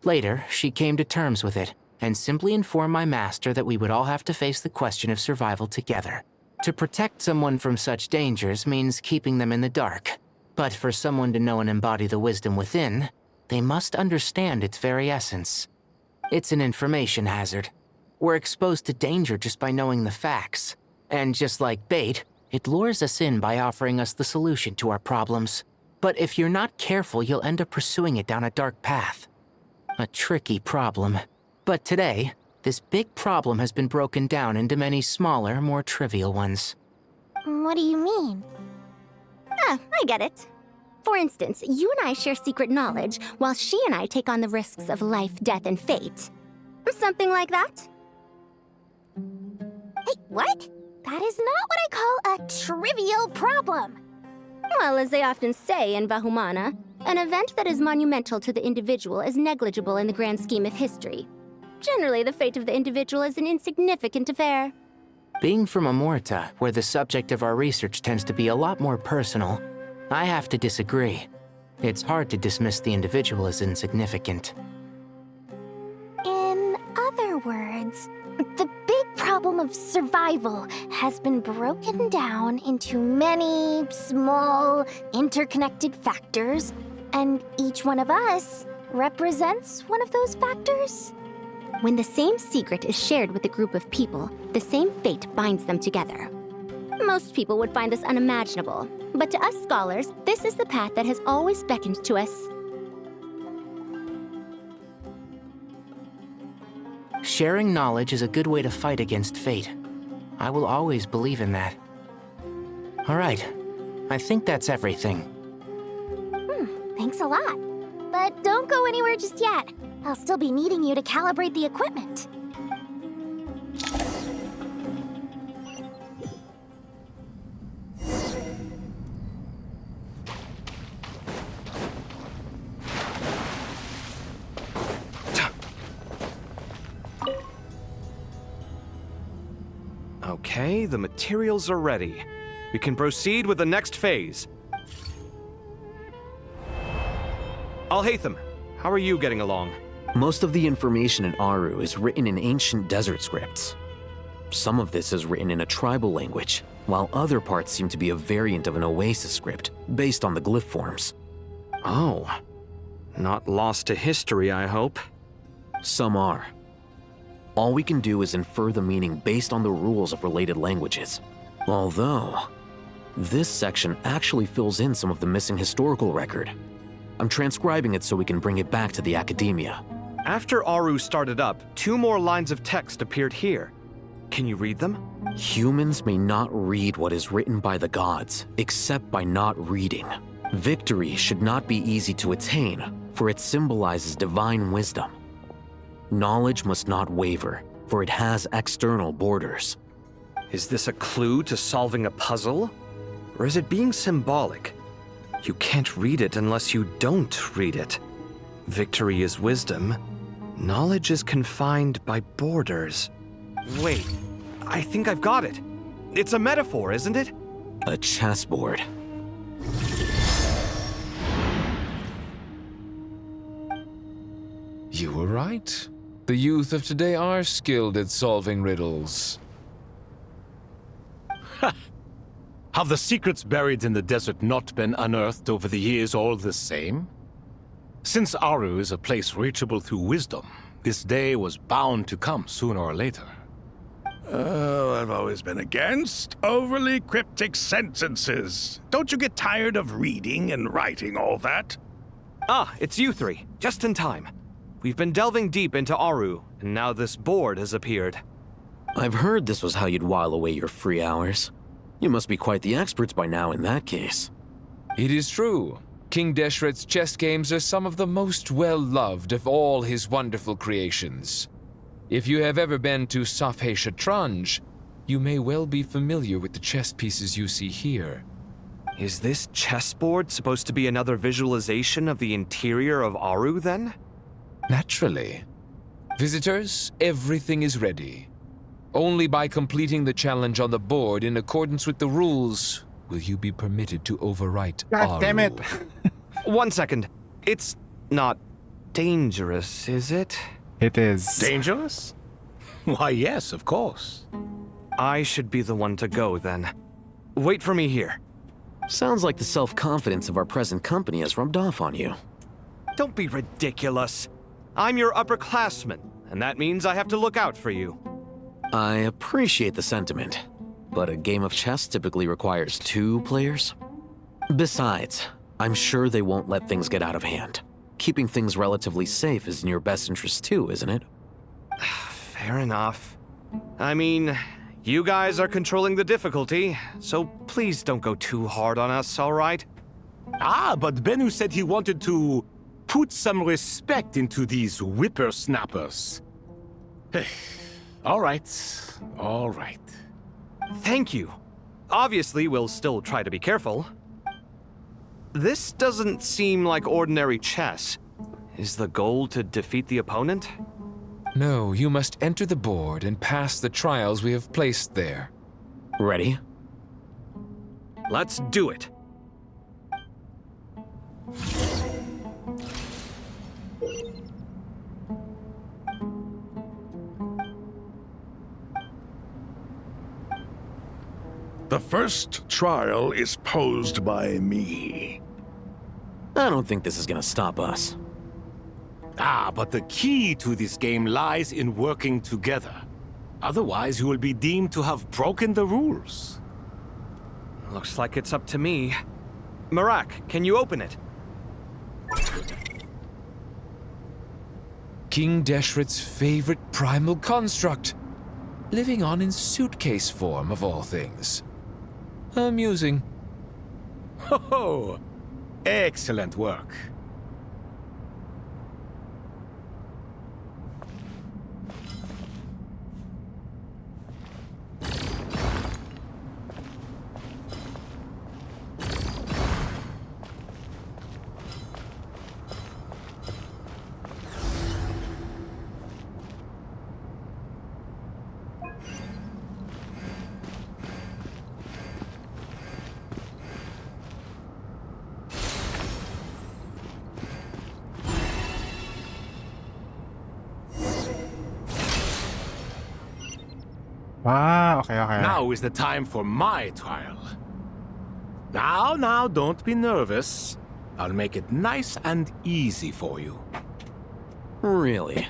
Later, she came to terms with it, and simply informed my master that we would all have to face the question of survival together. To protect someone from such dangers means keeping them in the dark, but for someone to know and embody the wisdom within, they must understand its very essence. It's an information hazard. We're exposed to danger just by knowing the facts. And just like bait, it lures us in by offering us the solution to our problems. But if you're not careful, you'll end up pursuing it down a dark path. A tricky problem. But today, this big problem has been broken down into many smaller, more trivial ones. What do you mean? Ah, I get it. For instance, you and I share secret knowledge, while she and I take on the risks of life, death, and fate. Something like that? Hey, what? That is not what I call a trivial problem. Well, as they often say in Vahumana, an event that is monumental to the individual is negligible in the grand scheme of history. Generally, the fate of the individual is an insignificant affair. Being from Amorta, where the subject of our research tends to be a lot more personal, I have to disagree. It's hard to dismiss the individual as insignificant. In other words, the big problem of survival has been broken down into many small, interconnected factors, and each one of us represents one of those factors. When the same secret is shared with a group of people, the same fate binds them together. Most people would find this unimaginable, but to us scholars, this is the path that has always beckoned to us. Sharing knowledge is a good way to fight against fate. I will always believe in that. All right, I think that's everything. Thanks a lot. But don't go anywhere just yet. I'll still be needing you to calibrate the equipment. Okay, the materials are ready. We can proceed with the next phase. Alhaitham, how are you getting along? Most of the information in Aru is written in ancient desert scripts. Some of this is written in a tribal language, while other parts seem to be a variant of an Oasis script, based on the glyph forms. Oh. Not lost to history, I hope. Some are. All we can do is infer the meaning based on the rules of related languages. Although, this section actually fills in some of the missing historical record. I'm transcribing it so we can bring it back to the academia. After Aru started up, 2 more lines of text appeared here. Can you read them? Humans may not read what is written by the gods, except by not reading. Victory should not be easy to attain, for it symbolizes divine wisdom. Knowledge must not waver, for it has external borders. Is this a clue to solving a puzzle? Or is it being symbolic? You can't read it unless you don't read it. Victory is wisdom. Knowledge is confined by borders. Wait, I think I've got it. It's a metaphor, isn't it? A chessboard. You were right. The youth of today are skilled at solving riddles. Have the secrets buried in the desert not been unearthed over the years all the same? Since Aru is a place reachable through wisdom, this day was bound to come sooner or later. Oh, I've always been against overly cryptic sentences. Don't you get tired of reading and writing all that? Ah, it's you 3. Just in time. We've been delving deep into Aru, and now this board has appeared. I've heard this was how you'd while away your free hours. You must be quite the experts by now in that case. It is true. King Deshret's chess games are some of the most well-loved of all his wonderful creations. If you have ever been to Safhe Shatranj, you may well be familiar with the chess pieces you see here. Is this chessboard supposed to be another visualization of the interior of Aru, then? Naturally. Visitors, everything is ready. Only by completing the challenge on the board in accordance with the rules will you be permitted to overwrite Aru. God damn it. 1 second. It's not dangerous, is it? It is. Dangerous? Why, yes, of course. I should be the one to go, then. Wait for me here. Sounds like the self-confidence of our present company has rubbed off on you. Don't be ridiculous. I'm your upperclassman, and that means I have to look out for you. I appreciate the sentiment, but a game of chess typically requires 2 players. Besides, I'm sure they won't let things get out of hand. Keeping things relatively safe is in your best interest too, isn't it? Fair enough. I mean, you guys are controlling the difficulty, so please don't go too hard on us, all right? Ah, but Bennu said he wanted to put some respect into these whippersnappers. All right, all right. Thank you. Obviously, we'll still try to be careful. This doesn't seem like ordinary chess. Is the goal to defeat the opponent? No, you must enter the board and pass the trials we have placed there. Ready? Let's do it. The first trial is posed by me. I don't think this is gonna stop us. Ah, but the key to this game lies in working together. Otherwise, you will be deemed to have broken the rules. Looks like it's up to me. Marak, can you open it? King Deshret's favorite primal construct. Living on in suitcase form, of all things. Amusing. Ho ho! Excellent work. Ah, okay. Now is the time for my trial. Now, don't be nervous. I'll make it nice and easy for you. Really?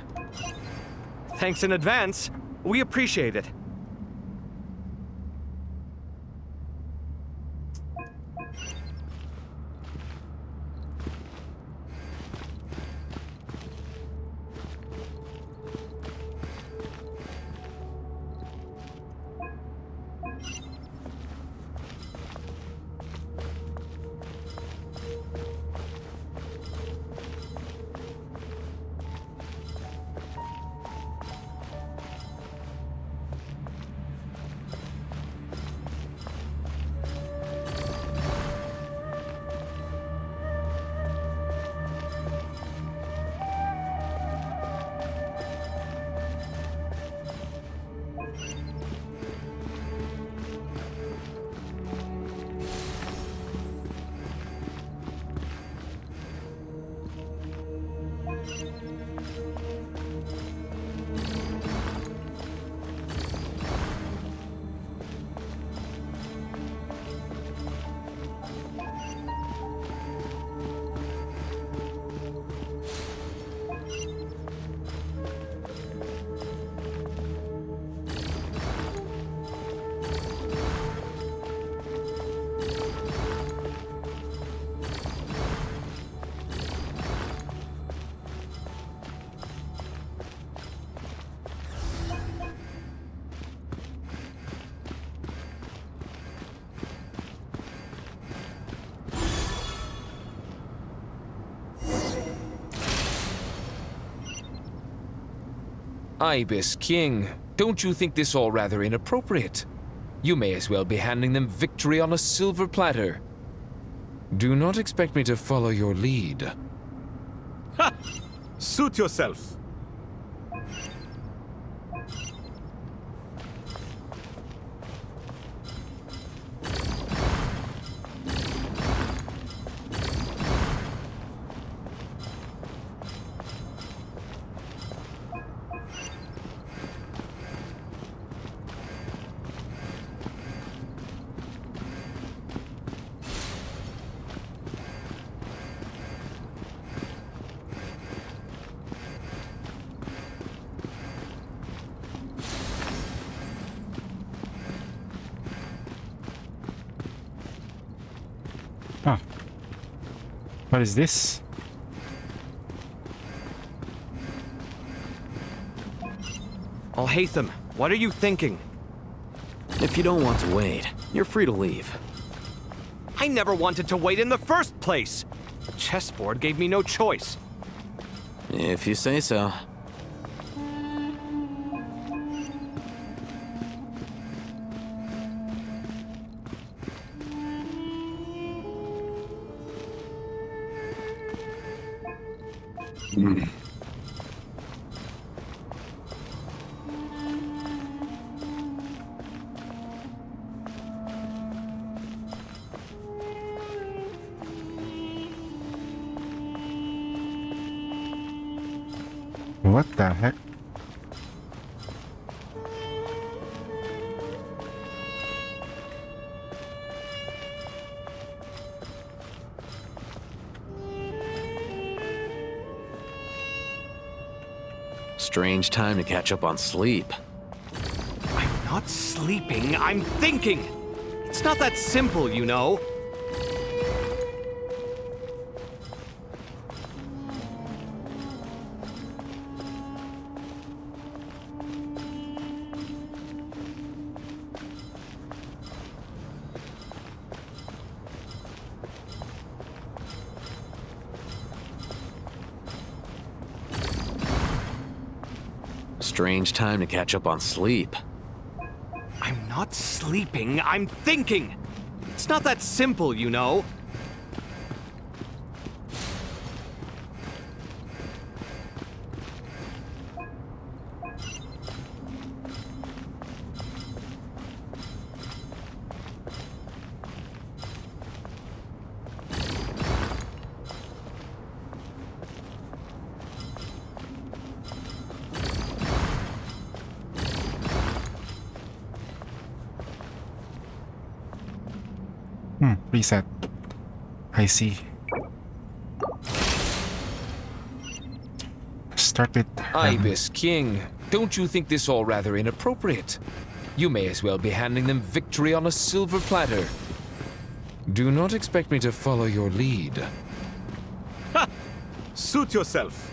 Thanks in advance. We appreciate it. Ibis King, don't you think this all rather inappropriate? You may as well be handing them victory on a silver platter. Do not expect me to follow your lead. Ha! Suit yourself. What is this? Alhaitham, what are you thinking? If you don't want to wait, you're free to leave. I never wanted to wait in the first place! The chessboard gave me no choice. If you say so. What the heck? Strange time to catch up on sleep. I'm not sleeping, I'm thinking! It's not that simple, you know. Strange time to catch up on sleep. I'm not sleeping, I'm thinking! It's not that simple, you know. Reset. I see. Start with Ibis King, don't you think this all rather inappropriate? You may as well be handing them victory on a silver platter. Do not expect me to follow your lead. Ha! Suit yourself.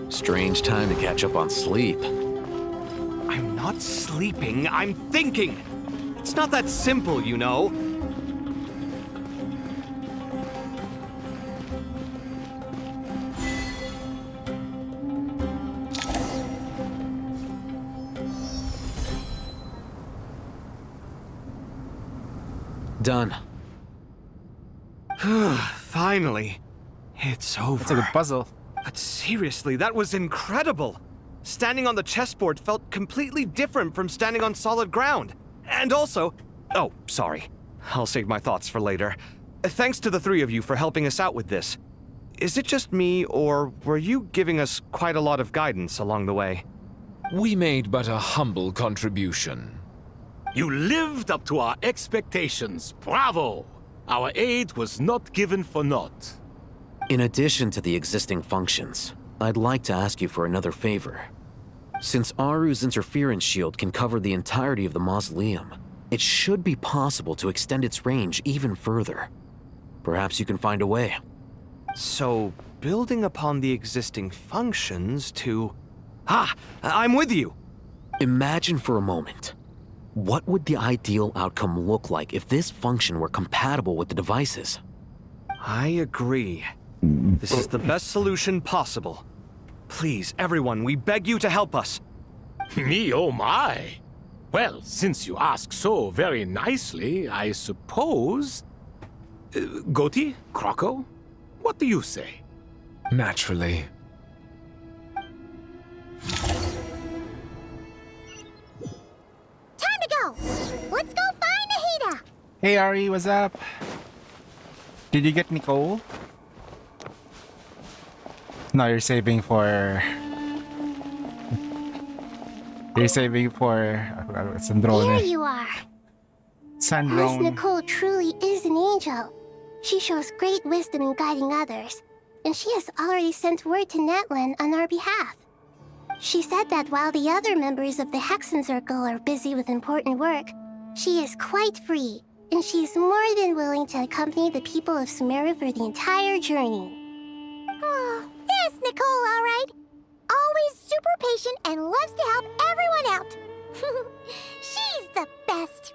Strange time to catch up on sleep. I'm not sleeping, I'm thinking! It's not that simple, you know. Done. Finally. It's over. It's a good puzzle. But seriously, that was incredible! Standing on the chessboard felt completely different from standing on solid ground. And also... Oh, sorry. I'll save my thoughts for later. Thanks to the three of you for helping us out with this. Is it just me, or were you giving us quite a lot of guidance along the way? We made but a humble contribution. You lived up to our expectations. Bravo! Our aid was not given for naught. In addition to the existing functions, I'd like to ask you for another favor. Since Aru's interference shield can cover the entirety of the mausoleum, it should be possible to extend its range even further. Perhaps you can find a way. So, building upon the existing functions to... I'm with you! Imagine for a moment. What would the ideal outcome look like if this function were compatible with the devices? I agree. This is the best solution possible. Please, everyone, we beg you to help us. Me, oh my! Well, since you ask so very nicely, I suppose... Goti? Kroko? What do you say? Naturally. Time to go! Let's go find Nahida! Hey Ari, what's up? Did you get Nicole? No, you're saving for... You're saving for... Sandrone. Here you are. Miss Sandrone. Nicole truly is an angel. She shows great wisdom in guiding others, and she has already sent word to Natlan on our behalf. She said that while the other members of the Hexen Circle are busy with important work, she is quite free, and she is more than willing to accompany the people of Sumeru for the entire journey. Oh, there's Nicole, all right. Always super patient and loves to help everyone out. She's the best.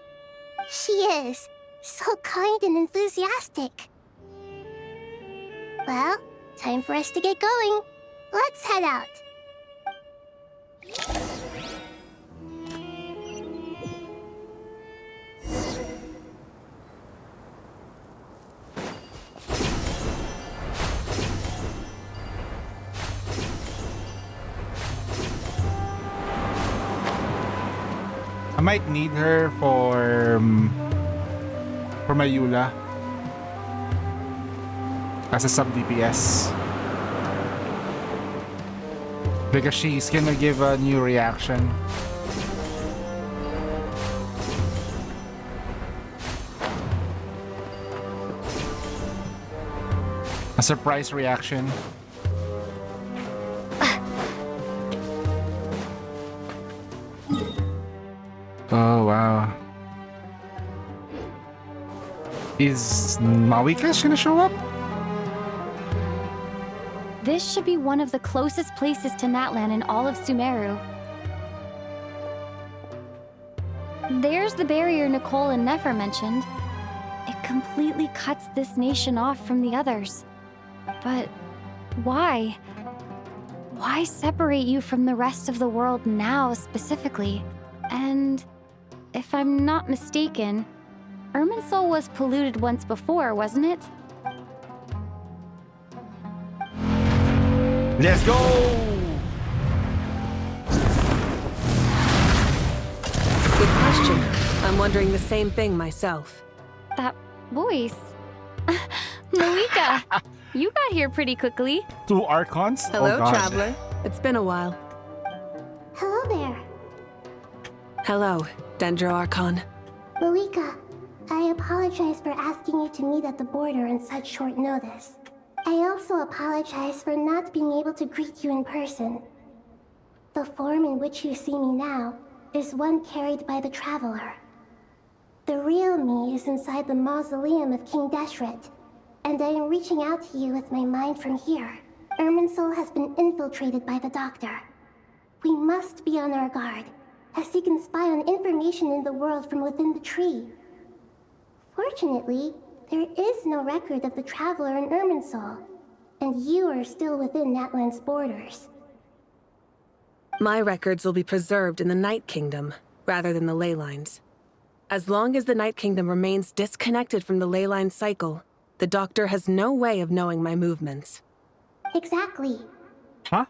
She is. So kind and enthusiastic. Well, time for us to get going. Let's head out. I might need her for my Eula as a sub DPS because she's gonna give a new reaction. A surprise reaction. Oh wow. Is Mawika gonna show up? This should be one of the closest places to Natlan in all of Sumeru. There's the barrier Nicole and Nefer mentioned. It completely cuts this nation off from the others. But why? Why separate you from the rest of the world now specifically? And if I'm not mistaken, Irminsul was polluted once before, wasn't it? Let's go! Good question. I'm wondering the same thing myself. That voice. Malika, you got here pretty quickly. 2 Archons? Hello, Oh, God. traveler. It's been a while. Hello there. Hello, Dendro Archon. Malika, I apologize for asking you to meet at the border on such short notice. I also apologize for not being able to greet you in person. The form in which you see me now is one carried by the Traveler. The real me is inside the mausoleum of King Deshret, and I am reaching out to you with my mind from here. Irminsul has been infiltrated by the Doctor. We must be on our guard, as he can spy on information in the world from within the tree. Fortunately, there is no record of the Traveler in Irminsul, and you are still within Natlan's borders. My records will be preserved in the Night Kingdom, rather than the ley lines. As long as the Night Kingdom remains disconnected from the ley line cycle, the Doctor has no way of knowing my movements. Exactly. Huh?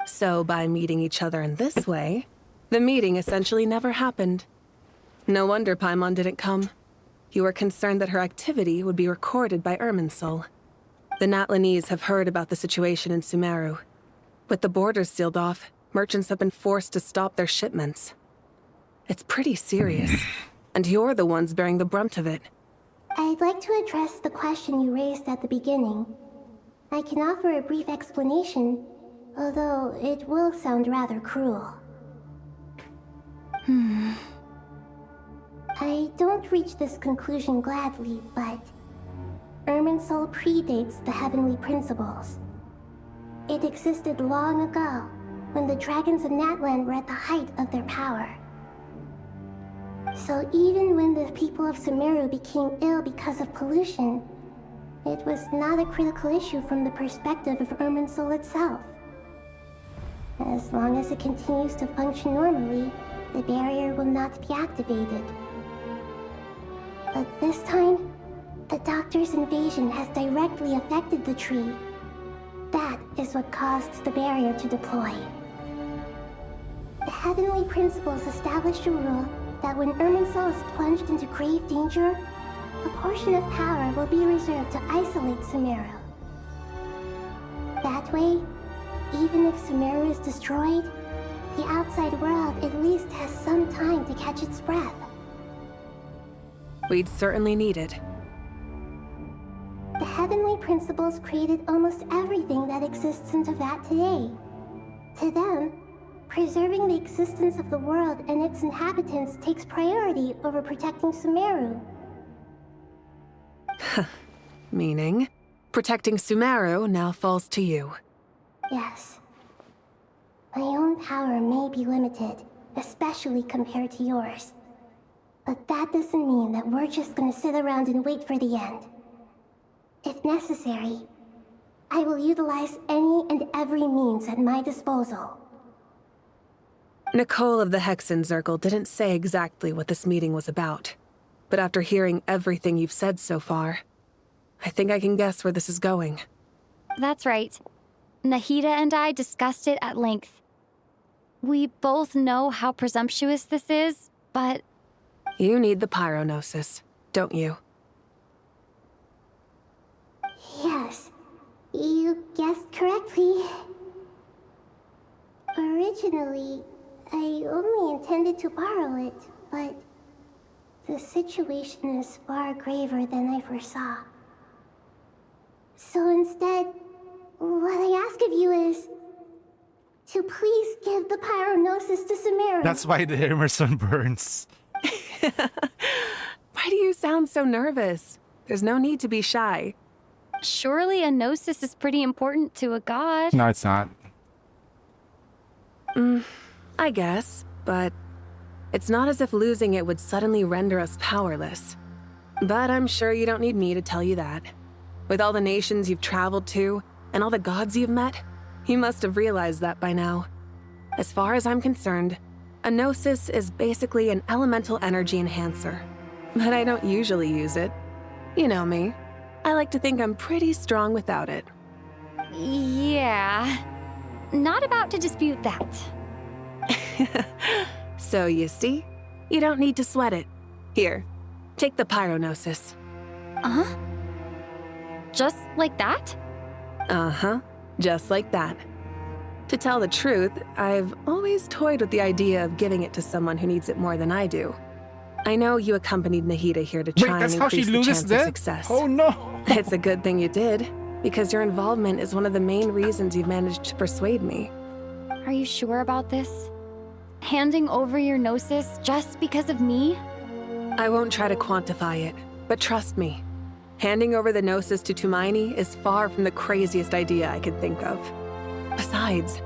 So by meeting each other in this way, the meeting essentially never happened. No wonder Paimon didn't come. You were concerned that her activity would be recorded by Irminsul. The Natlanese have heard about the situation in Sumeru. With the borders sealed off, merchants have been forced to stop their shipments. It's pretty serious, and you're the ones bearing the brunt of it. I'd like to address the question you raised at the beginning. I can offer a brief explanation, although it will sound rather cruel. I don't reach this conclusion gladly, but Irminsul predates the heavenly principles. It existed long ago, when the dragons of Natlan were at the height of their power. So even when the people of Sumeru became ill because of pollution, it was not a critical issue from the perspective of Irminsul itself. As long as it continues to function normally, the barrier will not be activated. But this time, the Doctor's invasion has directly affected the tree. That is what caused the barrier to deploy. The heavenly principles established a rule that when Irminsul is plunged into grave danger, a portion of power will be reserved to isolate Sumeru. That way, even if Sumeru is destroyed, the outside world at least has some time to catch its breath. We'd certainly need it. The heavenly principles created almost everything that exists in Teyvat today. To them, preserving the existence of the world and its inhabitants takes priority over protecting Sumeru. Meaning, protecting Sumeru now falls to you. Yes. My own power may be limited, especially compared to yours. But that doesn't mean that we're just gonna sit around and wait for the end. If necessary, I will utilize any and every means at my disposal. Nicole of the Hexen Circle didn't say exactly what this meeting was about. But after hearing everything you've said so far, I think I can guess where this is going. That's right. Nahida and I discussed it at length. We both know how presumptuous this is, but... You need the Pyronosis, don't you? Yes, you guessed correctly. Originally, I only intended to borrow it, but the situation is far graver than I foresaw. So instead, what I ask of you is to please give the Pyronosis to Sumeru. That's why the Emerson burns. Why do you sound so nervous? There's no need to be shy. Surely a gnosis is pretty important to a god. No, it's not. I guess, but it's not as if losing it would suddenly render us powerless. But I'm sure you don't need me to tell you that. With all the nations you've traveled to, and all the gods you've met, you must have realized that by now. As far as I'm concerned, a gnosis is basically an elemental energy enhancer. But I don't usually use it. You know me. I like to think I'm pretty strong without it. Yeah. Not about to dispute that. So you see, you don't need to sweat it. Here, take the Pyronosis. Uh-huh? Just like that? Uh-huh, just like that. To tell the truth, I've always toyed with the idea of giving it to someone who needs it more than I do. I know you accompanied Nahida here to try and increase the chance of success. Oh no! It's a good thing you did, because your involvement is one of the main reasons you've managed to persuade me. Are you sure about this? Handing over your gnosis just because of me? I won't try to quantify it, but trust me. Handing over the gnosis to Tumaini is far from the craziest idea I could think of. Besides,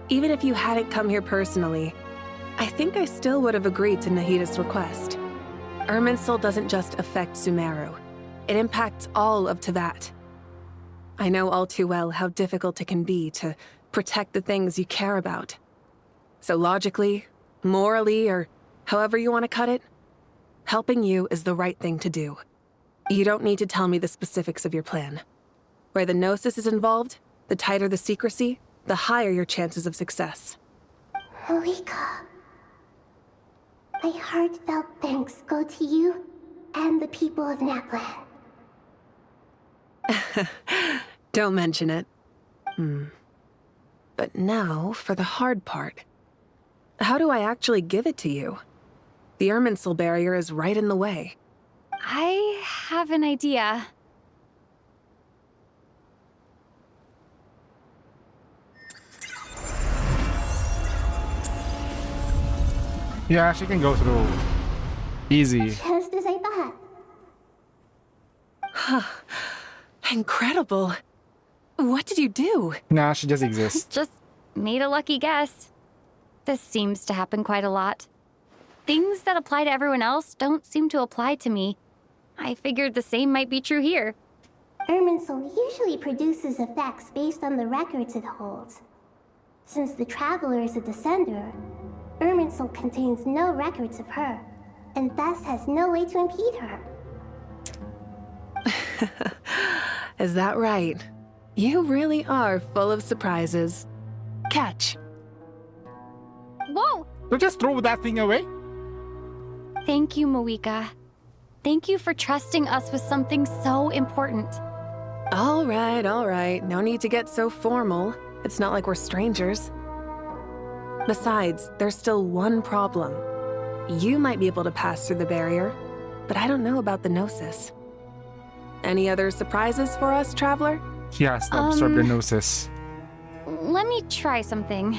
even if you hadn't come here personally, I think I still would have agreed to Nahida's request. Irminsul doesn't just affect Sumeru. It impacts all of Teyvat. I know all too well how difficult it can be to protect the things you care about. So logically, morally, or however you want to cut it, helping you is the right thing to do. You don't need to tell me the specifics of your plan. Where the gnosis is involved, the tighter the secrecy, the higher your chances of success. Malika, my heartfelt thanks go to you and the people of Natlan. Don't mention it. But now for the hard part. How do I actually give it to you? The Irminsul barrier is right in the way. I have an idea. Yeah, she can go through. Easy. Just as I thought. Incredible. What did you do? Nah, she just exists. Just made a lucky guess. This seems to happen quite a lot. Things that apply to everyone else don't seem to apply to me. I figured the same might be true here. Irminsul usually produces effects based on the records it holds. Since the Traveler is a descender, Irminsul contains no records of her, and thus has no way to impede her. Is that right? You really are full of surprises. Catch. Whoa! So just throw that thing away? Thank you, Moika. Thank you for trusting us with something so important. All right. No need to get so formal. It's not like we're strangers. Besides, there's still one problem. You might be able to pass through the barrier, but I don't know about the Gnosis. Any other surprises for us, Traveler? She has to absorb the Gnosis. Let me try something.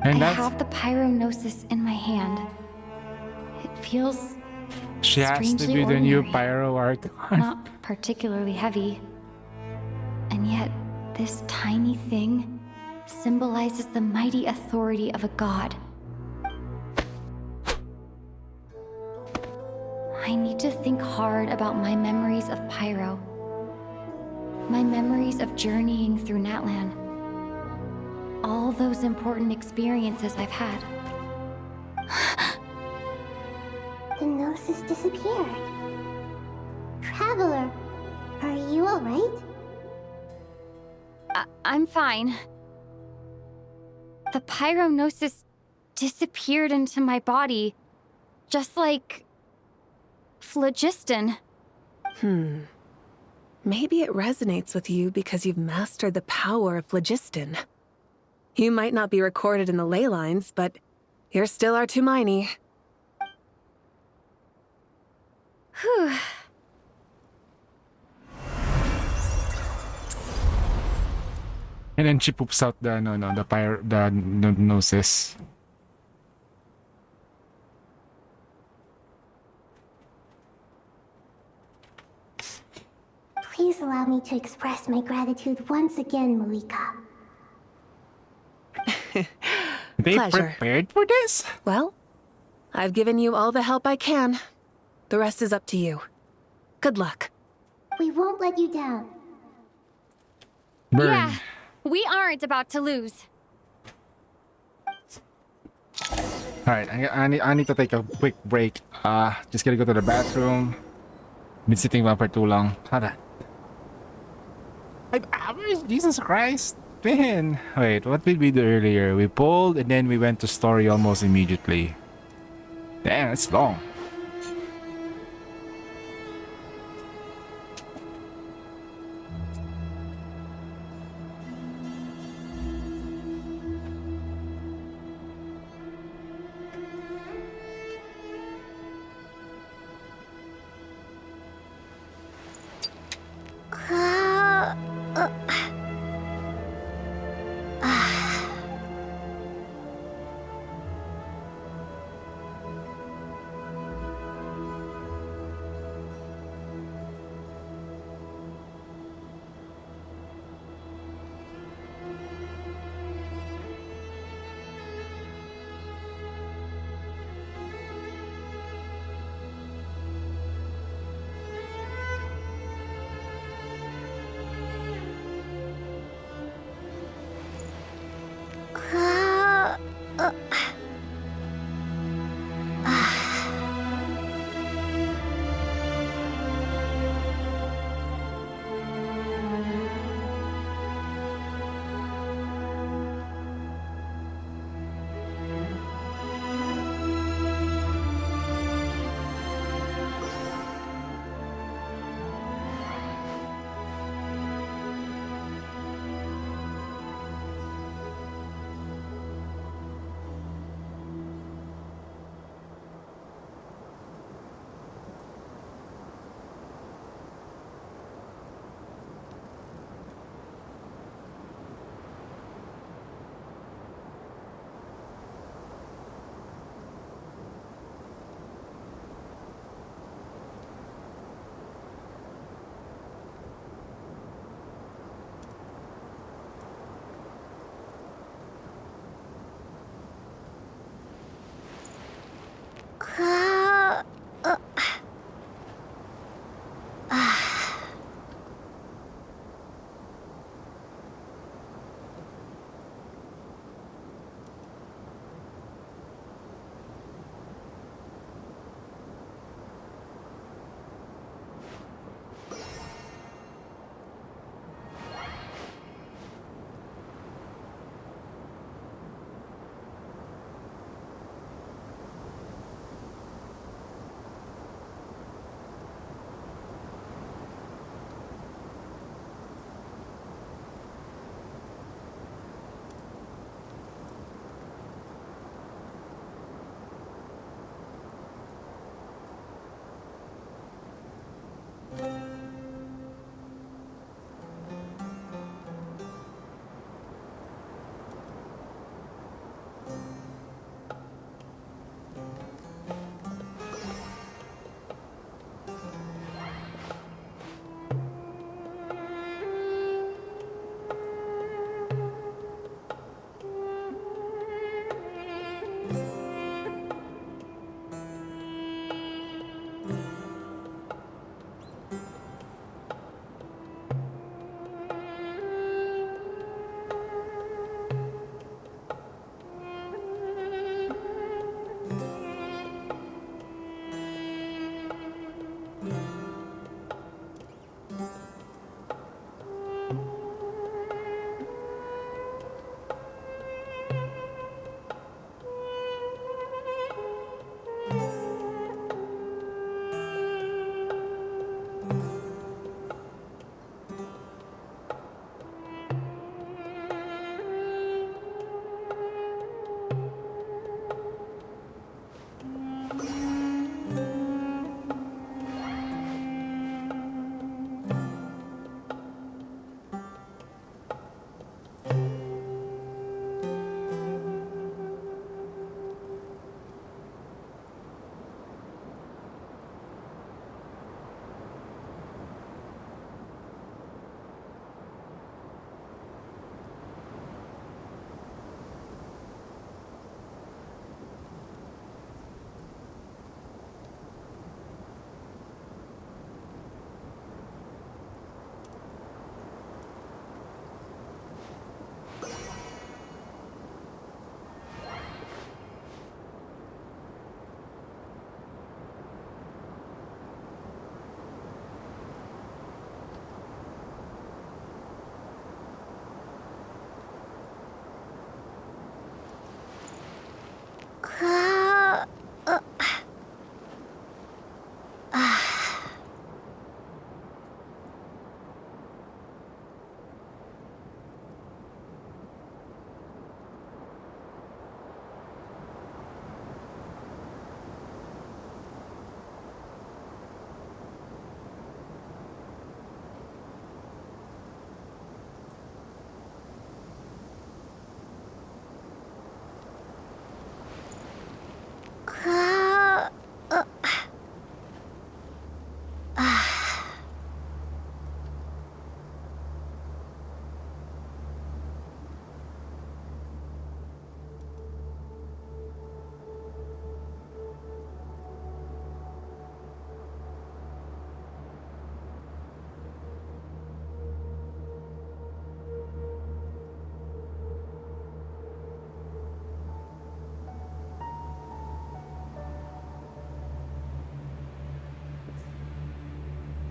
And I have the Pyronosis in my hand. It feels She has to strangely be the new ordinary. Pyro Archon. Not particularly heavy. And yet, this tiny thing symbolizes the mighty authority of a god. I need to think hard about my memories of Pyro. My memories of journeying through Natlan. All those important experiences I've had. The Gnosis disappeared. Traveler, are you alright? I'm fine. The Pyronosis disappeared into my body, just like phlogiston. Maybe it resonates with you because you've mastered the power of phlogiston. You might not be recorded in the ley lines, but you're still our Tumaini. Whew. And then she poops out the Gnosis. Please allow me to express my gratitude once again, Moika. They Pleasure. prepared for this? Well, I've given you all the help I can. The rest is up to you. Good luck. We won't let you down. Burn. Yeah, we aren't about to lose. Alright, I need to take a quick break. Just gotta go to the bathroom. Been sitting down for too long. 5 hours? Jesus Christ. Man. Wait, what did we do earlier? We pulled and then we went to story almost immediately. Damn, it's long.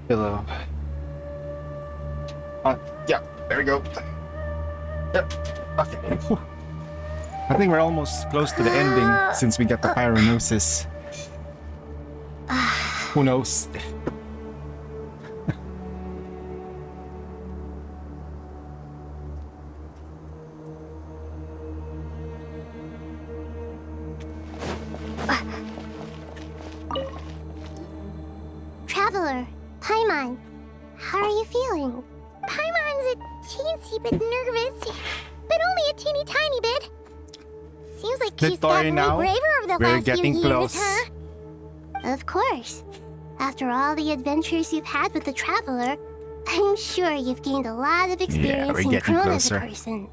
Pillow. Yeah, there we go. Yep. Okay. Whew. I think we're almost close to the ending since we got the pyronosis. Who knows? Traveler, Paimon, how are you feeling? Paimon's a teensy bit nervous, but only a teeny tiny bit. Seems like he's gotten way braver over the last few years, huh? Of course. After all the adventures you've had with the Traveler, I'm sure you've gained a lot of experience and grown as a person.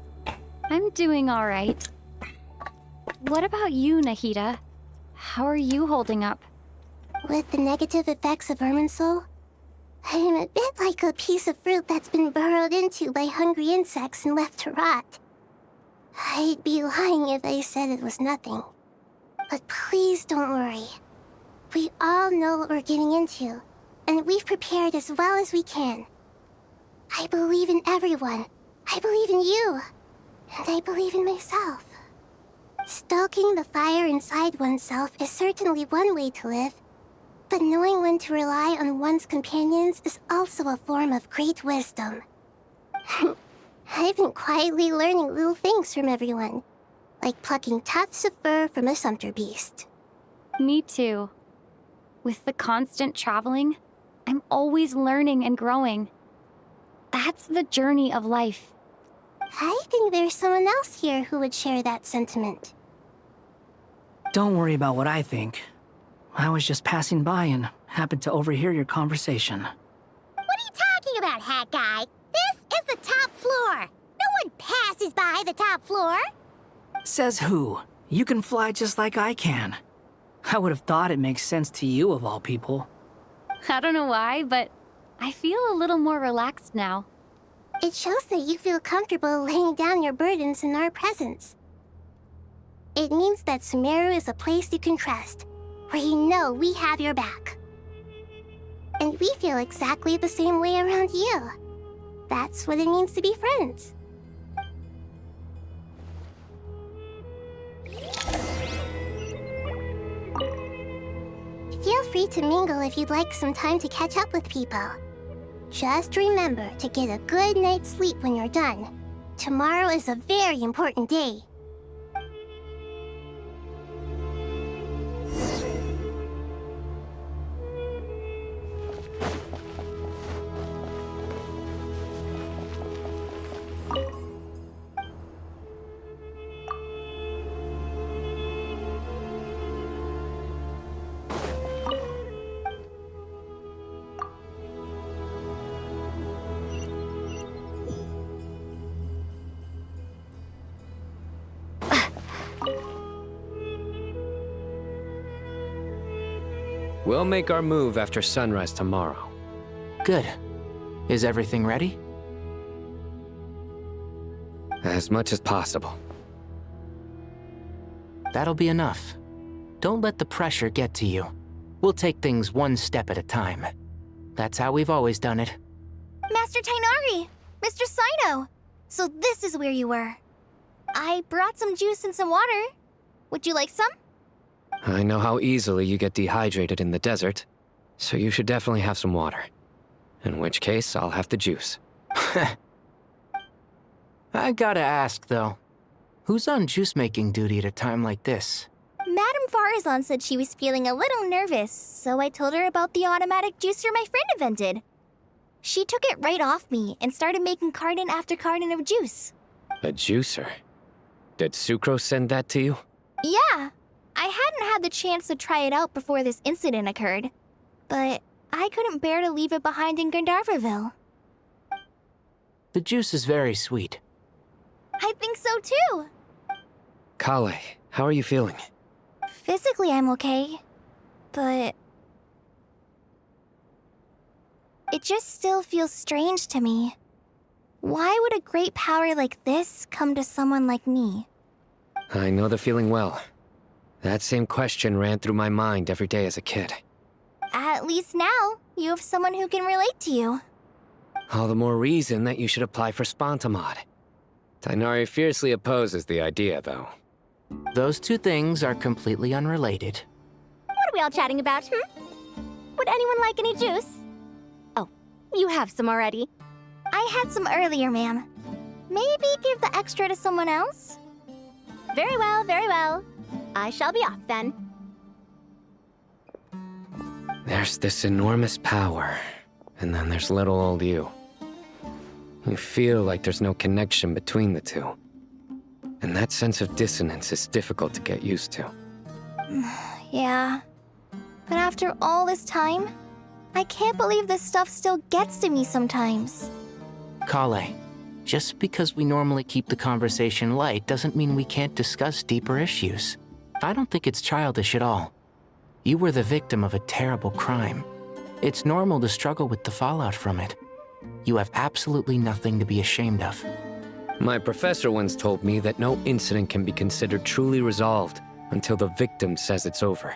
I'm doing all right. What about you, Nahida? How are you holding up? With the negative effects of Irminsul, I'm a bit like a piece of fruit that's been burrowed into by hungry insects and left to rot. I'd be lying if I said it was nothing. But please don't worry. We all know what we're getting into, and we've prepared as well as we can. I believe in everyone. I believe in you. And I believe in myself. Stoking the fire inside oneself is certainly one way to live, but knowing when to rely on one's companions is also a form of great wisdom. I've been quietly learning little things from everyone, like plucking tufts of fur from a sumpter beast. Me too. With the constant traveling, I'm always learning and growing. That's the journey of life. I think there's someone else here who would share that sentiment. Don't worry about what I think. I was just passing by and happened to overhear your conversation. What are you talking about, Hat Guy? This is the top floor. No one passes by the top floor. Says who? You can fly just like I can. I would have thought it makes sense to you of all people. I don't know why, but I feel a little more relaxed now. It shows that you feel comfortable laying down your burdens in our presence. It means that Sumeru is a place you can trust, where you know we have your back. And we feel exactly the same way around you. That's what it means to be friends. Feel free to mingle if you'd like some time to catch up with people. Just remember to get a good night's sleep when you're done. Tomorrow is a very important day. We'll make our move after sunrise tomorrow. Good. Is everything ready? As much as possible. That'll be enough. Don't let the pressure get to you. We'll take things one step at a time. That's how we've always done it. Master Tainari! Mr. Saito! So this is where you were. I brought some juice and some water. Would you like some? I know how easily you get dehydrated in the desert, so you should definitely have some water. In which case, I'll have the juice. I gotta ask, though. Who's on juice-making duty at a time like this? Madame Farazan said she was feeling a little nervous, so I told her about the automatic juicer my friend invented. She took it right off me and started making carton after carton of juice. A juicer? Did Sucrose send that to you? Yeah, I hadn't had the chance to try it out before this incident occurred, but I couldn't bear to leave it behind in Gandharvaville. The juice is very sweet. I think so too. Kale, how are you feeling? Physically, I'm okay, but it just still feels strange to me. Why would a great power like this come to someone like me? I know the feeling well. That same question ran through my mind every day as a kid. At least now, you have someone who can relate to you. All the more reason that you should apply for Spontamod. Tighnari fiercely opposes the idea, though. Those two things are completely unrelated. What are we all chatting about, Would anyone like any juice? Oh, you have some already. I had some earlier, ma'am. Maybe give the extra to someone else? Very well, very well. I shall be off then. There's this enormous power, and then there's little old you. You feel like there's no connection between the two. And that sense of dissonance is difficult to get used to. Yeah. But after all this time, I can't believe this stuff still gets to me sometimes. Kale, just because we normally keep the conversation light doesn't mean we can't discuss deeper issues. I don't think it's childish at all. You were the victim of a terrible crime. It's normal to struggle with the fallout from it. You have absolutely nothing to be ashamed of. My professor once told me that no incident can be considered truly resolved until the victim says it's over.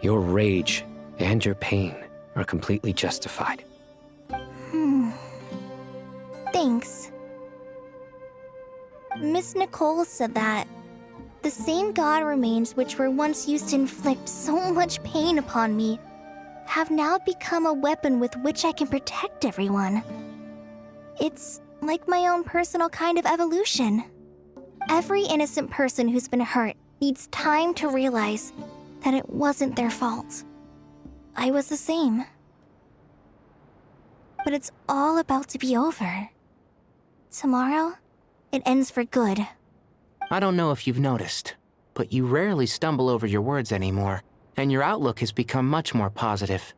Your rage and your pain are completely justified. Thanks. Miss Nicole said that the same god remains which were once used to inflict so much pain upon me have now become a weapon with which I can protect everyone. It's like my own personal kind of evolution. Every innocent person who's been hurt needs time to realize that it wasn't their fault. I was the same. But it's all about to be over. Tomorrow, it ends for good. I don't know if you've noticed, but you rarely stumble over your words anymore, and your outlook has become much more positive.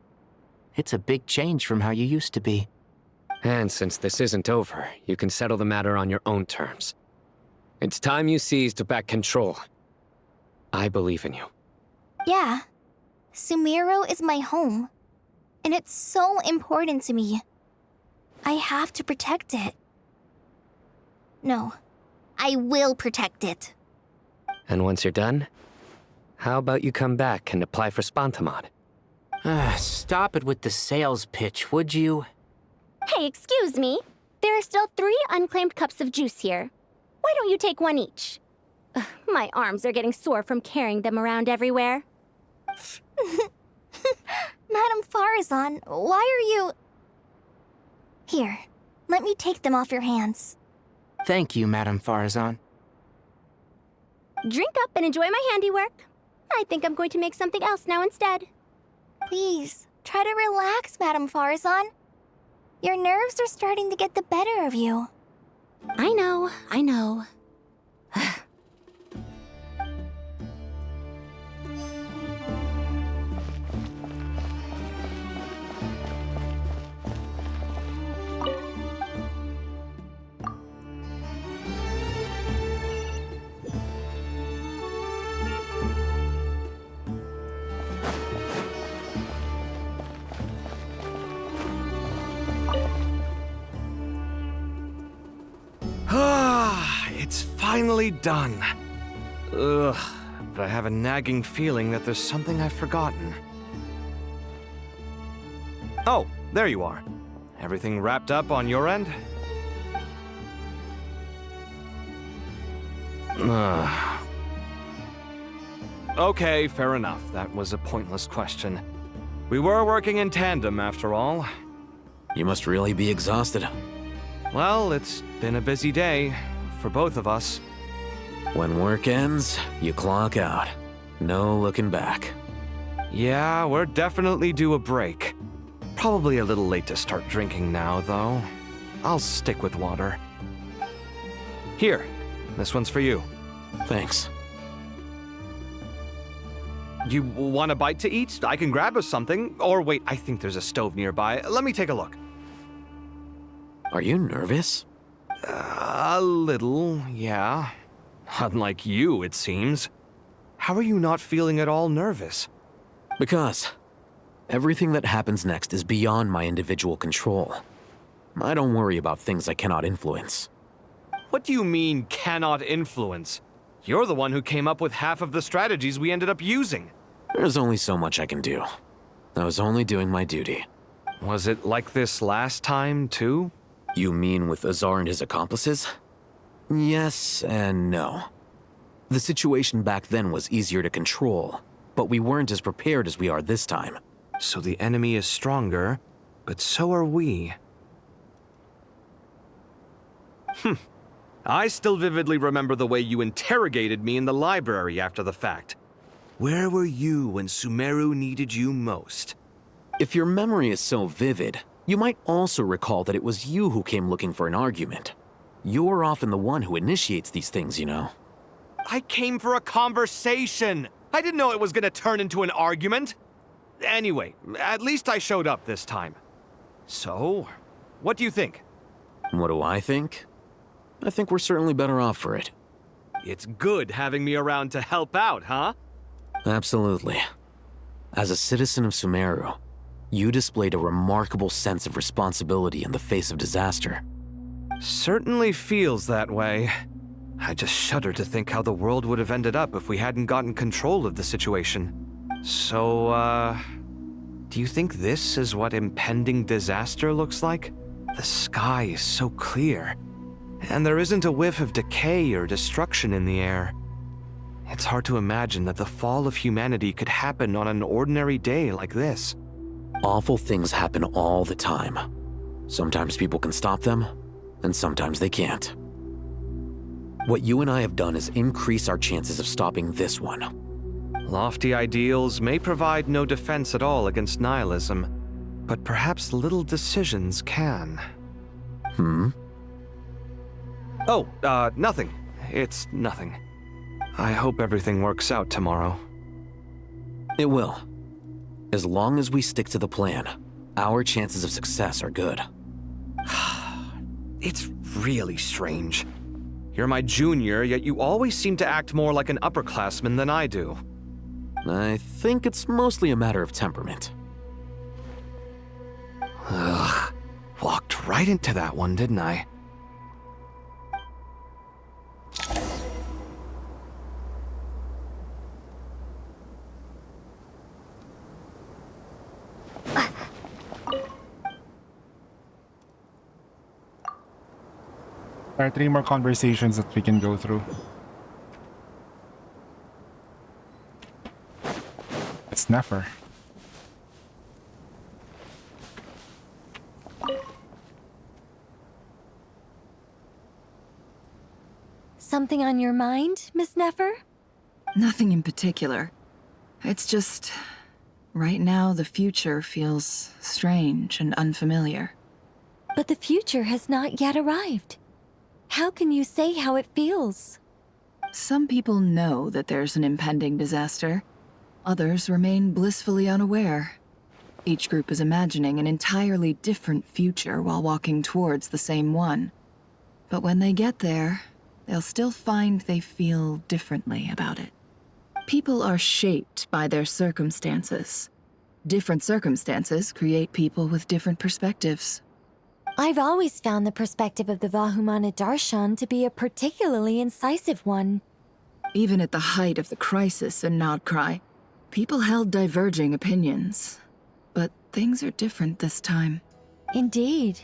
It's a big change from how you used to be. And since this isn't over, you can settle the matter on your own terms. It's time you seized back control. I believe in you. Yeah. Sumero is my home. And it's so important to me. I have to protect it. No. I will protect it. And once you're done, how about you come back and apply for Spontamod? Stop it with the sales pitch, would you? Hey, excuse me. There are still 3 unclaimed cups of juice here. Why don't you take one each? Ugh, my arms are getting sore from carrying them around everywhere. Madame Farazan, why are you... Here, let me take them off your hands. Thank you, Madame Farazan. Drink up and enjoy my handiwork. I think I'm going to make something else now instead. Please, try to relax, Madame Farazan. Your nerves are starting to get the better of you. I know, I know. It's finally done. Ugh, but I have a nagging feeling that there's something I've forgotten. Oh, there you are. Everything wrapped up on your end? Okay, fair enough. That was a pointless question. We were working in tandem, after all. You must really be exhausted. Well, it's been a busy day for both of us. When work ends, you clock out. No looking back. Yeah, we're definitely due a break. Probably a little late to start drinking now, though. I'll stick with water. Here, this one's for you. Thanks. You want a bite to eat? I can grab us something. Or wait, I think there's a stove nearby. Let me take a look. Are you nervous? A little, yeah. Unlike you, it seems. How are you not feeling at all nervous? Because everything that happens next is beyond my individual control. I don't worry about things I cannot influence. What do you mean, cannot influence? You're the one who came up with half of the strategies we ended up using. There's only so much I can do. I was only doing my duty. Was it like this last time, too? You mean with Azar and his accomplices? Yes and no. The situation back then was easier to control, but we weren't as prepared as we are this time. So the enemy is stronger, but so are we. I still vividly remember the way you interrogated me in the library after the fact. Where were you when Sumeru needed you most? If your memory is so vivid, you might also recall that it was you who came looking for an argument. You're often the one who initiates these things, you know. I came for a conversation. I didn't know it was gonna turn into an argument. Anyway, at least I showed up this time. So, what do you think? What do I think? I think we're certainly better off for it. It's good having me around to help out, huh? Absolutely. As a citizen of Sumeru, you displayed a remarkable sense of responsibility in the face of disaster. Certainly feels that way. I just shudder to think how the world would have ended up if we hadn't gotten control of the situation. So, do you think this is what impending disaster looks like? The sky is so clear, and there isn't a whiff of decay or destruction in the air. It's hard to imagine that the fall of humanity could happen on an ordinary day like this. Awful things happen all the time. Sometimes people can stop them, and sometimes they can't. What you and I have done is increase our chances of stopping this one. Lofty ideals may provide no defense at all against nihilism, but perhaps little decisions can. Oh, nothing. It's nothing. I hope everything works out tomorrow. It will. As long as we stick to the plan, our chances of success are good. It's really strange. You're my junior, yet you always seem to act more like an upperclassman than I do. I think it's mostly a matter of temperament. Ugh. Walked right into that one, didn't I? There are 3 more conversations that we can go through. It's Nefer. Something on your mind, Miss Nefer? Nothing in particular. It's just... right now, the future feels strange and unfamiliar. But the future has not yet arrived. How can you say how it feels? Some people know that there's an impending disaster. Others remain blissfully unaware. Each group is imagining an entirely different future while walking towards the same one. But when they get there, they'll still find they feel differently about it. People are shaped by their circumstances. Different circumstances create people with different perspectives. I've always found the perspective of the Vahumana Darshan to be a particularly incisive one. Even at the height of the crisis in Nodcry, people held diverging opinions. But things are different this time. Indeed.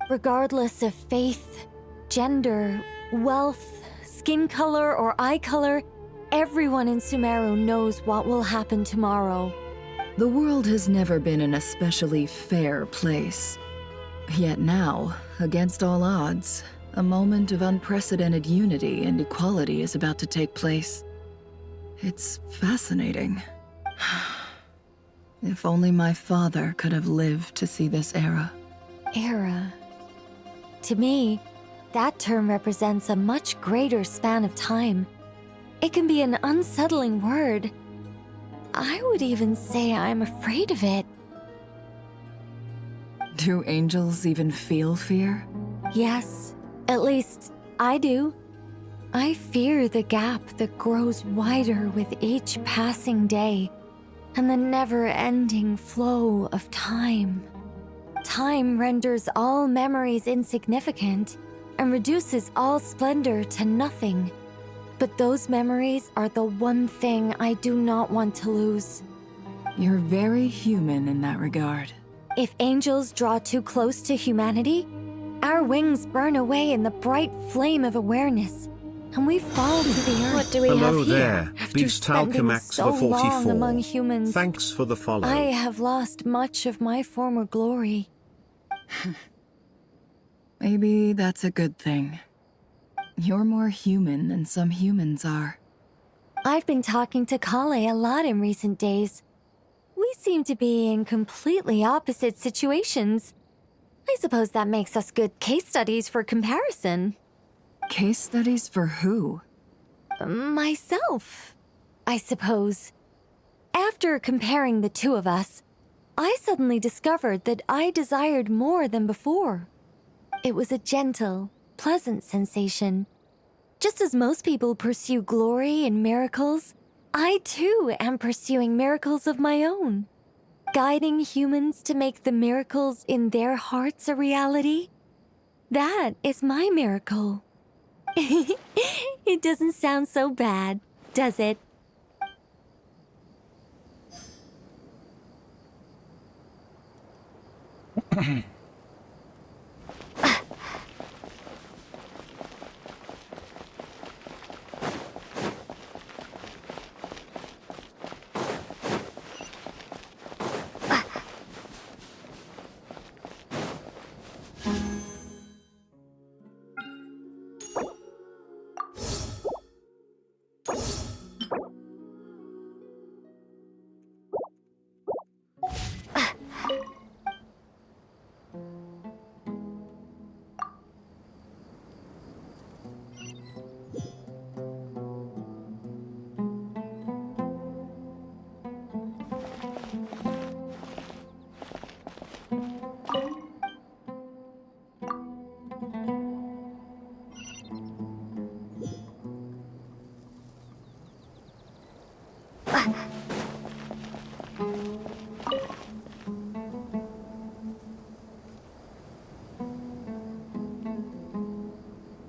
Regardless of faith, gender, wealth, skin color, or eye color, everyone in Sumeru knows what will happen tomorrow. The world has never been an especially fair place. Yet now, against all odds, a moment of unprecedented unity and equality is about to take place. It's fascinating. If only my father could have lived to see this era. Era. To me, that term represents a much greater span of time. It can be an unsettling word. I would even say I'm afraid of it. Do angels even feel fear? Yes, at least I do. I fear the gap that grows wider with each passing day and the never-ending flow of time. Time renders all memories insignificant and reduces all splendor to nothing. But those memories are the one thing I do not want to lose. You're very human in that regard. If angels draw too close to humanity, our wings burn away in the bright flame of awareness, and we fall to the earth. What do we have here? There. After Beats spending Talcamax so for 44. long among humans, Thanks for the follow. I have lost much of my former glory. Maybe that's a good thing. You're more human than some humans are. I've been talking to Kale a lot in recent days. We seem to be in completely opposite situations. I suppose that makes us good case studies for comparison. Case studies for who? Myself, I suppose. After comparing the two of us, I suddenly discovered that I desired more than before. It was a gentle, pleasant sensation. Just as most people pursue glory and miracles, I too am pursuing miracles of my own. Guiding humans to make the miracles in their hearts a reality. That is my miracle. It doesn't sound so bad, does it?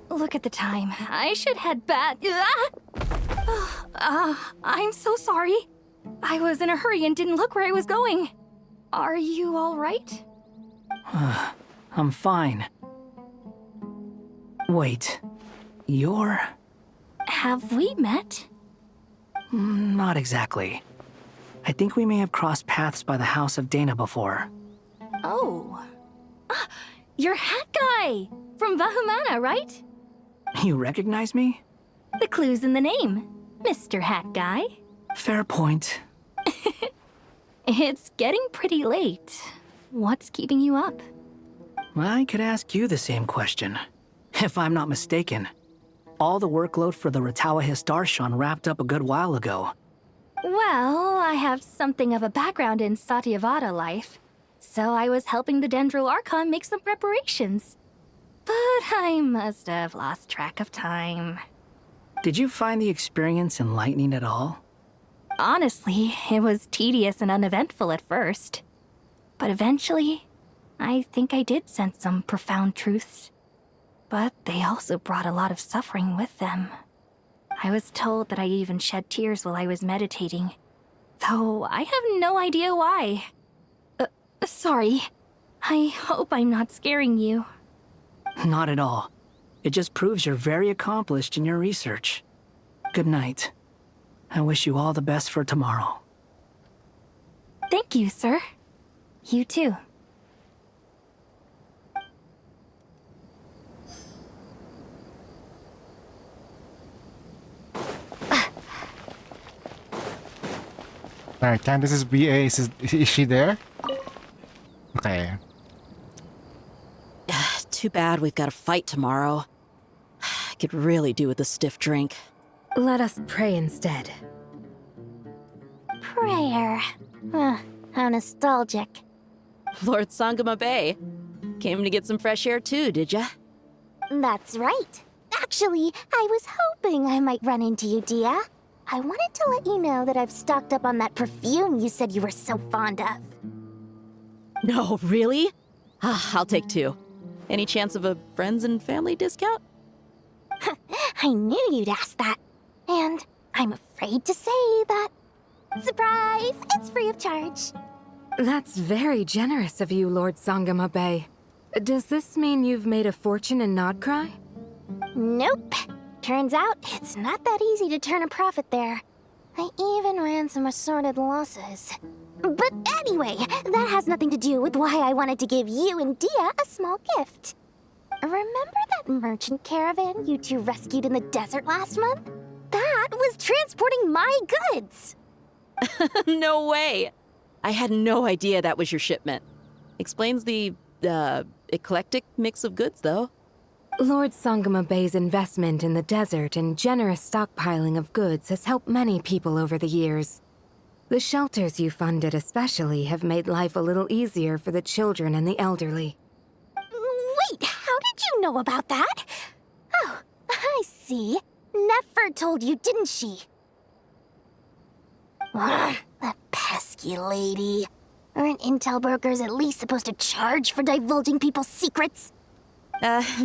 Look at the time. I should head back. I'm so sorry. I was in a hurry and didn't look where I was going. Are you all right? I'm fine. Wait, you're... Have we met? Not exactly. I think we may have crossed paths by the house of Dana before. Oh. You're Hat Guy! From Vahumana, right? You recognize me? The clue's in the name, Mr. Hat Guy. Fair point. It's getting pretty late. What's keeping you up? I could ask you the same question. If I'm not mistaken, all the workload for the Ratawa Histarshan wrapped up a good while ago. Well, I have something of a background in Satyavada life, so I was helping the Dendro Archon make some preparations. But I must have lost track of time. Did you find the experience enlightening at all? Honestly, it was tedious and uneventful at first. But eventually, I think I did sense some profound truths. But they also brought a lot of suffering with them. I was told that I even shed tears while I was meditating, though I have no idea why. Sorry. I hope I'm not scaring you. Not at all. It just proves you're very accomplished in your research. Good night. I wish you all the best for tomorrow. Thank you, sir. You too. Alright, Candace's BA, is she there? Okay. Too bad we've got a fight tomorrow. I could really do with a stiff drink. Let us pray instead. Prayer. How nostalgic. Lord Sangama Bay. Came to get some fresh air too, did ya? That's right. Actually, I was hoping I might run into you, Dia. I wanted to let you know that I've stocked up on that perfume you said you were so fond of. No, really? I'll take 2. Any chance of a friends and family discount? I knew you'd ask that. And I'm afraid to say that. Surprise! It's free of charge. That's very generous of you, Lord Sangama Bay. Does this mean you've made a fortune in Nodcry? Nope. Turns out it's not that easy to turn a profit there. I even ran some assorted losses. But anyway, that has nothing to do with why I wanted to give you and Dia a small gift. Remember that merchant caravan you two rescued in the desert last month? That was transporting my goods! No way! I had no idea that was your shipment. Explains the, eclectic mix of goods, though. Lord Sangama Bay's investment in the desert and generous stockpiling of goods has helped many people over the years. The shelters you funded especially have made life a little easier for the children and the elderly. Wait, how did you know about that? Oh, I see. Nefer told you, didn't she? That pesky lady. Aren't intel brokers at least supposed to charge for divulging people's secrets?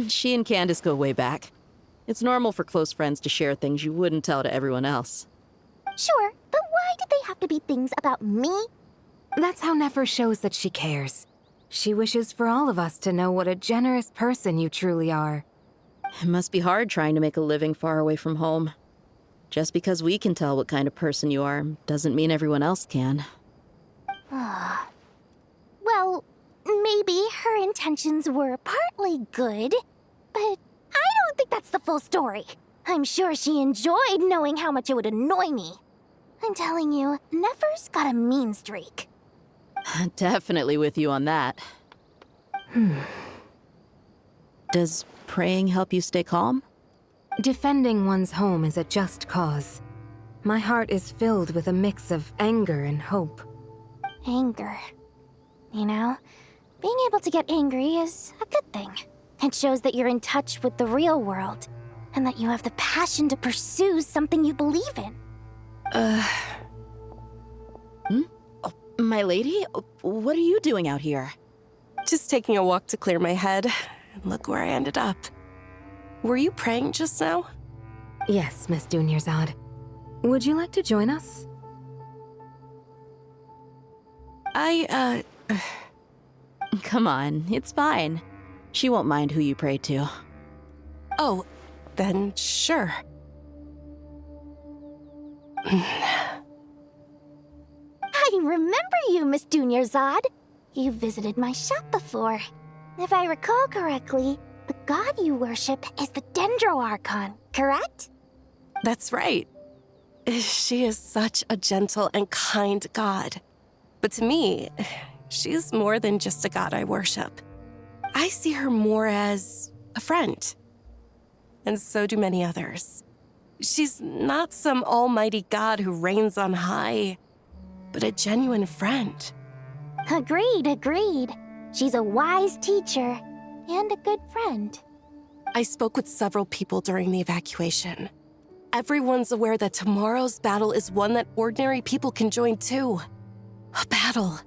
She and Candace go way back. It's normal for close friends to share things you wouldn't tell to everyone else. Sure, but why did they have to be things about me? That's how Nefer shows that she cares. She wishes for all of us to know what a generous person you truly are. It must be hard trying to make a living far away from home. Just because we can tell what kind of person you are doesn't mean everyone else can. Well, maybe her intentions were partly good, but I don't think that's the full story. I'm sure she enjoyed knowing how much it would annoy me. I'm telling you, Nefer's got a mean streak. Definitely with you on that. Does praying help you stay calm? Defending one's home is a just cause. My heart is filled with a mix of anger and hope. Anger. You know, being able to get angry is a good thing. It shows that you're in touch with the real world, and that you have the passion to pursue something you believe in. Oh, my lady? What are you doing out here? Just taking a walk to clear my head. And look where I ended up. Were you praying just now? Yes, Miss Dunyarzad. Would you like to join us? Come on, it's fine. She won't mind who you pray to. Oh, then sure. I remember you, Miss Dunyarzad. You visited my shop before. If I recall correctly, the god you worship is the Dendro Archon, correct? That's right. She is such a gentle and kind god. But to me, she's more than just a god I worship. I see her more as a friend. And so do many others. She's not some almighty god who reigns on high, but a genuine friend. Agreed. She's a wise teacher and a good friend. I spoke with several people during the evacuation. Everyone's aware that tomorrow's battle is one that ordinary people can join too. A battle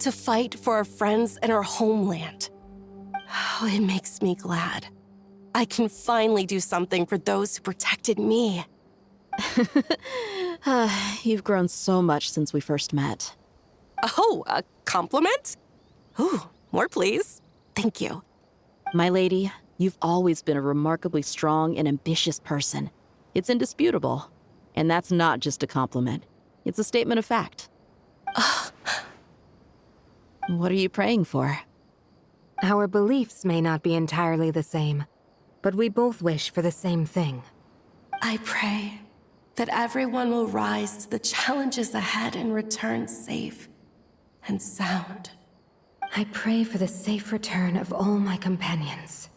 to fight for our friends and our homeland. Oh, it makes me glad. I can finally do something for those who protected me. You've grown so much since we first met. Oh, a compliment? Ooh, more please. Thank you. My lady, you've always been a remarkably strong and ambitious person. It's indisputable. And that's not just a compliment. It's a statement of fact. What are you praying for? Our beliefs may not be entirely the same, but we both wish for the same thing. I pray that everyone will rise to the challenges ahead and return safe and sound. I pray for the safe return of all my companions.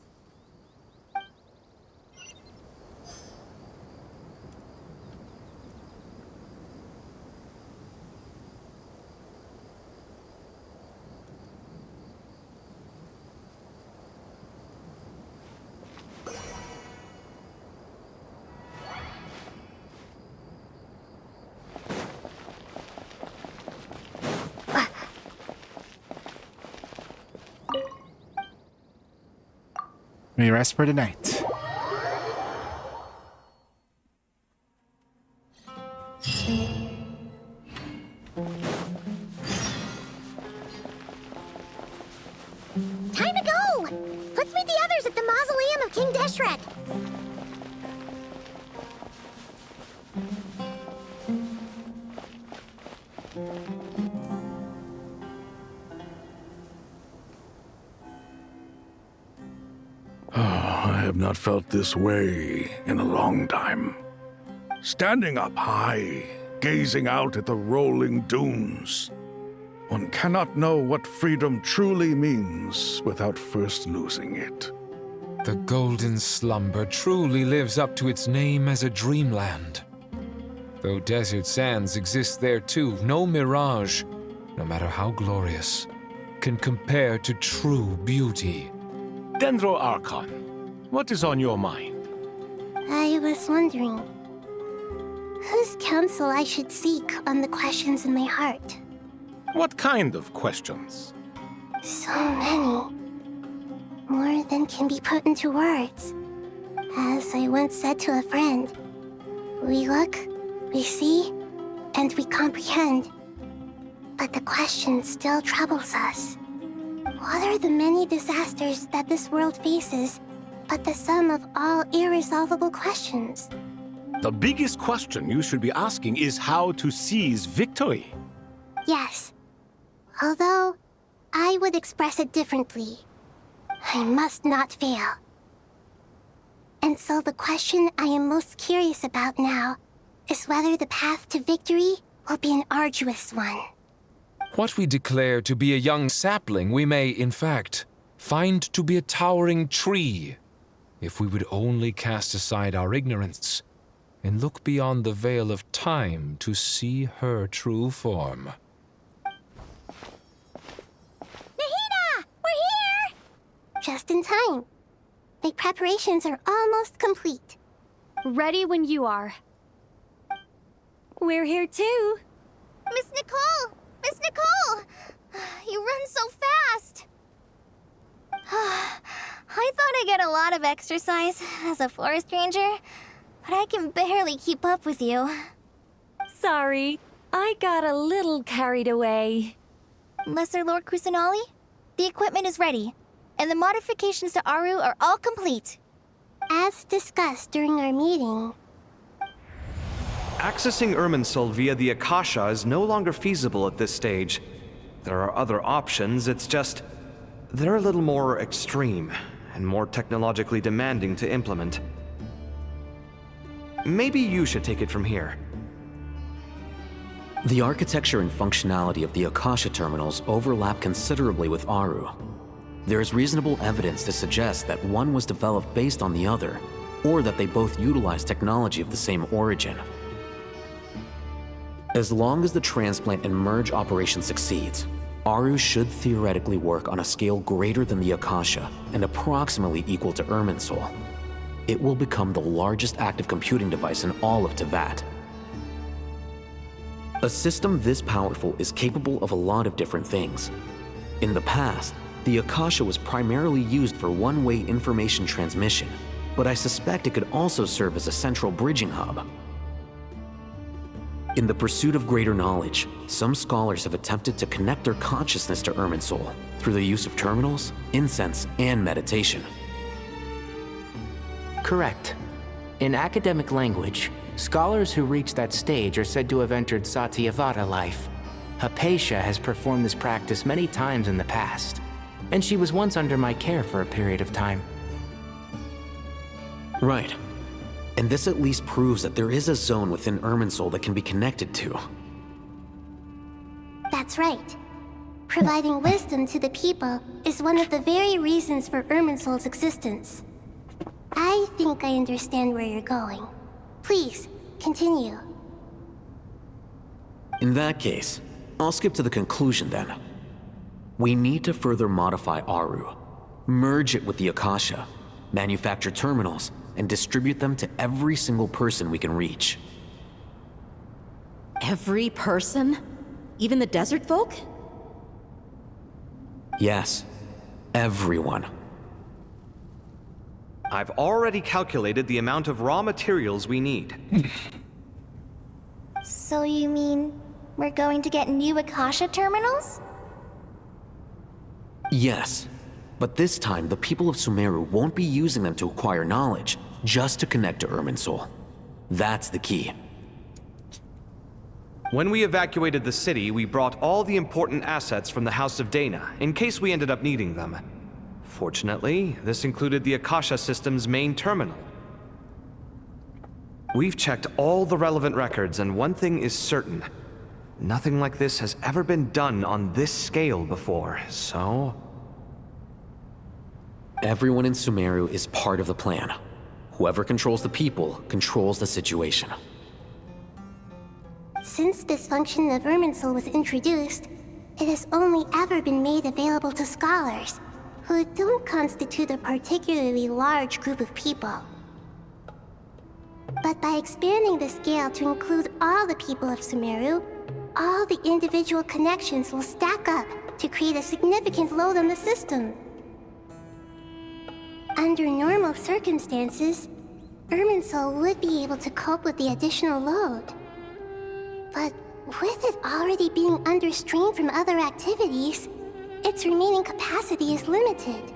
We rest for the night. Time to go! Let's meet the others at the mausoleum of King Deshret. I have not felt this way in a long time. Standing up high, gazing out at the rolling dunes. One cannot know what freedom truly means without first losing it. The golden slumber truly lives up to its name as a dreamland. Though desert sands exist there too, no mirage, no matter how glorious, can compare to true beauty. Dendro Archon, what is on your mind? I was wondering whose counsel I should seek on the questions in my heart. What kind of questions? So many. More than can be put into words. As I once said to a friend, we look, we see, and we comprehend. But the question still troubles us. What are the many disasters that this world faces, but the sum of all irresolvable questions? The biggest question you should be asking is how to seize victory. Yes. Although, I would express it differently. I must not fail. And so the question I am most curious about now is whether the path to victory will be an arduous one. What we declare to be a young sapling, we may, in fact, find to be a towering tree, if we would only cast aside our ignorance and look beyond the veil of time to see her true form. Nahida! We're here! Just in time. The preparations are almost complete. Ready when you are. We're here too. Miss Nicole! Miss Nicole! You run so fast! I thought I'd get a lot of exercise as a forest ranger, but I can barely keep up with you. Sorry, I got a little carried away. Lesser Lord Kusanali, the equipment is ready, and the modifications to Aru are all complete. As discussed during our meeting, Accessing Irminsul via the Akasha is no longer feasible at this stage. There are other options, it's just... they're a little more extreme, and more technologically demanding to implement. Maybe you should take it from here. The architecture and functionality of the Akasha terminals overlap considerably with Aru. There is reasonable evidence to suggest that one was developed based on the other, or that they both utilize technology of the same origin. As long as the transplant and merge operation succeeds, Aru should theoretically work on a scale greater than the Akasha and approximately equal to Irminsul. It will become the largest active computing device in all of Teyvat. A system this powerful is capable of a lot of different things. In the past, the Akasha was primarily used for one-way information transmission, but I suspect it could also serve as a central bridging hub. In the pursuit of greater knowledge, some scholars have attempted to connect their consciousness to Irminsul through the use of terminals, incense, and meditation. Correct. In academic language, Scholars who reach that stage are said to have entered Satyavata life. Hypatia has performed this practice many times in the past, and she was once under my care for a period of time. Right. And this at least proves that there is a zone within Irminsul that can be connected to. That's right. Providing wisdom to the people is one of the very reasons for Irminsul's existence. I think I understand where you're going. Please, continue. In that case, I'll skip to the conclusion then. We need to further modify Aru, merge it with the Akasha, manufacture terminals, and distribute them to every single person we can reach. Every person? Even the desert folk? Yes, everyone. I've already calculated the amount of raw materials we need. So you mean we're going to get new Akasha terminals? Yes, but this time the people of Sumeru won't be using them to acquire knowledge, just to connect to Irminsul. That's the key. When we evacuated the city, we brought all the important assets from the House of Dana, in case we ended up needing them. Fortunately, this included the Akasha system's main terminal. We've checked all the relevant records, and one thing is certain. Nothing like this has ever been done on this scale before, so... Everyone in Sumeru is part of the plan. Whoever controls the people controls the situation. Since this function of Irminsul was introduced, it has only ever been made available to scholars, who don't constitute a particularly large group of people. But by expanding the scale to include all the people of Sumeru, all the individual connections will stack up to create a significant load on the system. Under normal circumstances, Irminsul would be able to cope with the additional load. But with it already being under strain from other activities, its remaining capacity is limited.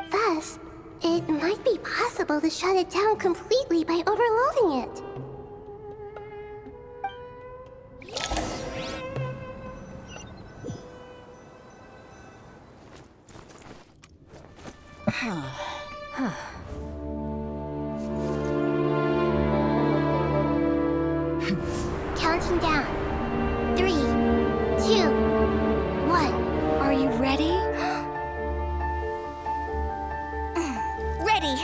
Thus, it might be possible to shut it down completely by overloading it. Counting down. 3, 2, 1. Are you ready? Ready!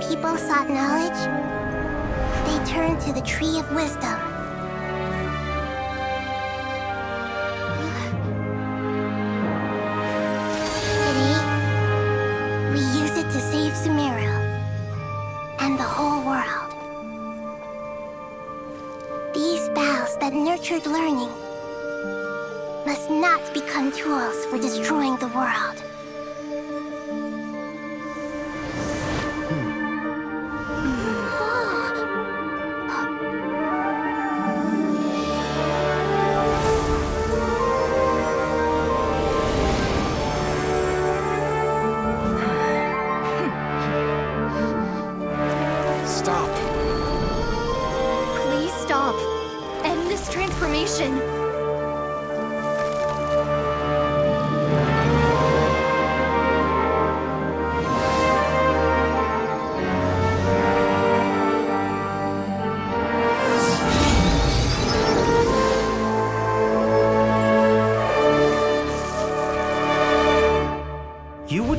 People sought knowledge, they turned to the Tree of Wisdom. Today, we use it to save Sumeru and the whole world. These boughs that nurtured learning must not become tools for destroying the world.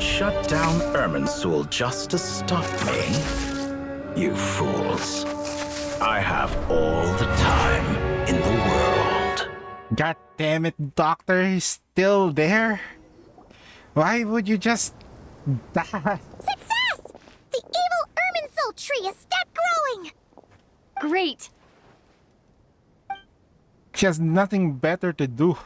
Shut down Irminsul just to stop me? You fools. I have all the time in the world. God damn it, Doctor, he's still there? Why would you just die? Success! The evil Irminsul tree is stopped growing! Great! She has nothing better to do.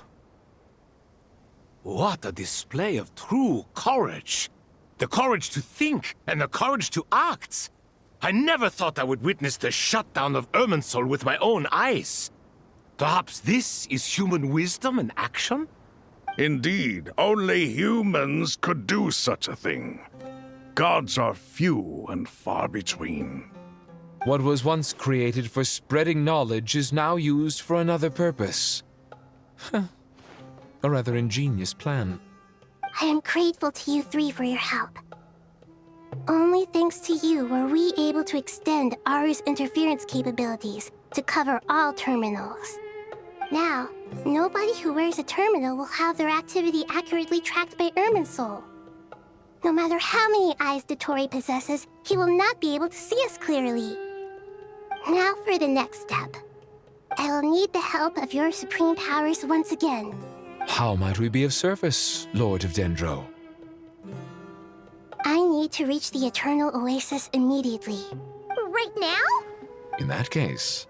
What a display of true courage. The courage to think and the courage to act. I never thought I would witness the shutdown of Irminsul with my own eyes. Perhaps this is human wisdom in action? Indeed, only humans could do such a thing. Gods are few and far between. What was once created for spreading knowledge is now used for another purpose. A rather ingenious plan. I am grateful to you three for your help. Only thanks to you were we able to extend Aru's interference capabilities to cover all terminals. Now, nobody who wears a terminal will have their activity accurately tracked by Irminsul. No matter how many eyes Dotore possesses, he will not be able to see us clearly. Now for the next step. I will need the help of your supreme powers once again. How might we be of service, Lord of Dendro? I need to reach the Eternal Oasis immediately. Right now? In that case,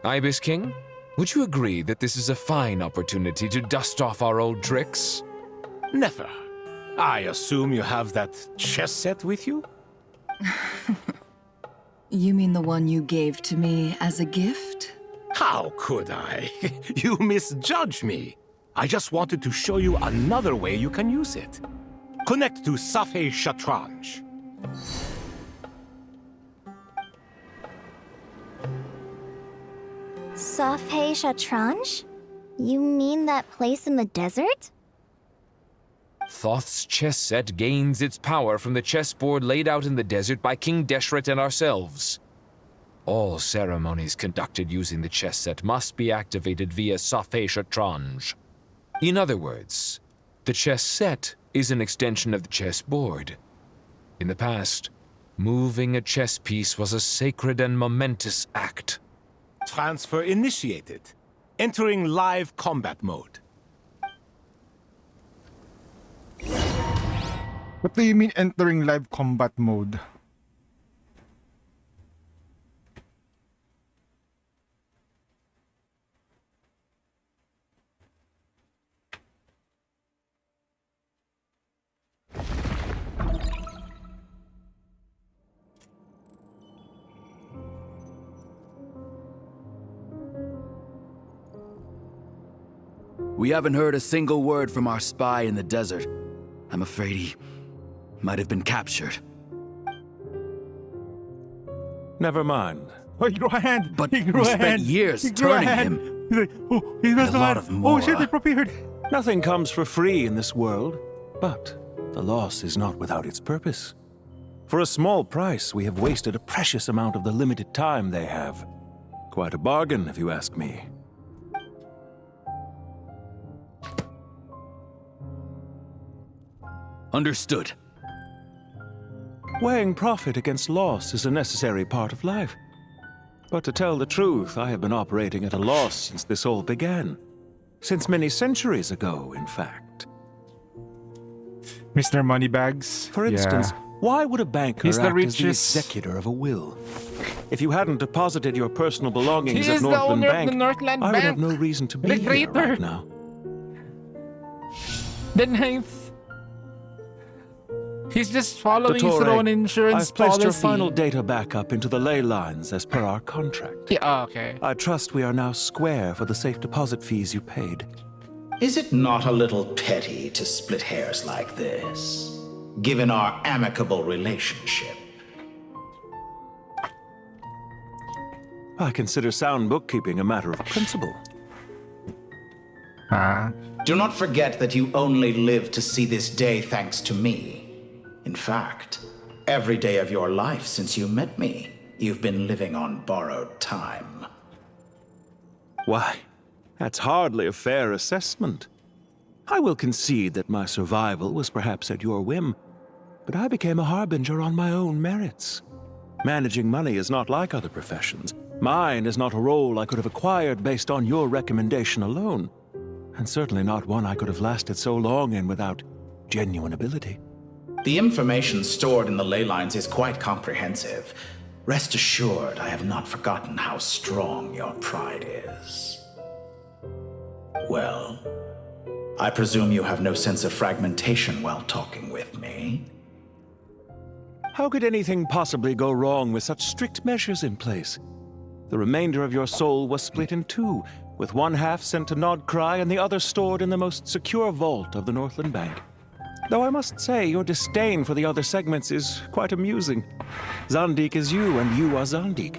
Ibis King, would you agree that this is a fine opportunity to dust off our old tricks? Never. I assume you have that chess set with you? You mean the one you gave to me as a gift? How could I? You misjudge me. I just wanted to show you another way you can use it. Connect to Safei Shatranj. Safei Shatranj? You mean that place in the desert? Thoth's chess set gains its power from the chessboard laid out in the desert by King Deshret and ourselves. All ceremonies conducted using the chess set must be activated via Safei Shatranj. In other words, the chess set is an extension of the chessboard. In the past, moving a chess piece was a sacred and momentous act. Transfer initiated. Entering live combat mode. What do you mean entering live combat mode? We haven't heard a single word from our spy in the desert. I'm afraid he might have been captured. Never mind. Oh, he grew a hand! But he grew we a spent hand. years He grew a turning hand. him. He's like, oh, he does a lot of more. Oh shit, they prepared. Nothing comes for free in this world, but the loss is not without its purpose. For a small price, we have wasted a precious amount of the limited time they have. Quite a bargain, if you ask me. Understood. Weighing profit against loss is a necessary part of life. But to tell the truth, I have been operating at a loss since this all began. Since many centuries ago, in fact. Mr. Moneybags. For instance, why would a banker He's the act as the richest. executor of a will? If you hadn't deposited your personal belongings He at is the Northland owner of Bank, the Northland I would have Bank. no reason to The be here creator. right now. The ninth. He's just following his Dotore, own insurance I've placed policy. your final data backup into the ley lines as per our contract. Yeah, okay. I trust we are now square for the safe deposit fees you paid. Is it not a little petty to split hairs like this, given our amicable relationship? I consider sound bookkeeping a matter of principle. Do not forget that you only live to see this day thanks to me. In fact, every day of your life since you met me, you've been living on borrowed time. Why, that's hardly a fair assessment. I will concede that my survival was perhaps at your whim, but I became a harbinger on my own merits. Managing money is not like other professions. Mine is not a role I could have acquired based on your recommendation alone, and certainly not one I could have lasted so long in without genuine ability. The information stored in the ley lines is quite comprehensive. Rest assured, I have not forgotten how strong your pride is. Well, I presume you have no sense of fragmentation while talking with me. How could anything possibly go wrong with such strict measures in place? The remainder of your soul was split in two, with one half sent to Nodcry and the other stored in the most secure vault of the Northland Bank. Though I must say, your disdain for the other segments is quite amusing. Zandik is you, and you are Zandik.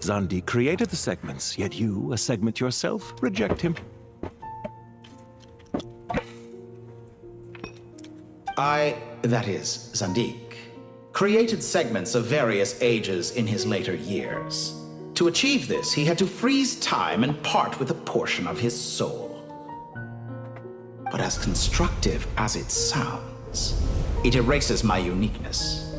Zandik created the segments, yet you, a segment yourself, reject him. That is, Zandik, created segments of various ages in his later years. To achieve this, he had to freeze time and part with a portion of his soul. But as constructive as it sounds, it erases my uniqueness.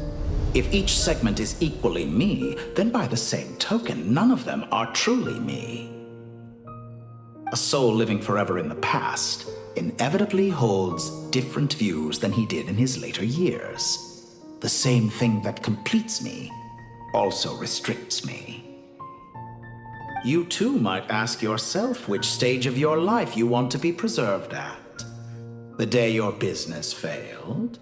If each segment is equally me, then by the same token, none of them are truly me. A soul living forever in the past inevitably holds different views than he did in his later years. The same thing that completes me also restricts me. You too might ask yourself which stage of your life you want to be preserved at. The day your business failed?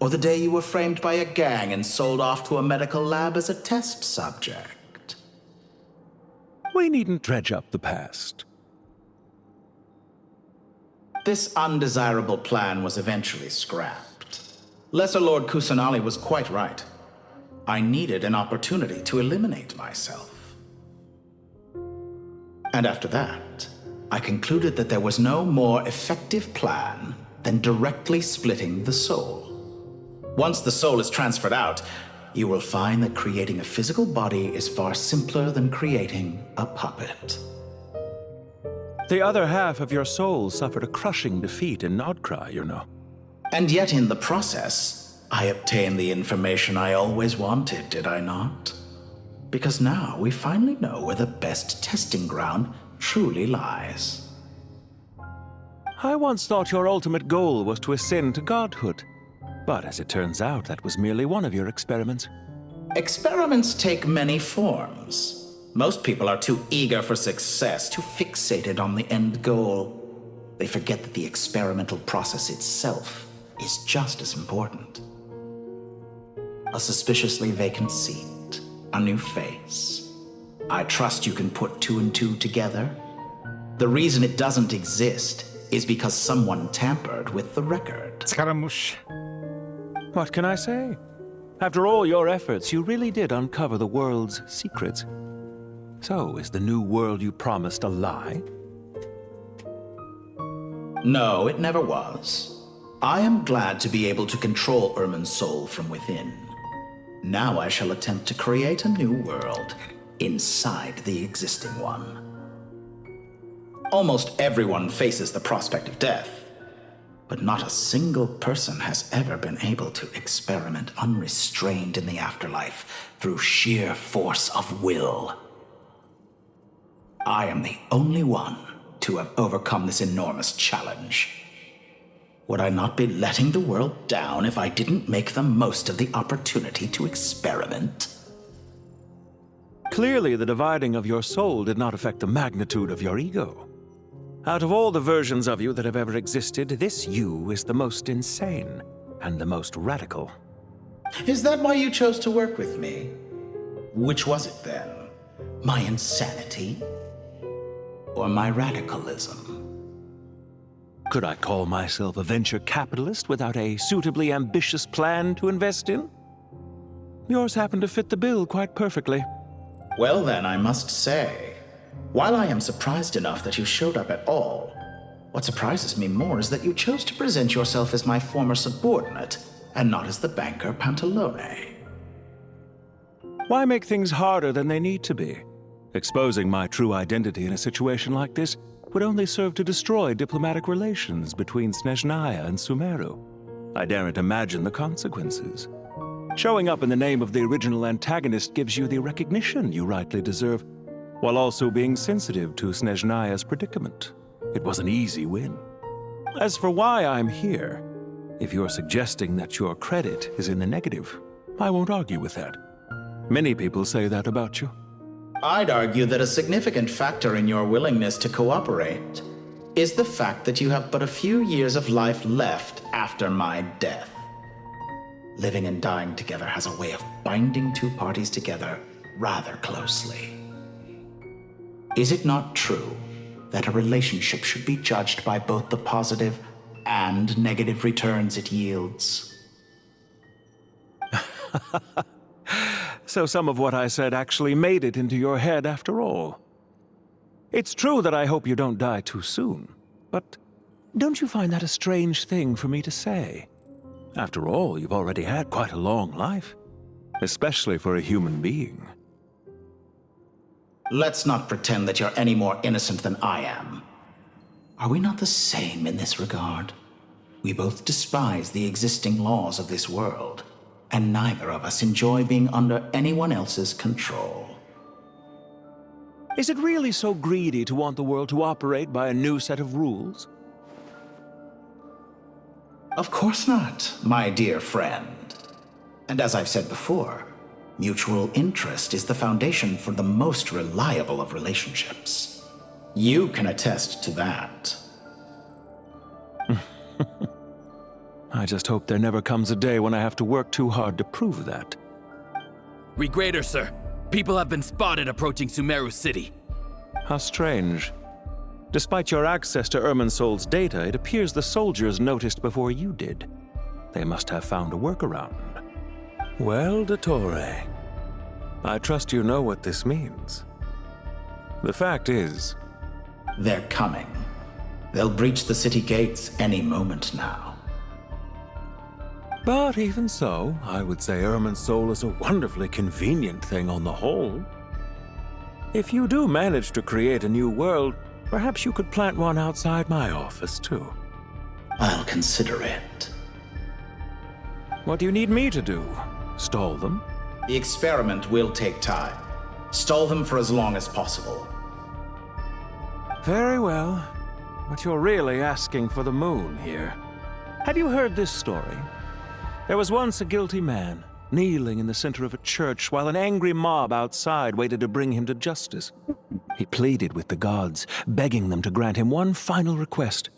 Or the day you were framed by a gang and sold off to a medical lab as a test subject? We needn't dredge up the past. This undesirable plan was eventually scrapped. Lesser Lord Kusanali was quite right. I needed an opportunity to eliminate myself. And after that, I concluded that there was no more effective plan than directly splitting the soul. Once the soul is transferred out, you will find that creating a physical body is far simpler than creating a puppet. The other half of your soul suffered a crushing defeat in Nodcry, you know. And yet in the process, I obtained the information I always wanted, did I not? Because now we finally know where the best testing ground truly lies. I once thought your ultimate goal was to ascend to godhood, but as it turns out, that was merely one of your experiments. Experiments take many forms. Most people are too eager for success, too fixated on the end goal. They forget that the experimental process itself is just as important. A suspiciously vacant seat, a new face. I trust you can put two and two together. The reason it doesn't exist is because someone tampered with the record. Scaramouche. What can I say? After all your efforts, you really did uncover the world's secrets. So, is the new world you promised a lie? No, it never was. I am glad to be able to control Irmin's soul from within. Now I shall attempt to create a new world inside the existing one. Almost everyone faces the prospect of death, but not a single person has ever been able to experiment unrestrained in the afterlife through sheer force of will. I am the only one to have overcome this enormous challenge. Would I not be letting the world down if I didn't make the most of the opportunity to experiment? Clearly, the dividing of your soul did not affect the magnitude of your ego. Out of all the versions of you that have ever existed, this you is the most insane and the most radical. Is that why you chose to work with me? Which was it then? My insanity? Or my radicalism? Could I call myself a venture capitalist without a suitably ambitious plan to invest in? Yours happened to fit the bill quite perfectly. Well then, I must say, while I am surprised enough that you showed up at all, what surprises me more is that you chose to present yourself as my former subordinate, and not as the banker Pantalone. Why make things harder than they need to be? Exposing my true identity in a situation like this would only serve to destroy diplomatic relations between Snezhnaya and Sumeru. I daren't imagine the consequences. Showing up in the name of the original antagonist gives you the recognition you rightly deserve, while also being sensitive to Snezhnaya's predicament. It was an easy win. As for why I'm here, if you're suggesting that your credit is in the negative, I won't argue with that. Many people say that about you. I'd argue that a significant factor in your willingness to cooperate is the fact that you have but a few years of life left after my death. Living and dying together has a way of binding two parties together rather closely. Is it not true that a relationship should be judged by both the positive and negative returns it yields? So some of what I said actually made it into your head after all. It's true that I hope you don't die too soon, but don't you find that a strange thing for me to say? After all, you've already had quite a long life, especially for a human being. Let's not pretend that you're any more innocent than I am. Are we not the same in this regard? We both despise the existing laws of this world, and neither of us enjoy being under anyone else's control. Is it really so greedy to want the world to operate by a new set of rules? Of course not, my dear friend. And as I've said before, mutual interest is the foundation for the most reliable of relationships. You can attest to that. I just hope there never comes a day when I have to work too hard to prove that. Read greater, sir. People have been spotted approaching Sumeru City. How strange. Despite your access to Irminsol's data, it appears the soldiers noticed before you did. They must have found a workaround. Well, Dotore, I trust you know what this means. The fact is... They're coming. They'll breach the city gates any moment now. But even so, I would say Irminsol is a wonderfully convenient thing on the whole. If you do manage to create a new world, perhaps you could plant one outside my office, too. I'll consider it. What do you need me to do? Stall them? The experiment will take time. Stall them for as long as possible. Very well. But you're really asking for the moon here. Have you heard this story? There was once a guilty man, kneeling in the center of a church while an angry mob outside waited to bring him to justice. He pleaded with the gods, begging them to grant him one final request,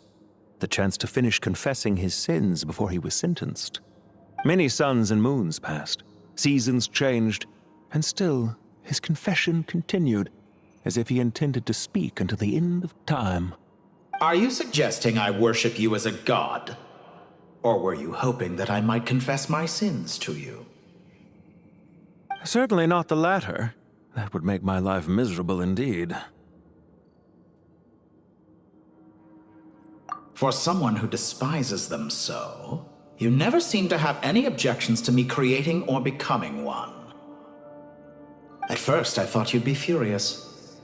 the chance to finish confessing his sins before he was sentenced. Many suns and moons passed, seasons changed, and still his confession continued, as if he intended to speak until the end of time. Are you suggesting I worship you as a god? Or were you hoping that I might confess my sins to you? Certainly not the latter. That would make my life miserable indeed. For someone who despises them so, you never seem to have any objections to me creating or becoming one. At first, I thought you'd be furious.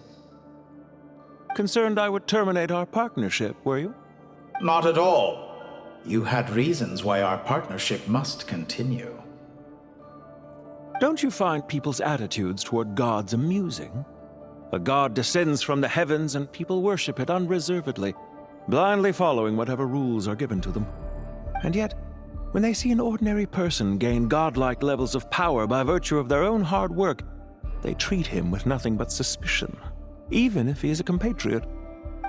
Concerned I would terminate our partnership, were you? Not at all. You had reasons why our partnership must continue. Don't you find people's attitudes toward gods amusing? A god descends from the heavens and people worship it unreservedly, blindly following whatever rules are given to them. And yet, when they see an ordinary person gain godlike levels of power by virtue of their own hard work, they treat him with nothing but suspicion, even if he is a compatriot.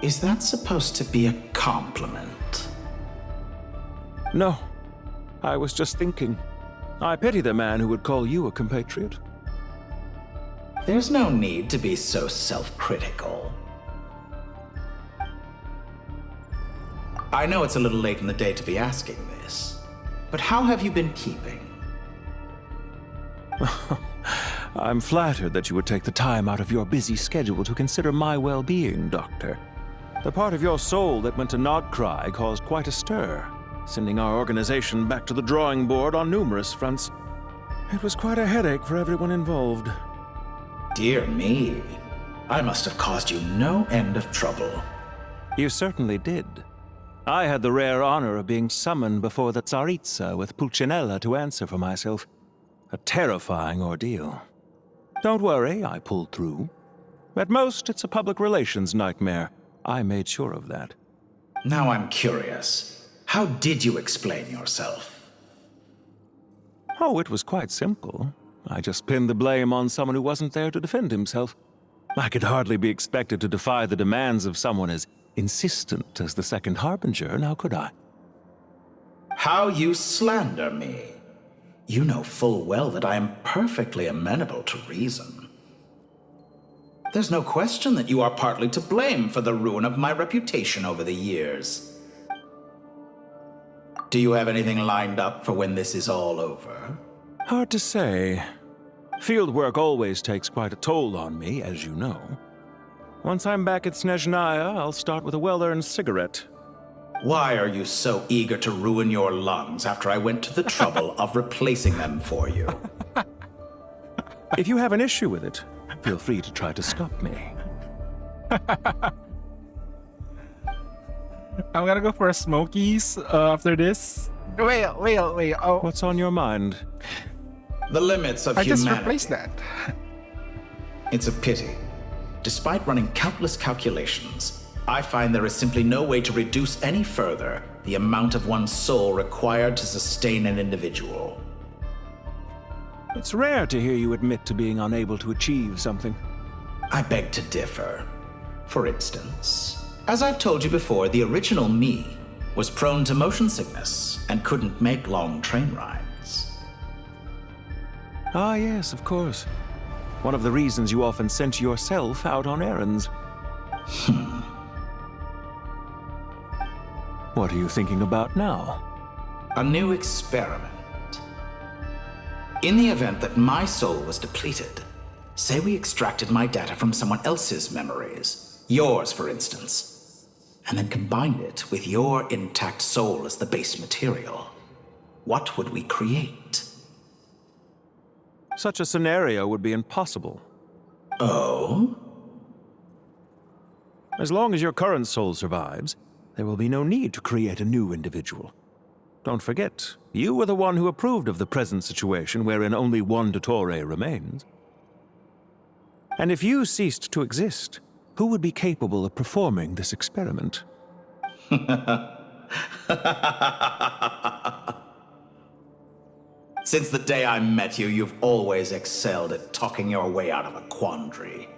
Is that supposed to be a compliment? No. I was just thinking. I pity the man who would call you a compatriot. There's no need to be so self-critical. I know it's a little late in the day to be asking this, but how have you been keeping? I'm flattered that you would take the time out of your busy schedule to consider my well-being, Doctor. The part of your soul that went to Nodcry caused quite a stir, sending our organization back to the drawing board on numerous fronts. It was quite a headache for everyone involved. Dear me, I must have caused you no end of trouble. You certainly did. I had the rare honor of being summoned before the Tsaritsa with Pulcinella to answer for myself. A terrifying ordeal. Don't worry, I pulled through. At most, it's a public relations nightmare. I made sure of that. Now I'm curious. How did you explain yourself? Oh, it was quite simple. I just pinned the blame on someone who wasn't there to defend himself. I could hardly be expected to defy the demands of someone as insistent as the Second Harbinger, now could I? How you slander me. You know full well that I am perfectly amenable to reason. There's no question that you are partly to blame for the ruin of my reputation over the years. Do you have anything lined up for when this is all over? Hard to say. Field work always takes quite a toll on me, as you know. Once I'm back at Snezhnaya, I'll start with a well-earned cigarette. Why are you so eager to ruin your lungs after I went to the trouble of replacing them for you? If you have an issue with it, feel free to try to stop me. I'm gonna go for a Smokies after this. Wait. Oh. What's on your mind? The limits of humanity. I humanity. just replaced that. It's a pity. Despite running countless calculations, I find there is simply no way to reduce any further the amount of one's soul required to sustain an individual. It's rare to hear you admit to being unable to achieve something. I beg to differ. For instance, as I've told you before, the original me was prone to motion sickness and couldn't make long train rides. Ah, yes, of course. One of the reasons you often sent yourself out on errands. What are you thinking about now? A new experiment. In the event that my soul was depleted, say we extracted my data from someone else's memories, yours for instance, and then combined it with your intact soul as the base material, what would we create? Such a scenario would be impossible. Oh? As long as your current soul survives, there will be no need to create a new individual. Don't forget, you were the one who approved of the present situation wherein only one Dotore remains. And if you ceased to exist, who would be capable of performing this experiment? Since the day I met you, you've always excelled at talking your way out of a quandary.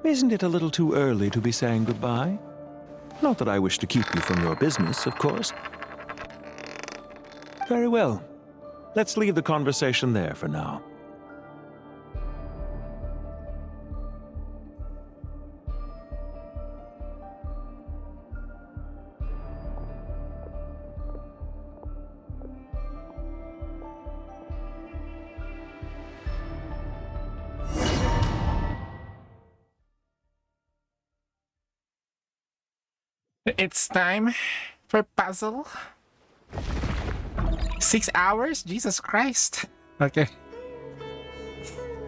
Isn't it a little too early to be saying goodbye? Not that I wish to keep you from your business, of course. Very well. Let's leave the conversation there for now. It's time for puzzle. 6 hours? Jesus Christ. Okay.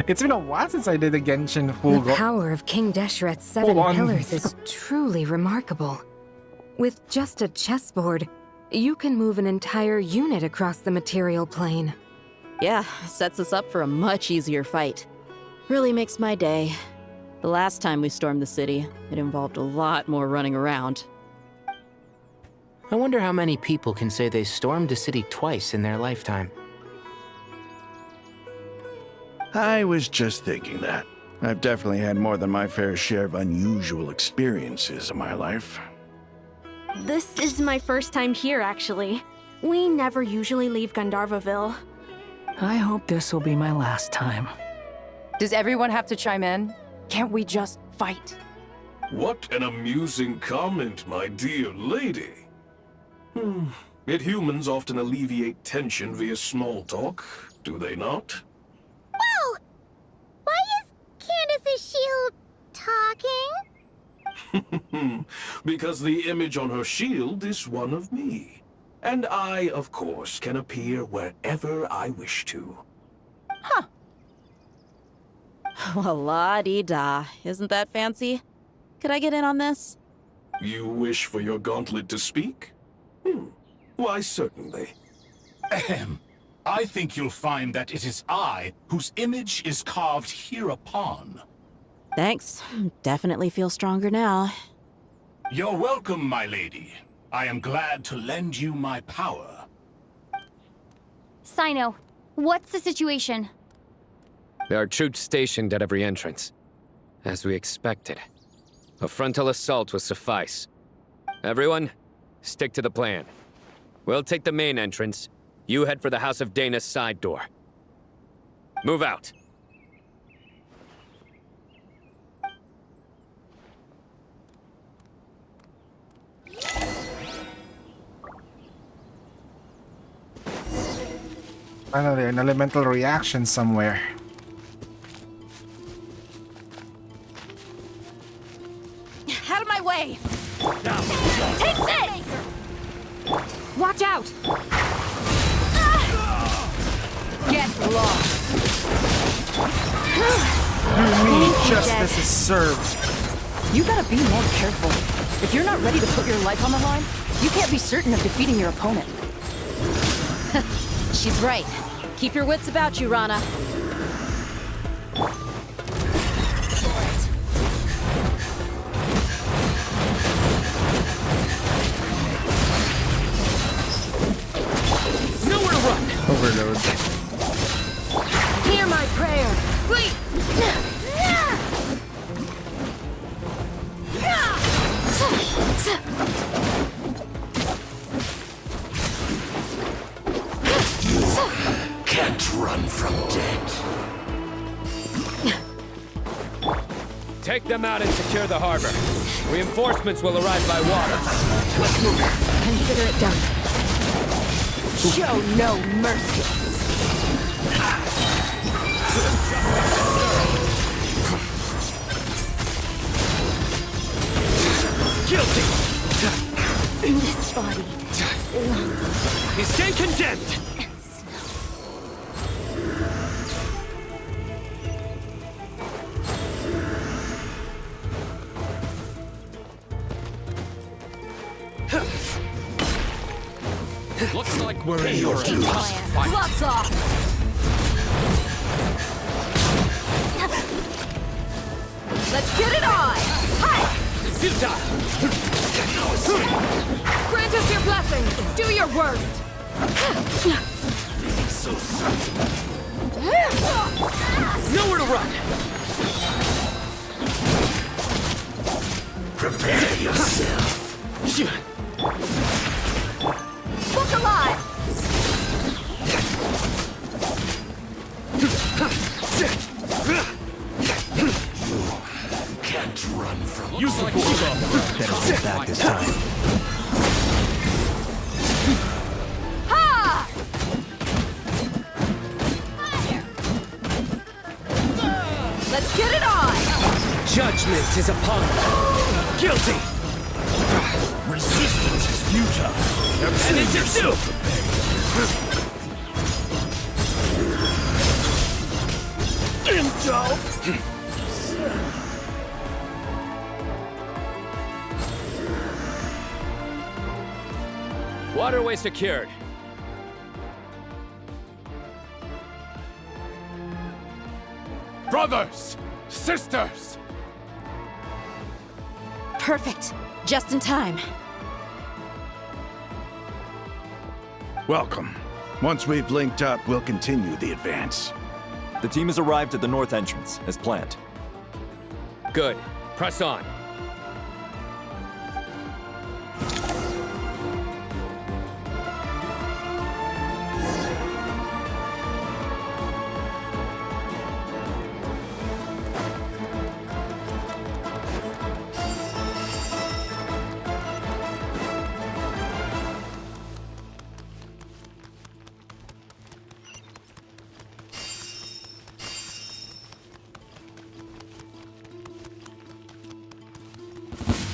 It's been a while since I did a Genshin full The power of King Deshret's 7 pillars is truly remarkable. With just a chessboard, you can move an entire unit across the material plane. Yeah, sets us up for a much easier fight. Really makes my day. The last time we stormed the city, it involved a lot more running around. I wonder how many people can say they stormed a city twice in their lifetime. I was just thinking that. I've definitely had more than my fair share of unusual experiences in my life. This is my first time here, actually. We never usually leave Gandharvaville. I hope this will be my last time. Does everyone have to chime in? Can't we just fight? What an amusing comment, my dear lady. Yet humans often alleviate tension via small talk, do they not? Wow! Why is Candace's shield talking? Because the image on her shield is one of me. And I, of course, can appear wherever I wish to. Huh. Well, la-di-da. Isn't that fancy? Could I get in on this? You wish for your gauntlet to speak? Why, certainly. Ahem. I think you'll find that it is I whose image is carved hereupon. Thanks. Definitely feel stronger now. You're welcome, my lady. I am glad to lend you my power. Sino, what's the situation? There are troops stationed at every entrance. As we expected. A frontal assault will suffice. Everyone, stick to the plan. We'll take the main entrance. You head for the House of Dana's side door. Move out. Finally, an elemental reaction somewhere. Out of my way! Take this! Watch out! Get lost! You mean justice is served. You gotta be more careful. If you're not ready to put your life on the line, you can't be certain of defeating your opponent. She's right. Keep your wits about you, Rana. Nowhere to run! Overload. Hear my prayer! Wait! Can't run from death. Take them out and secure the harbor. Reinforcements will arrive by water. Consider it done. Show no mercy. Guilty! This body You stay condemned! Looks like we're in for a tough fight. Gloves off! Let's get it on! Hi! Grant us your blessing! Do your worst! Nowhere to run! Prepare yourself. Look alive! Can't run from Use the force. Better get back this time. Ha! Let's get it on! Judgment is upon you. Guilty! resistance is futile. And it's your soup! Waterway secured. Brothers! Sisters! Perfect. Just in time. Welcome. Once we've linked up, we'll continue the advance. The team has arrived at the north entrance, as planned. Good. Press on.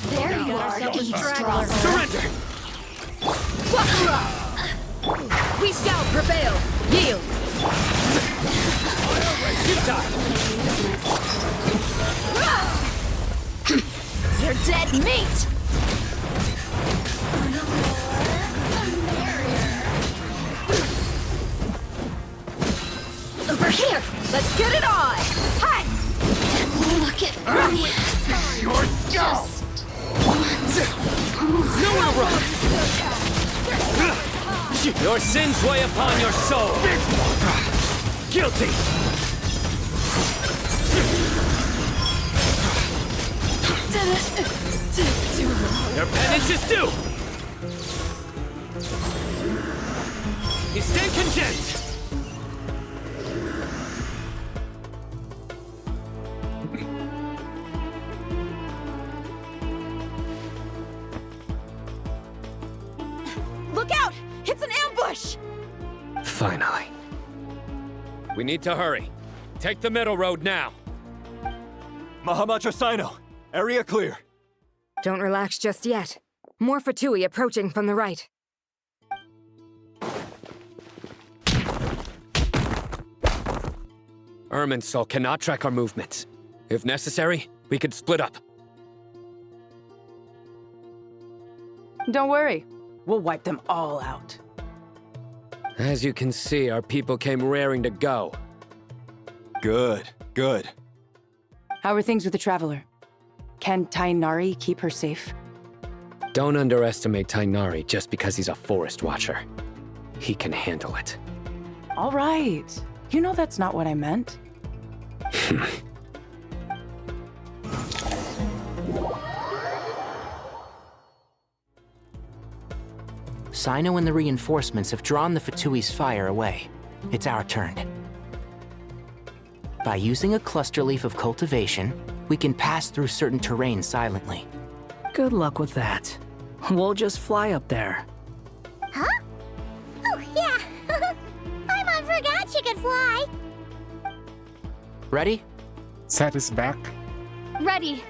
There you are, eavesdropper. Surrender! We shall prevail! Yield! You're dead meat! Over here! Let's get it on! Hi! Look at me! Your skull! No outrun! Your sins weigh upon your soul! Guilty! Your penance is due! You stand condemned! Look out! It's an ambush! Finally. We need to hurry. Take the middle road now. Mahamacho Sino, area clear. Don't relax just yet. More Fatui approaching from the right. Irminsul cannot track our movements. If necessary, we could split up. Don't worry. We'll wipe them all out. As you can see, our people came raring to go. Good, good. How are things with the Traveler? Can Tainari keep her safe? Don't underestimate Tainari just because he's a forest watcher. He can handle it. All right. You know that's not what I meant. Sino and the reinforcements have drawn the Fatui's fire away. It's our turn. By using a cluster leaf of cultivation, we can pass through certain terrain silently. Good luck with that. We'll just fly up there. Huh? Oh, yeah. Paimon forgot she could fly. Ready? Set is back. Ready.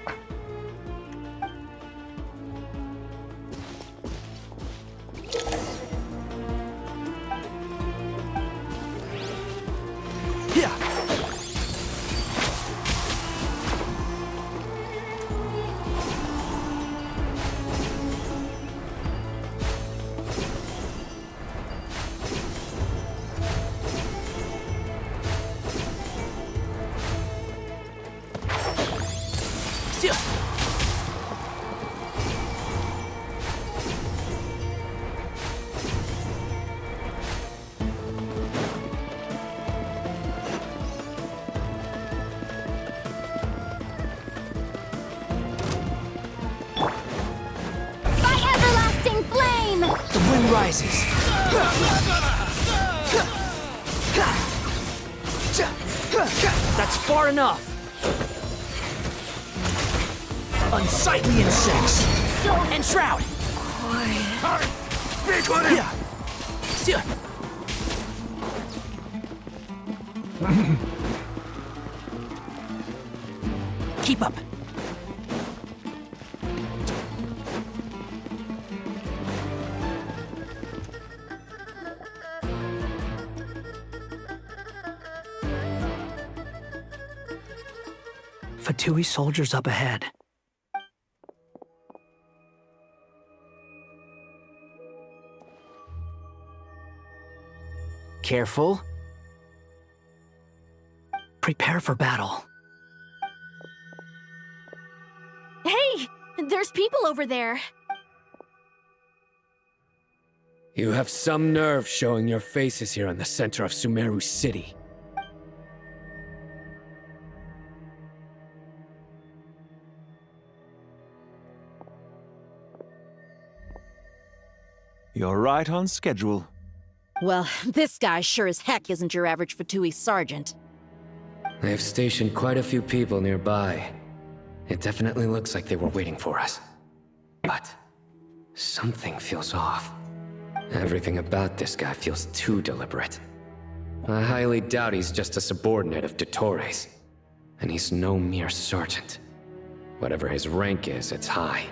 Rises. That's far enough. Unsightly insects. And shroud. Big one. Yeah. Keep up. Fatui soldiers up ahead. Careful. Prepare for battle. Hey! There's people over there. You have some nerve showing your faces here in the center of Sumeru City. You're right on schedule. Well, this guy sure as heck isn't your average Fatui sergeant. They've stationed quite a few people nearby. It definitely looks like they were waiting for us. But something feels off. Everything about this guy feels too deliberate. I highly doubt he's just a subordinate of Dotore's. And he's no mere sergeant. Whatever his rank is, it's high.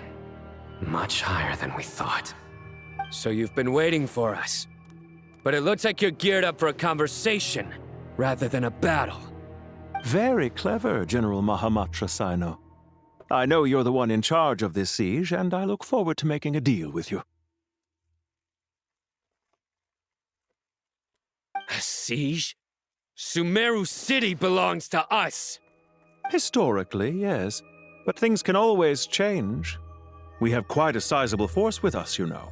Much higher than we thought. So you've been waiting for us. But it looks like you're geared up for a conversation, rather than a battle. Very clever, General Mahamatra Sino. I know you're the one in charge of this siege, and I look forward to making a deal with you. A siege? Sumeru City belongs to us! Historically, yes. But things can always change. We have quite a sizable force with us, you know.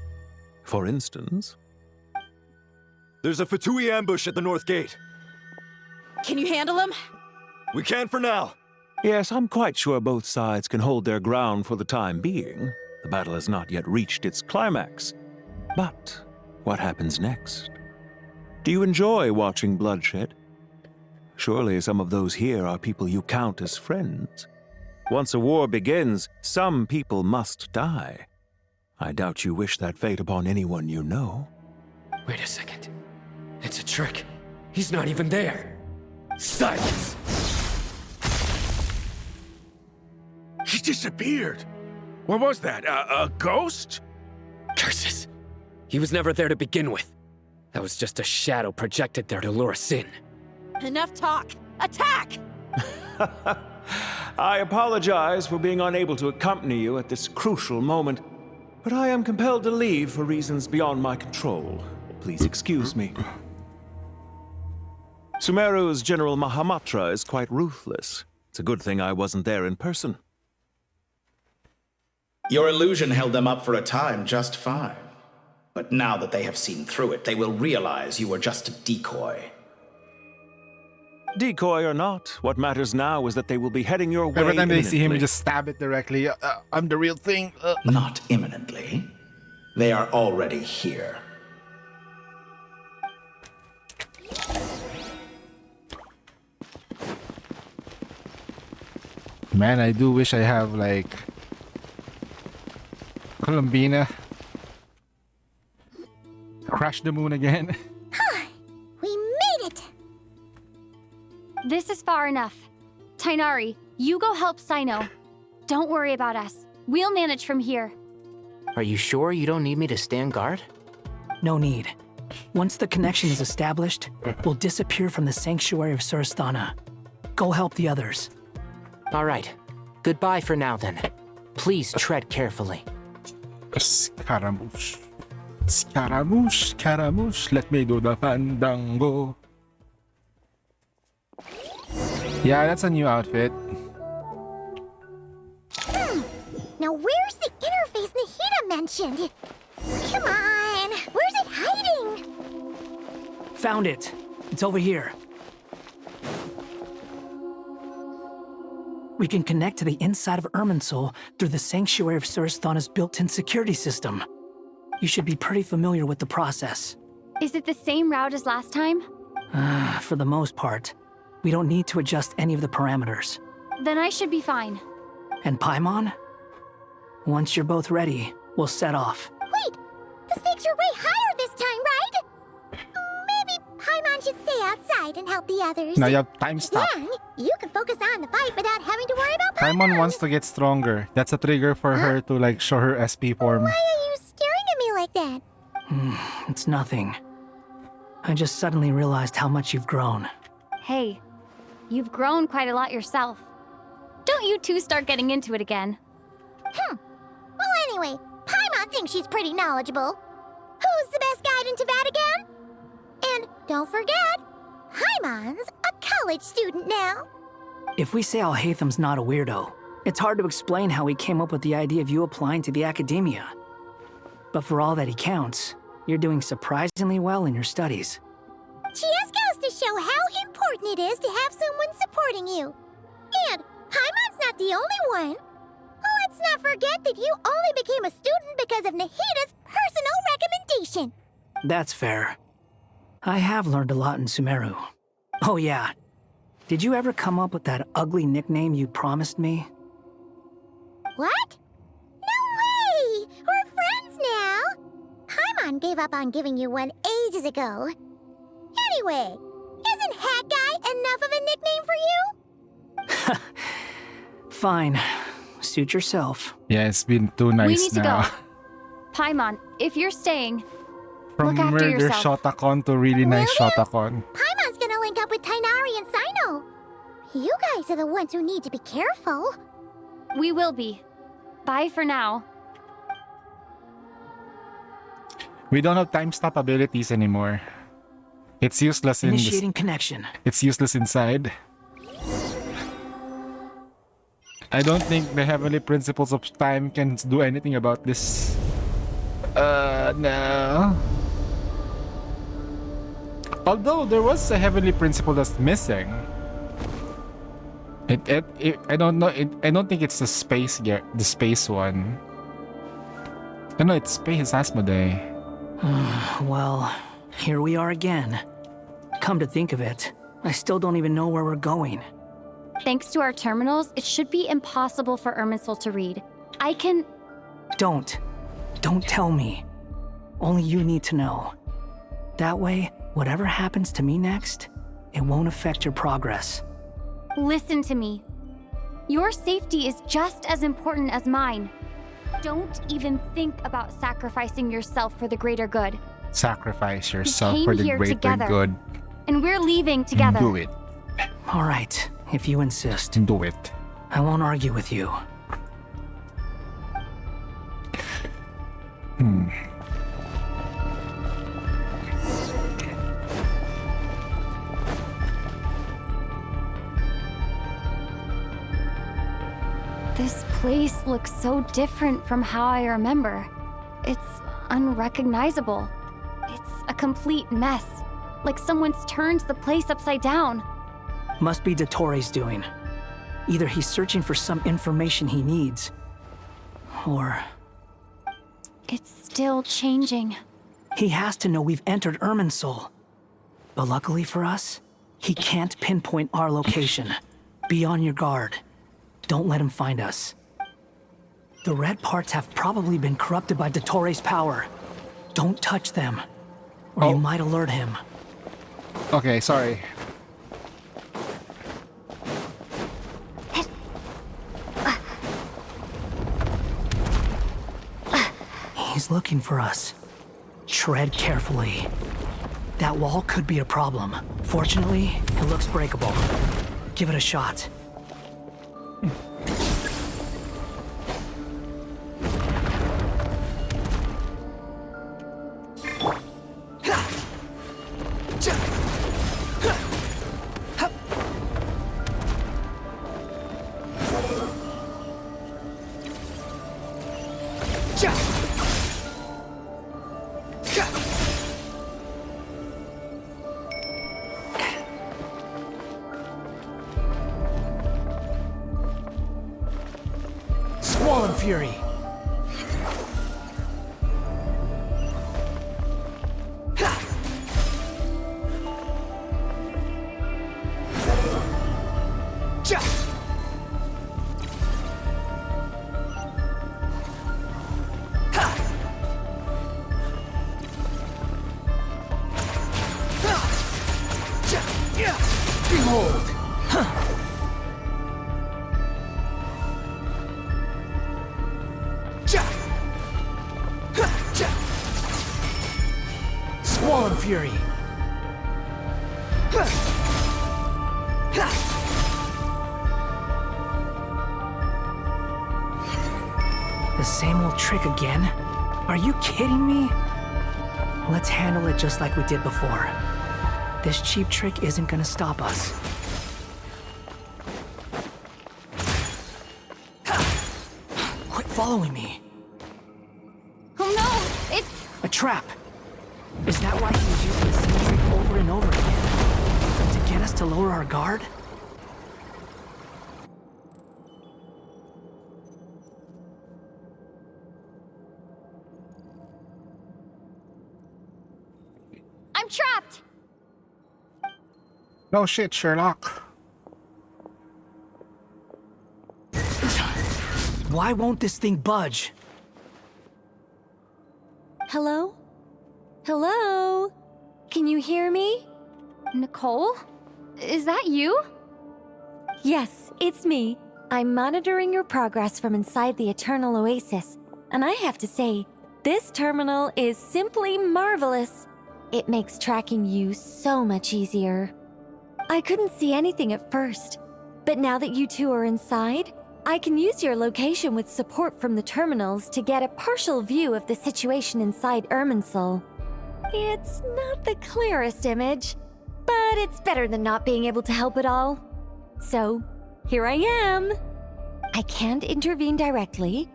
For instance... There's a Fatui ambush at the north gate. Can you handle him? We can for now. Yes, I'm quite sure both sides can hold their ground for the time being. The battle has not yet reached its climax. But what happens next? Do you enjoy watching bloodshed? Surely some of those here are people you count as friends. Once a war begins, some people must die. I doubt you wish that fate upon anyone you know. Wait a second. It's a trick. He's not even there. Silence! He disappeared. What was that? A ghost? Curses! He was never there to begin with. That was just a shadow projected there to lure us in. Enough talk! Attack! I apologize for being unable to accompany you at this crucial moment, but I am compelled to leave for reasons beyond my control. Please excuse me. Sumeru's General Mahamatra is quite ruthless. It's a good thing I wasn't there in person. Your illusion held them up for a time just fine. But now that they have seen through it, they will realize you were just a decoy. Decoy or not, what matters now is that they will be heading your way. Every time they see him, imminently. you just stab it directly. I'm the real thing. Not imminently. They are already here. Man, I do wish I have like Columbina. Crash the moon again. We made it! This is far enough. Tainari, you go help Sino. Don't worry about us. We'll manage from here. Are you sure you don't need me to stand guard? No need. Once the connection is established, we'll disappear from the Sanctuary of Surasthana. Go help the others. All right. Goodbye for now, then. Please tread carefully. Scaramouche. Scaramouche, Scaramouche, let me do the fandango. Yeah, that's a new outfit. Now where's the interface Nahida mentioned? Come on, where's it hiding? Found it. It's over here. We can connect to the inside of Irminsul through the Sanctuary of Surasthana's built-in security system. You should be pretty familiar with the process. Is it the same route as last time? For the most part. We don't need to adjust any of the parameters. Then I should be fine. And Paimon? Once you're both ready, we'll set off. Wait, the stakes are way higher this time, right? Maybe Paimon should stay outside and help the others. Now you have time stop. Yang, you can focus on the fight without having to worry about Paimon. Paimon wants to get stronger. That's a trigger for her to like show her SP form. Why are you staring at me like that? It's nothing. I just suddenly realized how much you've grown. Hey, you've grown quite a lot yourself. Don't you two start getting into it again. Well, anyway, Paimon thinks she's pretty knowledgeable. Who's the best guide in Teyvat again? And don't forget, Paimon's a college student now. If we say Alhatham's not a weirdo, it's hard to explain how he came up with the idea of you applying to the academia. But for all that he counts, you're doing surprisingly well in your studies. Just goes to show how important it is to have someone supporting you. And Paimon's not the only one. Let's not forget that you only became a student because of Nahida's personal recommendation. That's fair. I have learned a lot in Sumeru. Oh yeah. Did you ever come up with that ugly nickname you promised me? What? No way! We're friends now! Paimon gave up on giving you one ages ago. Anyway, isn't Hat Guy enough of a nickname for you? Fine. Suit yourself. Yeah, it's been too nice We need to now. go. Paimon, if you're staying... From Look after murder yourself. Shotakon to really nice Shotakon. Paimon's gonna link up with Tainari and Sino. You guys are the ones who need to be careful. We will be. Bye for now. We don't have time stop abilities anymore. It's useless in this. Initiating connection. It's useless inside. I don't think the heavenly principles of time can do anything about this. No. Although there was a heavenly principle that's missing. I don't know. I don't think it's the space one. No, it's space Asmodee. Well, here we are again. Come to think of it, I still don't even know where we're going. Thanks to our terminals, it should be impossible for Irminsul to read. I can... Don't tell me. Only you need to know. That way, whatever happens to me next, it won't affect your progress. Listen to me. Your safety is just as important as mine. Don't even think about sacrificing yourself for the greater good. Sacrifice We yourself came for the here greater together. good. And we're leaving together. Do it. All right, if you insist. Do it. I won't argue with you. This place looks so different from how I remember. It's unrecognizable. It's a complete mess. Like someone's turned the place upside down. Must be Dotore's doing. Either he's searching for some information he needs, or... It's still changing. He has to know we've entered Irminsul. But luckily for us, he can't pinpoint our location. Be on your guard. Don't let him find us. The red parts have probably been corrupted by Dotore's power. Don't touch them, or you might alert him. Okay, sorry. He's looking for us. Tread carefully. That wall could be a problem. Fortunately, it looks breakable. Give it a shot. Squall and Fury. Behold! Squall and Fury. The same old trick again? Are you kidding me? Let's handle it just like we did before. This cheap trick isn't gonna stop us. Quit following me. Oh no! It's... A trap! Is that why he was using the same trick over and over again? To get us to lower our guard? I'm trapped! No shit, Sherlock. Why won't this thing budge? Hello? Hello? Can you hear me? Nicole? Is that you? Yes, it's me. I'm monitoring your progress from inside the Eternal Oasis, and I have to say, This terminal is simply marvelous. It makes tracking you so much easier. I couldn't see anything at first, but now that you two are inside, I can use your location with support from the terminals to get a partial view of the situation inside Irminsul. It's not the clearest image, but it's better than not being able to help at all. So, here I am. I can't intervene directly,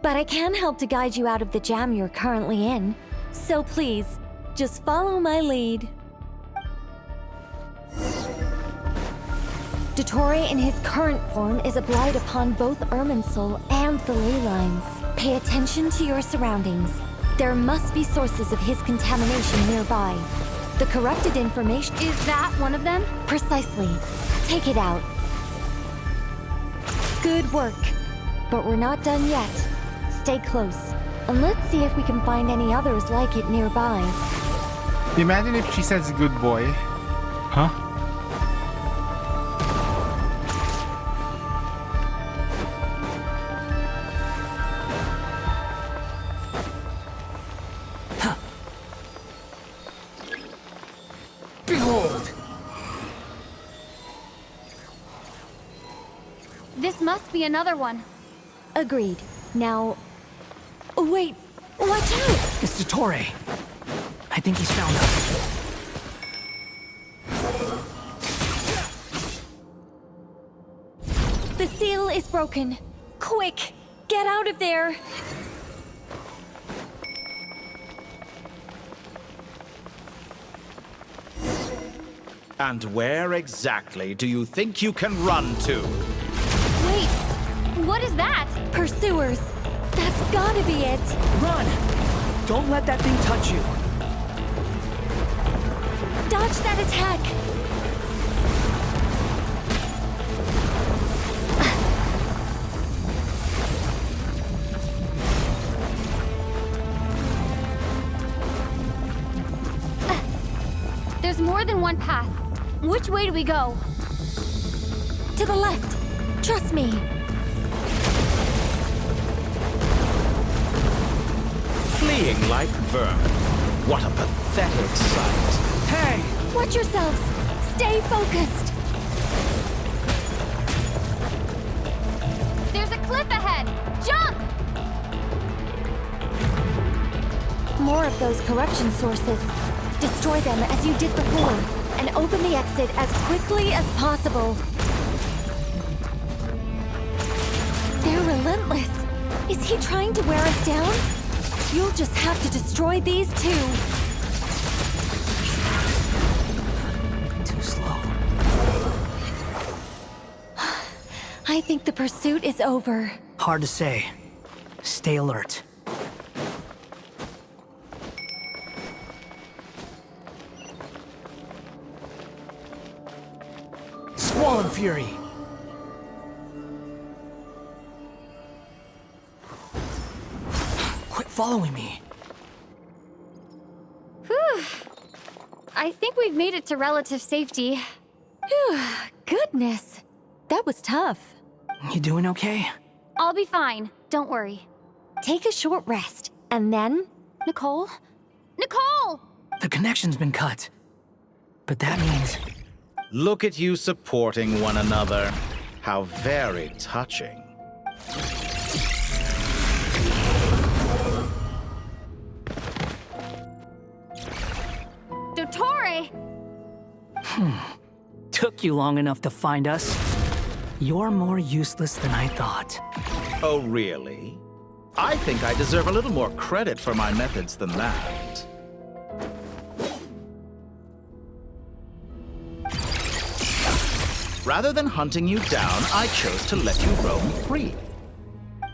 but I can help to guide you out of the jam you're currently in. So please, just follow my lead. Dotore in his current form is a blight upon both Irminsul and the ley lines. Pay attention to your surroundings. There must be sources of his contamination nearby. The corrupted information— Is that one of them? Precisely. Take it out. Good work. But we're not done yet. Stay close, and let's see if we can find any others like it nearby. Imagine if she says good boy. Huh? Behold! This must be another one. Agreed. Now... Wait! Watch out! It's Dotore. I think he's found us. The seal is broken. Quick! Get out of there! And where exactly do you think you can run to? Wait, what is that? Pursuers! That's gotta be it! Run! Don't let that thing touch you! Dodge that attack! There's more than one path. Which way do we go? To the left! Trust me! Fleeing like vermin. What a pathetic sight. Hey! Watch yourselves! Stay focused! There's a cliff ahead! Jump! More of those corruption sources. Destroy them as you did before, and open the exit as quickly as possible. They're relentless. Is he trying to wear us down? You'll just have to destroy these too. Too slow. I think the pursuit is over. Hard to say. Stay alert. Squall Fury! Quit following me. Whew. I think we've made it to relative safety. Phew, goodness. That was tough. You doing okay? I'll be fine. Don't worry. Take a short rest, and then... Nicole? Nicole! The connection's been cut. But that means... Look at you supporting one another. How very touching. Dotore! Took you long enough to find us. You're more useless than I thought. Oh, really? I think I deserve a little more credit for my methods than that. Rather than hunting you down, I chose to let you roam free.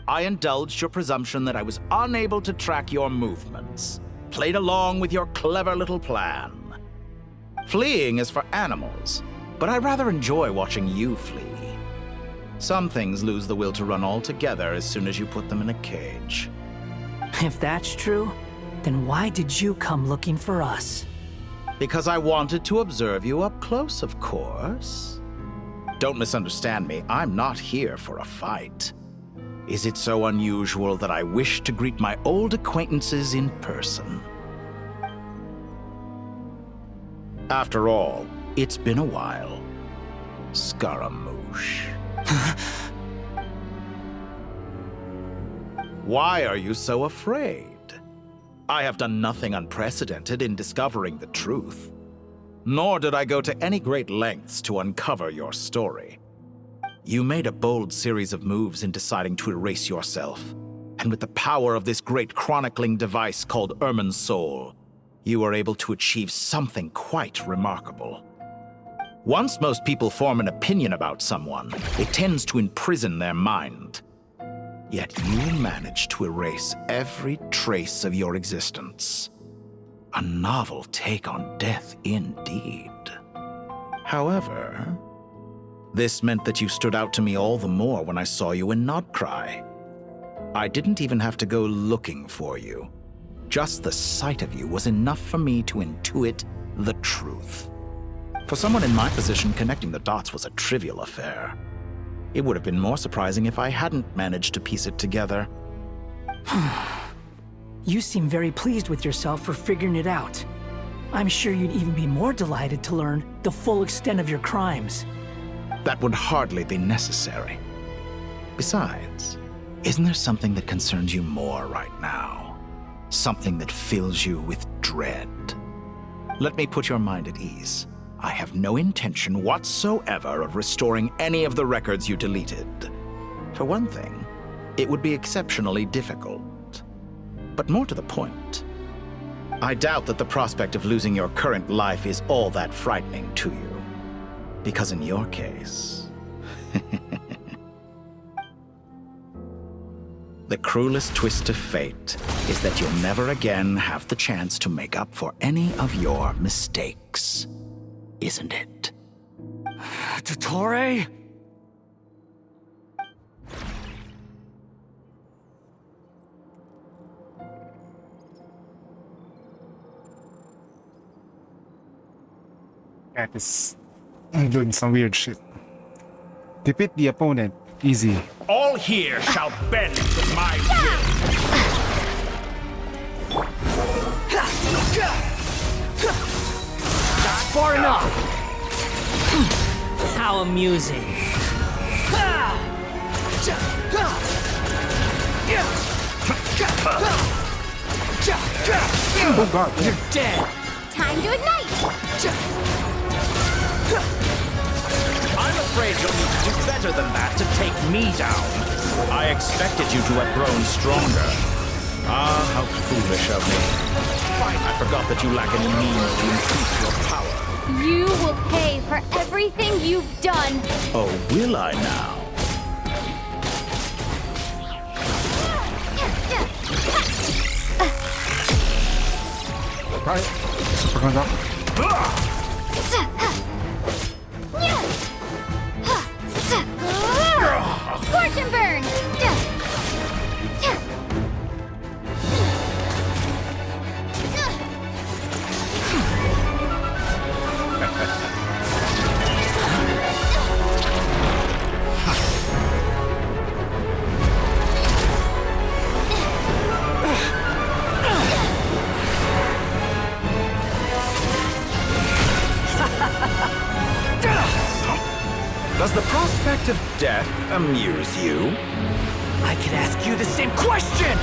I indulged your presumption that I was unable to track your movements, played along with your clever little plan. Fleeing is for animals, but I rather enjoy watching you flee. Some things lose the will to run altogether as soon as you put them in a cage. If that's true, then why did you come looking for us? Because I wanted to observe you up close, of course. Don't misunderstand me, I'm not here for a fight. Is it so unusual that I wish to greet my old acquaintances in person? After all, it's been a while. Scaramouche. Why are you so afraid? I have done nothing unprecedented in discovering the truth. Nor did I go to any great lengths to uncover your story. You made a bold series of moves in deciding to erase yourself. And with the power of this great chronicling device called Irmin's Soul, you were able to achieve something quite remarkable. Once most people form an opinion about someone, it tends to imprison their mind. Yet you managed to erase every trace of your existence. A novel take on death indeed. However, this meant that you stood out to me all the more when I saw you in Nodcry. I didn't even have to go looking for you. Just the sight of you was enough for me to intuit the truth. For someone in my position, connecting the dots was a trivial affair. It would have been more surprising if I hadn't managed to piece it together. You seem very pleased with yourself for figuring it out. I'm sure you'd even be more delighted to learn the full extent of your crimes. That would hardly be necessary. Besides, isn't there something that concerns you more right now? Something that fills you with dread? Let me put your mind at ease. I have no intention whatsoever of restoring any of the records you deleted. For one thing, it would be exceptionally difficult. But more to the point, I doubt that the prospect of losing your current life is all that frightening to you. Because in your case, the cruelest twist of fate is that you'll never again have the chance to make up for any of your mistakes. Isn't it? Dotore? Cat is doing some weird shit. Defeat the opponent. Easy. All here shall bend to my will. That's far enough! How amusing. Oh god. You're dead! Time to ignite! I'm afraid you'll need to do better than that to take me down. I expected you to have grown stronger. Ah, how foolish of me. I forgot that you lack any means to increase your power. You will pay for everything you've done. Oh, will I now? Right. Super conduct. Scorch and burn! Does the prospect of death amuse you? I could ask you the same question!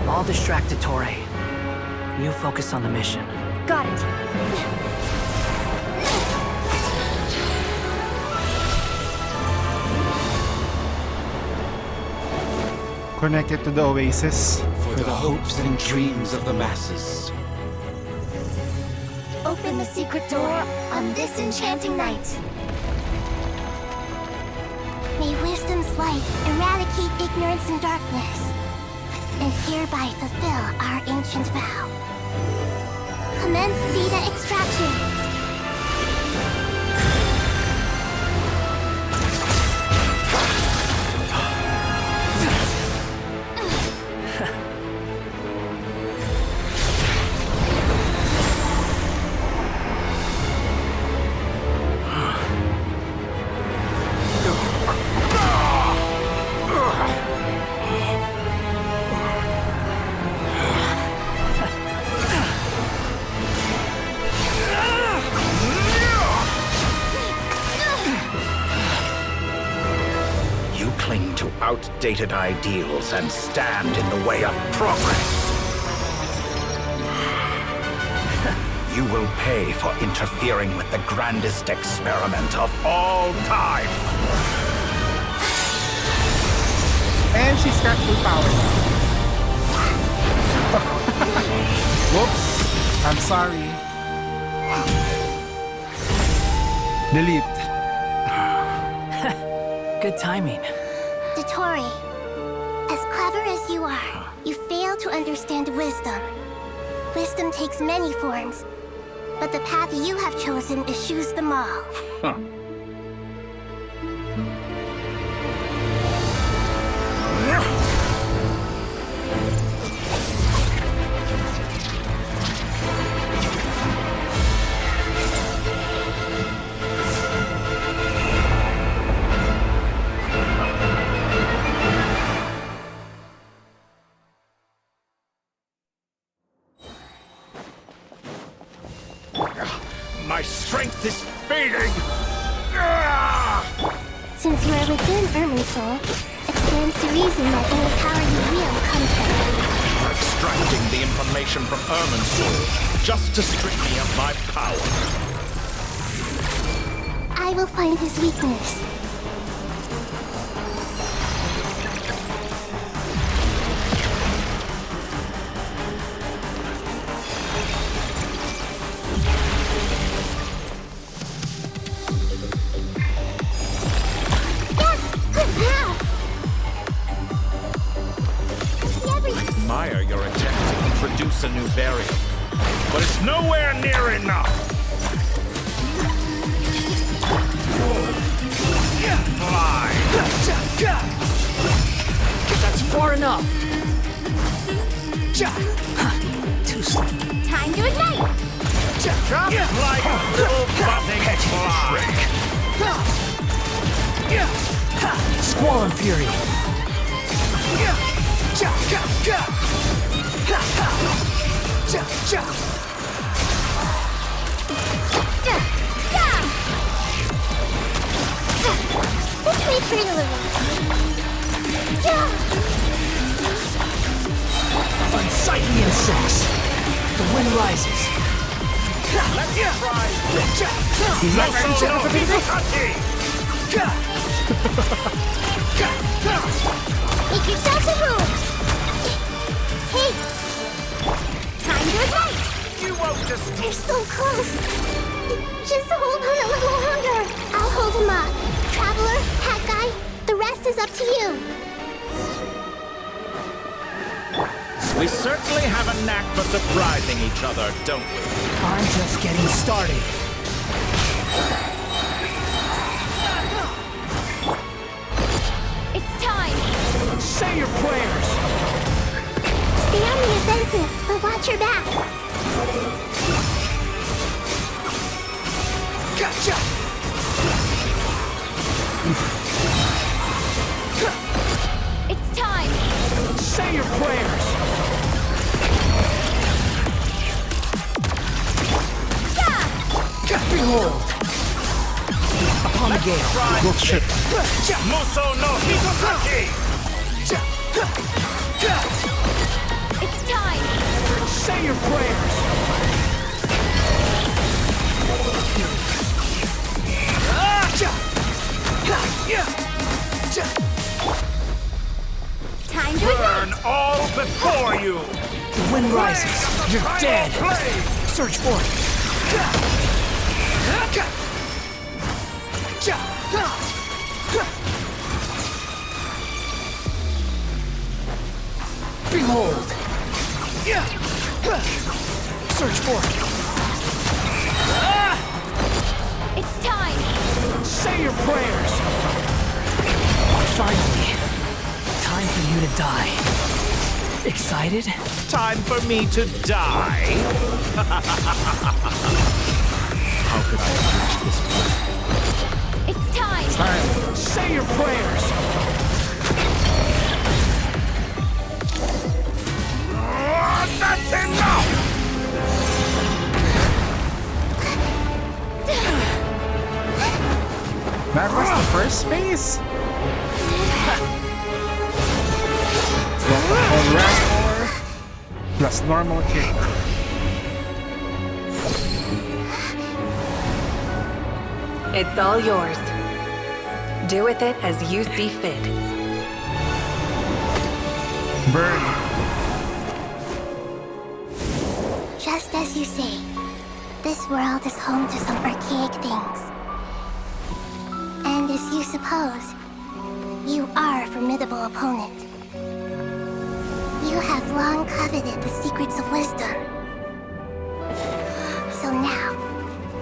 I'll distract Dotore. You focus on the mission. Got it. Connected to the oasis. For the hopes and dreams of the masses. Open the secret door on this enchanting night. May wisdom's light eradicate ignorance and darkness, and hereby fulfill our ancient vow. Commence data extraction. outdated ideals and stand in the way of progress. You will pay for interfering with the grandest experiment of all time. And she's got full power now. Whoops. I'm sorry. Delete. Good timing. Dotore, as clever as you are, you fail to understand wisdom. Wisdom takes many forms, but the path you have chosen eschews them all. Huh. My strength is fading! Since you are within Irminsul, it stands to reason that any power you wield comes from it. Extracting the information from Irminsul just to strip me of my power. I will find his weakness. Admire your attempt to introduce a new variable, but it's nowhere near enough. Fly. That's far enough. Too slow. Time to ignite. Just like a little buzzing fly. Squall and Fury. Push me through a little. Unsightly insects. The wind rises. Let me try. Make yourselves a move. Hey! Time to ignite! You won't just... They're so close! Just hold on a little longer. I'll hold him up. Traveler, Hat Guy, the rest is up to you. We certainly have a knack for surprising each other, don't we? I'm just getting started. It's time! Say your prayers! Stay on the offensive, but watch your back. Gotcha! It's time! Say your prayers! Behold! Upon the gale. Well, shit. Muso no Hitotaki! It's time! Say your prayers! Time to Burn ignite! all before you! The wind rises. You're dead. Search for it. Behold! Search for it! It's time! Say your prayers! Finally, time for you to die. Excited? Time for me to die? How could I have reached this point? It's time! Time. Say your prayers! That's enough! That was the first phase? Plus the full Rancor. Plus normal kick. It's all yours. Do with it as you see fit. Burn. Just as you say, this world is home to some archaic things. And as you suppose, you are a formidable opponent. You have long coveted the secrets of wisdom. So now,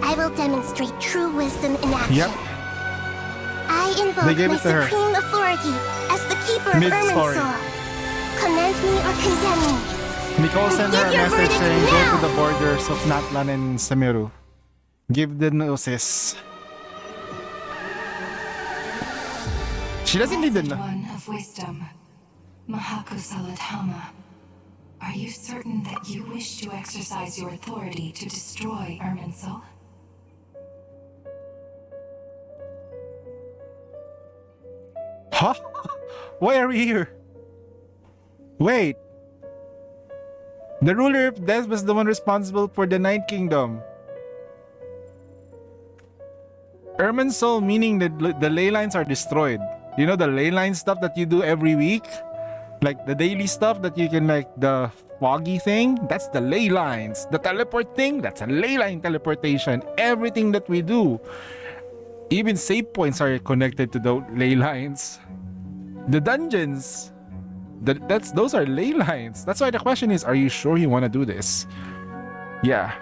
I will demonstrate true wisdom in action. Yep. I invoke They gave my it to her. supreme authority as the keeper of Mid-story. Irminsul. Commend me or condemn me. Nicole sent her a Give your message verdict saying go now. to the borders of Natlan and Semiru. Give the notice. She doesn't need the One of wisdom, Mahakusaladhama. Are you certain that you wish to exercise your authority to destroy Irminsul? Huh? Why are we here? Wait. The ruler of death was the one responsible for the Night Kingdom. Irminsul meaning that the ley lines are destroyed. You know the ley line stuff that you do every week? Like the daily stuff that you can like the foggy thing? That's the ley lines. The teleport thing? That's a ley line teleportation. Everything that we do. Even save points are connected to the ley lines. The dungeons. Those are ley lines. That's why the question is, are you sure you want to do this? Yeah.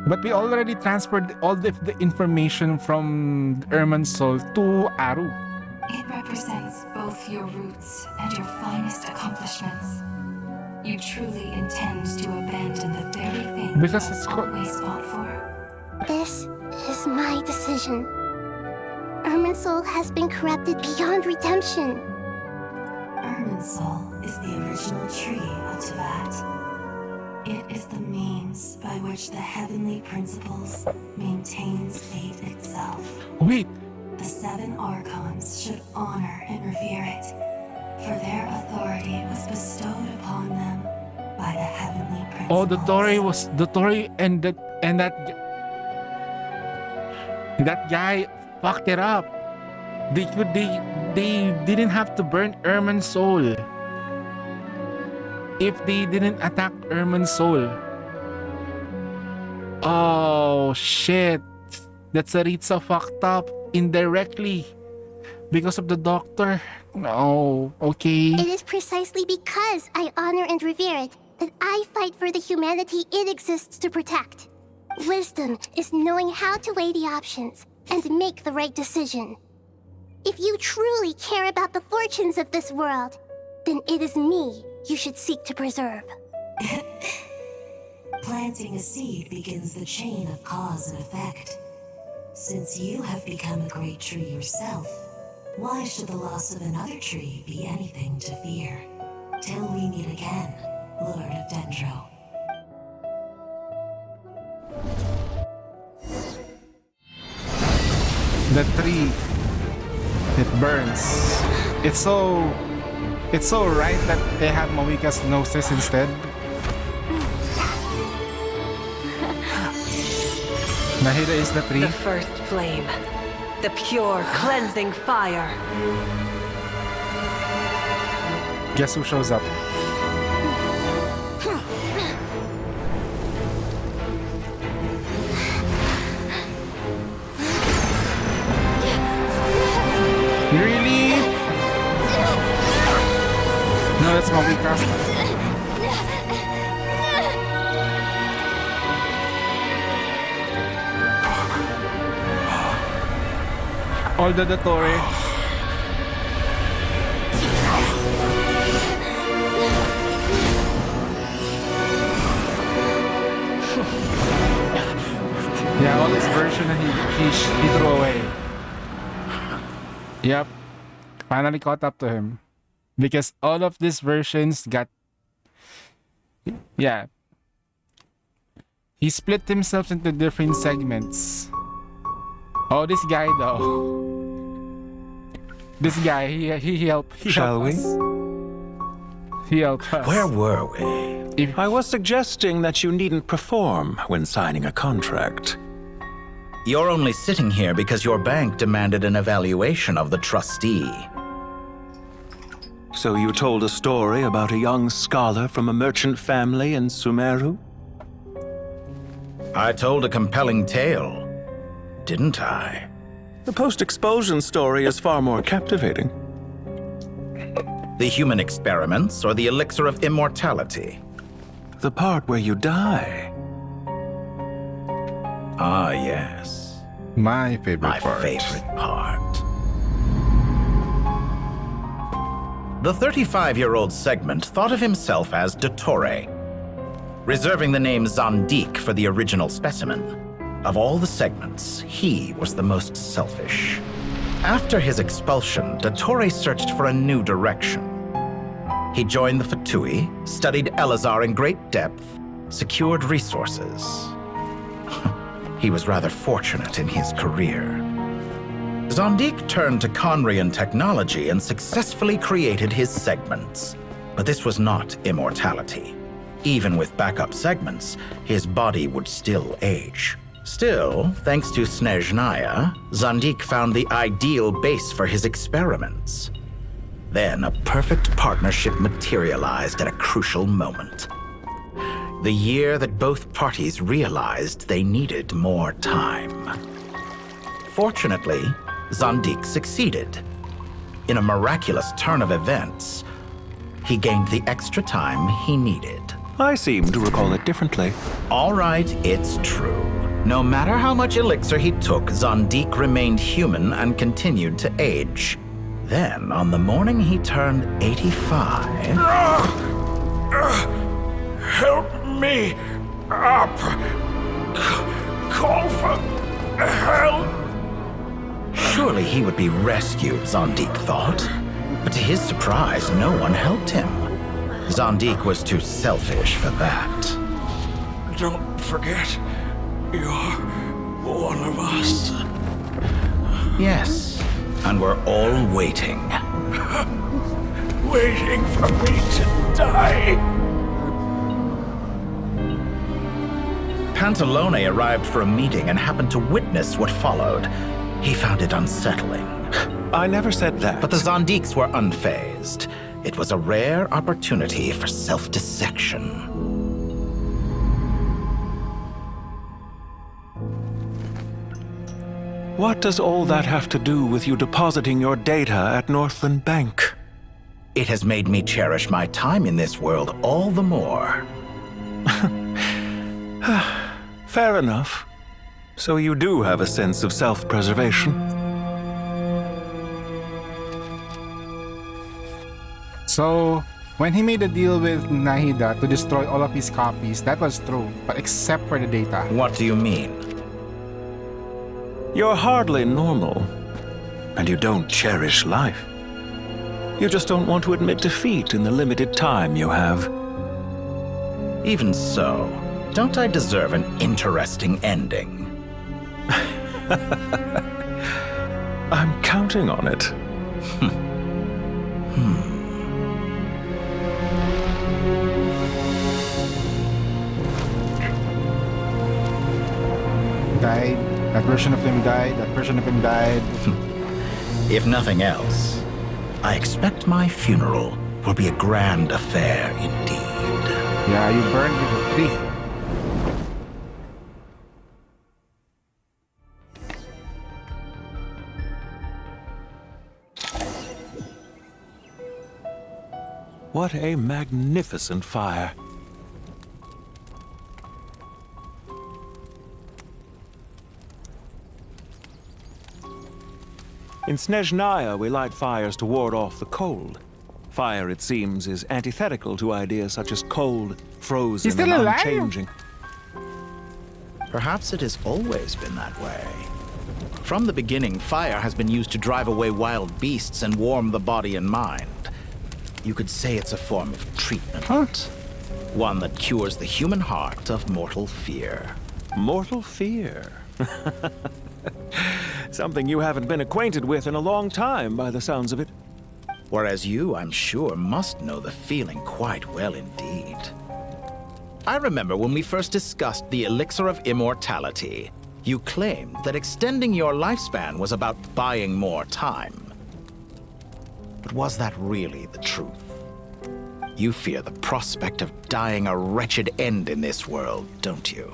But we already transferred all the information from Irminsul to Aru. It represents both your roots and your finest accomplishments. You truly intend to abandon the very thing Because you it's have always fought for. This is my decision. Irminsul has been corrupted beyond redemption. Irminsul is the original tree of Teyvat. It is the means by which the heavenly principles maintains fate itself. Wait. The 7 Archons should honor and revere it, for their authority was bestowed upon them by the heavenly principles. Oh, Dotore and that guy fucked it up. They didn't have to burn Irminsul if they didn't attack Irminsul. Oh shit. That Saritsa fucked up indirectly because of the doctor. No, okay. It is precisely because I honor and revere it that I fight for the humanity it exists to protect. Wisdom is knowing how to weigh the options and make the right decision. If you truly care about the fortunes of this world, then it is me you should seek to preserve. Planting a seed begins the chain of cause and effect. Since you have become a great tree yourself, why should the loss of another tree be anything to fear? Till we meet again, Lord of Dendro. The tree, it burns. It's so right that they have Mawika's gnosis instead. Nahida is the tree. The first flame. The pure, cleansing fire. Guess who shows up? Really? No, that's Mawika. All the Dotore. Yeah, all his version he threw away. Yep. Finally caught up to him. Because all of these versions got... Yeah. He split himself into different segments. Oh, this guy though. This guy, he helped. Shall we? He helped us. Where were we? I was suggesting that you needn't perform when signing a contract. You're only sitting here because your bank demanded an evaluation of the trustee. So you told a story about a young scholar from a merchant family in Sumeru? I told a compelling tale, didn't I? The post-expulsion story is far more captivating. The human experiments or the elixir of immortality? The part where you die. Ah, yes. My favorite part. My favorite part. The 35-year-old segment thought of himself as Dotore, reserving the name Zandik for the original specimen. Of all the segments, he was the most selfish. After his expulsion, Dotore searched for a new direction. He joined the Fatui, studied Elazar in great depth, secured resources. He was rather fortunate in his career. Zandik turned to Conrian technology and successfully created his segments. But this was not immortality. Even with backup segments, his body would still age. Still, thanks to Snezhnaya, Zandik found the ideal base for his experiments. Then a perfect partnership materialized at a crucial moment. The year that both parties realized they needed more time. Fortunately, Zandik succeeded. In a miraculous turn of events, he gained the extra time he needed. I seem to recall it differently. All right, it's true. No matter how much elixir he took, Zandik remained human and continued to age. Then, on the morning he turned 85... Help me up! Call for help! Surely he would be rescued, Zandik thought. But to his surprise, no one helped him. Zandik was too selfish for that. Don't forget, you're one of us. Yes, and we're all waiting. Waiting for me to die. Pantalone arrived for a meeting and happened to witness what followed. He found it unsettling. I never said that. But the Zandiks were unfazed. It was a rare opportunity for self-dissection. What does all that have to do with you depositing your data at Northland Bank? It has made me cherish my time in this world all the more. Fair enough. So you do have a sense of self-preservation. So, when he made a deal with Nahida to destroy all of his copies, that was true, but except for the data. What do you mean? You're hardly normal, and you don't cherish life. You just don't want to admit defeat in the limited time you have. Even so, don't I deserve an interesting ending? I'm counting on it. Died. That version of him died. That version of him died. If nothing else, I expect my funeral will be a grand affair indeed. Yeah, you burned with a tree. What a magnificent fire. In Snezhnaya, we light fires to ward off the cold. Fire, it seems, is antithetical to ideas such as cold, frozen, and unchanging. Perhaps it has always been that way. From the beginning, fire has been used to drive away wild beasts and warm the body and mind. You could say it's a form of treatment. One that cures the human heart of mortal fear. Mortal fear? Something you haven't been acquainted with in a long time, by the sounds of it. Whereas you, I'm sure, must know the feeling quite well indeed. I remember when we first discussed the elixir of immortality, you claimed that extending your lifespan was about buying more time. But was that really the truth? You fear the prospect of dying a wretched end in this world, don't you?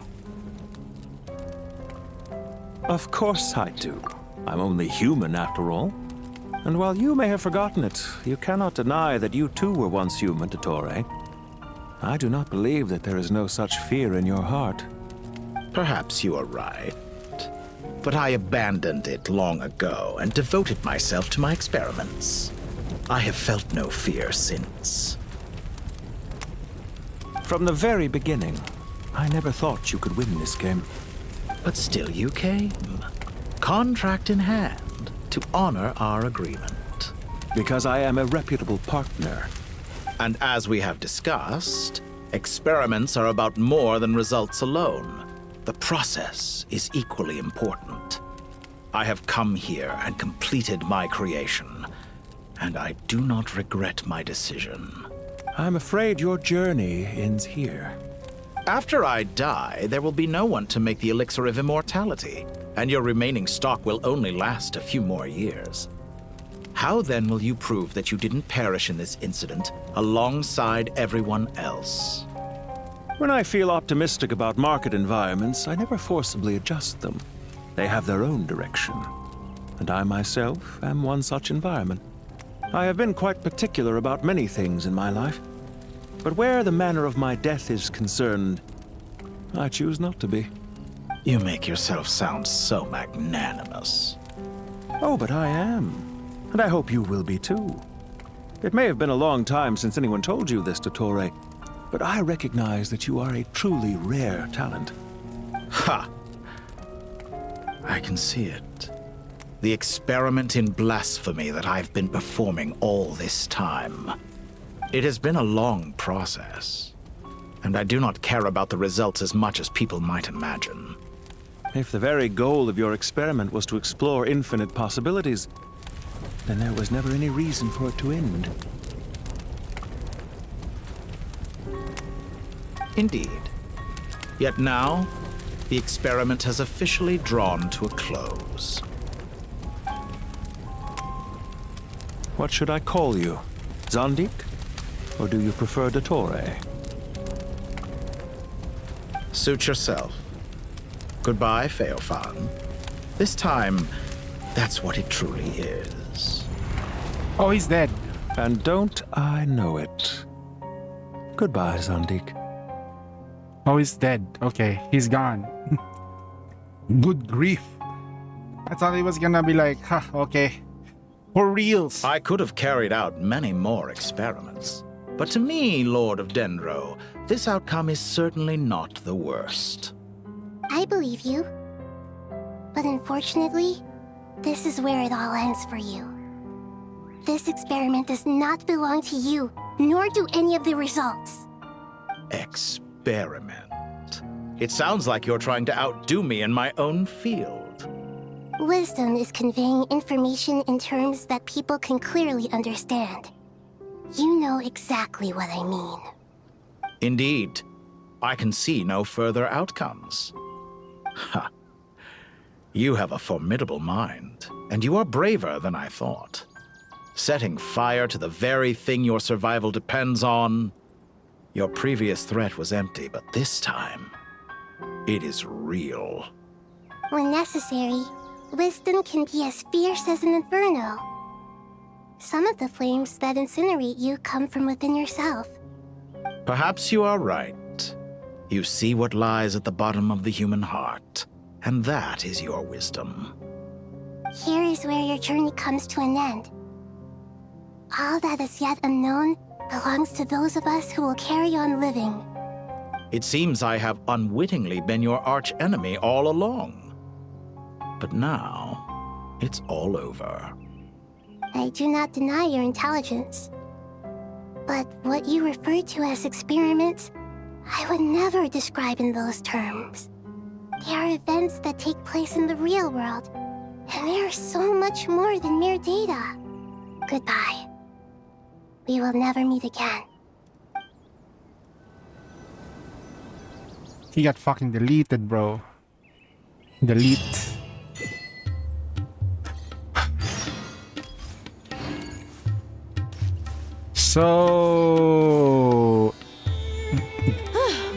Of course I do. I'm only human, after all. And while you may have forgotten it, you cannot deny that you too were once human, Dotore. I do not believe that there is no such fear in your heart. Perhaps you are right. But I abandoned it long ago and devoted myself to my experiments. I have felt no fear since. From the very beginning, I never thought you could win this game. But still you came, contract in hand, to honor our agreement. Because I am a reputable partner. And as we have discussed, experiments are about more than results alone. The process is equally important. I have come here and completed my creation, and I do not regret my decision. I'm afraid your journey ends here. After I die, there will be no one to make the elixir of immortality, and your remaining stock will only last a few more years. How then will you prove that you didn't perish in this incident alongside everyone else? When I feel optimistic about market environments, I never forcibly adjust them. They have their own direction. And I myself am one such environment. I have been quite particular about many things in my life. But where the manner of my death is concerned, I choose not to be. You make yourself sound so magnanimous. Oh, but I am. And I hope you will be too. It may have been a long time since anyone told you this, Dotore, but I recognize that you are a truly rare talent. Ha! I can see it. The experiment in blasphemy that I've been performing all this time. It has been a long process, and I do not care about the results as much as people might imagine. If the very goal of your experiment was to explore infinite possibilities, then there was never any reason for it to end. Indeed. Yet now, the experiment has officially drawn to a close. What should I call you? Zondik? Or do you prefer Dotore? Suit yourself. Goodbye, Feofan. This time, that's what it truly is. Oh, he's dead. And don't I know it? Goodbye, Zondik. Oh, he's dead. Okay, he's gone. Good grief. I thought he was gonna be like, huh, okay. For reals. I could have carried out many more experiments. But to me, Lord of Dendro, this outcome is certainly not the worst. I believe you. But unfortunately, this is where it all ends for you. This experiment does not belong to you, nor do any of the results. Experiment? It sounds like you're trying to outdo me in my own field. Wisdom is conveying information in terms that people can clearly understand. You know exactly what I mean. Indeed. I can see no further outcomes. Ha. You have a formidable mind, and you are braver than I thought. Setting fire to the very thing your survival depends on. Your previous threat was empty, but this time, it is real. When necessary, wisdom can be as fierce as an inferno. Some of the flames that incinerate you come from within yourself. Perhaps you are right. You see what lies at the bottom of the human heart, and that is your wisdom. Here is where your journey comes to an end. All that is yet unknown belongs to those of us who will carry on living. It seems I have unwittingly been your arch-enemy all along. But now, it's all over. I do not deny your intelligence. But what you refer to as experiments, I would never describe in those terms. They are events that take place in the real world, and they are so much more than mere data. Goodbye. We will never meet again. He got fucking deleted, bro. Delete. So...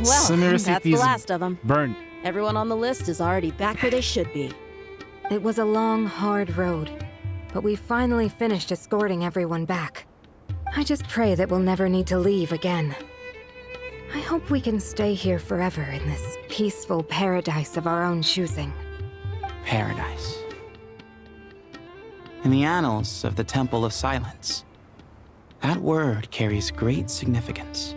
Well, Samira that's City the is last of them. burned. Everyone on the list is already back where they should be. It was a long, hard road, but we finally finished escorting everyone back. I just pray that we'll never need to leave again. I hope we can stay here forever in this peaceful paradise of our own choosing. Paradise. In the annals of the Temple of Silence, that word carries great significance.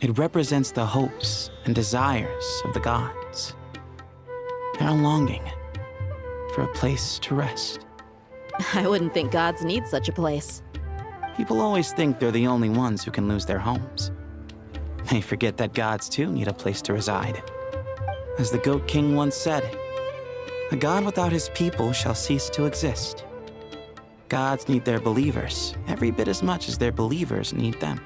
It represents the hopes and desires of the gods. Their longing for a place to rest. I wouldn't think gods need such a place. People always think they're the only ones who can lose their homes. They forget that gods too need a place to reside. As the Goat King once said, "A god without his people shall cease to exist." Gods need their believers every bit as much as their believers need them.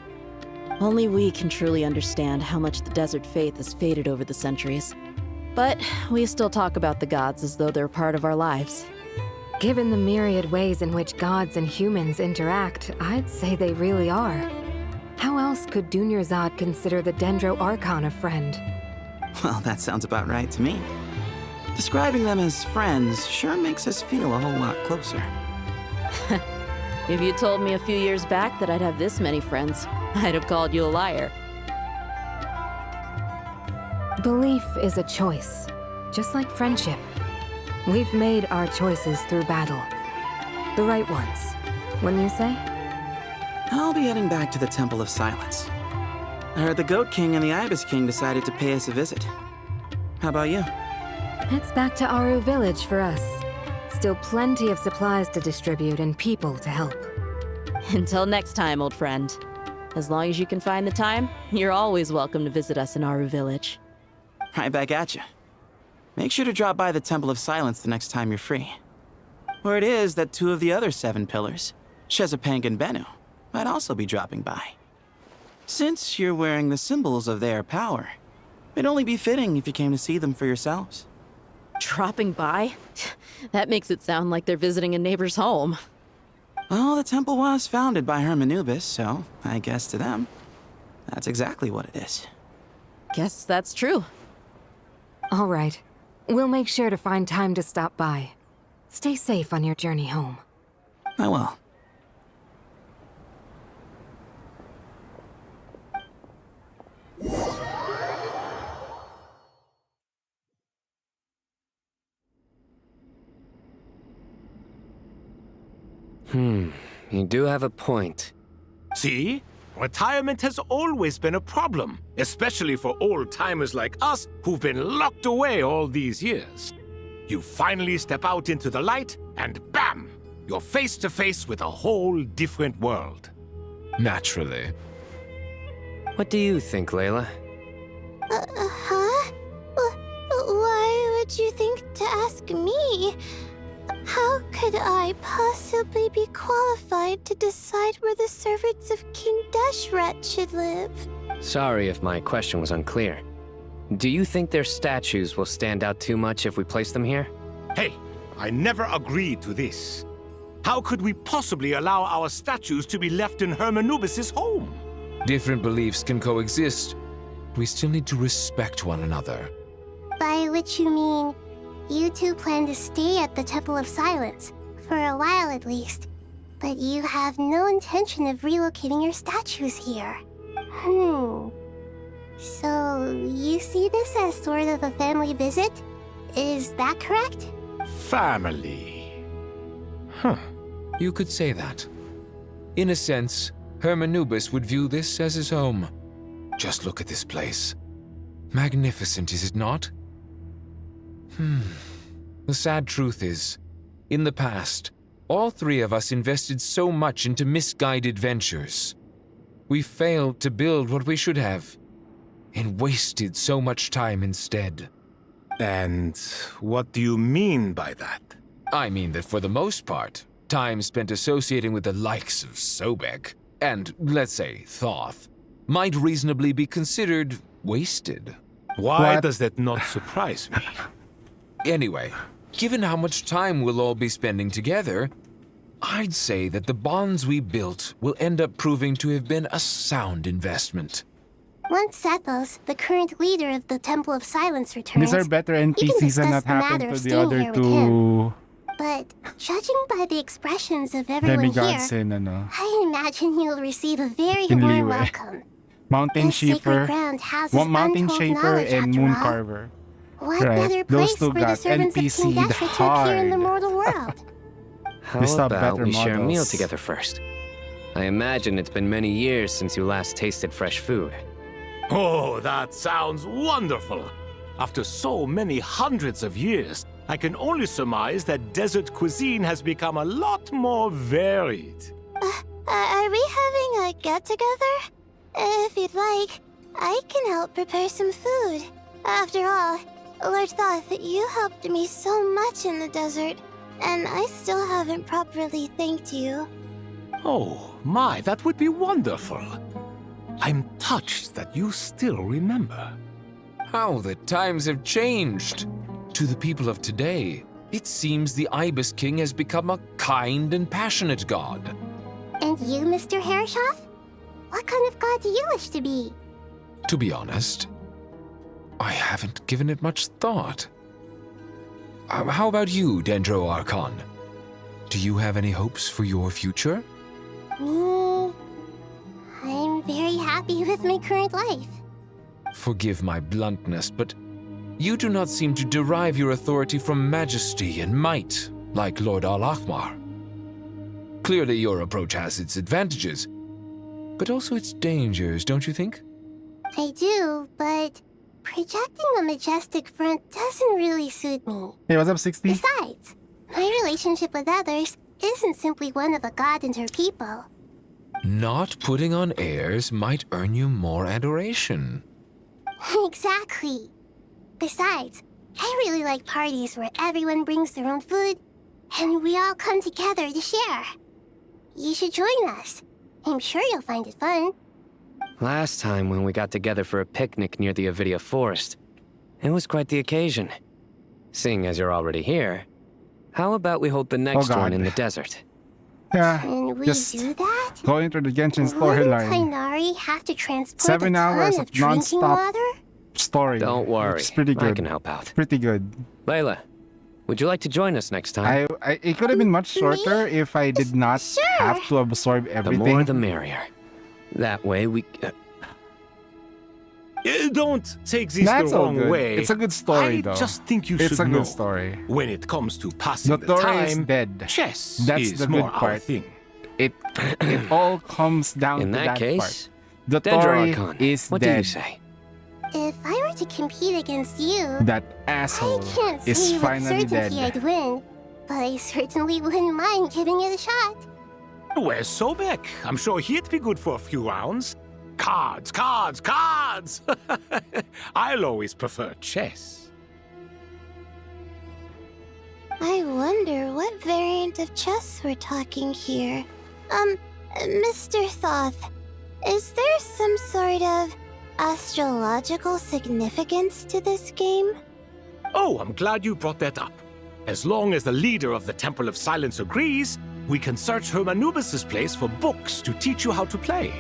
Only we can truly understand how much the desert faith has faded over the centuries. But we still talk about the gods as though they're part of our lives. Given the myriad ways in which gods and humans interact, I'd say they really are. How else could Dunyarzad consider the Dendro Archon a friend? Well, that sounds about right to me. Describing them as friends sure makes us feel a whole lot closer. If you told me a few years back that I'd have this many friends, I'd have called you a liar. Belief is a choice, just like friendship. We've made our choices through battle. The right ones, wouldn't you say? I'll be heading back to the Temple of Silence. I heard the Goat King and the Ibis King decided to pay us a visit. How about you? It's back to Aru Village for us. Still plenty of supplies to distribute and people to help. Until next time, old friend. As long as you can find the time, you're always welcome to visit us in Aru Village. Right back at you. Make sure to drop by the Temple of Silence the next time you're free. Word is that 2 of the other 7 pillars, Shezapang and Bennu, might also be dropping by. Since you're wearing the symbols of their power, it'd only be fitting if you came to see them for yourselves. Dropping by? That makes it sound like they're visiting a neighbor's home. Well, the temple was founded by Hermanubis, so I guess to them, that's exactly what it is. Guess that's true. All right. We'll make sure to find time to stop by. Stay safe on your journey home. I will. You do have a point. See? Retirement has always been a problem, especially for old-timers like us who've been locked away all these years. You finally step out into the light, and bam! You're face to face with a whole different world. Naturally. What do you think, Layla? Huh? Why would you think to ask me? How could I possibly be qualified to decide where the servants of King Deshret should live? Sorry if my question was unclear. Do you think their statues will stand out too much if we place them here? Hey, I never agreed to this. How could we possibly allow our statues to be left in Hermanubis' home? Different beliefs can coexist. We still need to respect one another. By which you mean, you two plan to stay at the Temple of Silence, for a while at least, but you have no intention of relocating your statues here. So, you see this as sort of a family visit? Is that correct? Family. Huh. You could say that. In a sense, Hermanubis would view this as his home. Just look at this place. Magnificent, is it not? The sad truth is, in the past, all 3 of us invested so much into misguided ventures. We failed to build what we should have, and wasted so much time instead. And what do you mean by that? I mean that for the most part, time spent associating with the likes of Sobek and, let's say, Thoth, might reasonably be considered wasted. Why does that not surprise me? Anyway, given how much time we'll all be spending together, I'd say that the bonds we built will end up proving to have been a sound investment. Once Sethos, the current leader of the Temple of Silence, returns, These are better you can NPCs than discuss what the matter happened of to the staying other here with him. two But judging by the expressions of everyone demigods here, in ano, I imagine you'll receive a very in warm Liyue. welcome. Mountain This sacred Shaper, ground houses Mountain untold Shaper knowledge, and after Moon all. Carver. What Right, better those place two for the got servants of King NPC'd Deshra to appear in the hard. mortal world? How We saw about better we share a meal models. together first? I imagine it's been many years since you last tasted fresh food. Oh, that sounds wonderful! After so many hundreds of years, I can only surmise that desert cuisine has become a lot more varied. Are we having a get-together? If you'd like, I can help prepare some food. After all, Lord Thoth, you helped me so much in the desert, and I still haven't properly thanked you. Oh, my, that would be wonderful. I'm touched that you still remember. How the times have changed! To the people of today, it seems the Ibis King has become a kind and passionate god. And you, Mr. Herreshoff? What kind of god do you wish to be? To be honest, I haven't given it much thought. How about you, Dendro Archon? Do you have any hopes for your future? Me? I'm very happy with my current life. Forgive my bluntness, but you do not seem to derive your authority from majesty and might, like Lord Al-Ahmar. Clearly your approach has its advantages, but also its dangers, don't you think? I do, but projecting a majestic front doesn't really suit me. Hey, what's up, 60? Besides, my relationship with others isn't simply one of a god and her people. Not putting on airs might earn you more adoration. Exactly. Besides, I really like parties where everyone brings their own food, and we all come together to share. You should join us. I'm sure you'll find it fun. Last time when we got together for a picnic near the Avidia Forest, it was quite the occasion. Seeing as you're already here, how about we hold the next one in the desert? Yeah, Can we just do that? going through the Genshin Wouldn't storyline. Tainari have to transport 7 a ton hours of of drinking non-stop water? story. Don't worry, It's pretty good. I can help out. Pretty good. Layla, would you like to join us next time? It could have been much shorter if I did not have to absorb everything. The more the merrier. That way we... Don't take this That's the all wrong good. way. It's a good story, though. I just think you It's should a know. good story. When it comes to passing the Dotore is time, dead. chess That's is the more good our part. thing. It all comes down In to that that case, part. Dendro Dotore Archon, is what dead. do you say? If I were to compete against you, That asshole I can't is say with finally dead. certainty I'd win, but I certainly wouldn't mind giving it a shot. Where's Sobek? I'm sure he'd be good for a few rounds. Cards, cards, cards! I'll always prefer chess. I wonder what variant of chess we're talking here. Mr. Thoth, is there some sort of astrological significance to this game? Oh, I'm glad you brought that up. As long as the leader of the Temple of Silence agrees, we can search Hermanubis' place for books to teach you how to play.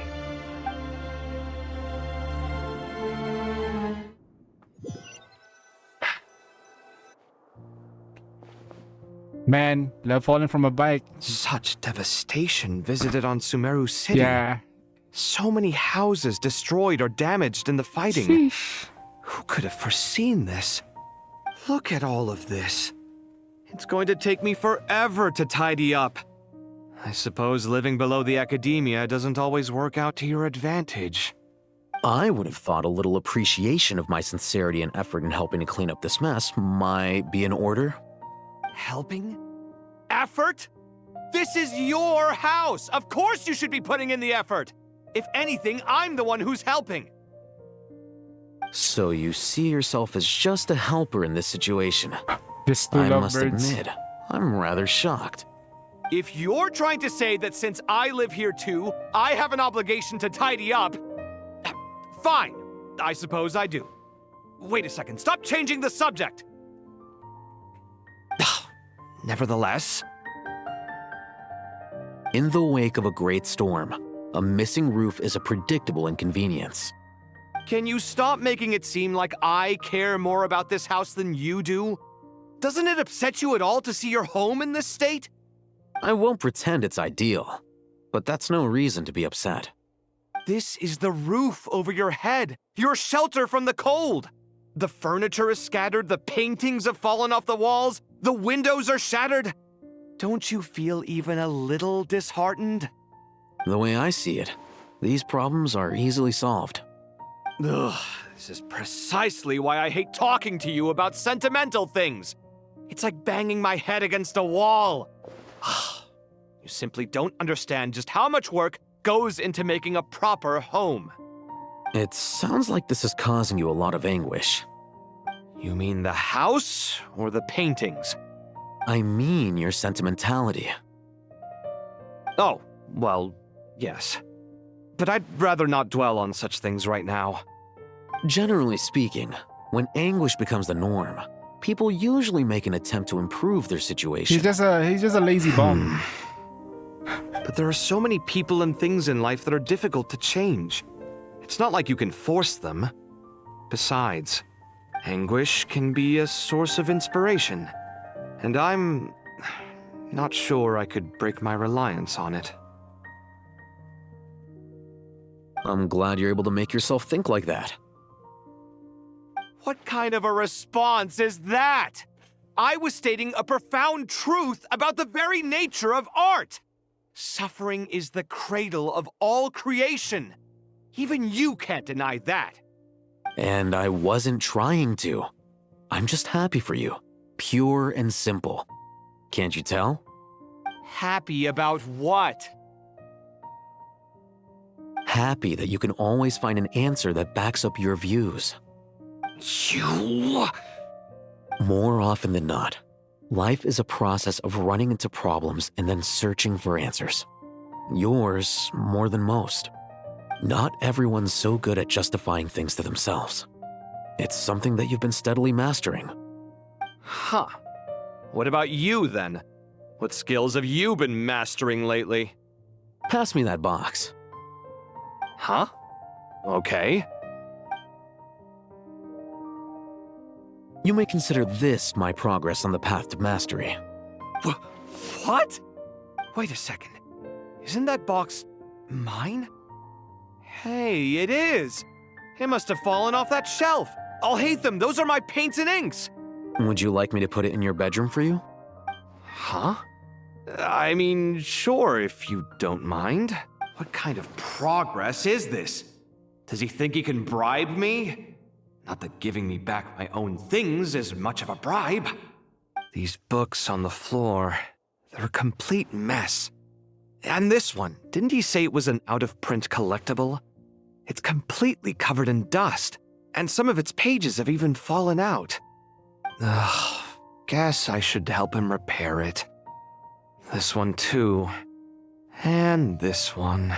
Man, love falling from a bike. Such devastation visited on Sumeru City. Yeah. So many houses destroyed or damaged in the fighting. Sheesh. Who could have foreseen this? Look at all of this. It's going to take me forever to tidy up. I suppose living below the academia doesn't always work out to your advantage. I would have thought a little appreciation of my sincerity and effort in helping to clean up this mess might be in order. Helping? Effort? This is your house! Of course you should be putting in the effort! If anything, I'm the one who's helping! So you see yourself as just a helper in this situation. Just two I must lovebirds. admit, I'm rather shocked. If you're trying to say that since I live here too, I have an obligation to tidy up, fine. I suppose I do. Wait a second, stop changing the subject! Nevertheless... In the wake of a great storm, a missing roof is a predictable inconvenience. Can you stop making it seem like I care more about this house than you do? Doesn't it upset you at all to see your home in this state? I won't pretend it's ideal, but that's no reason to be upset. This is the roof over your head, your shelter from the cold. The furniture is scattered, the paintings have fallen off the walls, the windows are shattered. Don't you feel even a little disheartened? The way I see it, these problems are easily solved. Ugh, this is precisely why I hate talking to you about sentimental things. It's like banging my head against a wall. You simply don't understand just how much work goes into making a proper home. It sounds like this is causing you a lot of anguish. You mean the house or the paintings? I mean your sentimentality. Oh, well, yes. But I'd rather not dwell on such things right now. Generally speaking, when anguish becomes the norm, people usually make an attempt to improve their situation. He's just a lazy bum. But there are so many people and things in life that are difficult to change. It's not like you can force them. Besides, anguish can be a source of inspiration. And I'm not sure I could break my reliance on it. I'm glad you're able to make yourself think like that. What kind of a response is that? I was stating a profound truth about the very nature of art. Suffering is the cradle of all creation. Even you can't deny that. And I wasn't trying to. I'm just happy for you. Pure and simple. Can't you tell? Happy about what? Happy that you can always find an answer that backs up your views. You... More often than not, life is a process of running into problems and then searching for answers. Yours more than most. Not everyone's so good at justifying things to themselves. It's something that you've been steadily mastering. Huh. What about you, then? What skills have you been mastering lately? Pass me that box. Huh? Okay. You may consider this my progress on the path to mastery. What? Wait a second. Isn't that box mine? Hey, it is! It must have fallen off that shelf! I'll hate them! Those are my paints and inks! Would you like me to put it in your bedroom for you? Huh? I mean, sure, if you don't mind. What kind of progress is this? Does he think he can bribe me? Not that giving me back my own things is much of a bribe. These books on the floor, they're a complete mess. And this one, didn't he say it was an out-of-print collectible? It's completely covered in dust, and some of its pages have even fallen out. Ugh, guess I should help him repair it. This one too. And this one.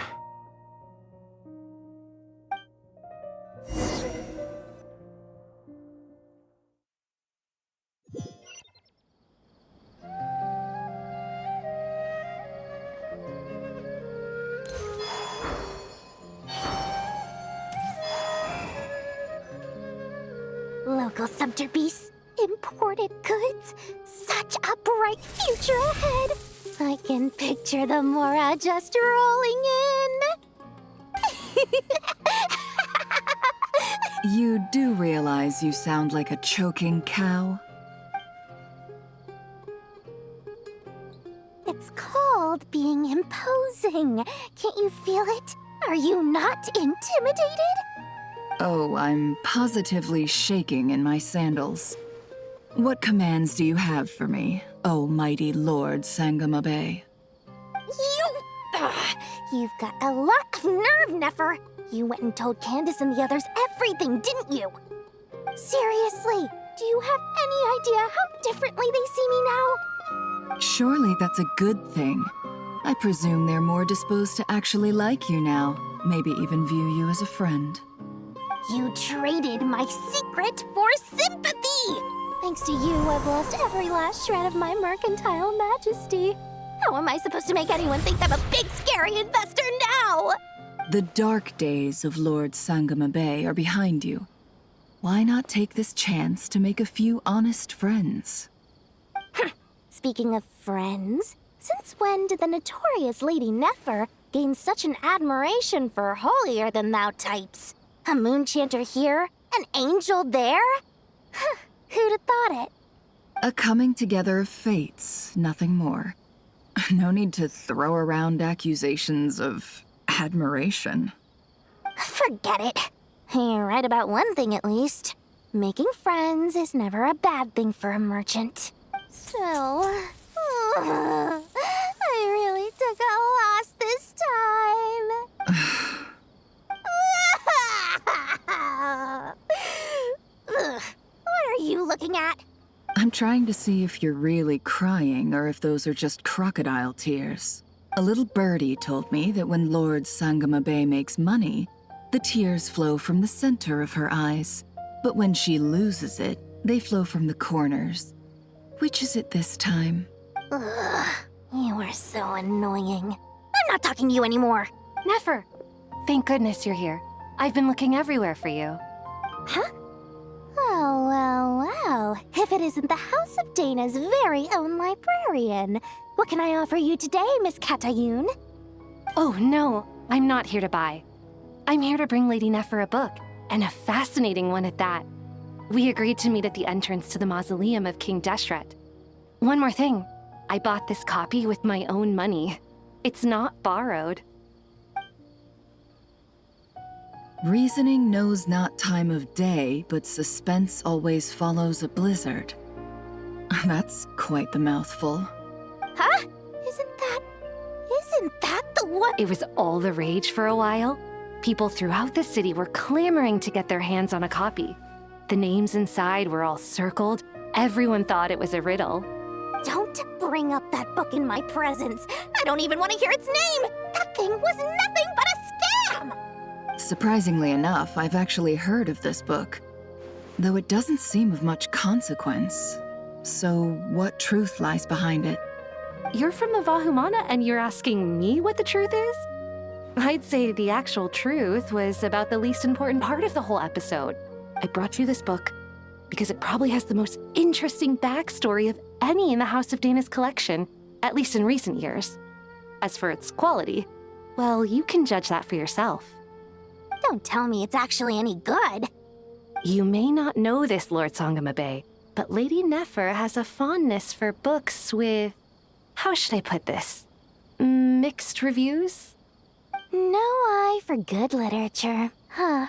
Local subterbeasts, imported goods, such a bright future ahead. I can picture the Mora just rolling in. You do realize you sound like a choking cow? It's called being imposing. Can't you feel it? Are you not intimidated? Oh, I'm positively shaking in my sandals. What commands do you have for me, oh mighty Lord Sangamabe? You Ugh, you've got a lot of nerve, Nefer. You went and told Candace and the others everything, didn't you? Seriously, do you have any idea how differently they see me now? Surely that's a good thing. I presume they're more disposed to actually like you now, maybe even view you as a friend. You traded my secret for sympathy! Thanks to you, I've lost every last shred of my mercantile majesty. How am I supposed to make anyone think I'm a big, scary investor now? The dark days of Lord Sangama Bay are behind you. Why not take this chance to make a few honest friends? Speaking of friends, since when did the notorious Lady Nefer gain such an admiration for holier-than-thou types? A moon chanter here, an angel there? Who'd have thought it? A coming together of fates, nothing more. No need to throw around accusations of admiration. Forget it. You're right about one thing at least. Making friends is never a bad thing for a merchant. So, I really took a loss this time. What are you looking at? I'm trying to see if you're really crying or if those are just crocodile tears. A little birdie told me that when Lord Sangama Bay makes money, the tears flow from the center of her eyes. But when she loses it, they flow from the corners. Which is it this time? Ugh, you are so annoying. I'm not talking to you anymore. Nefer, thank goodness you're here. I've been looking everywhere for you. Huh? Oh, well. If it isn't the House of Dana's very own librarian. What can I offer you today, Miss Katayun? Oh, no. I'm not here to buy. I'm here to bring Lady Nefer a book, and a fascinating one at that. We agreed to meet at the entrance to the mausoleum of King Deshret. One more thing. I bought this copy with my own money. It's not borrowed. Reasoning knows not time of day, but suspense always follows a blizzard. That's quite the mouthful. Huh? Isn't that the one? It was all the rage for a while. People throughout the city were clamoring to get their hands on a copy. The names inside were all circled. Everyone thought it was a riddle. Don't bring up that book in my presence. I don't even want to hear its name. That thing was nothing but a scam. Surprisingly enough, I've actually heard of this book, though it doesn't seem of much consequence. So, what truth lies behind it? You're from the Vahumana and you're asking me what the truth is? I'd say the actual truth was about the least important part of the whole episode. I brought you this book because it probably has the most interesting backstory of any in the House of Dana's collection, at least in recent years. As for its quality, well, you can judge that for yourself. Don't tell me it's actually any good. You may not know this, Lord Sangama Bay, but Lady Nefer has a fondness for books with... how should I put this? Mixed reviews? No eye for good literature, huh?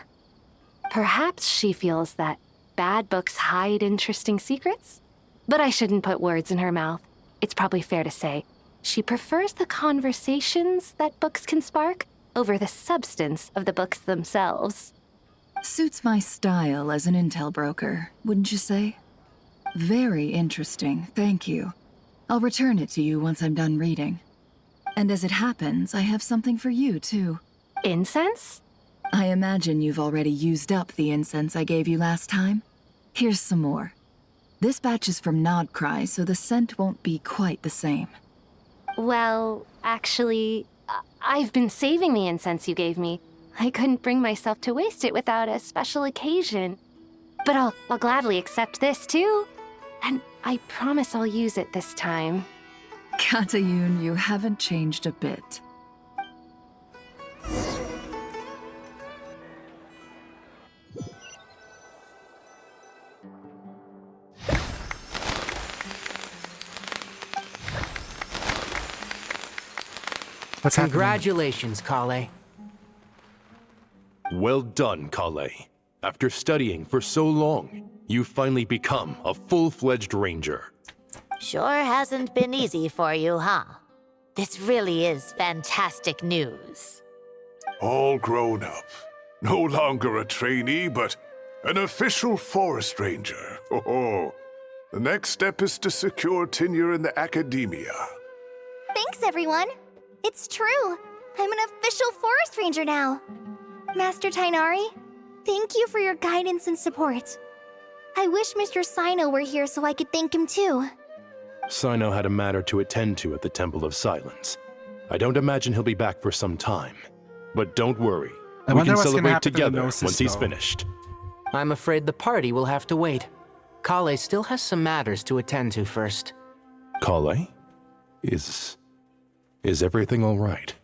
Perhaps she feels that bad books hide interesting secrets? But I shouldn't put words in her mouth. It's probably fair to say she prefers the conversations that books can spark over the substance of the books themselves. Suits my style as an intel broker, wouldn't you say? Very interesting, thank you. I'll return it to you once I'm done reading. And as it happens, I have something for you, too. Incense? I imagine you've already used up the incense I gave you last time. Here's some more. This batch is from Nodcry, so the scent won't be quite the same. Well, actually, I've been saving the incense you gave me. I couldn't bring myself to waste it without a special occasion. But I'll gladly accept this, too. And I promise I'll use it this time. Katayun, you haven't changed a bit. What's happening? Congratulations, Kale. Well done, Kale. After studying for so long, you've finally become a full-fledged ranger. Sure hasn't been easy for you, huh? This really is fantastic news. All grown up. No longer a trainee, but an official forest ranger. Oh, the next step is to secure tenure in the academia. Thanks, everyone. It's true. I'm an official forest ranger now. Master Tainari, thank you for your guidance and support. I wish Mr. Sino were here so I could thank him too. Sino had a matter to attend to at the Temple of Silence. I don't imagine he'll be back for some time. But don't worry. We can celebrate together once he's finished. I'm afraid the party will have to wait. Kale still has some matters to attend to first. Kale? Is everything all right?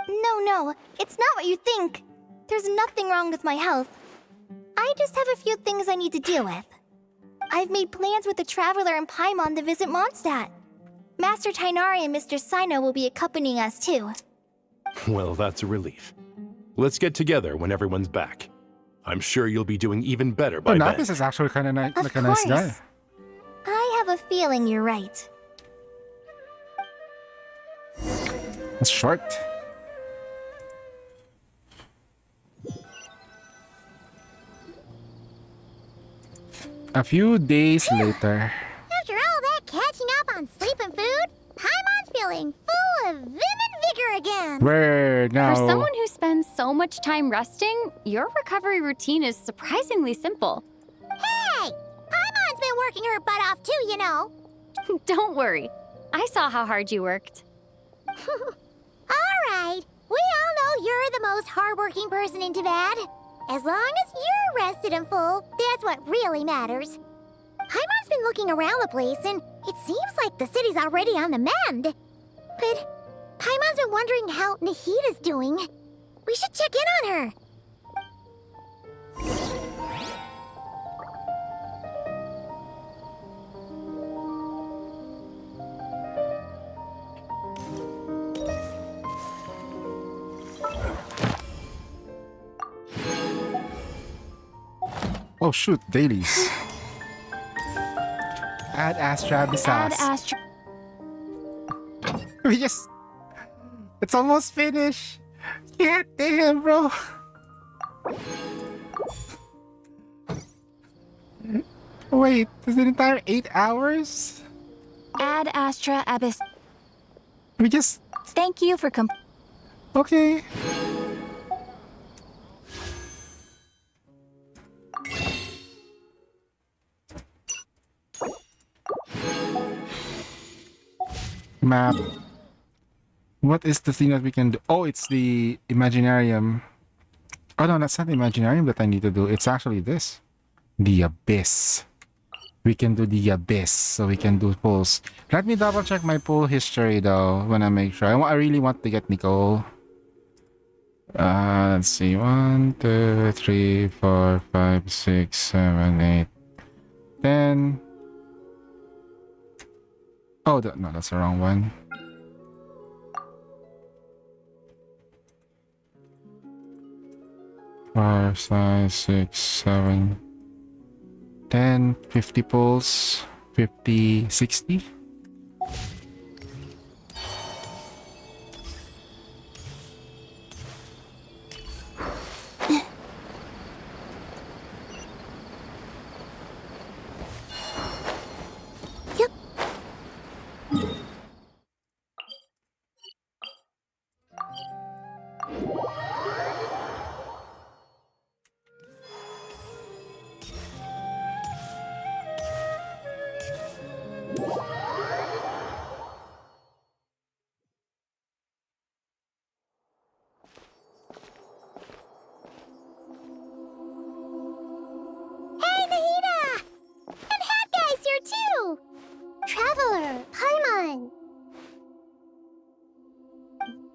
No, it's not what you think. There's nothing wrong with my health. I just have a few things I need to deal with. I've made plans with the Traveler and Paimon to visit Mondstadt. Master Tainari and Mr. Sino will be accompanying us too. Well, that's a relief. Let's get together when everyone's back. I'm sure you'll be doing even better by then. Nabis is actually kind of like a nice guy. I have a feeling you're right. It's short. A few days later. After all that catching up on sleep and food, Paimon's feeling full of vim and vigor again. We're now... For someone who spends so much time resting, your recovery routine is surprisingly simple. Hey! Paimon's been working her butt off too, you know. Don't worry. I saw how hard you worked. All right. We all know you're the most hardworking person in Tavad. As long as you're rested and full, that's what really matters. Paimon's been looking around the place, and it seems like the city's already on the mend. But Paimon's been wondering how Nahida's doing. We should check in on her. Oh shoot, dailies. Add Astra Bisas. Astra. We just... It's almost finished. God damn, bro. Wait, is it entire 8 hours? Ad Astra Abyss. We just... Thank you for Okay. Map. What is the thing that we can do? Oh, it's the Imaginarium. Oh no, that's not the Imaginarium that I need to do. It's actually this. The Abyss. We can do the Abyss, so we can do pulls. Let me double check my pull history though, when I make sure. I really want to get Nicole. Let's see. 1, 2, 3, 4, 5, 6, 7, 8, 10. Oh, no, that's the wrong one. Five, 5, 6, 7, 10, 50 pulls, 50, 60.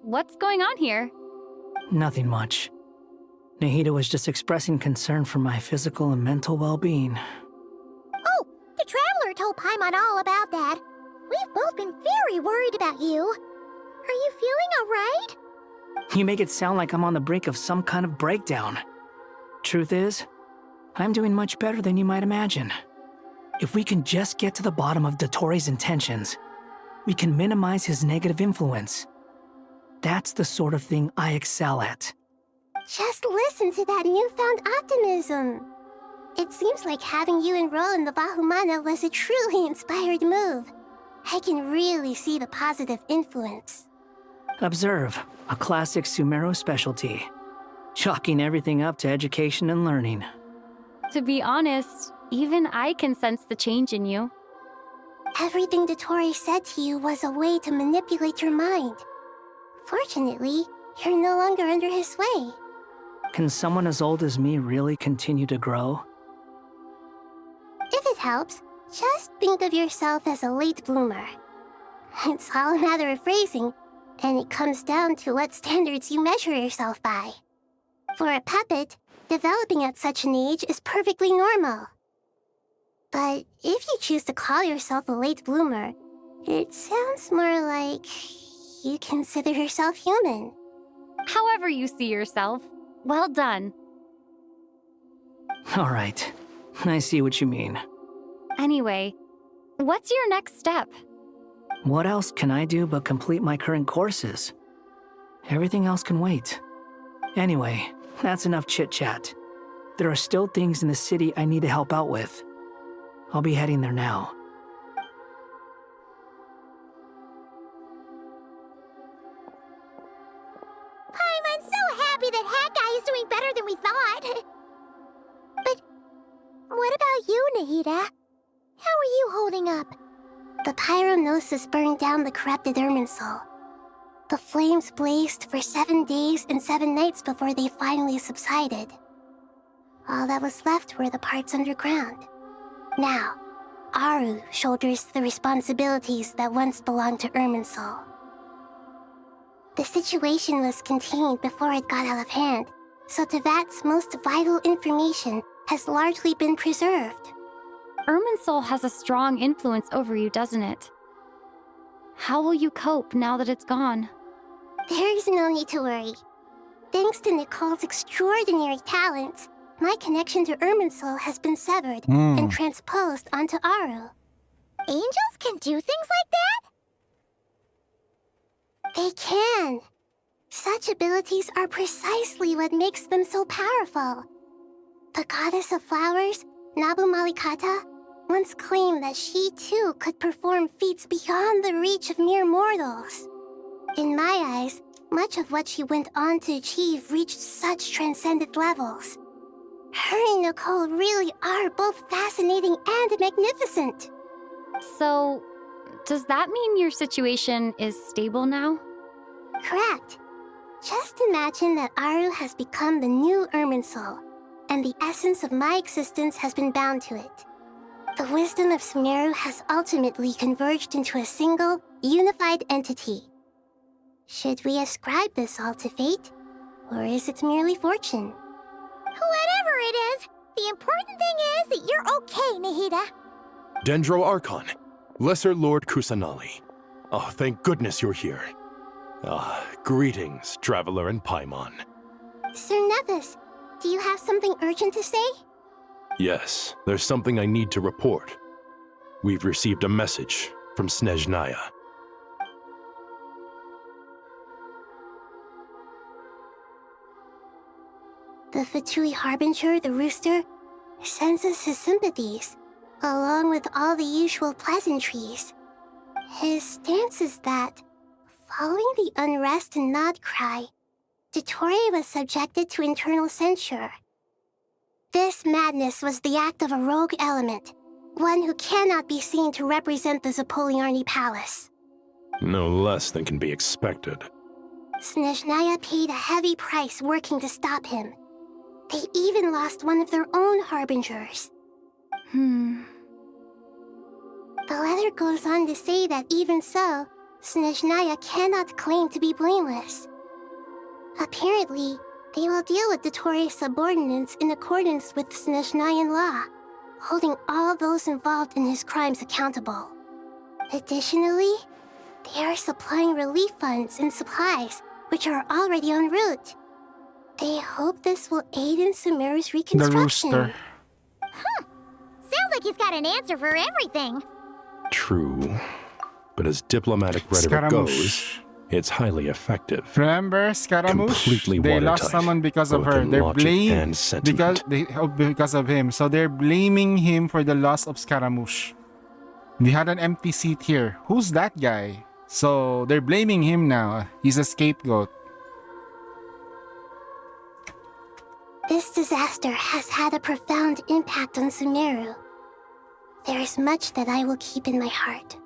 What's going on here? Nothing much. Nahida was just expressing concern for my physical and mental well-being. Oh, the Traveler told Paimon all about that. We've both been very worried about you. Are you feeling alright? You make it sound like I'm on the brink of some kind of breakdown. Truth is, I'm doing much better than you might imagine. If we can just get to the bottom of Dotore's intentions, we can minimize his negative influence. That's the sort of thing I excel at. Just listen to that newfound optimism. It seems like having you enroll in the Vahumana was a truly inspired move. I can really see the positive influence. Observe, a classic Sumeru specialty. Chalking everything up to education and learning. To be honest, even I can sense the change in you. Everything Dotore said to you was a way to manipulate your mind. Fortunately, you're no longer under his sway. Can someone as old as me really continue to grow? If it helps, just think of yourself as a late bloomer. It's all a matter of phrasing, and it comes down to what standards you measure yourself by. For a puppet, developing at such an age is perfectly normal. But if you choose to call yourself a late bloomer, it sounds more like you consider yourself human. However you see yourself, well done. All right, I see what you mean. Anyway, what's your next step? What else can I do but complete my current courses? Everything else can wait. Anyway, that's enough chit-chat. There are still things in the city I need to help out with. I'll be heading there now. I'm so happy that Hat Guy is doing better than we thought. But what about you, Nahida? How are you holding up? The pyronosis burned down the corrupted Irminsul. The flames blazed for 7 days and 7 nights before they finally subsided. All that was left were the parts underground. Now, Aru shoulders the responsibilities that once belonged to Irminsul. The situation was contained before it got out of hand, so Tevat's most vital information has largely been preserved. Irminsul has a strong influence over you, doesn't it? How will you cope now that it's gone? There is no need to worry. Thanks to Nicole's extraordinary talents, my connection to Irminsul has been severed and transposed onto Aru. Angels can do things like that? They can. Such abilities are precisely what makes them so powerful. The goddess of flowers, Nabu Malikata, once claimed that she too could perform feats beyond the reach of mere mortals. In my eyes, much of what she went on to achieve reached such transcendent levels. Her and Nicole really are both fascinating and magnificent. So, does that mean your situation is stable now? Correct. Just imagine that Aru has become the new Irminsul, and the essence of my existence has been bound to it. The wisdom of Sumeru has ultimately converged into a single, unified entity. Should we ascribe this all to fate, or is it merely fortune? Whatever it is, the important thing is that you're okay, Nahida. Dendro Archon, Lesser Lord Kusanali. Oh, thank goodness you're here. Greetings, Traveler and Paimon. Sir Nevis, do you have something urgent to say? Yes, there's something I need to report. We've received a message from Snezhnaya. The Fatui Harbinger, the Rooster, sends us his sympathies, along with all the usual pleasantries. His stance is that, following the unrest and Nod Cry, Dotore was subjected to internal censure. This madness was the act of a rogue element, one who cannot be seen to represent the Zapoliarni Palace. No less than can be expected. Snezhnaya paid a heavy price working to stop him. They even lost one of their own Harbingers. The letter goes on to say that even so, Snezhnaya cannot claim to be blameless. Apparently, they will deal with Dotore's subordinates in accordance with Snezhnayan law, holding all those involved in his crimes accountable. Additionally, they are supplying relief funds and supplies, which are already en route. They hope this will aid in Sumeru's reconstruction. The Rooster. Sounds like he's got an answer for everything. True. but as diplomatic rhetoric goes, it's highly effective. Remember Scaramouche? Completely They watertight, lost someone because of both her. in They're logic blamed and sentiment. because of him. So they're blaming him for the loss of Scaramouche. They had an empty seat here. Who's that guy? So they're blaming him now. He's a scapegoat. This disaster has had a profound impact on Sumeru. There is much that I will keep in my heart.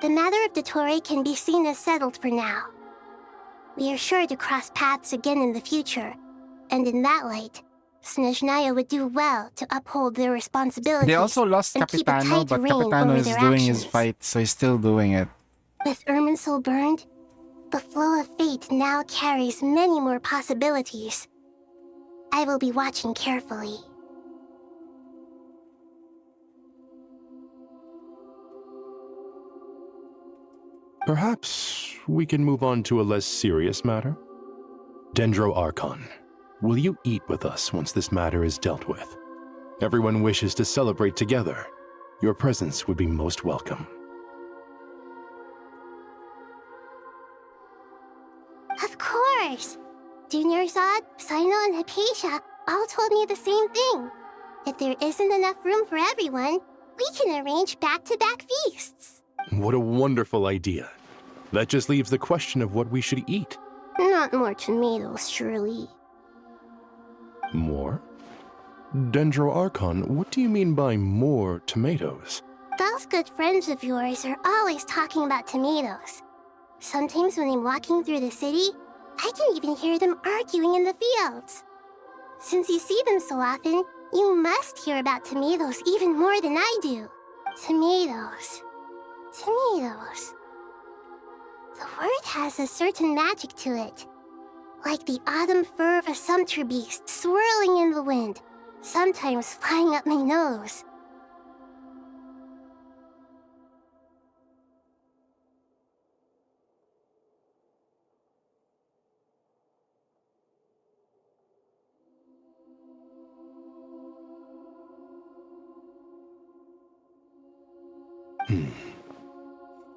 The matter of Dotore can be seen as settled for now. We are sure to cross paths again in the future, and in that light, Snezhnaya would do well to uphold their responsibilities. They also lost and keep a Capitano, tight but rein Capitano over is their doing actions. his fight, so he's still doing it. With Irminsul burned, the flow of fate now carries many more possibilities. I will be watching carefully. Perhaps we can move on to a less serious matter? Dendro Archon, will you eat with us once this matter is dealt with? Everyone wishes to celebrate together. Your presence would be most welcome. Of course! Junior Zod, Sino, and Hypatia all told me the same thing. If there isn't enough room for everyone, we can arrange back-to-back feasts. What a wonderful idea. That just leaves the question of what we should eat. Not more tomatoes, surely. More? Dendro Archon, what do you mean by more tomatoes? Those good friends of yours are always talking about tomatoes. Sometimes when I'm walking through the city, I can even hear them arguing in the fields. Since you see them so often, you must hear about tomatoes even more than I do. Tomatoes. Tomatoes. The word has a certain magic to it. Like the autumn fur of a sumpter beast swirling in the wind, sometimes flying up my nose.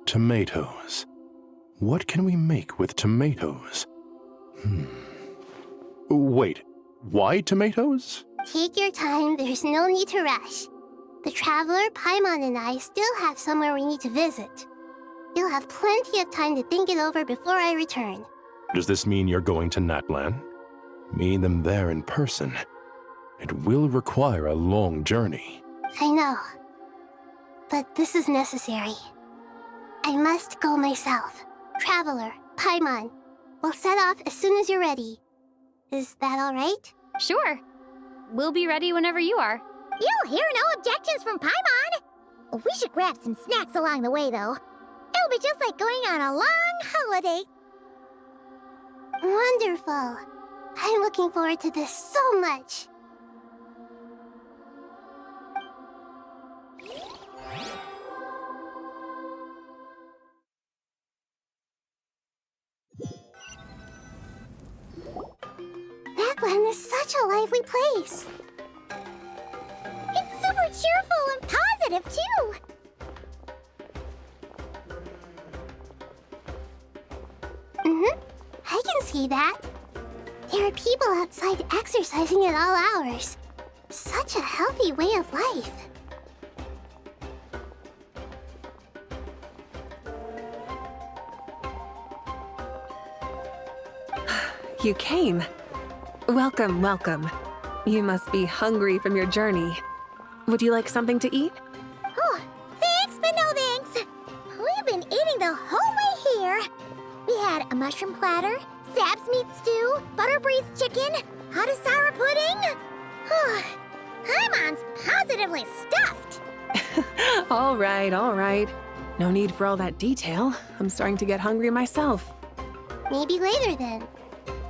Tomatoes. What can we make with tomatoes? Wait, why tomatoes? Take your time, there's no need to rush. The Traveler, Paimon, and I still have somewhere we need to visit. You'll have plenty of time to think it over before I return. Does this mean you're going to Natlan? Meet them there in person. It will require a long journey. I know. But this is necessary. I must go myself. Traveler, Paimon, we'll set off as soon as you're ready. Is that all right? Sure. We'll be ready whenever you are. You'll hear no objections from Paimon. We should grab some snacks along the way, though. It'll be just like going on a long holiday. Wonderful. I'm looking forward to this so much. Natlan is such a lively place. It's super cheerful and positive, too. I can see that. There are people outside exercising at all hours. Such a healthy way of life. You came. Welcome, welcome. You must be hungry from your journey. Would you like something to eat? Oh, thanks, but no thanks. We've been eating the whole way here. We had a mushroom platter, Sab's meat stew, butter braised chicken, hot sour pudding. Paimon's positively stuffed. All right. No need for all that detail. I'm starting to get hungry myself. Maybe later then.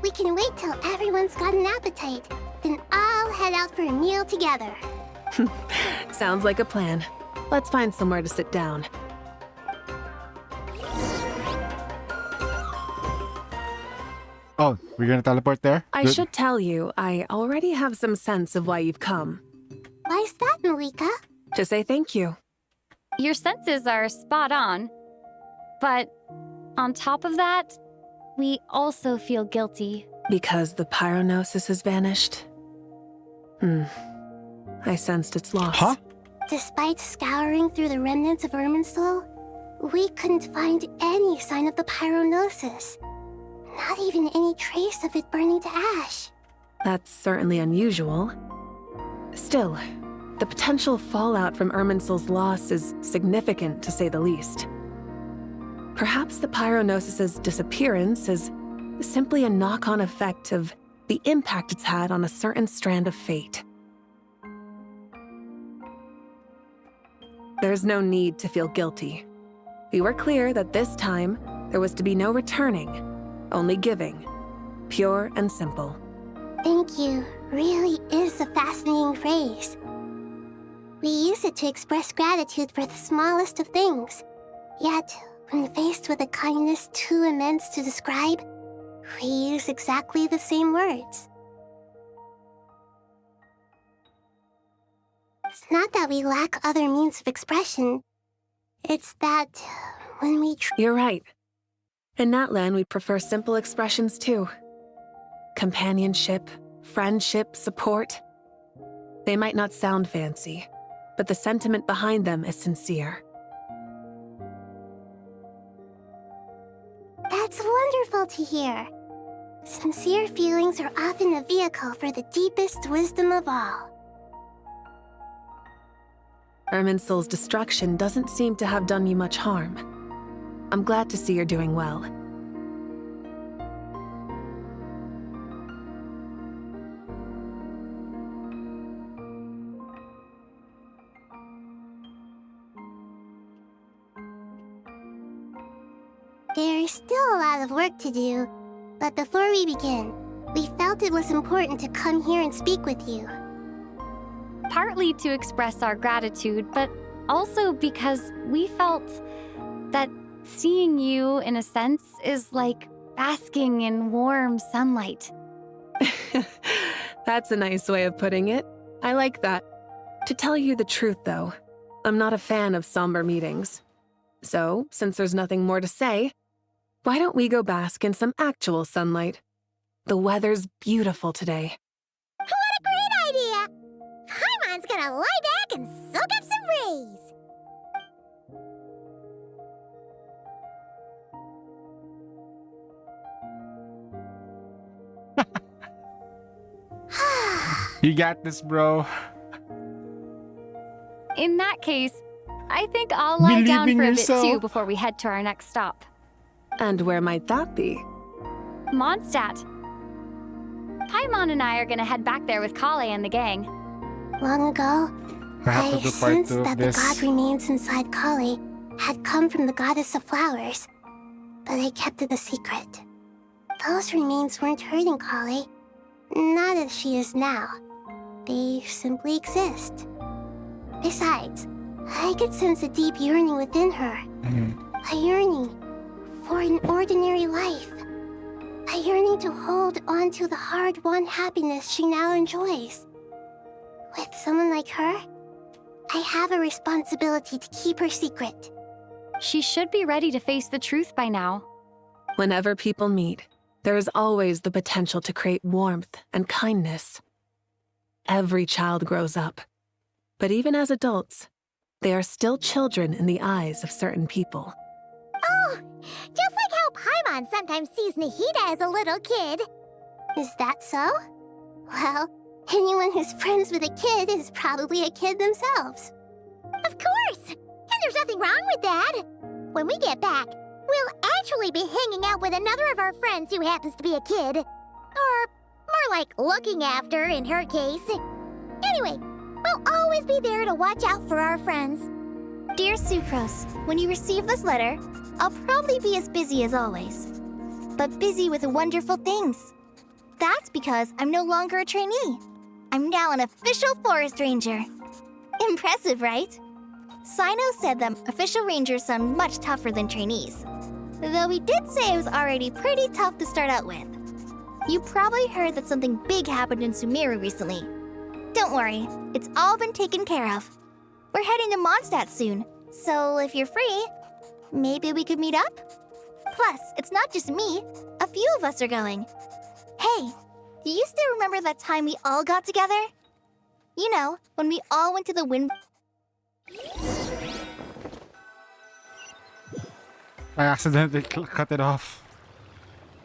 We can wait till everyone's got an appetite, then I'll head out for a meal together. Sounds like a plan. Let's find somewhere to sit down. Oh, we're gonna teleport there? I should tell you, I already have some sense of why you've come. Why's that, Malika? To say thank you. Your senses are spot on. But on top of that, we also feel guilty. Because the pyronosis has vanished? I sensed its loss. Huh? Despite scouring through the remnants of Irminsul, we couldn't find any sign of the pyronosis. Not even any trace of it burning to ash. That's certainly unusual. Still, the potential fallout from Irminsul's loss is significant, to say the least. Perhaps the pyronosis's disappearance is simply a knock-on effect of the impact it's had on a certain strand of fate. There's no need to feel guilty. We were clear that this time, there was to be no returning, only giving. Pure and simple. Thank you really is a fascinating phrase. We use it to express gratitude for the smallest of things. Yet, when faced with a kindness too immense to describe, we use exactly the same words. It's not that we lack other means of expression. It's that when we You're right. In Natlan, we prefer simple expressions too. Companionship, friendship, support. They might not sound fancy, but the sentiment behind them is sincere. That's wonderful to hear. Sincere feelings are often a vehicle for the deepest wisdom of all. Irminsul's destruction doesn't seem to have done you much harm. I'm glad to see you're doing well. There's still a lot of work to do, but before we begin, we felt it was important to come here and speak with you. Partly to express our gratitude, but also because we felt that seeing you, in a sense, is like basking in warm sunlight. That's a nice way of putting it. I like that. To tell you the truth, though, I'm not a fan of somber meetings. So, since there's nothing more to say, why don't we go bask in some actual sunlight? The weather's beautiful today. What a great idea! Paimon's gonna lie back and soak up some rays. You got this, bro. In that case, I think I'll lie Believe down in for a yourself. bit too before we head to our next stop. And where might that be? Mondstadt. Paimon and I are gonna head back there with Kale and the gang. Long ago, Perhaps I it's a part sensed two of that this. the god remains inside Kali had come from the goddess of flowers, but I kept it a secret. Those remains weren't hurting Kali, not as she is now. They simply exist. Besides, I could sense a deep yearning within her. A yearning for an ordinary life. A yearning to hold on to the hard-won happiness she now enjoys. With someone like her, I have a responsibility to keep her secret. She should be ready to face the truth by now. Whenever people meet, there is always the potential to create warmth and kindness. Every child grows up. But even as adults, they are still children in the eyes of certain people. Oh, just like how Paimon sometimes sees Nahida as a little kid. Is that so? Well, anyone who's friends with a kid is probably a kid themselves. Of course! And there's nothing wrong with that. When we get back, we'll actually be hanging out with another of our friends who happens to be a kid. Or more like looking after, in her case. Anyway, we'll always be there to watch out for our friends. Dear Sucrose, when you receive this letter, I'll probably be as busy as always. But busy with wonderful things. That's because I'm no longer a trainee. I'm now an official forest ranger. Impressive, right? Sino said that official rangers sound much tougher than trainees. Though he did say it was already pretty tough to start out with. You probably heard that something big happened in Sumeru recently. Don't worry, it's all been taken care of. We're heading to Mondstadt soon, so if you're free, maybe we could meet up? Plus, it's not just me. A few of us are going. Hey, do you still remember that time we all got together? You know, when we all went to the wind... I accidentally cut it off.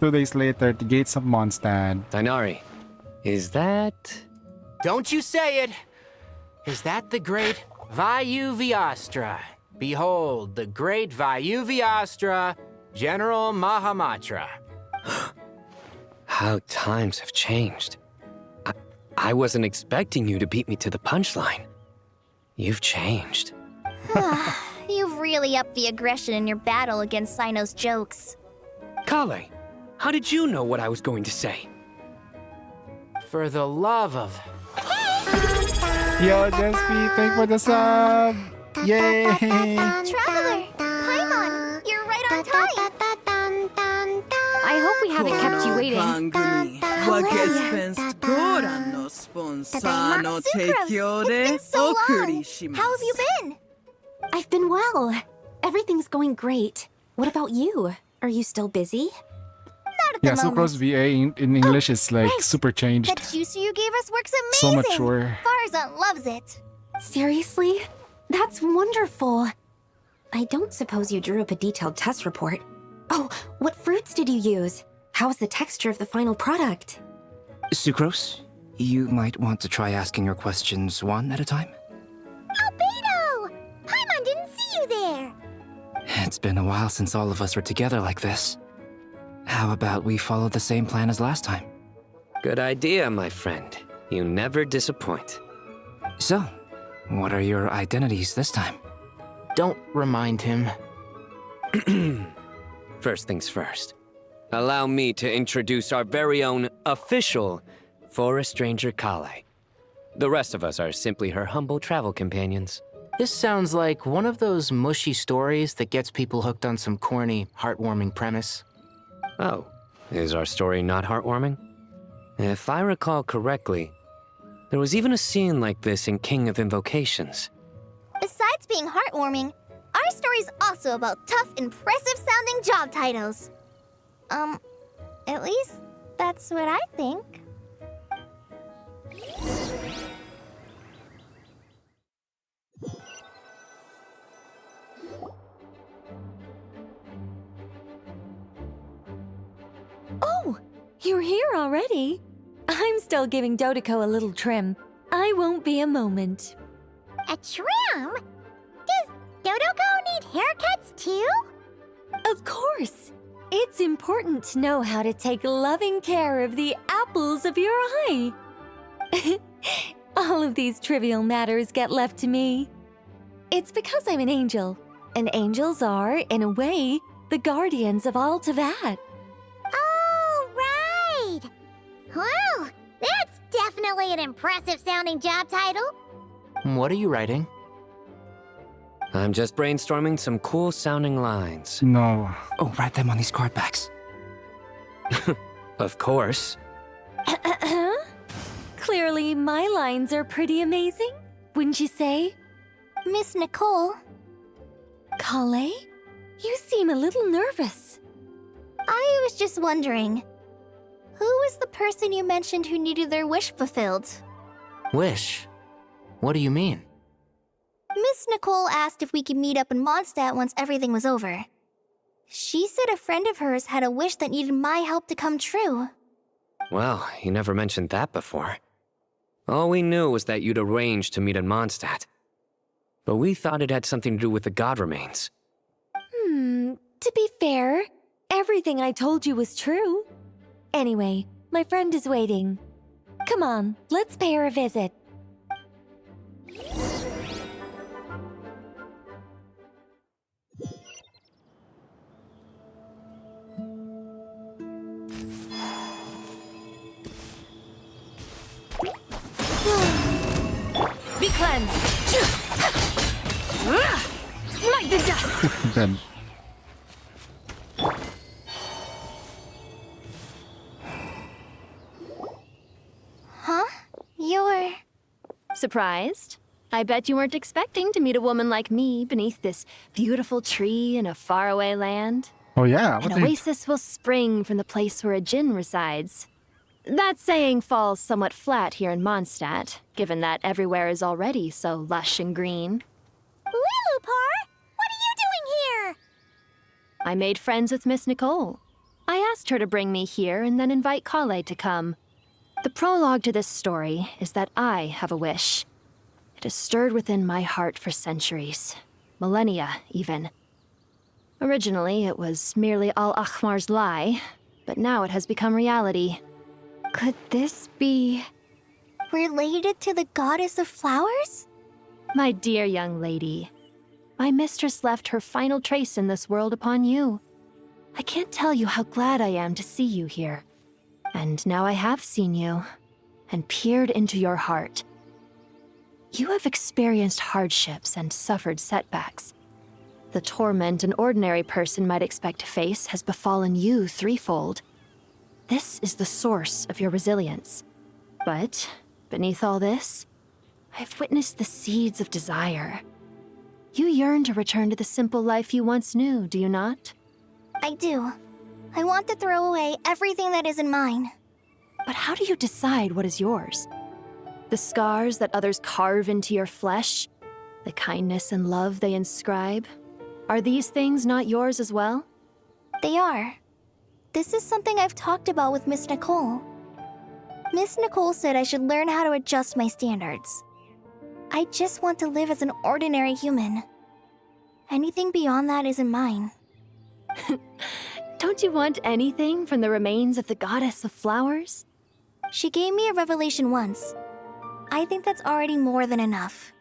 2 days later, the gates of Mondstadt. Dainari, is that... Don't you say it! Is that the great Vayuvyastra? Behold, the great Vayuvyastra, General Mahamatra. How times have changed. I wasn't expecting you to beat me to the punchline. You've changed. You've really upped the aggression in your battle against Sino's jokes. Kale, how did you know what I was going to say? For the love of... Yo, Despy, thank for the sub! Yay! Traveler! Paimon, you're right on time! I hope we haven't kept you waiting. How have you been? I've been well. Everything's going great. What about you? Are you still busy? Not at the Yeah, moment. Sucro's VA in English is like super changed. That juicer you gave us works So amazing! mature. Farzan loves it. Seriously? That's wonderful. I don't suppose you drew up a detailed test report. Oh, what fruits did you use? How's the texture of the final product? Sucrose, you might want to try asking your questions one at a time. Albedo! Paimon didn't see you there! It's been a while since all of us were together like this. How about we follow the same plan as last time? Good idea, my friend. You never disappoint. So, what are your identities this time? Don't remind him. First things first. Allow me to introduce our very own official Forest Ranger Kale. The rest of us are simply her humble travel companions. This sounds like one of those mushy stories that gets people hooked on some corny, heartwarming premise. Oh, is our story not heartwarming? If I recall correctly, there was even a scene like this in King of Invocations. Besides being heartwarming, our story's also about tough, impressive-sounding job titles. At least that's what I think. Oh, you're here already? I'm still giving Dotoko a little trim. I won't be a moment. A trim? Does Dotoko need haircuts too? Of course. It's important to know how to take loving care of the apples of your eye. All of these trivial matters get left to me. It's because I'm an angel, and angels are, in a way, the guardians of all Teyvat. Oh, right! Well, that's definitely an impressive-sounding job title. What are you writing? I'm just brainstorming some cool-sounding lines. No. Oh, write them on these card backs. Of course. Clearly, my lines are pretty amazing, wouldn't you say? Miss Nicole. Kale? You seem a little nervous. I was just wondering, who was the person you mentioned who needed their wish fulfilled? Wish? What do you mean? Miss Nicole asked if we could meet up in Mondstadt once everything was over. She said a friend of hers had a wish that needed my help to come true. Well, you never mentioned that before. All we knew was that you'd arranged to meet in Mondstadt. But we thought it had something to do with the god remains. To be fair, everything I told you was true. Anyway, my friend is waiting. Come on, let's pay her a visit. Be cleansed! Smite the dust! Then. Huh? You're... Surprised? I bet you weren't expecting to meet a woman like me beneath this beautiful tree in a faraway land. Oh yeah, An oasis will spring from the place where a djinn resides. That saying falls somewhat flat here in Mondstadt, given that everywhere is already so lush and green. Lilupar, what are you doing here? I made friends with Miss Nicole. I asked her to bring me here and then invite Kale to come. The prologue to this story is that I have a wish. It has stirred within my heart for centuries. Millennia, even. Originally, it was merely Al-Akhmar's lie, but now it has become reality. Could this be related to the goddess of flowers? My dear young lady, my mistress left her final trace in this world upon you. I can't tell you how glad I am to see you here. And now I have seen you, and peered into your heart. You have experienced hardships and suffered setbacks. The torment an ordinary person might expect to face has befallen you threefold. This is the source of your resilience. But beneath all this, I've witnessed the seeds of desire. You yearn to return to the simple life you once knew, do you not? I do. I want to throw away everything that isn't mine. But how do you decide what is yours? The scars that others carve into your flesh? The kindness and love they inscribe? Are these things not yours as well? They are. This is something I've talked about with Miss Nicole. Miss Nicole said I should learn how to adjust my standards. I just want to live as an ordinary human. Anything beyond that isn't mine. Don't you want anything from the remains of the goddess of flowers? She gave me a revelation once. I think that's already more than enough.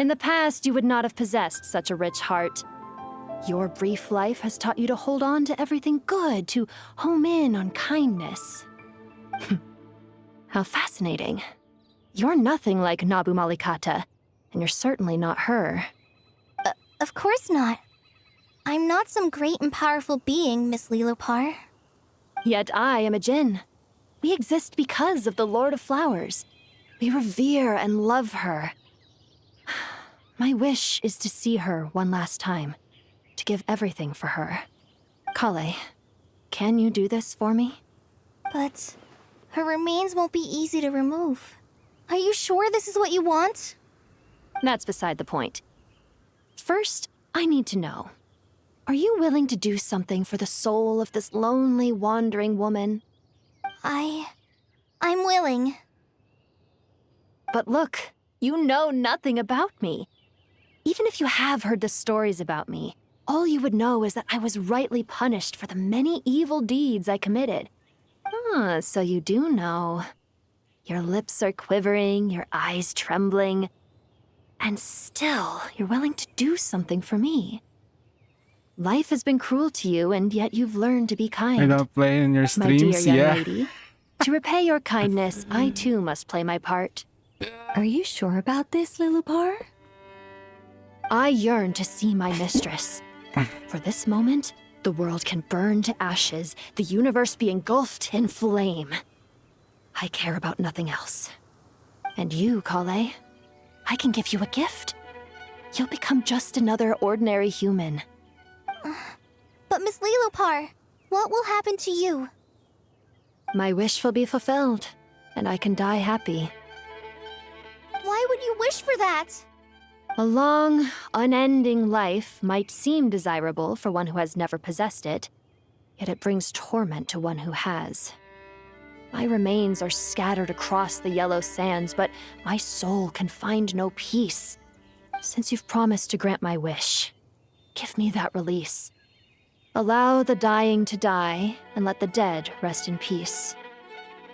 In the past, you would not have possessed such a rich heart. Your brief life has taught you to hold on to everything good, to home in on kindness. How fascinating. You're nothing like Nabu Malikata, and you're certainly not her. Of course not. I'm not some great and powerful being, Miss Lilupar. Yet I am a djinn. We exist because of the Lord of Flowers. We revere and love her. My wish is to see her one last time, to give everything for her. Kale, can you do this for me? But her remains won't be easy to remove. Are you sure this is what you want? That's beside the point. First, I need to know. Are you willing to do something for the soul of this lonely, wandering woman? I'm willing. But look, you know nothing about me. Even if you have heard the stories about me, all you would know is that I was rightly punished for the many evil deeds I committed. Ah, so you do know. Your lips are quivering, your eyes trembling, and still you're willing to do something for me. Life has been cruel to you, and yet you've learned to be kind. I don't play in your streams, my dear young yeah. lady, to repay your kindness, I too must play my part. Are you sure about this, Lilupar? I yearn to see my mistress. For this moment, the world can burn to ashes, the universe be engulfed in flame. I care about nothing else. And you, Kale, I can give you a gift. You'll become just another ordinary human. But Miss Lilupar, what will happen to you? My wish will be fulfilled, and I can die happy. Why would you wish for that? A long, unending life might seem desirable for one who has never possessed it, yet it brings torment to one who has. My remains are scattered across the yellow sands, but my soul can find no peace. Since you've promised to grant my wish, give me that release. Allow the dying to die, and let the dead rest in peace.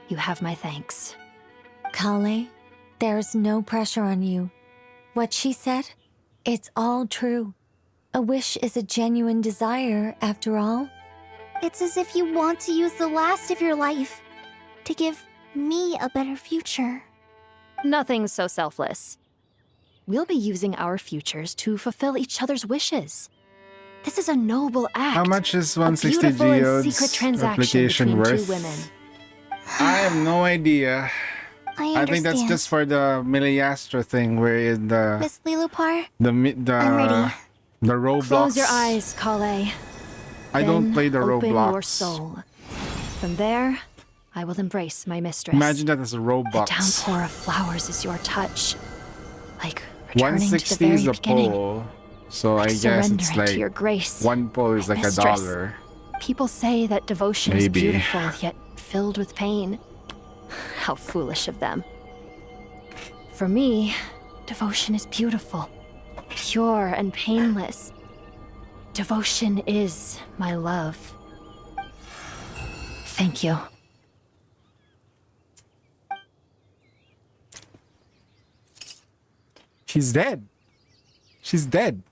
You have my thanks. Kale, there's no pressure on you. What she said, it's all true. A wish is a genuine desire, after all. It's as if you want to use the last of your life to give me a better future. Nothing so selfless. We'll be using our futures to fulfill each other's wishes. This is a noble act. How much is a 160 beautiful and geodes secret transaction application between worth? two women. I have no idea. I think that's just for the Miliastra thing, where in the Miss Lilupar, the I'm ready. the Roblox. Close your eyes, Kale. I don't play the open Roblox. your soul. From there, I will embrace my mistress. Imagine that as a The Roblox. downpour of flowers is your touch, like returning to the 160 very is a beginning. pole, so Like I guess it's surrendering to your like grace, one pole is my like mistress. $1. People say that devotion Maybe. is beautiful, yet filled with pain. How foolish of them. For me, devotion is beautiful, pure and painless. Devotion is my love. Thank you. She's dead. She's dead.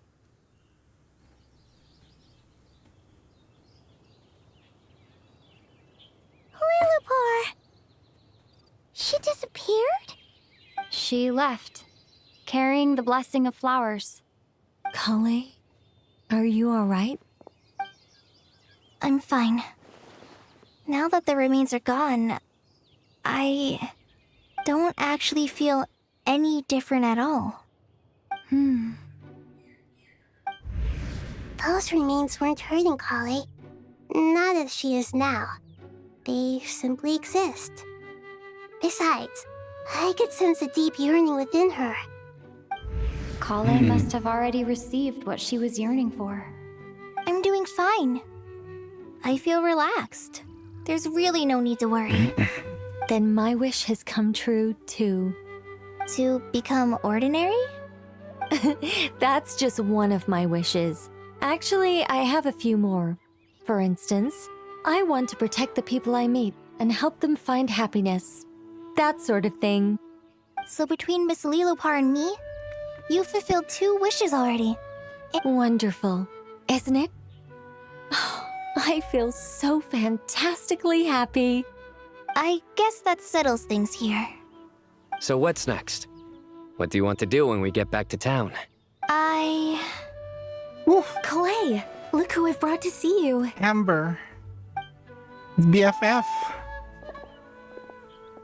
Lilupar! She disappeared? She left, carrying the blessing of flowers. Kale, are you alright? I'm fine. Now that the remains are gone, I don't actually feel any different at all. Those remains weren't hurting Kale. Not as she is now. They simply exist. Besides, I could sense a deep yearning within her. Kale must have already received what she was yearning for. I'm doing fine. I feel relaxed. There's really no need to worry. Then my wish has come true too. To become ordinary? That's just one of my wishes. Actually, I have a few more. For instance, I want to protect the people I meet and help them find happiness. That sort of thing. So between Miss Lilupar and me, you fulfilled 2 wishes already. Wonderful, isn't it? I feel so fantastically happy. I guess that settles things here. So what's next? What do you want to do when we get back to town? Clay, look who I've brought to see you. Amber. BFF.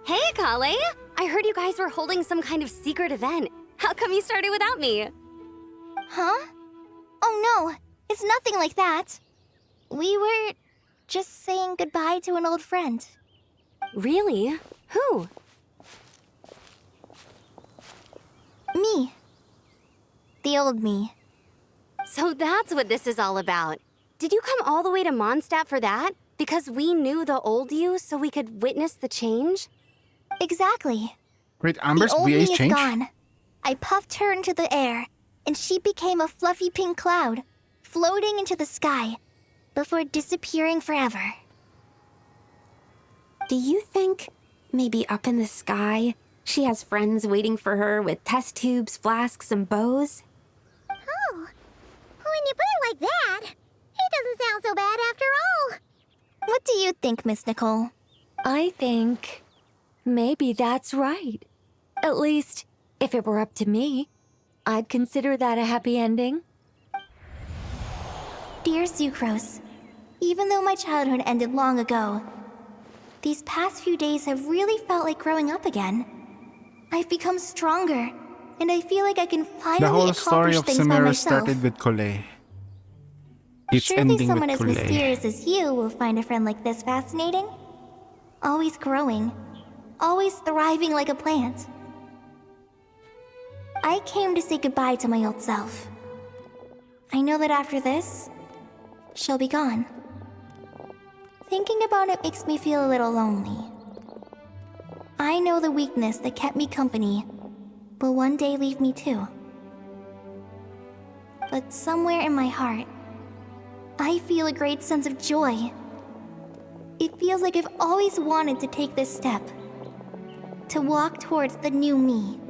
Hey, Kale! I heard you guys were holding some kind of secret event. How come you started without me? Huh? Oh no, it's nothing like that. We were just saying goodbye to an old friend. Really? Who? Me. The old me. So that's what this is all about. Did you come all the way to Mondstadt for that? Because we knew the old you so we could witness the change? Exactly. Wait, Amber's the old me VA's is changed? gone. I puffed her into the air, and she became a fluffy pink cloud, floating into the sky, before disappearing forever. Do you think maybe up in the sky, she has friends waiting for her with test tubes, flasks, and bows? Oh, when you put it like that, it doesn't sound so bad after all. What do you think, Miss Nicole? I think maybe that's right. At least, if it were up to me, I'd consider that a happy ending. Dear Sucrose, even though my childhood ended long ago, these past few days have really felt like growing up again. I've become stronger, and I feel like I can finally The whole story accomplish of things by Samira myself. started with Kole. It's Surely ending someone with as Kole. mysterious as you will find a friend like this fascinating. Always growing, always thriving like a plant. I came to say goodbye to my old self. I know that after this, she'll be gone. Thinking about it makes me feel a little lonely. I know the weakness that kept me company will one day leave me too. But somewhere in my heart, I feel a great sense of joy. It feels like I've always wanted to take this step. To walk towards the new me.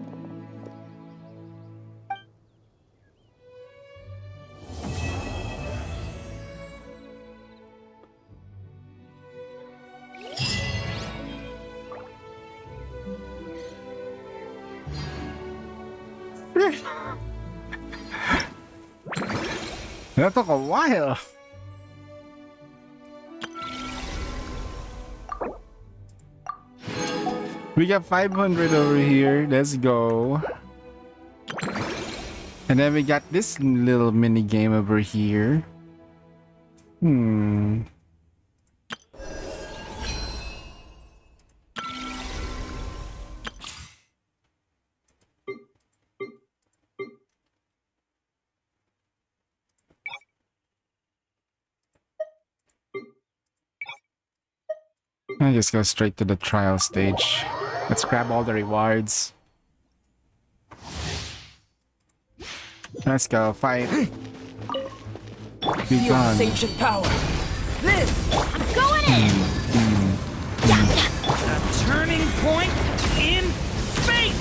That took a while. We got 500 over here. Let's go. And then we got this little mini game over here. I just go straight to the trial stage. Let's grab all the rewards. Let's go, fight. Be gone. Ancient power. Live! I'm going in! A turning point in fate!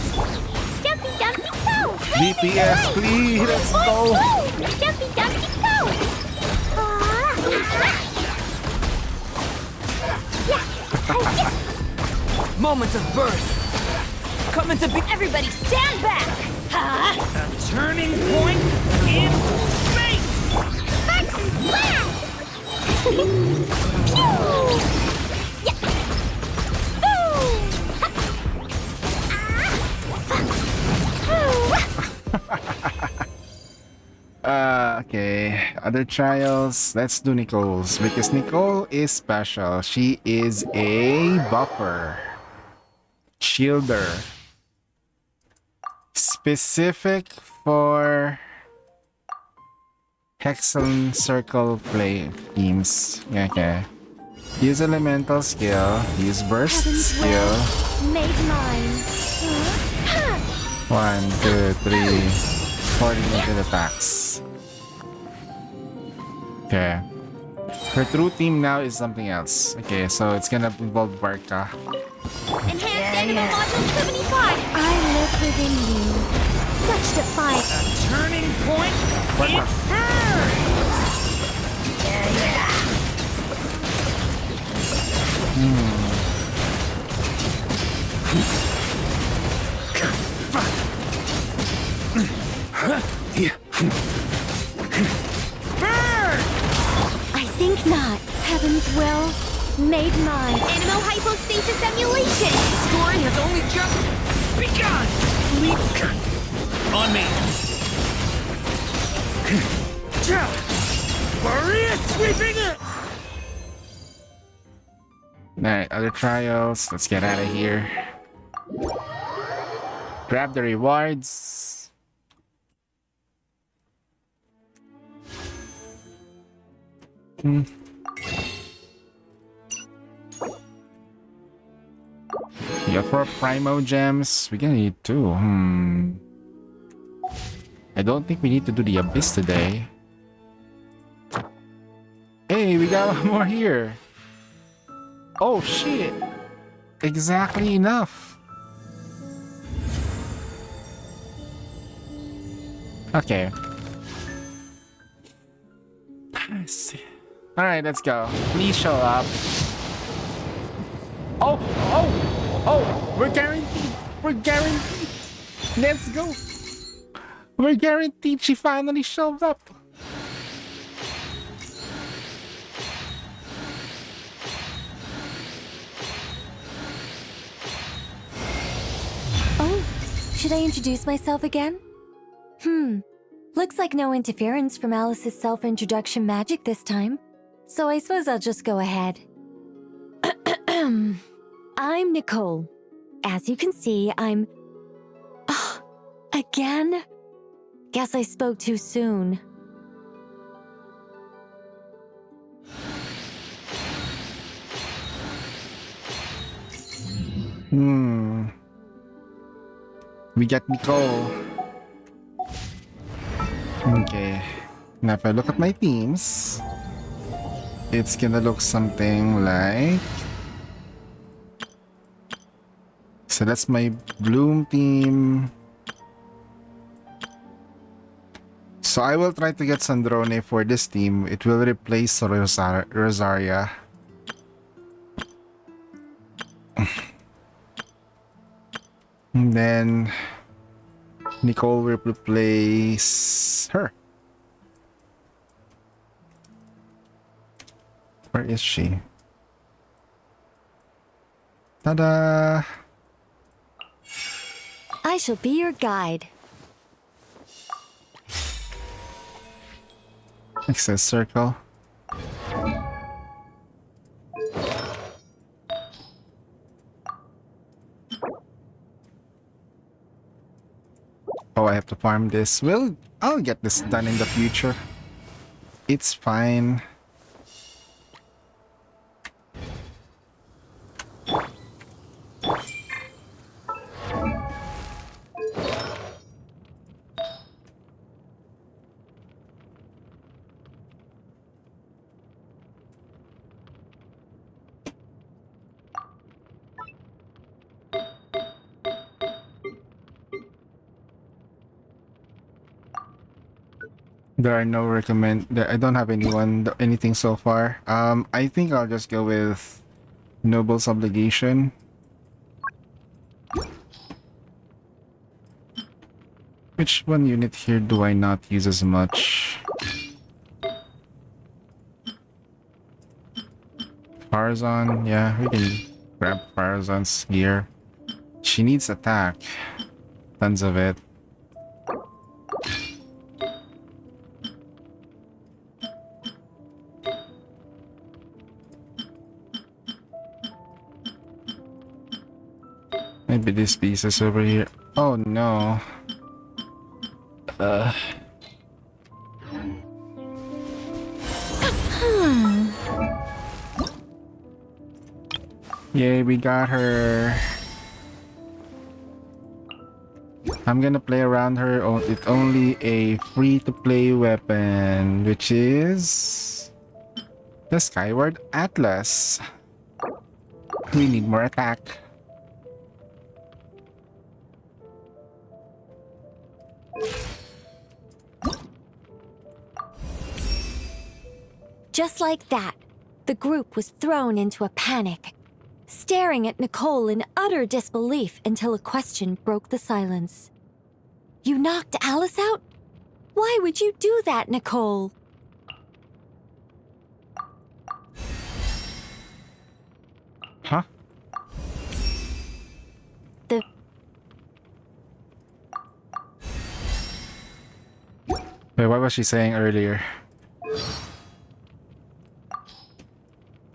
Dumpy Dumpty Go! DPS, please, let's go! Dumpy Dumpty Go! Moment of birth. Coming to be. Everybody stand back! A turning point in fate! Okay. Other trials. Let's do Nicole's because Nicole is special. She is a buffer. Shielder. Specific for Hexagon Circle play teams. Okay. Use elemental skill. Use burst skill. Made mine. 1, 2, 3. Coordinated attacks. Okay. Her true team now is something else. Okay, so it's gonna involve Barca. Enhanced animal module 75. I live within you. Such defiance. A turning point in I think not. Heaven's will made mine. Animal hypostasis emulation. story has only just begun! On me! Maria sweeping it! Alright, other trials. Let's get out of here. Grab the rewards. Yeah, for Primo Gems, we're gonna need 2. I don't think we need to do the Abyss today. Hey, we got one more here. Oh shit. Exactly enough. Okay. Alright, let's go. Please show up. Oh! We're guaranteed! We're guaranteed! Let's go! We're guaranteed she finally showed up! Oh, should I introduce myself again? Looks like no interference from Alice's self-introduction magic this time. So I suppose I'll just go ahead. I'm Nicole. As you can see, I'm... again? Guess I spoke too soon. We got Nicole. Okay. Now if I look at my teams, it's gonna look something like... So that's my Bloom team. So I will try to get Sandrone for this team. It will replace Rosaria. And then Nicole will replace her. Where is she? Ta-da! I shall be your guide. Access circle. Oh, I have to farm this. Well, I'll get this done in the future. It's fine. There are no I don't have anything so far. I think I'll just go with Noble's Obligation. Which one unit here do I not use as much? Farazan, yeah, we can grab Farazan's gear. She needs attack. Tons of it. Maybe this piece is over here. Oh no. Yay, we got her. I'm gonna play around her. It's only a free-to-play weapon, which is the Skyward Atlas. We need more attack. Just like that, the group was thrown into a panic, staring at Nicole in utter disbelief until a question broke the silence. You knocked Alice out? Why would you do that, Nicole? Huh? Wait, what was she saying earlier?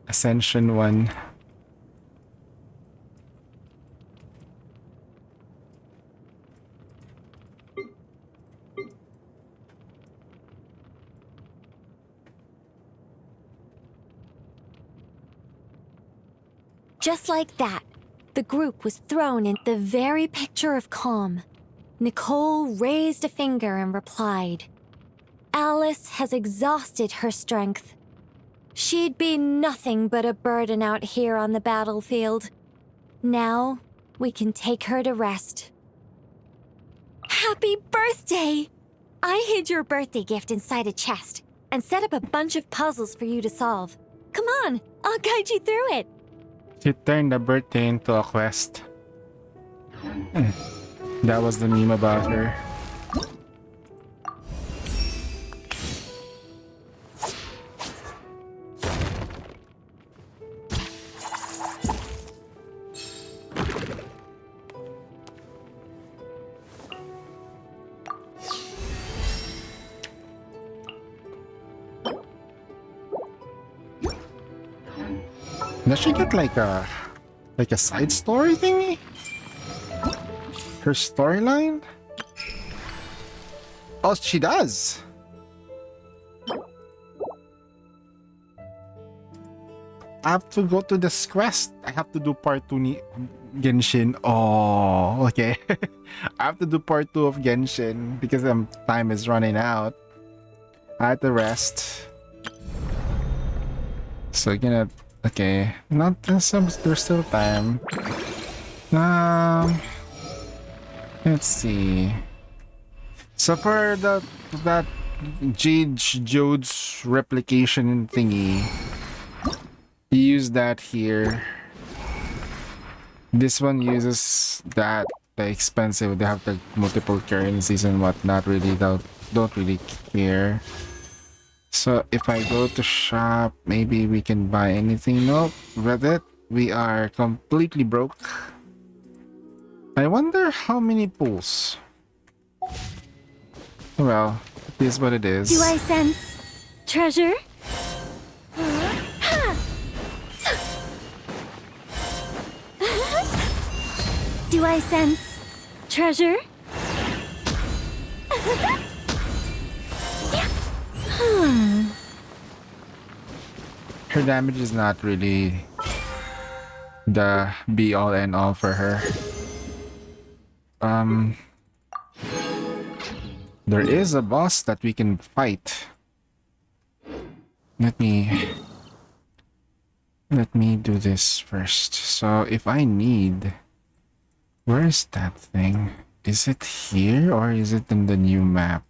Ascension 1. Just like that, the group was thrown in the very picture of calm. Nicole raised a finger and replied, Alice has exhausted her strength. She'd be nothing but a burden out here on the battlefield. Now, we can take her to rest. Happy birthday! I hid your birthday gift inside a chest and set up a bunch of puzzles for you to solve. Come on, I'll guide you through it. She turned the birthday into a quest. That was the meme about her. Does she get like a side story thingy? Her storyline? Oh, she does. I have to go to this quest. I have to do part 2 Genshin. Oh, okay. I have to do part 2 of Genshin because time is running out. I had to rest. So okay, there's still time. Let's see. So for that Jode's replication thingy, you use that here. This one uses the expensive. They have the multiple currencies and whatnot. Really don't really care. So if I go to shop, maybe we can buy anything. Nope, Reddit. We are completely broke. I wonder how many pools. Well, it is what it is. Do I sense treasure? Do I sense treasure? Her damage is not really the be all and all for her. There is a boss that we can fight. Let me do this first. So if I need, where is that thing? Is it here or is it in the new map?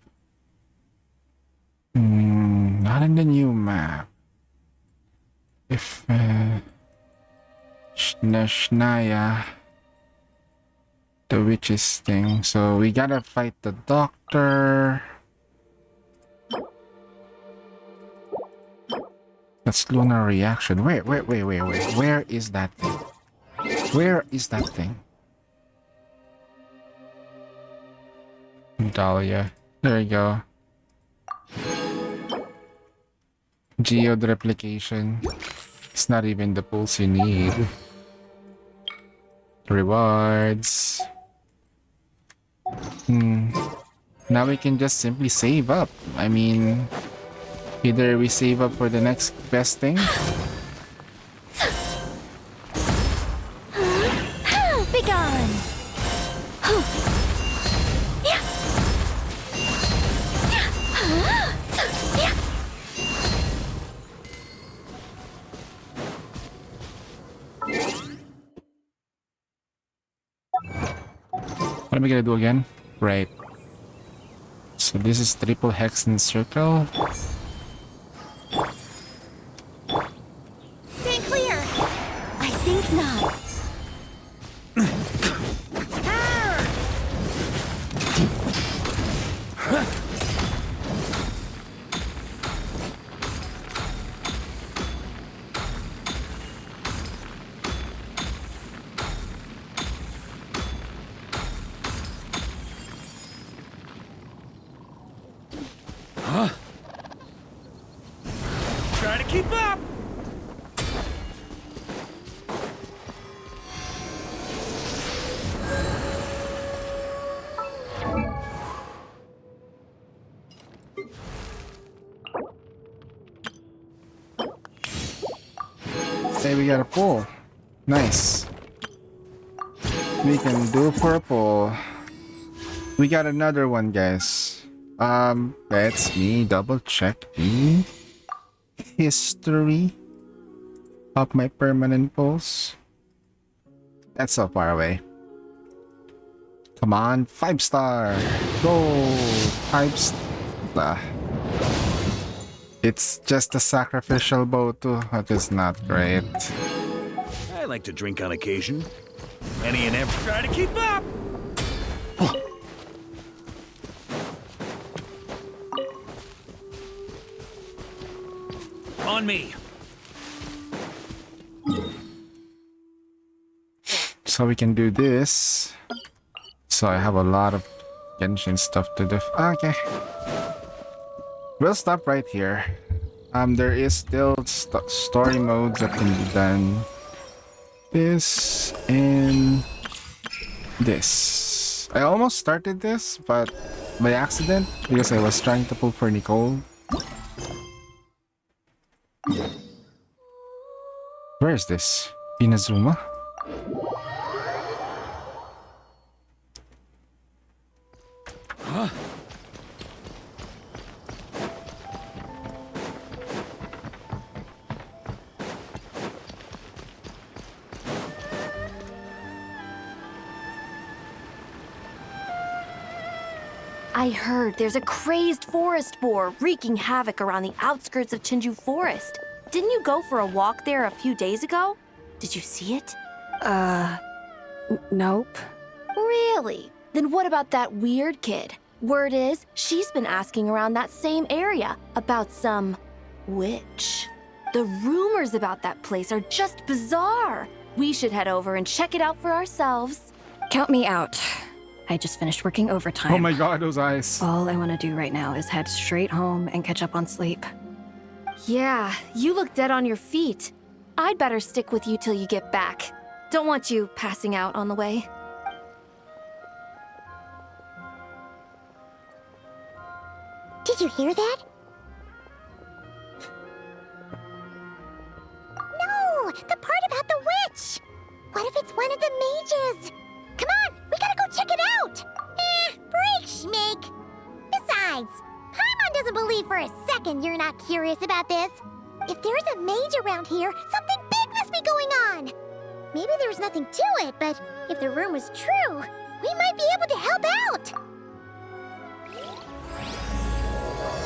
Not in the new map. If Shnaya, the witches thing. So we gotta fight the doctor. That's lunar reaction. Wait. Where is that thing? Where is that thing? Dahlia. There you go. Geode replication. It's not even the pulse you need. Rewards. Now we can just simply save up. I mean, either we save up for the next best thing. Be gone! What am I gonna do again? Right. So this is triple hex and circle. Stay clear! I think not. Try to keep up! Hey, we got a pull. Nice. We can do purple. We got another one, guys. Let's me double check the history of my permanent pulls. That's so far away. Come on, 5-star. Go! 5-star. It's just a sacrificial bow too. That is not great. I like to drink on occasion. Any and every. Try to keep up! On me. So we can do this. So I have a lot of Genshin stuff to do. Okay. We'll stop right here. There is still story modes that can be done. This and this. I almost started this, but by accident because I was trying to pull for Nicole. Where is this? Inazuma? Huh? I heard there's a crazed forest boar wreaking havoc around the outskirts of Chinju Forest. Didn't you go for a walk there a few days ago? Did you see it? Nope. Really? Then what about that weird kid? Word is, she's been asking around that same area about some witch. The rumors about that place are just bizarre. We should head over and check it out for ourselves. Count me out. I just finished working overtime. Oh my god, those eyes. All I want to do right now is head straight home and catch up on sleep. Yeah, you look dead on your feet. I'd better stick with you till you get back. Don't want you passing out on the way. Did you hear that? No! The part about the witch! What if it's one of the mages? Come on! We gotta go check it out! Break, Schmake! Besides, Paimon doesn't believe for a second you're not curious about this. If there's a mage around here, something big must be going on! Maybe there's nothing to it, but if the rumor's true, we might be able to help out!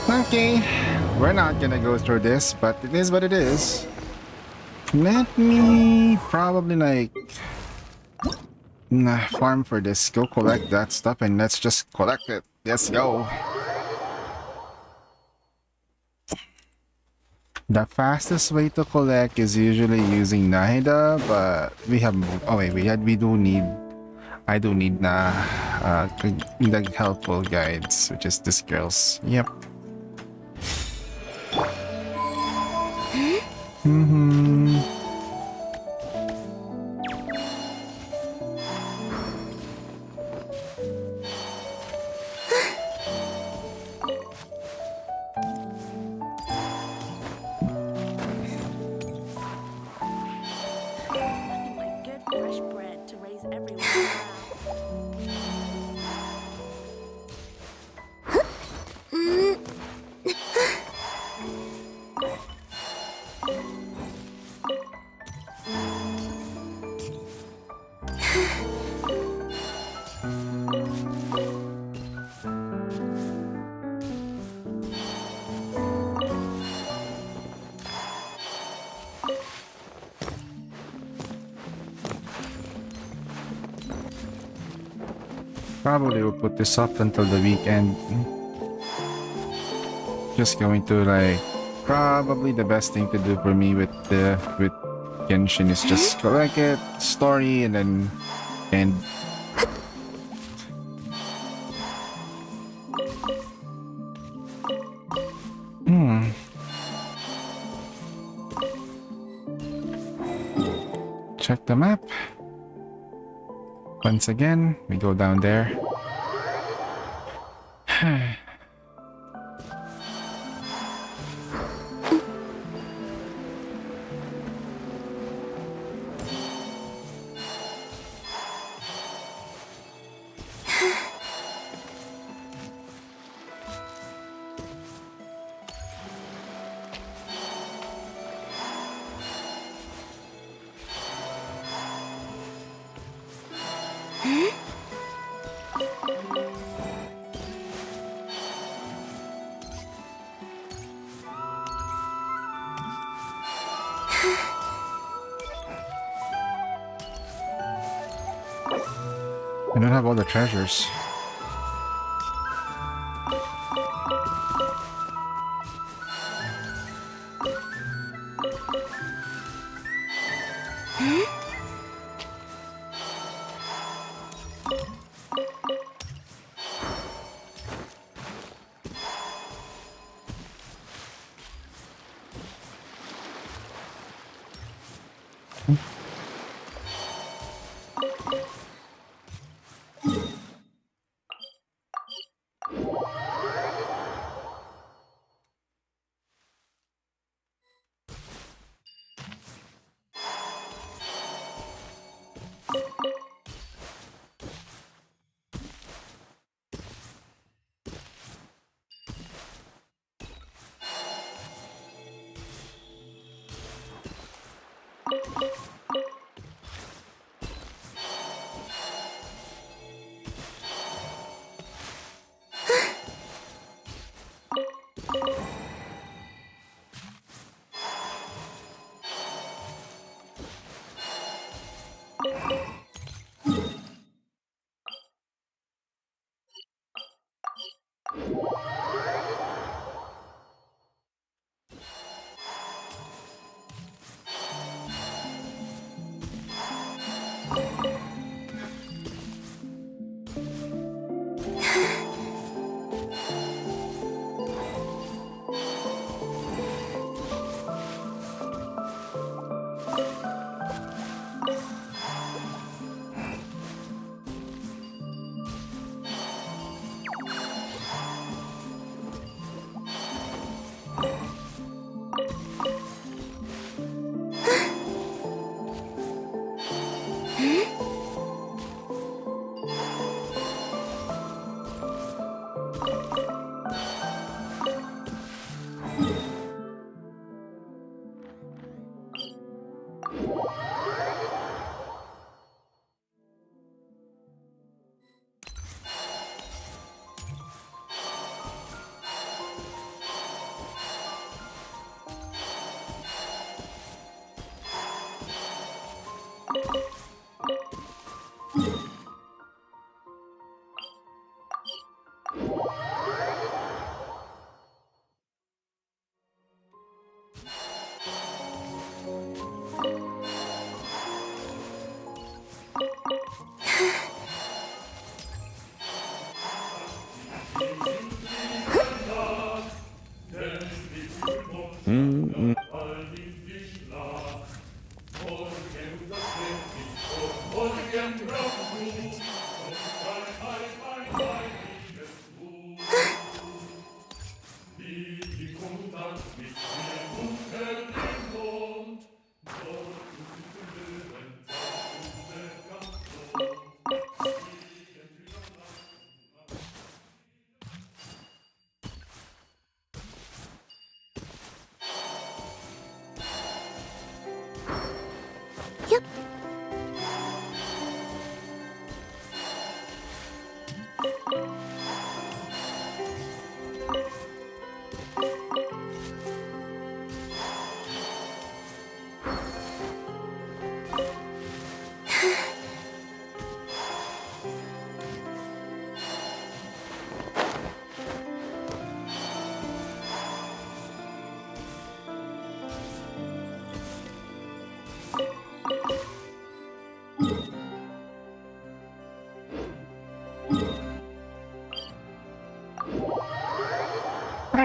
Okay, we're not gonna go through this, but it is what it is. Let me probably like farm for this. Go collect that stuff and let's just collect it. Let's go. The fastest way to collect is usually using Nahida, but we have I do need the helpful guides, which is this girl's. Yep. Probably will put this up until the weekend. Just going to like probably the best thing to do for me with Genshin is just collect it, story, and then end. Check the map. Once again, we go down there. I don't have all the treasures.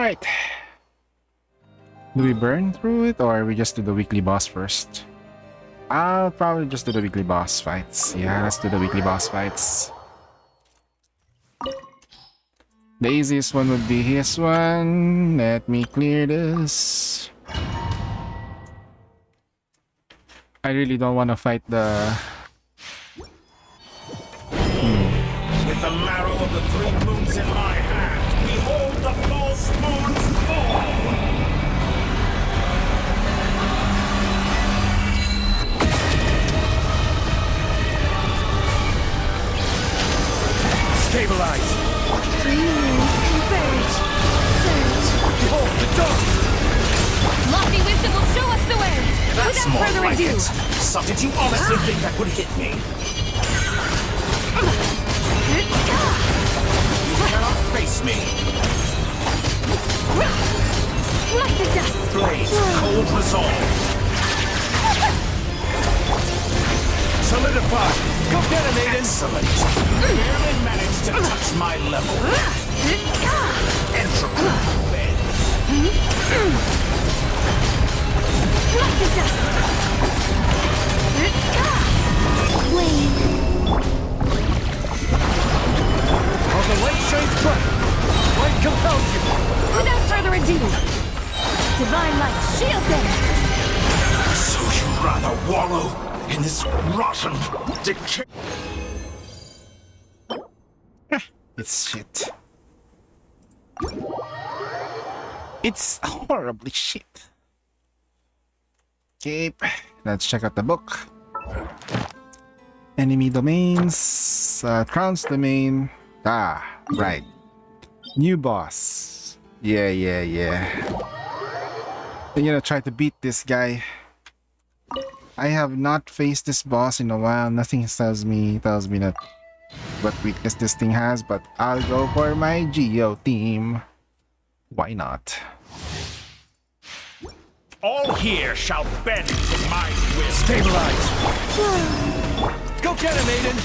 Alright. Do we burn through it or we just do the weekly boss first? I'll probably just do the weekly boss fights. Yeah, let's do the weekly boss fights. The easiest one would be his one. Let me clear this. I really don't want to fight the... With the marrow of the 3 moons in my hand, behold the false moon's fall! Stabilize! 3 moons converge. Surge. Behold the dawn! Lofty wisdom will show us the way! That's Without more further like ado! it. So did you honestly think that would hit me? You cannot face me. Like the dust! Blaze, cold resolve. Solidify! Go get him, Aiden! Excellent. Barely managed to touch my level. Entropy bends. Like the dust! Flame. Oh, the light shines bright. Light compels you. Without further ado! Divine light, shield them! So you'd rather wallow in this rotten decay? It's shit. It's horribly shit. Okay, let's check out the book. Enemy domains, Crown's domain. Ah, right. New boss. Yeah. I'm gonna try to beat this guy. I have not faced this boss in a while. Nothing tells me that what weakness this thing has, but I'll go for my Geo team. Why not? All here shall bend to my will. Stabilize! Go get him, Aiden!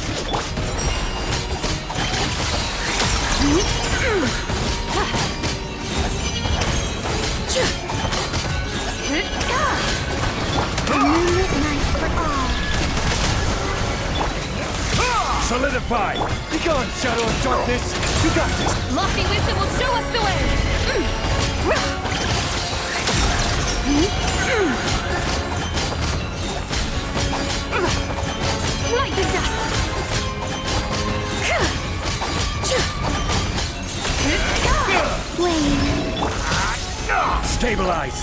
Moonlit night for all. Solidify! Be gone, shadow of darkness! You got this! Lofty wisdom will show us the way! Like the dust! Flame. Stabilize!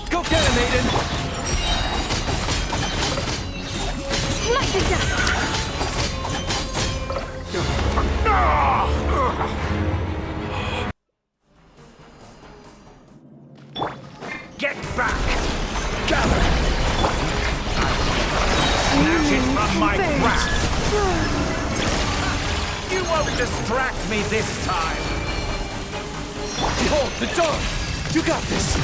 Go get him, Aiden! Like the dust! Get back! Gather! Snatch it from my grasp! You won't distract me this time! Behold the dawn! You got this!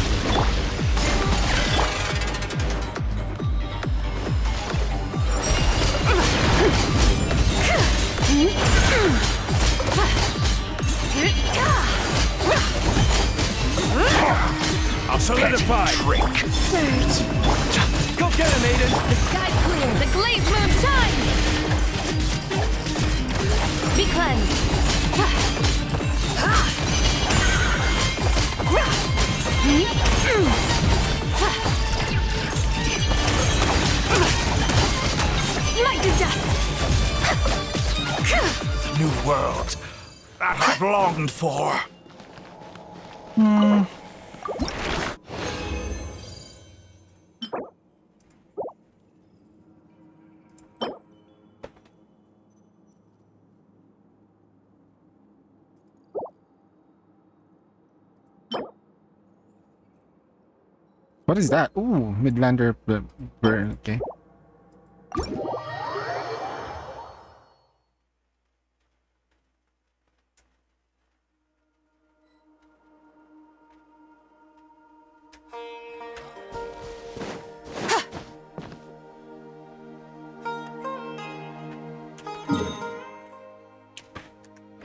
I'll solidify! Surge. Go get him, Aiden! The sky's clear, the glazed moon shines! Be cleansed! Like the dust! The new world that I've longed for. What is that? Ooh, Midlander burn. Okay.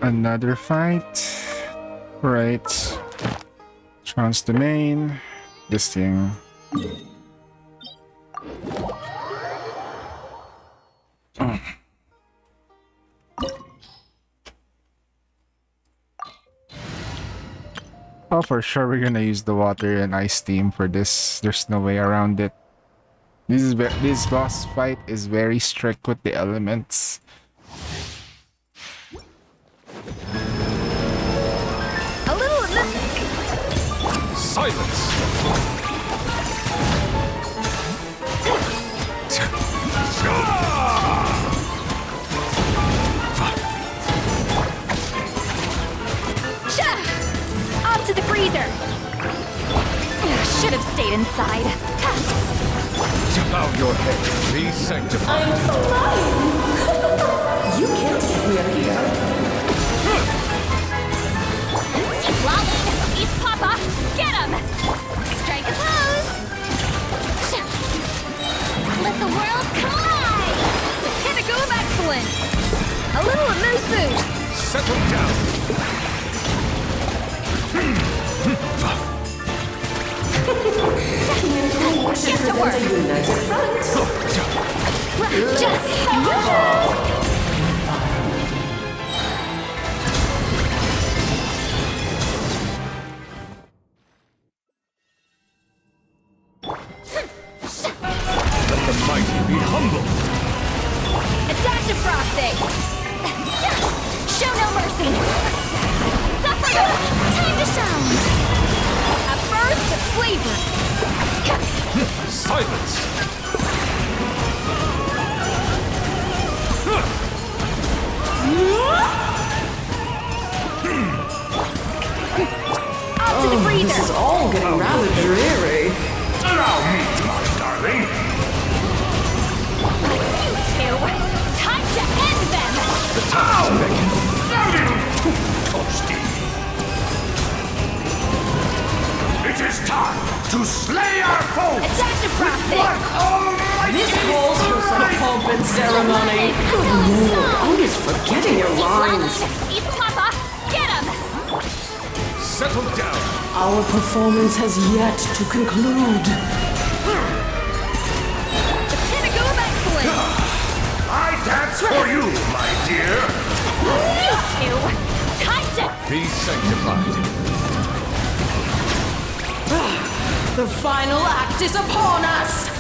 Another fight. Right. Chance to main. This thing. Oh, for sure we're gonna use the water and ice steam for this. There's no way around it. This boss fight is very strict with the elements. A little. Silence! Up to the freezer! Should have stayed inside. Bow your head, be sanctified. I'm flying! You can't get me up here. Lolly! East Papa! Get him! Strike a pose! Let the world collide! Pinnacle of excellence! A little loose boost! Settle down! Get to work! A united front. Just go! Let the mighty be humble! A dash of frosting! Show no mercy! Suffer! Time to shine! A burst of flavor! Silence! Up to the freezer! This is all getting rather dreary. Allow me, my darling. You two! Time to end them! The time is beckoning. Now you too toasty. It is time to slay our foes. A dash of frosting! This calls for some pomp and ceremony. Good lord, always forgetting your lines. East Papa! Get him! Settle down! Our performance has yet to conclude. The pinnacle of excellence! I dance for you, my dear. You two! Time to... Be sanctified. The final act is upon us!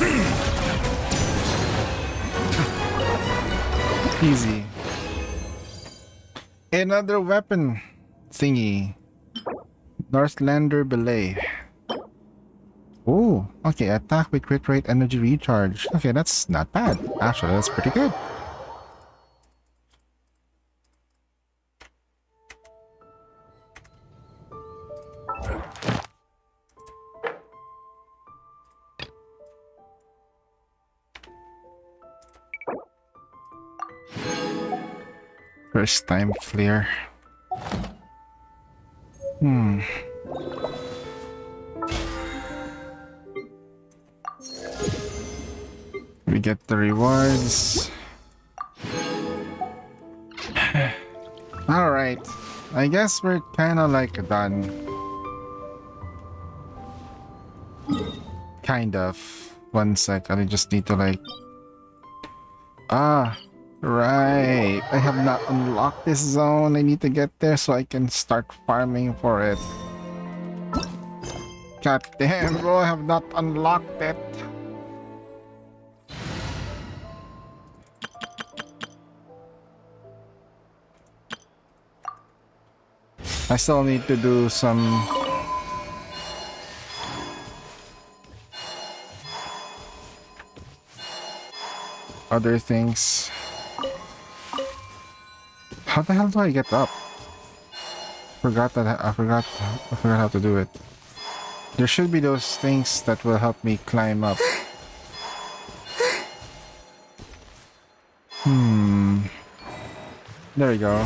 Easy. Another weapon thingy. Northlander Belay. Oh, okay. Attack with crit rate, energy recharge. Okay, that's not bad. Actually, that's pretty good. First time clear. We get the rewards. Alright. I guess we're kinda like done. Kind of. One sec, I just need to like... Right. I have not unlocked this zone. I need to get there so I can start farming for it. God damn, bro, I have not unlocked it. I still need to do some... other things. How the hell do I get up? I forgot how to do it. There should be those things that will help me climb up. There we go.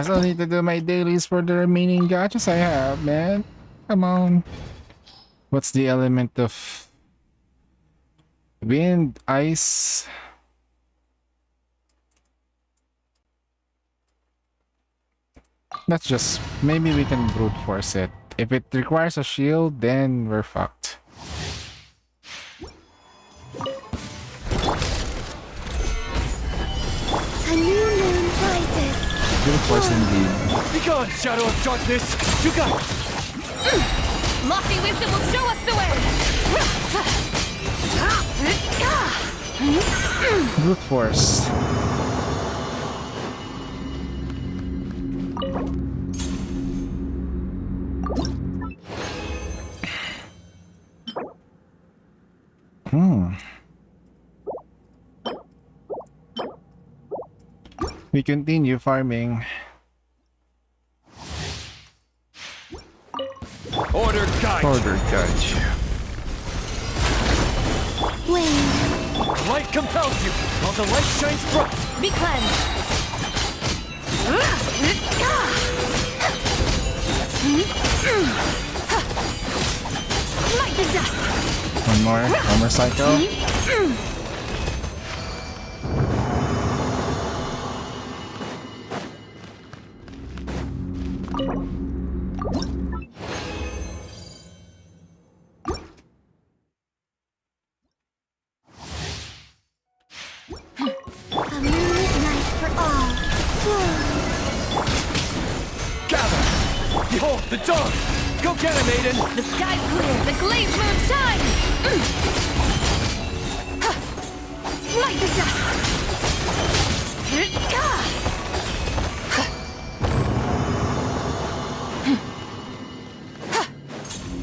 I still need to do my dailies for the remaining gachas I have, man. Come on. What's the element of wind, ice? Let's just, maybe we can brute force it. If it requires a shield, then we're fucked. A new moon rises. Brute force indeed. Be gone, shadow of darkness! You got it! Lofty wisdom will show us the way. Brute force. We continue farming. Order guide. Order guide. Light compels you, while the light shines bright. Be cleansed. Smite the dust. One more cycle. A moonlit night for all. Gather! Behold, the dawn! Go get it, maiden! The sky's clear, the glazed moon shines! Smite the dust!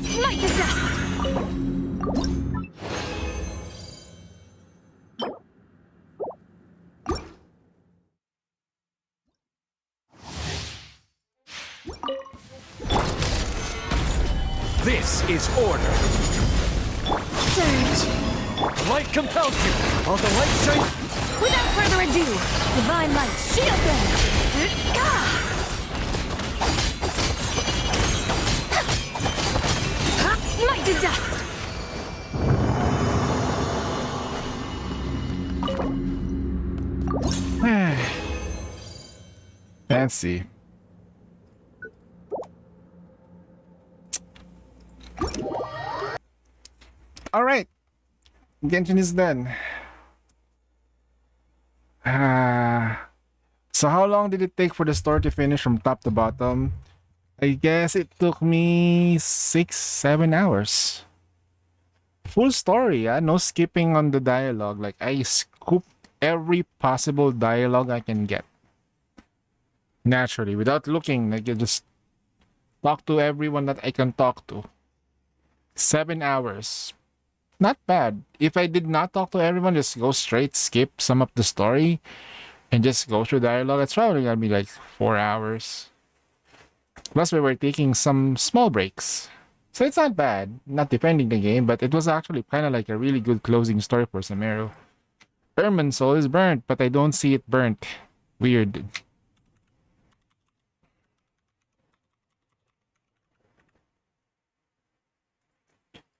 Smite the dust! This is order. Surge. Light compels you, while the light shines. Without further ado, divine light, shield them! Smite the dust! Fancy. Alright. Genshin is done. So how long did it take for the story to finish from top to bottom? I guess it took me 6-7 hours. Full story, yeah? No skipping on the dialogue. Like, I scooped every possible dialogue I can get. Naturally, without looking. Like, I just talk to everyone that I can talk to. 7 hours. Not bad. If I did not talk to everyone, just go straight, skip some of the story, and just go through dialogue, it's probably gonna be like 4 hours. Plus, we were taking some small breaks. So it's not bad. Not defending the game, but it was actually kind of like a really good closing story for Samero. Ermin's soul is burnt, but I don't see it burnt. Weird.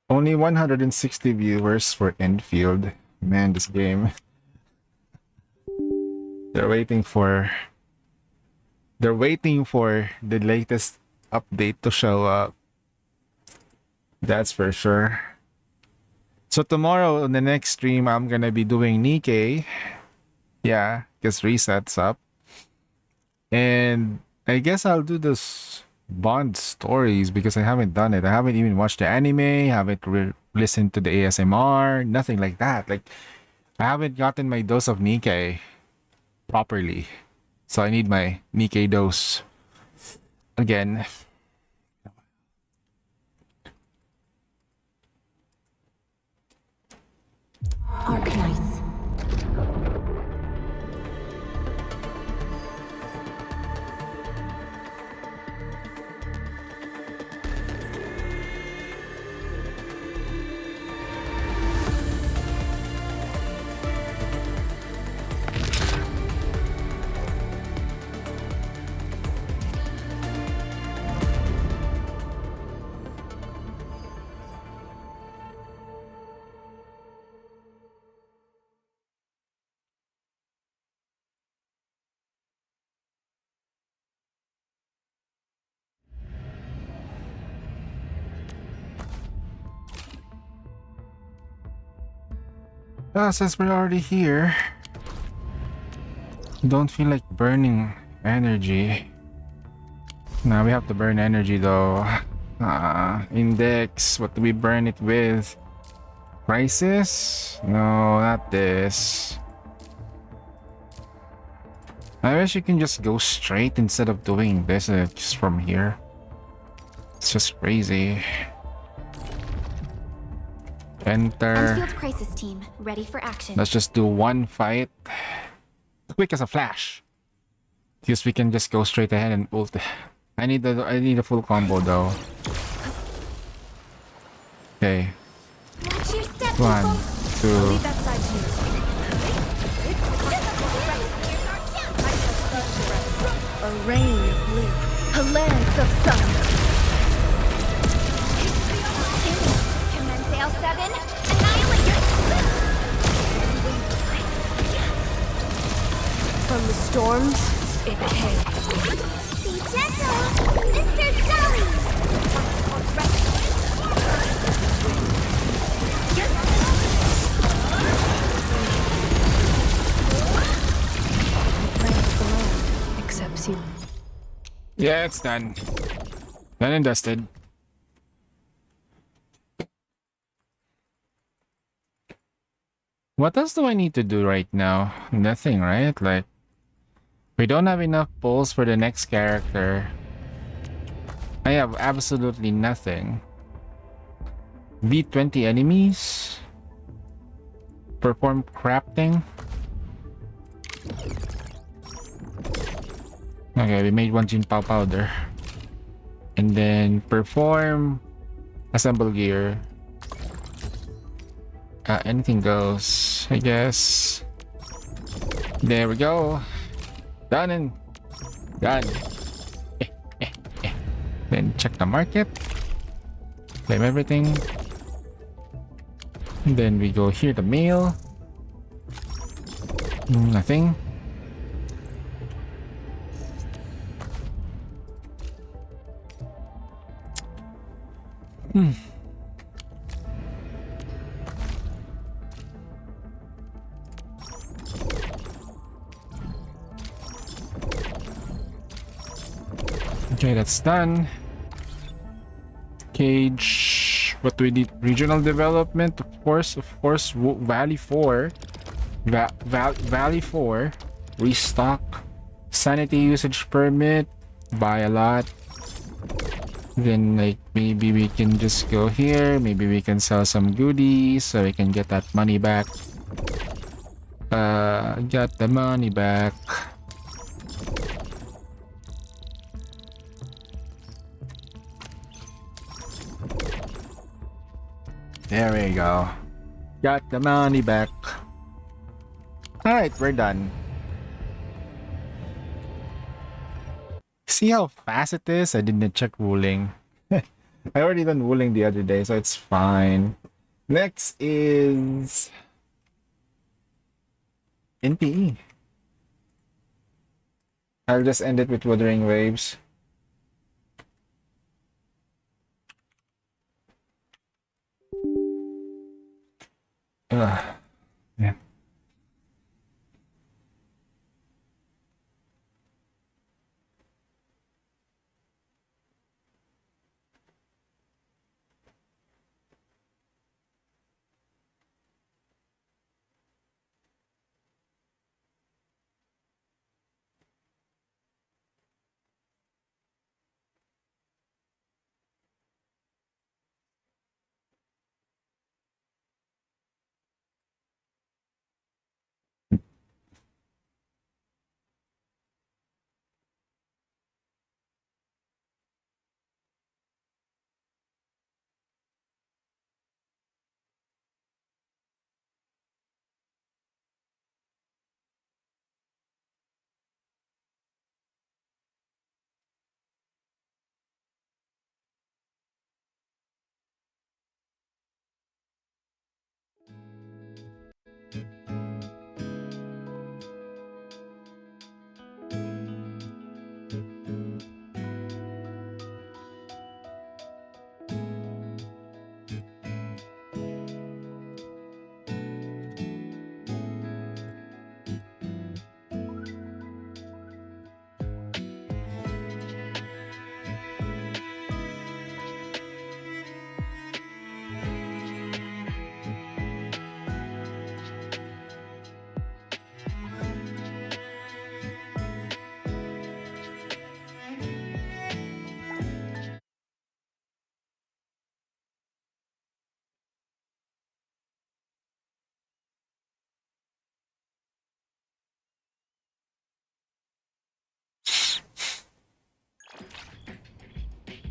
Only 160 viewers for Enfield. Man, this game. They're waiting for the latest update to show up. That's for sure. So tomorrow on the next stream, I'm gonna be doing Nikkei. Yeah, because Reset's up. And I guess I'll do this Bond stories because I haven't done it. I haven't even watched the anime, haven't listened to the ASMR, nothing like that. Like, I haven't gotten my dose of Nikkei properly. So I need my Nikkei dose again. Arknights. Since we're already here, don't feel like burning energy. Now we have to burn energy though. Index. What do we burn it with? Crisis? No, not this. I wish you can just go straight instead of doing this just from here. It's just crazy. Enter. Enfield crisis team, ready for action. Let's just do one fight. Quick as a flash. Because we can just go straight ahead and ult. I need a full combo though. Okay. Watch your step, 1, 2. leave that side to you. A rain of blue, a lance of sun. Commence L7, annihilate your... From the storms, it came. Be gentle, Mr. Jolly! Accepts you. Yeah, it's done. Done and dusted. What else do I need to do right now? Nothing, right? Like, we don't have enough pulls for the next character. I have absolutely nothing. Beat 20 enemies. Perform crafting. Okay, we made one Jinpao powder. And then perform assemble gear. Anything goes, I guess. There we go. Done and done. Then check the market. Claim everything. And then we go here, the mail. Nothing. Okay, that's done. Cage. What do we need? Regional development, of course. Valley 4. Valley 4. Restock. Sanity usage permit. Buy a lot. Then, like, maybe we can just go here. Maybe we can sell some goodies so we can get that money back. Got the money back. There we go. Got the money back. Alright, we're done. See how fast it is? I didn't check ruling. I already done ruling the other day, so it's fine. Next is NPE. I'll just end it with Wuthering Waves. Yeah.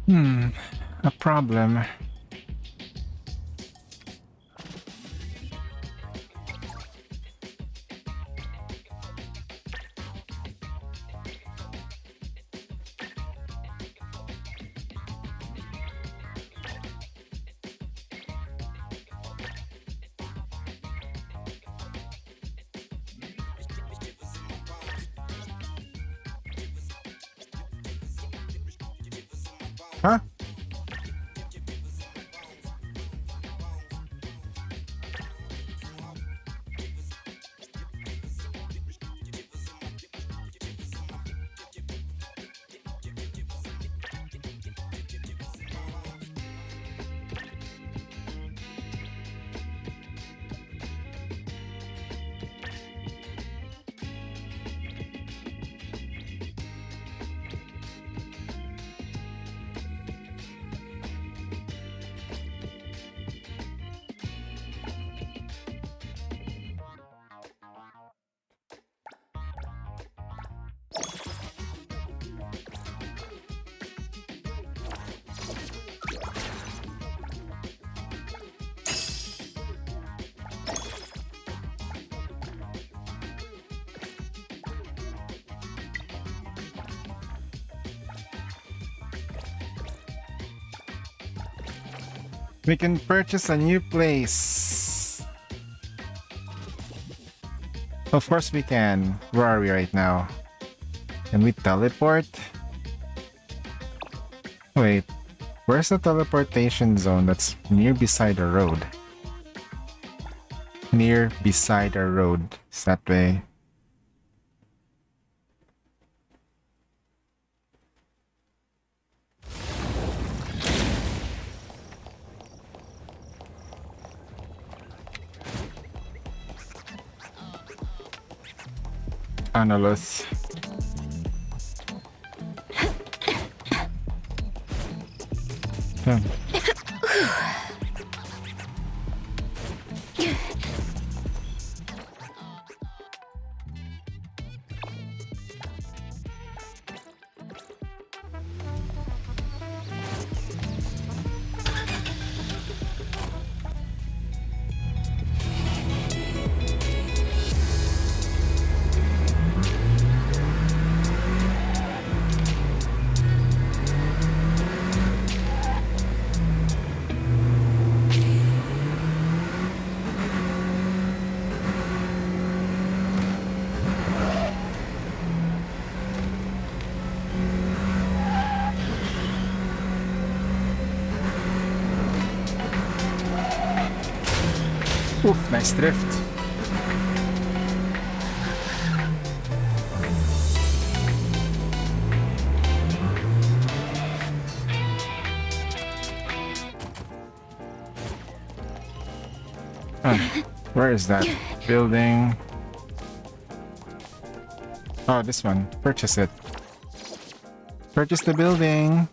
A problem. Huh? We can purchase a new place. Of course we can. Where are we right now? Can we teleport? Wait, where's the teleportation zone that's near beside a road? Near beside a road. Is that way? Analyst. Oof, nice drift. Where is that building? Oh, this one. Purchase it. Purchase the building.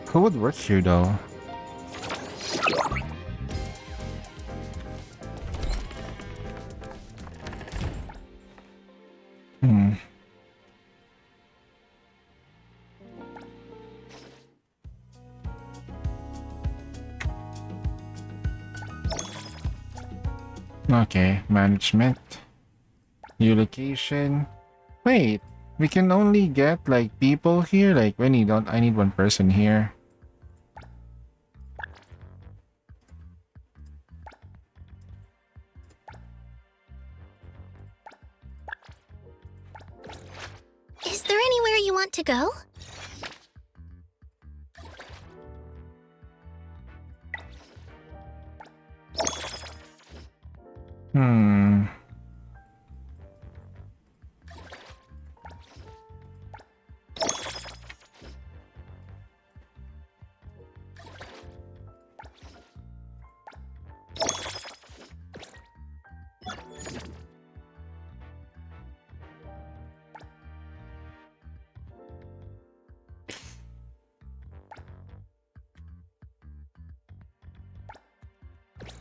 Who would work here though? Okay, management. New location. Wait, we can only get like people here? Like when you don't, I need one person here. Is there anywhere you want to go?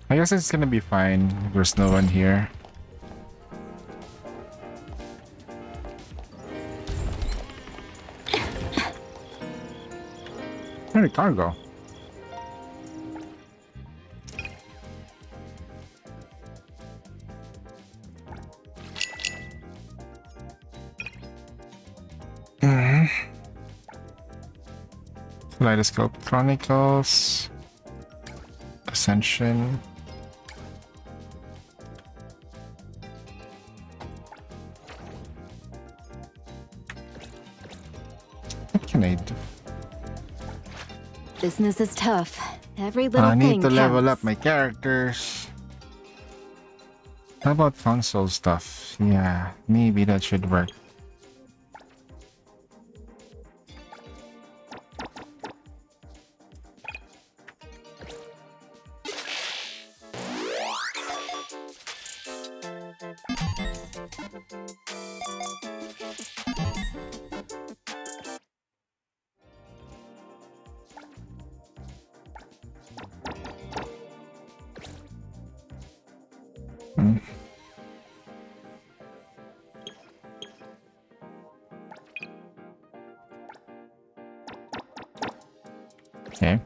I guess it's gonna be fine. There's no one here. Where'd the car go? Kaleidoscope Chronicles. Ascension. What can I do? Business is tough. Every little I thing need to level counts. up my characters. How about console stuff? Yeah, maybe that should work. Okay.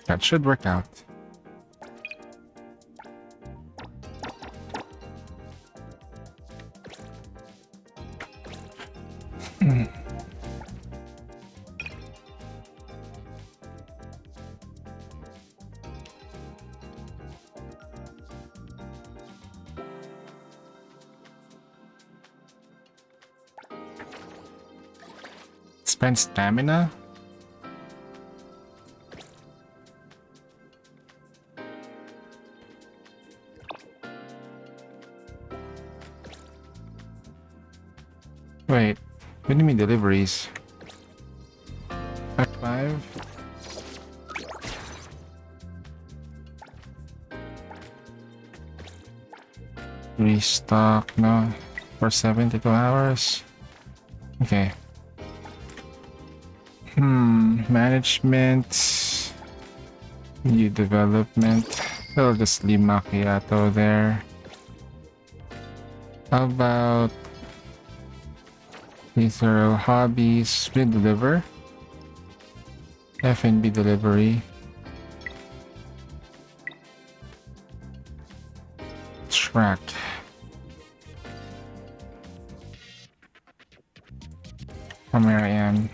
That should work out. Spend stamina? Wait, what do you mean deliveries? Act 5? Restock, no? For 72 hours? Okay. Management. New development. I'll just leave macchiato there. How about these are hobbies? We deliver. F&B delivery. Track. From where I am.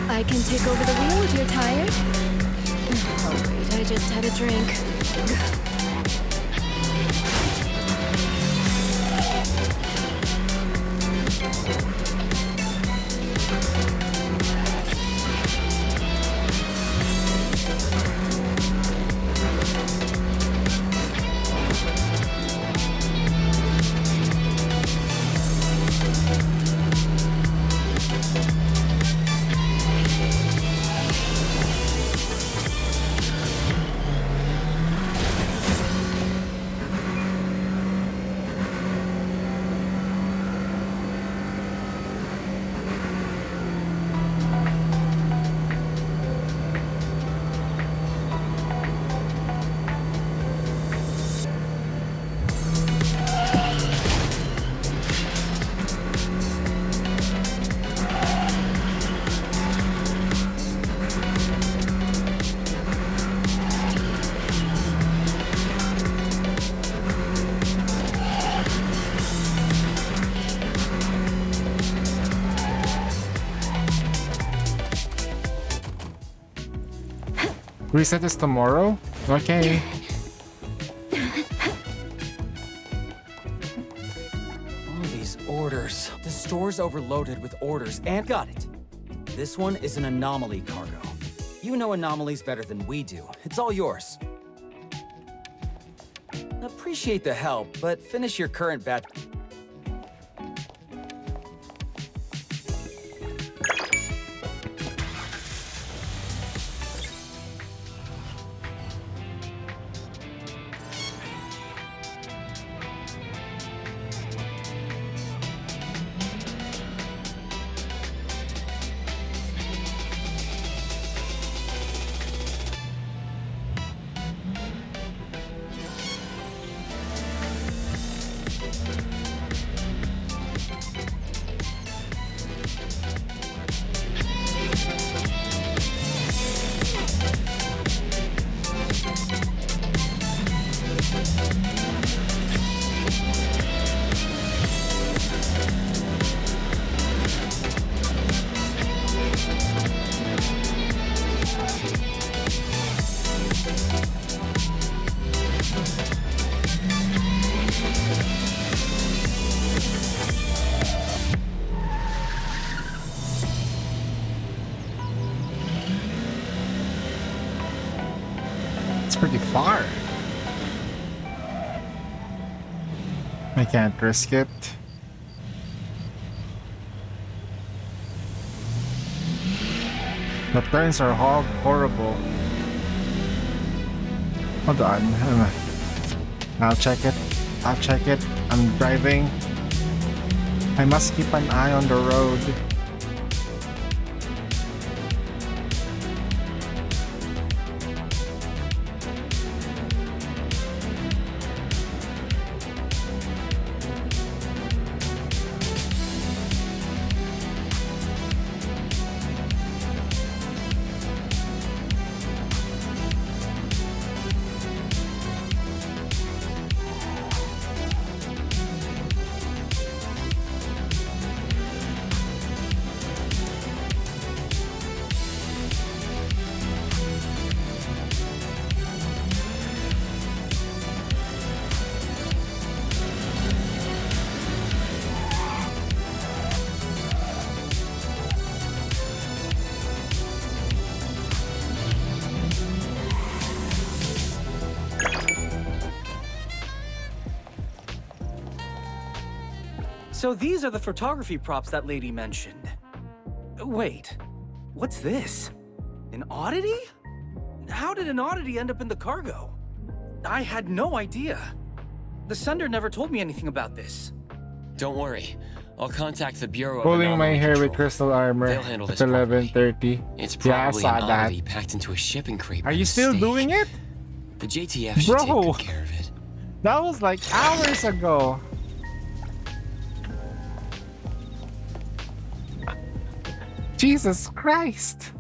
I can take over the wheel if you're tired. Oh wait, I just had a drink. Reset is tomorrow? Okay. All these orders. The store's overloaded with orders and got it. This one is an anomaly cargo. You know anomalies better than we do. It's all yours. Appreciate the help, but finish your current batch. It's pretty far. I can't risk it. The turns are horrible. Hold on. I'll check it. I'll check it. I'm driving. I must keep an eye on the road. So these are the photography props that lady mentioned. Wait, what's this? An oddity? How did an oddity end up in the cargo? I had no idea. The sender never told me anything about this. Don't worry. I'll contact the Bureau of Pulling my Anomaly hair Control. with crystal armor They'll handle at this properly. 11:30. It's Yeah, I probably saw an that. oddity packed into a shipping crate. Are by you still mistake. doing it? The JTF should take Bro, good care of it. that was like hours ago. Jesus Christ.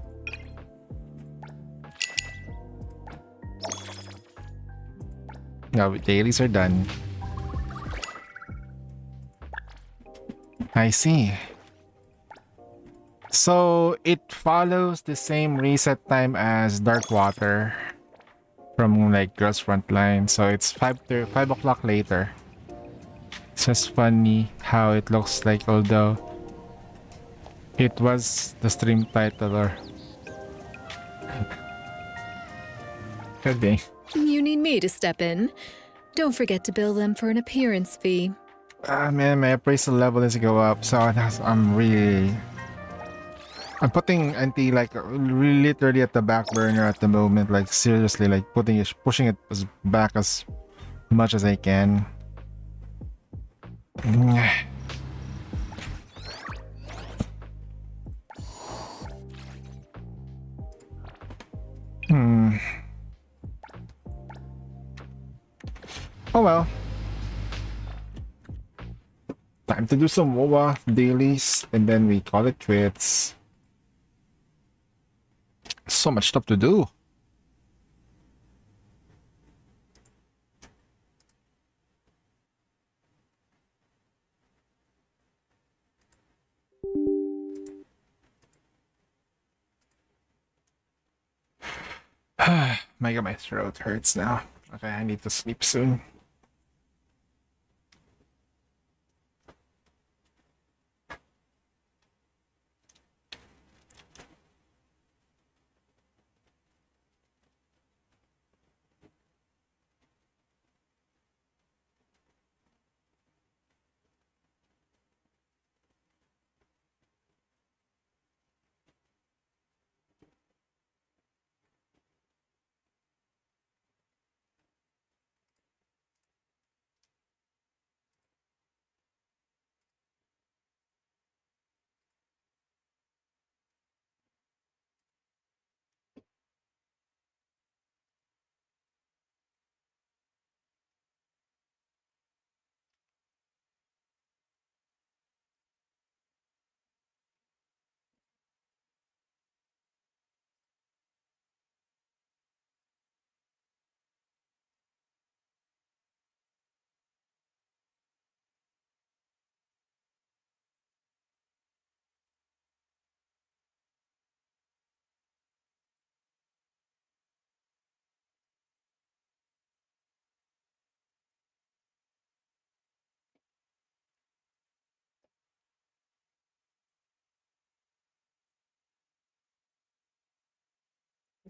No, dailies are done. I see. So it follows the same reset time as Dark Water from like Girls Frontline. So it's 5 o'clock later. It's just funny how it looks like, although it was the stream title or okay. You need me to step in. Don't forget to bill them for an appearance fee. Man, my appraisal level is go up, so I'm putting NT like literally at the back burner at the moment, like seriously, like pushing it as back as much as I can. Oh well. Time to do some MOBA dailies and then we call it quits. So much stuff to do. My God, my throat hurts now. Okay, I need to sleep soon.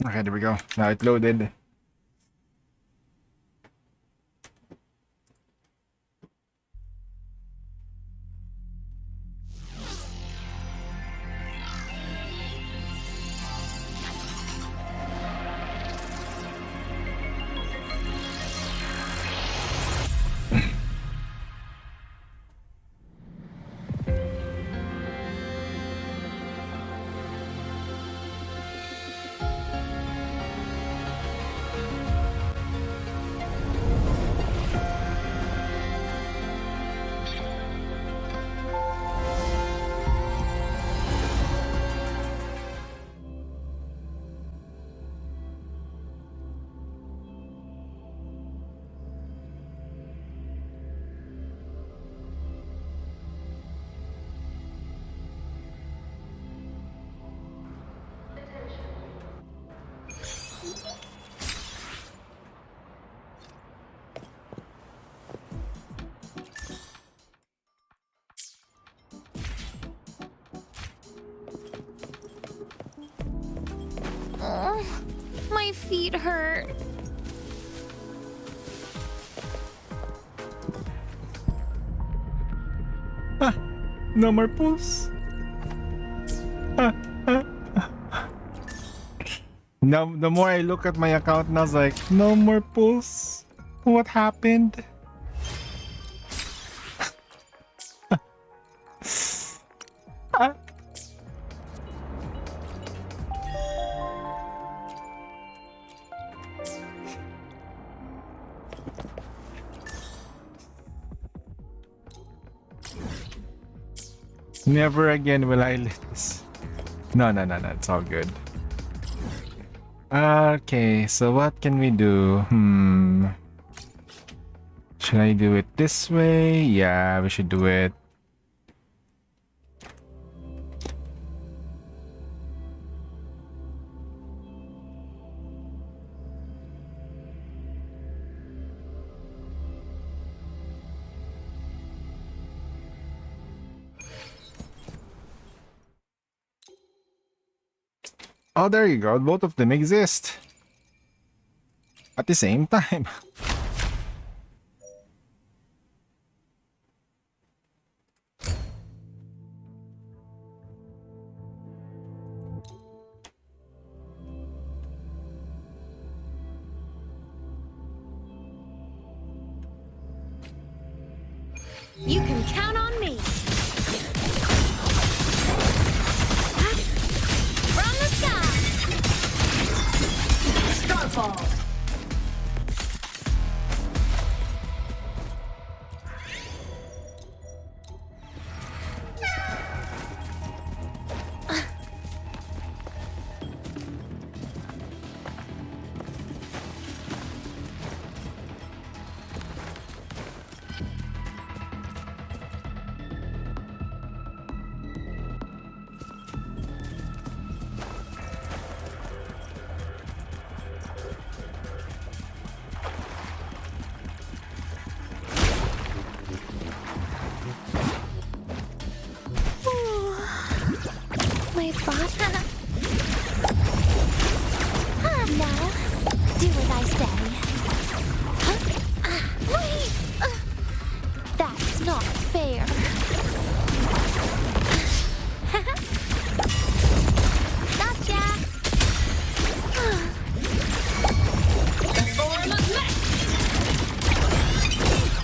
Okay, there we go. Now it loaded. My feet hurt. No more pulls. Now, the more I look at my account, and I was like, no more pulls. What happened? Never again will I let this. No, it's all good. Okay, so what can we do? Should I do it this way? Yeah, we should do it. Oh, there you go. Both of them exist at the same time. You can count on me. From the sky. Starfall. My bot. Now, do as I say. Wait! That's not fair. Gotcha. The form of mech.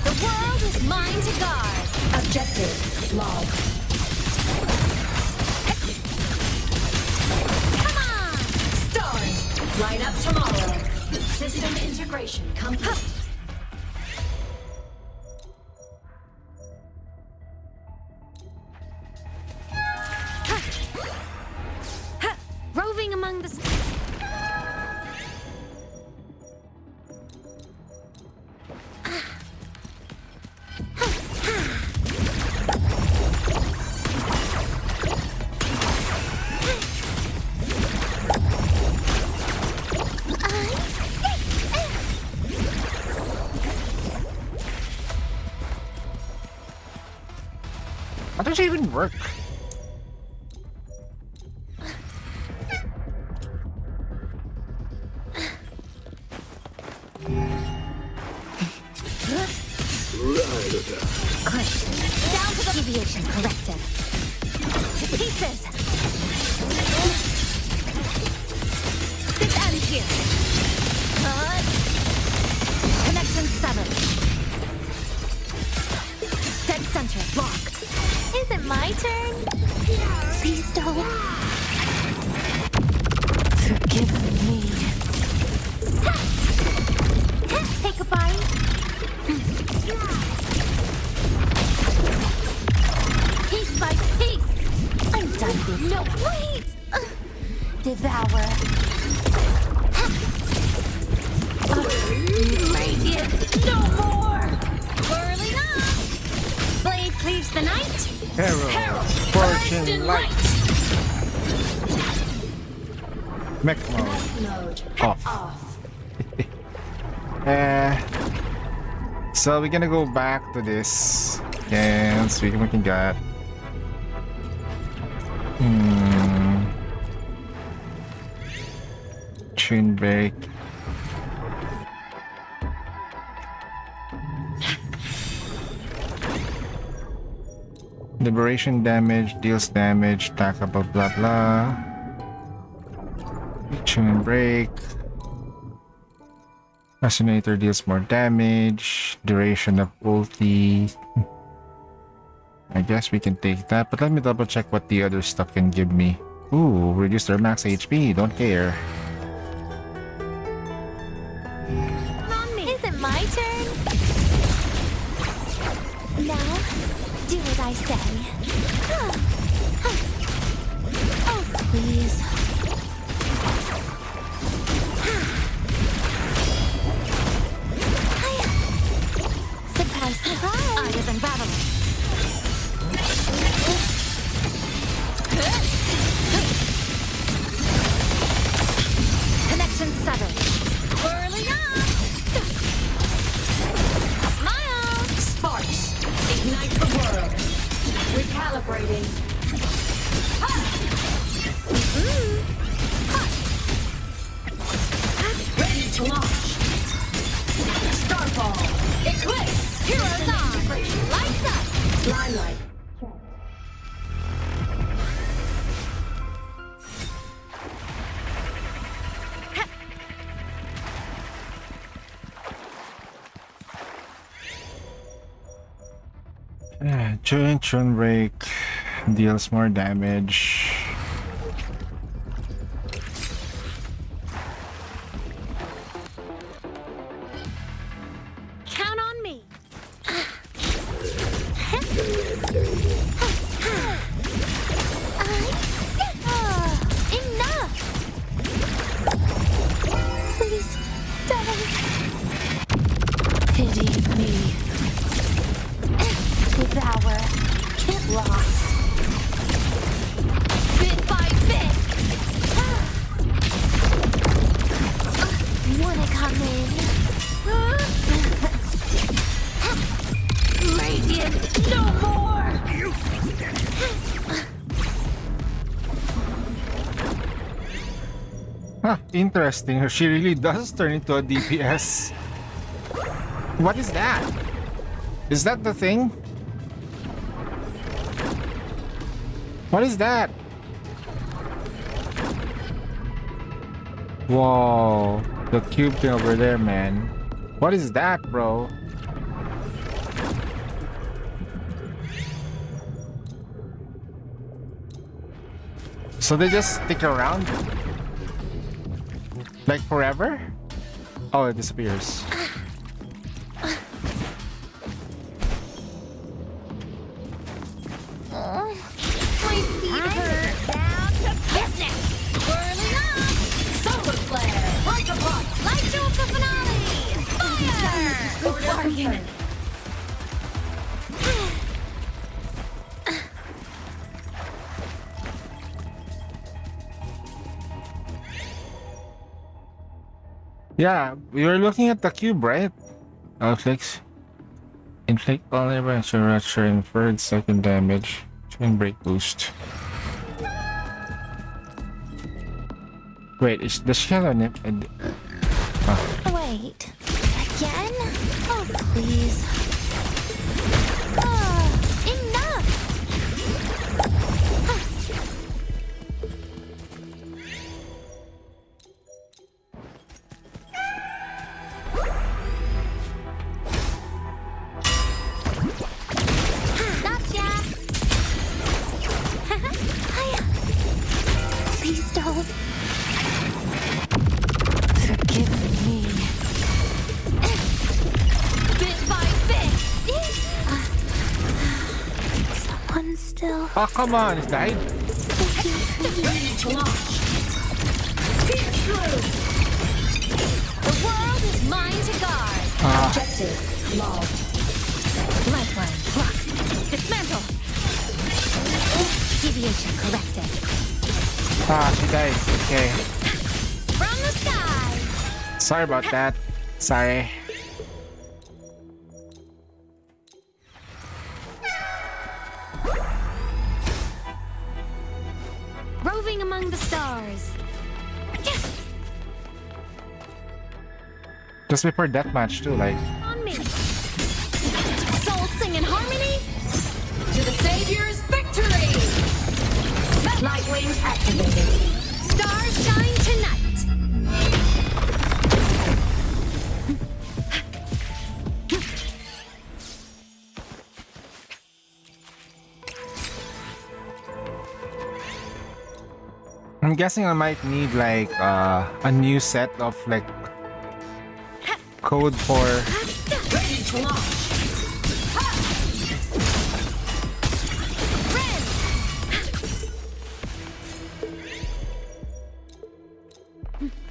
The world is mine to guard. Objective log. Line up tomorrow. System integration complete. Roving among the... How does it even work? Down to the deviation corrective. To pieces. This ends here. Connection severed. Dead center blocked. Is it my turn? Please don't. Forgive me. Take a bite. Piece by piece. I'm done with you. No, wait! Devour. Radiance, no more! Whirling up! Blade cleaves the night. Herald, fortune light. Mech mode off. So we're gonna go back to this and see what we can get. Twin break. Liberation damage, deals damage, attackable, blah blah. Twin break. Resonator deals more damage. Duration of ulti. I guess we can take that, but let me double check what the other stuff can give me. Ooh, reduce their max HP, don't care. Is it my turn? Now, do as I say. Oh, please. Surprise, surprise! I was unraveling. Connection severed. Whirling up! Smile! Sparks! Ignite the world! Recalibrating. Ready to launch! Starfall! Eclipse! Heroes on! Lights up! Limelight. Twin break deals more damage. Count on me! Enough! Please, don't. Pity me. Devour. Get lost. Bit by bit. Wanna come in? Radiance, no more! Huh, interesting. She really does turn into a DPS. What is that? Is that the thing? What is that? Whoa, the cube thing over there, man. What is that, bro? So they just stick around? Like forever? Oh, it disappears. My feet hurt. Down to business. Whirling up. Solar flare. Like a rock. Light show of the finale. Fire. Good bargain. Yeah, we were looking at the cube, right? Fix. Inflict only by Sriracha inferred second damage. Twin break boost. Wait, does she have an... Wait. Again? Oh, please. Enough! Please don't. Forgive me. Bit by bit. Someone still. Oh, come on, it's died. Ready to launch. Pierce through. The world is mine to guard. Objective logged. Lifeline blocked. Dismantle. Deviation corrected. Ah, she died. Okay. From the sky. Sorry about that. Sorry. Roving among the stars. Just before deathmatch too, like. On me. Soul sing in harmony. To the Savior's victory. Light wings activated. Stars shine tonight. I'm guessing I might need like a new set of like code for Ready to launch.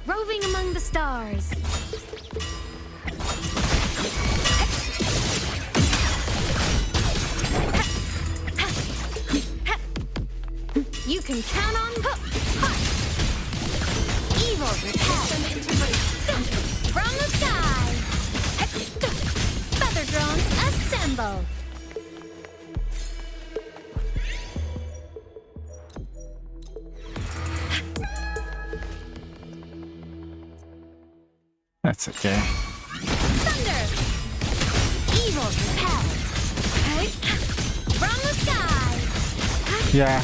Roving among the stars. You can count on evil repelled from the sky. Feather drones assemble. That's okay. Thunder! Evil repelled. From the sky. Yeah.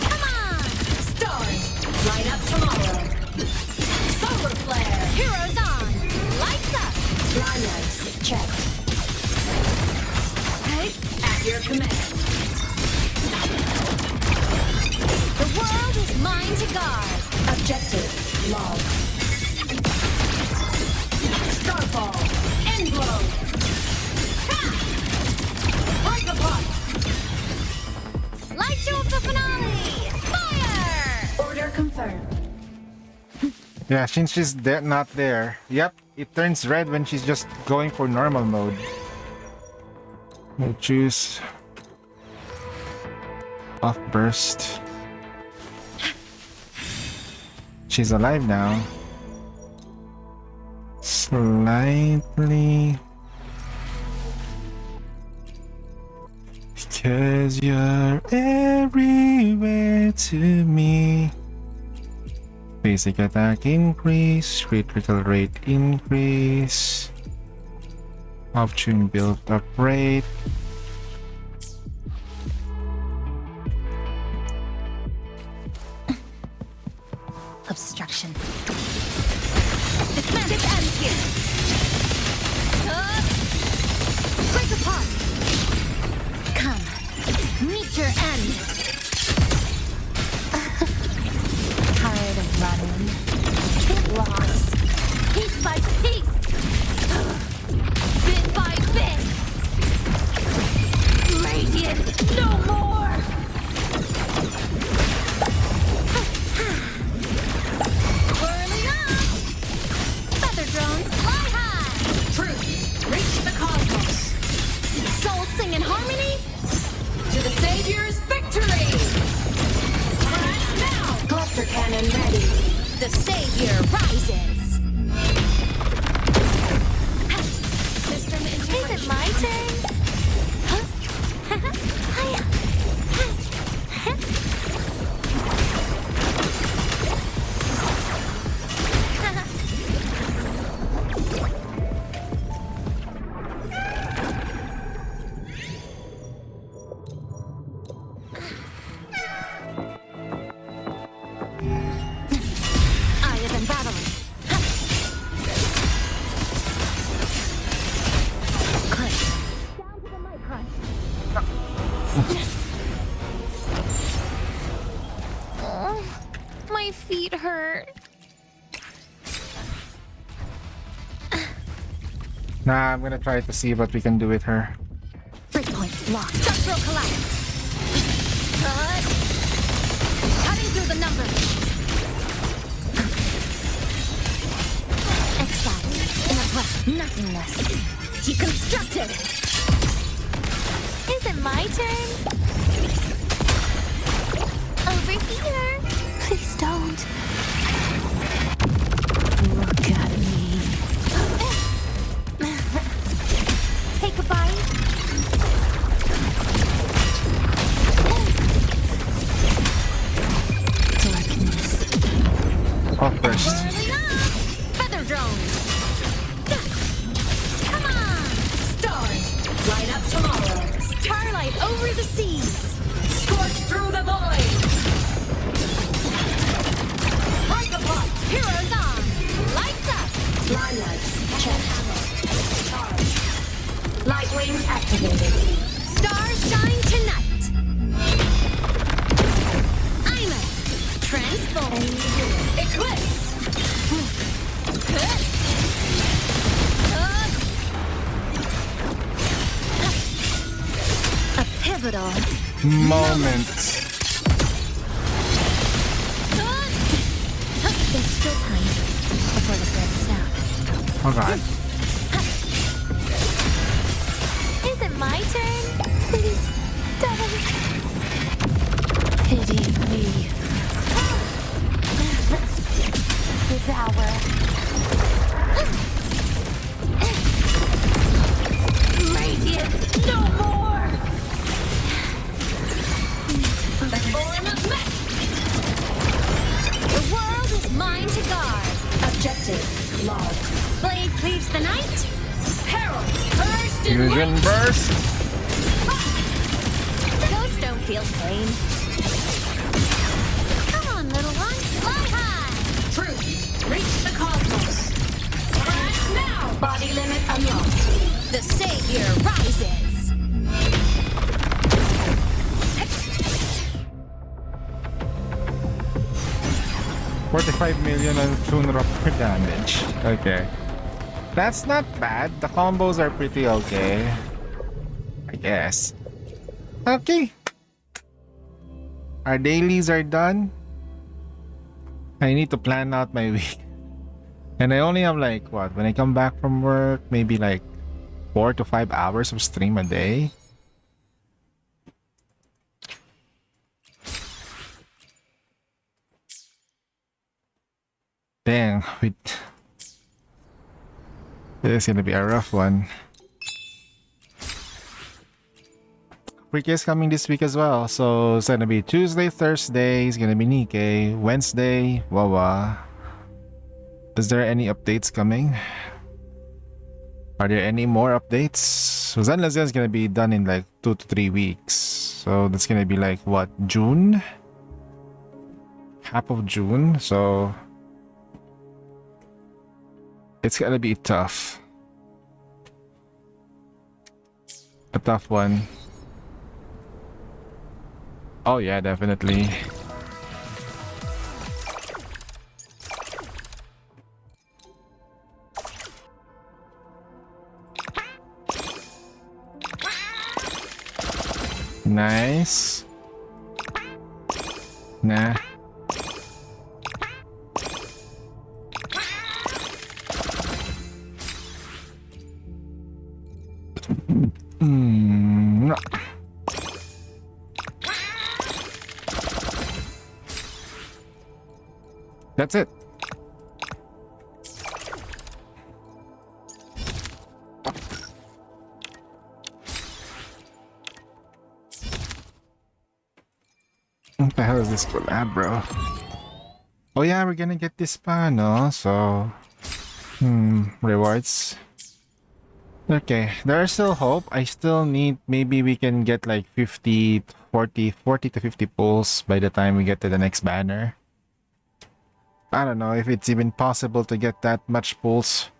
Come on! Stars, light up tomorrow. Solar flare. Heroes on. Lights up. Blind lights, check. At your command. The world is mine to guard. Objective, log. Starfall, end blow. Break apart. Light show of the finale. Fire! Order confirmed. Yeah, since she's not there. Yep, it turns red when she's just going for normal mode. We'll choose off burst. She's alive now. Slightly. Because you're everywhere to me. Basic attack increase, critical rate increase, option build up rate. Obstruction. This magic ends here. Break apart. Come, meet your end. Tired of running. Get lost. Piece by piece. Bit by bit. Radiance no more. Whirling up. Feather drones fly high. Truth, reach the cosmos. Soul sing in harmony. To the Savior's victory. Now, cluster cannon ready. The Savior rises. System integration. Is it my turn? Huh? I have been battling. Click. Down to the micron. Oh, my feet hurt. Nah, I'm gonna try to see what we can do with her. Breakpoint locked. Structural collapse. Cutting through the numbers. Exile in a breath. Nothingness. Deconstructed. Is it my turn? Over here. Please don't. Look at me. Take a bite. Darkness. Off burst. Feather drone. moment. There's still time before the thread snap. Oh god. Is it my turn? Please don't. Pity me. Devour. Radiance, no more! The form of mesh! The world is mine to guard. Objective, log. Blade cleaves the night. Peril, burst in Fusion burst. Ghosts don't feel pain. Come on, little one. Fly high. Truth, reach the cosmos. Crash now. Body limit unlocked. The savior rises. 45 million on funeral per damage. Okay. That's not bad. The combos are pretty okay. I guess. Okay. Our dailies are done. I need to plan out my week. And I only have like, what? When I come back from work, maybe like 4 to 5 hours of stream a day. Dang, this is gonna be a rough one. Pre-K is coming this week as well, so it's gonna be Tuesday, Thursday, it's gonna be Nikkei, Wednesday, Wawa. Is there any updates coming? Are there any more updates? Suzanne Lazia is gonna be done in like 2 to 3 weeks, so that's gonna be like what, June? Half of June, so it's gonna be tough. A tough one. Oh yeah, definitely. Nice. Nah. No. That's it. What the hell is this collab, bro? Oh yeah, we're gonna get this pa, no? So, rewards. Okay, there's still hope. I still need, maybe we can get like 50, 40 to 50 pulls by the time we get to the next banner. I don't know if it's even possible to get that much pulls.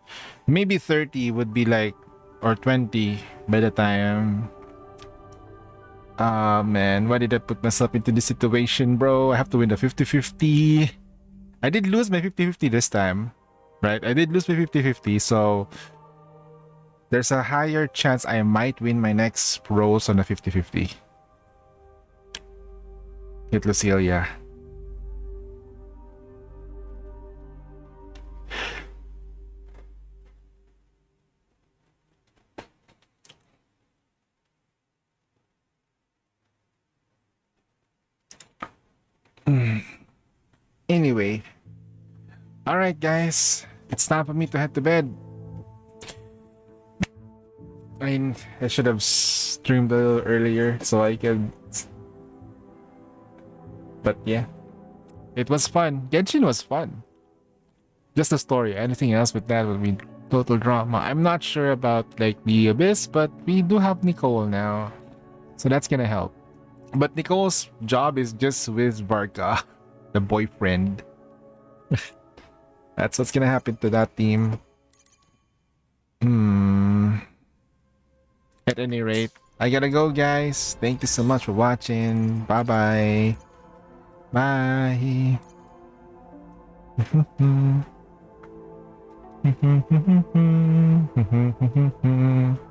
Maybe 30 would be like, or 20 by the time. Ah man, why did I put myself into this situation, bro? I have to win the 50-50. I did lose my 50-50 this time, right? I did lose my 50-50, so there's a higher chance I might win my next rolls on the 50-50. Hit Lucilia. Anyway. Alright guys, it's time for me to head to bed. I mean, I should have streamed a little earlier so I could... But yeah. It was fun. Genshin was fun. Just the story. Anything else with that would be total drama. I'm not sure about like the Abyss, but we do have Nicole now. So that's gonna help. But Nicole's job is just with Varka, the boyfriend. That's what's gonna happen to that team. At any rate, I gotta go, guys. Thank you so much for watching. Bye-bye. Bye.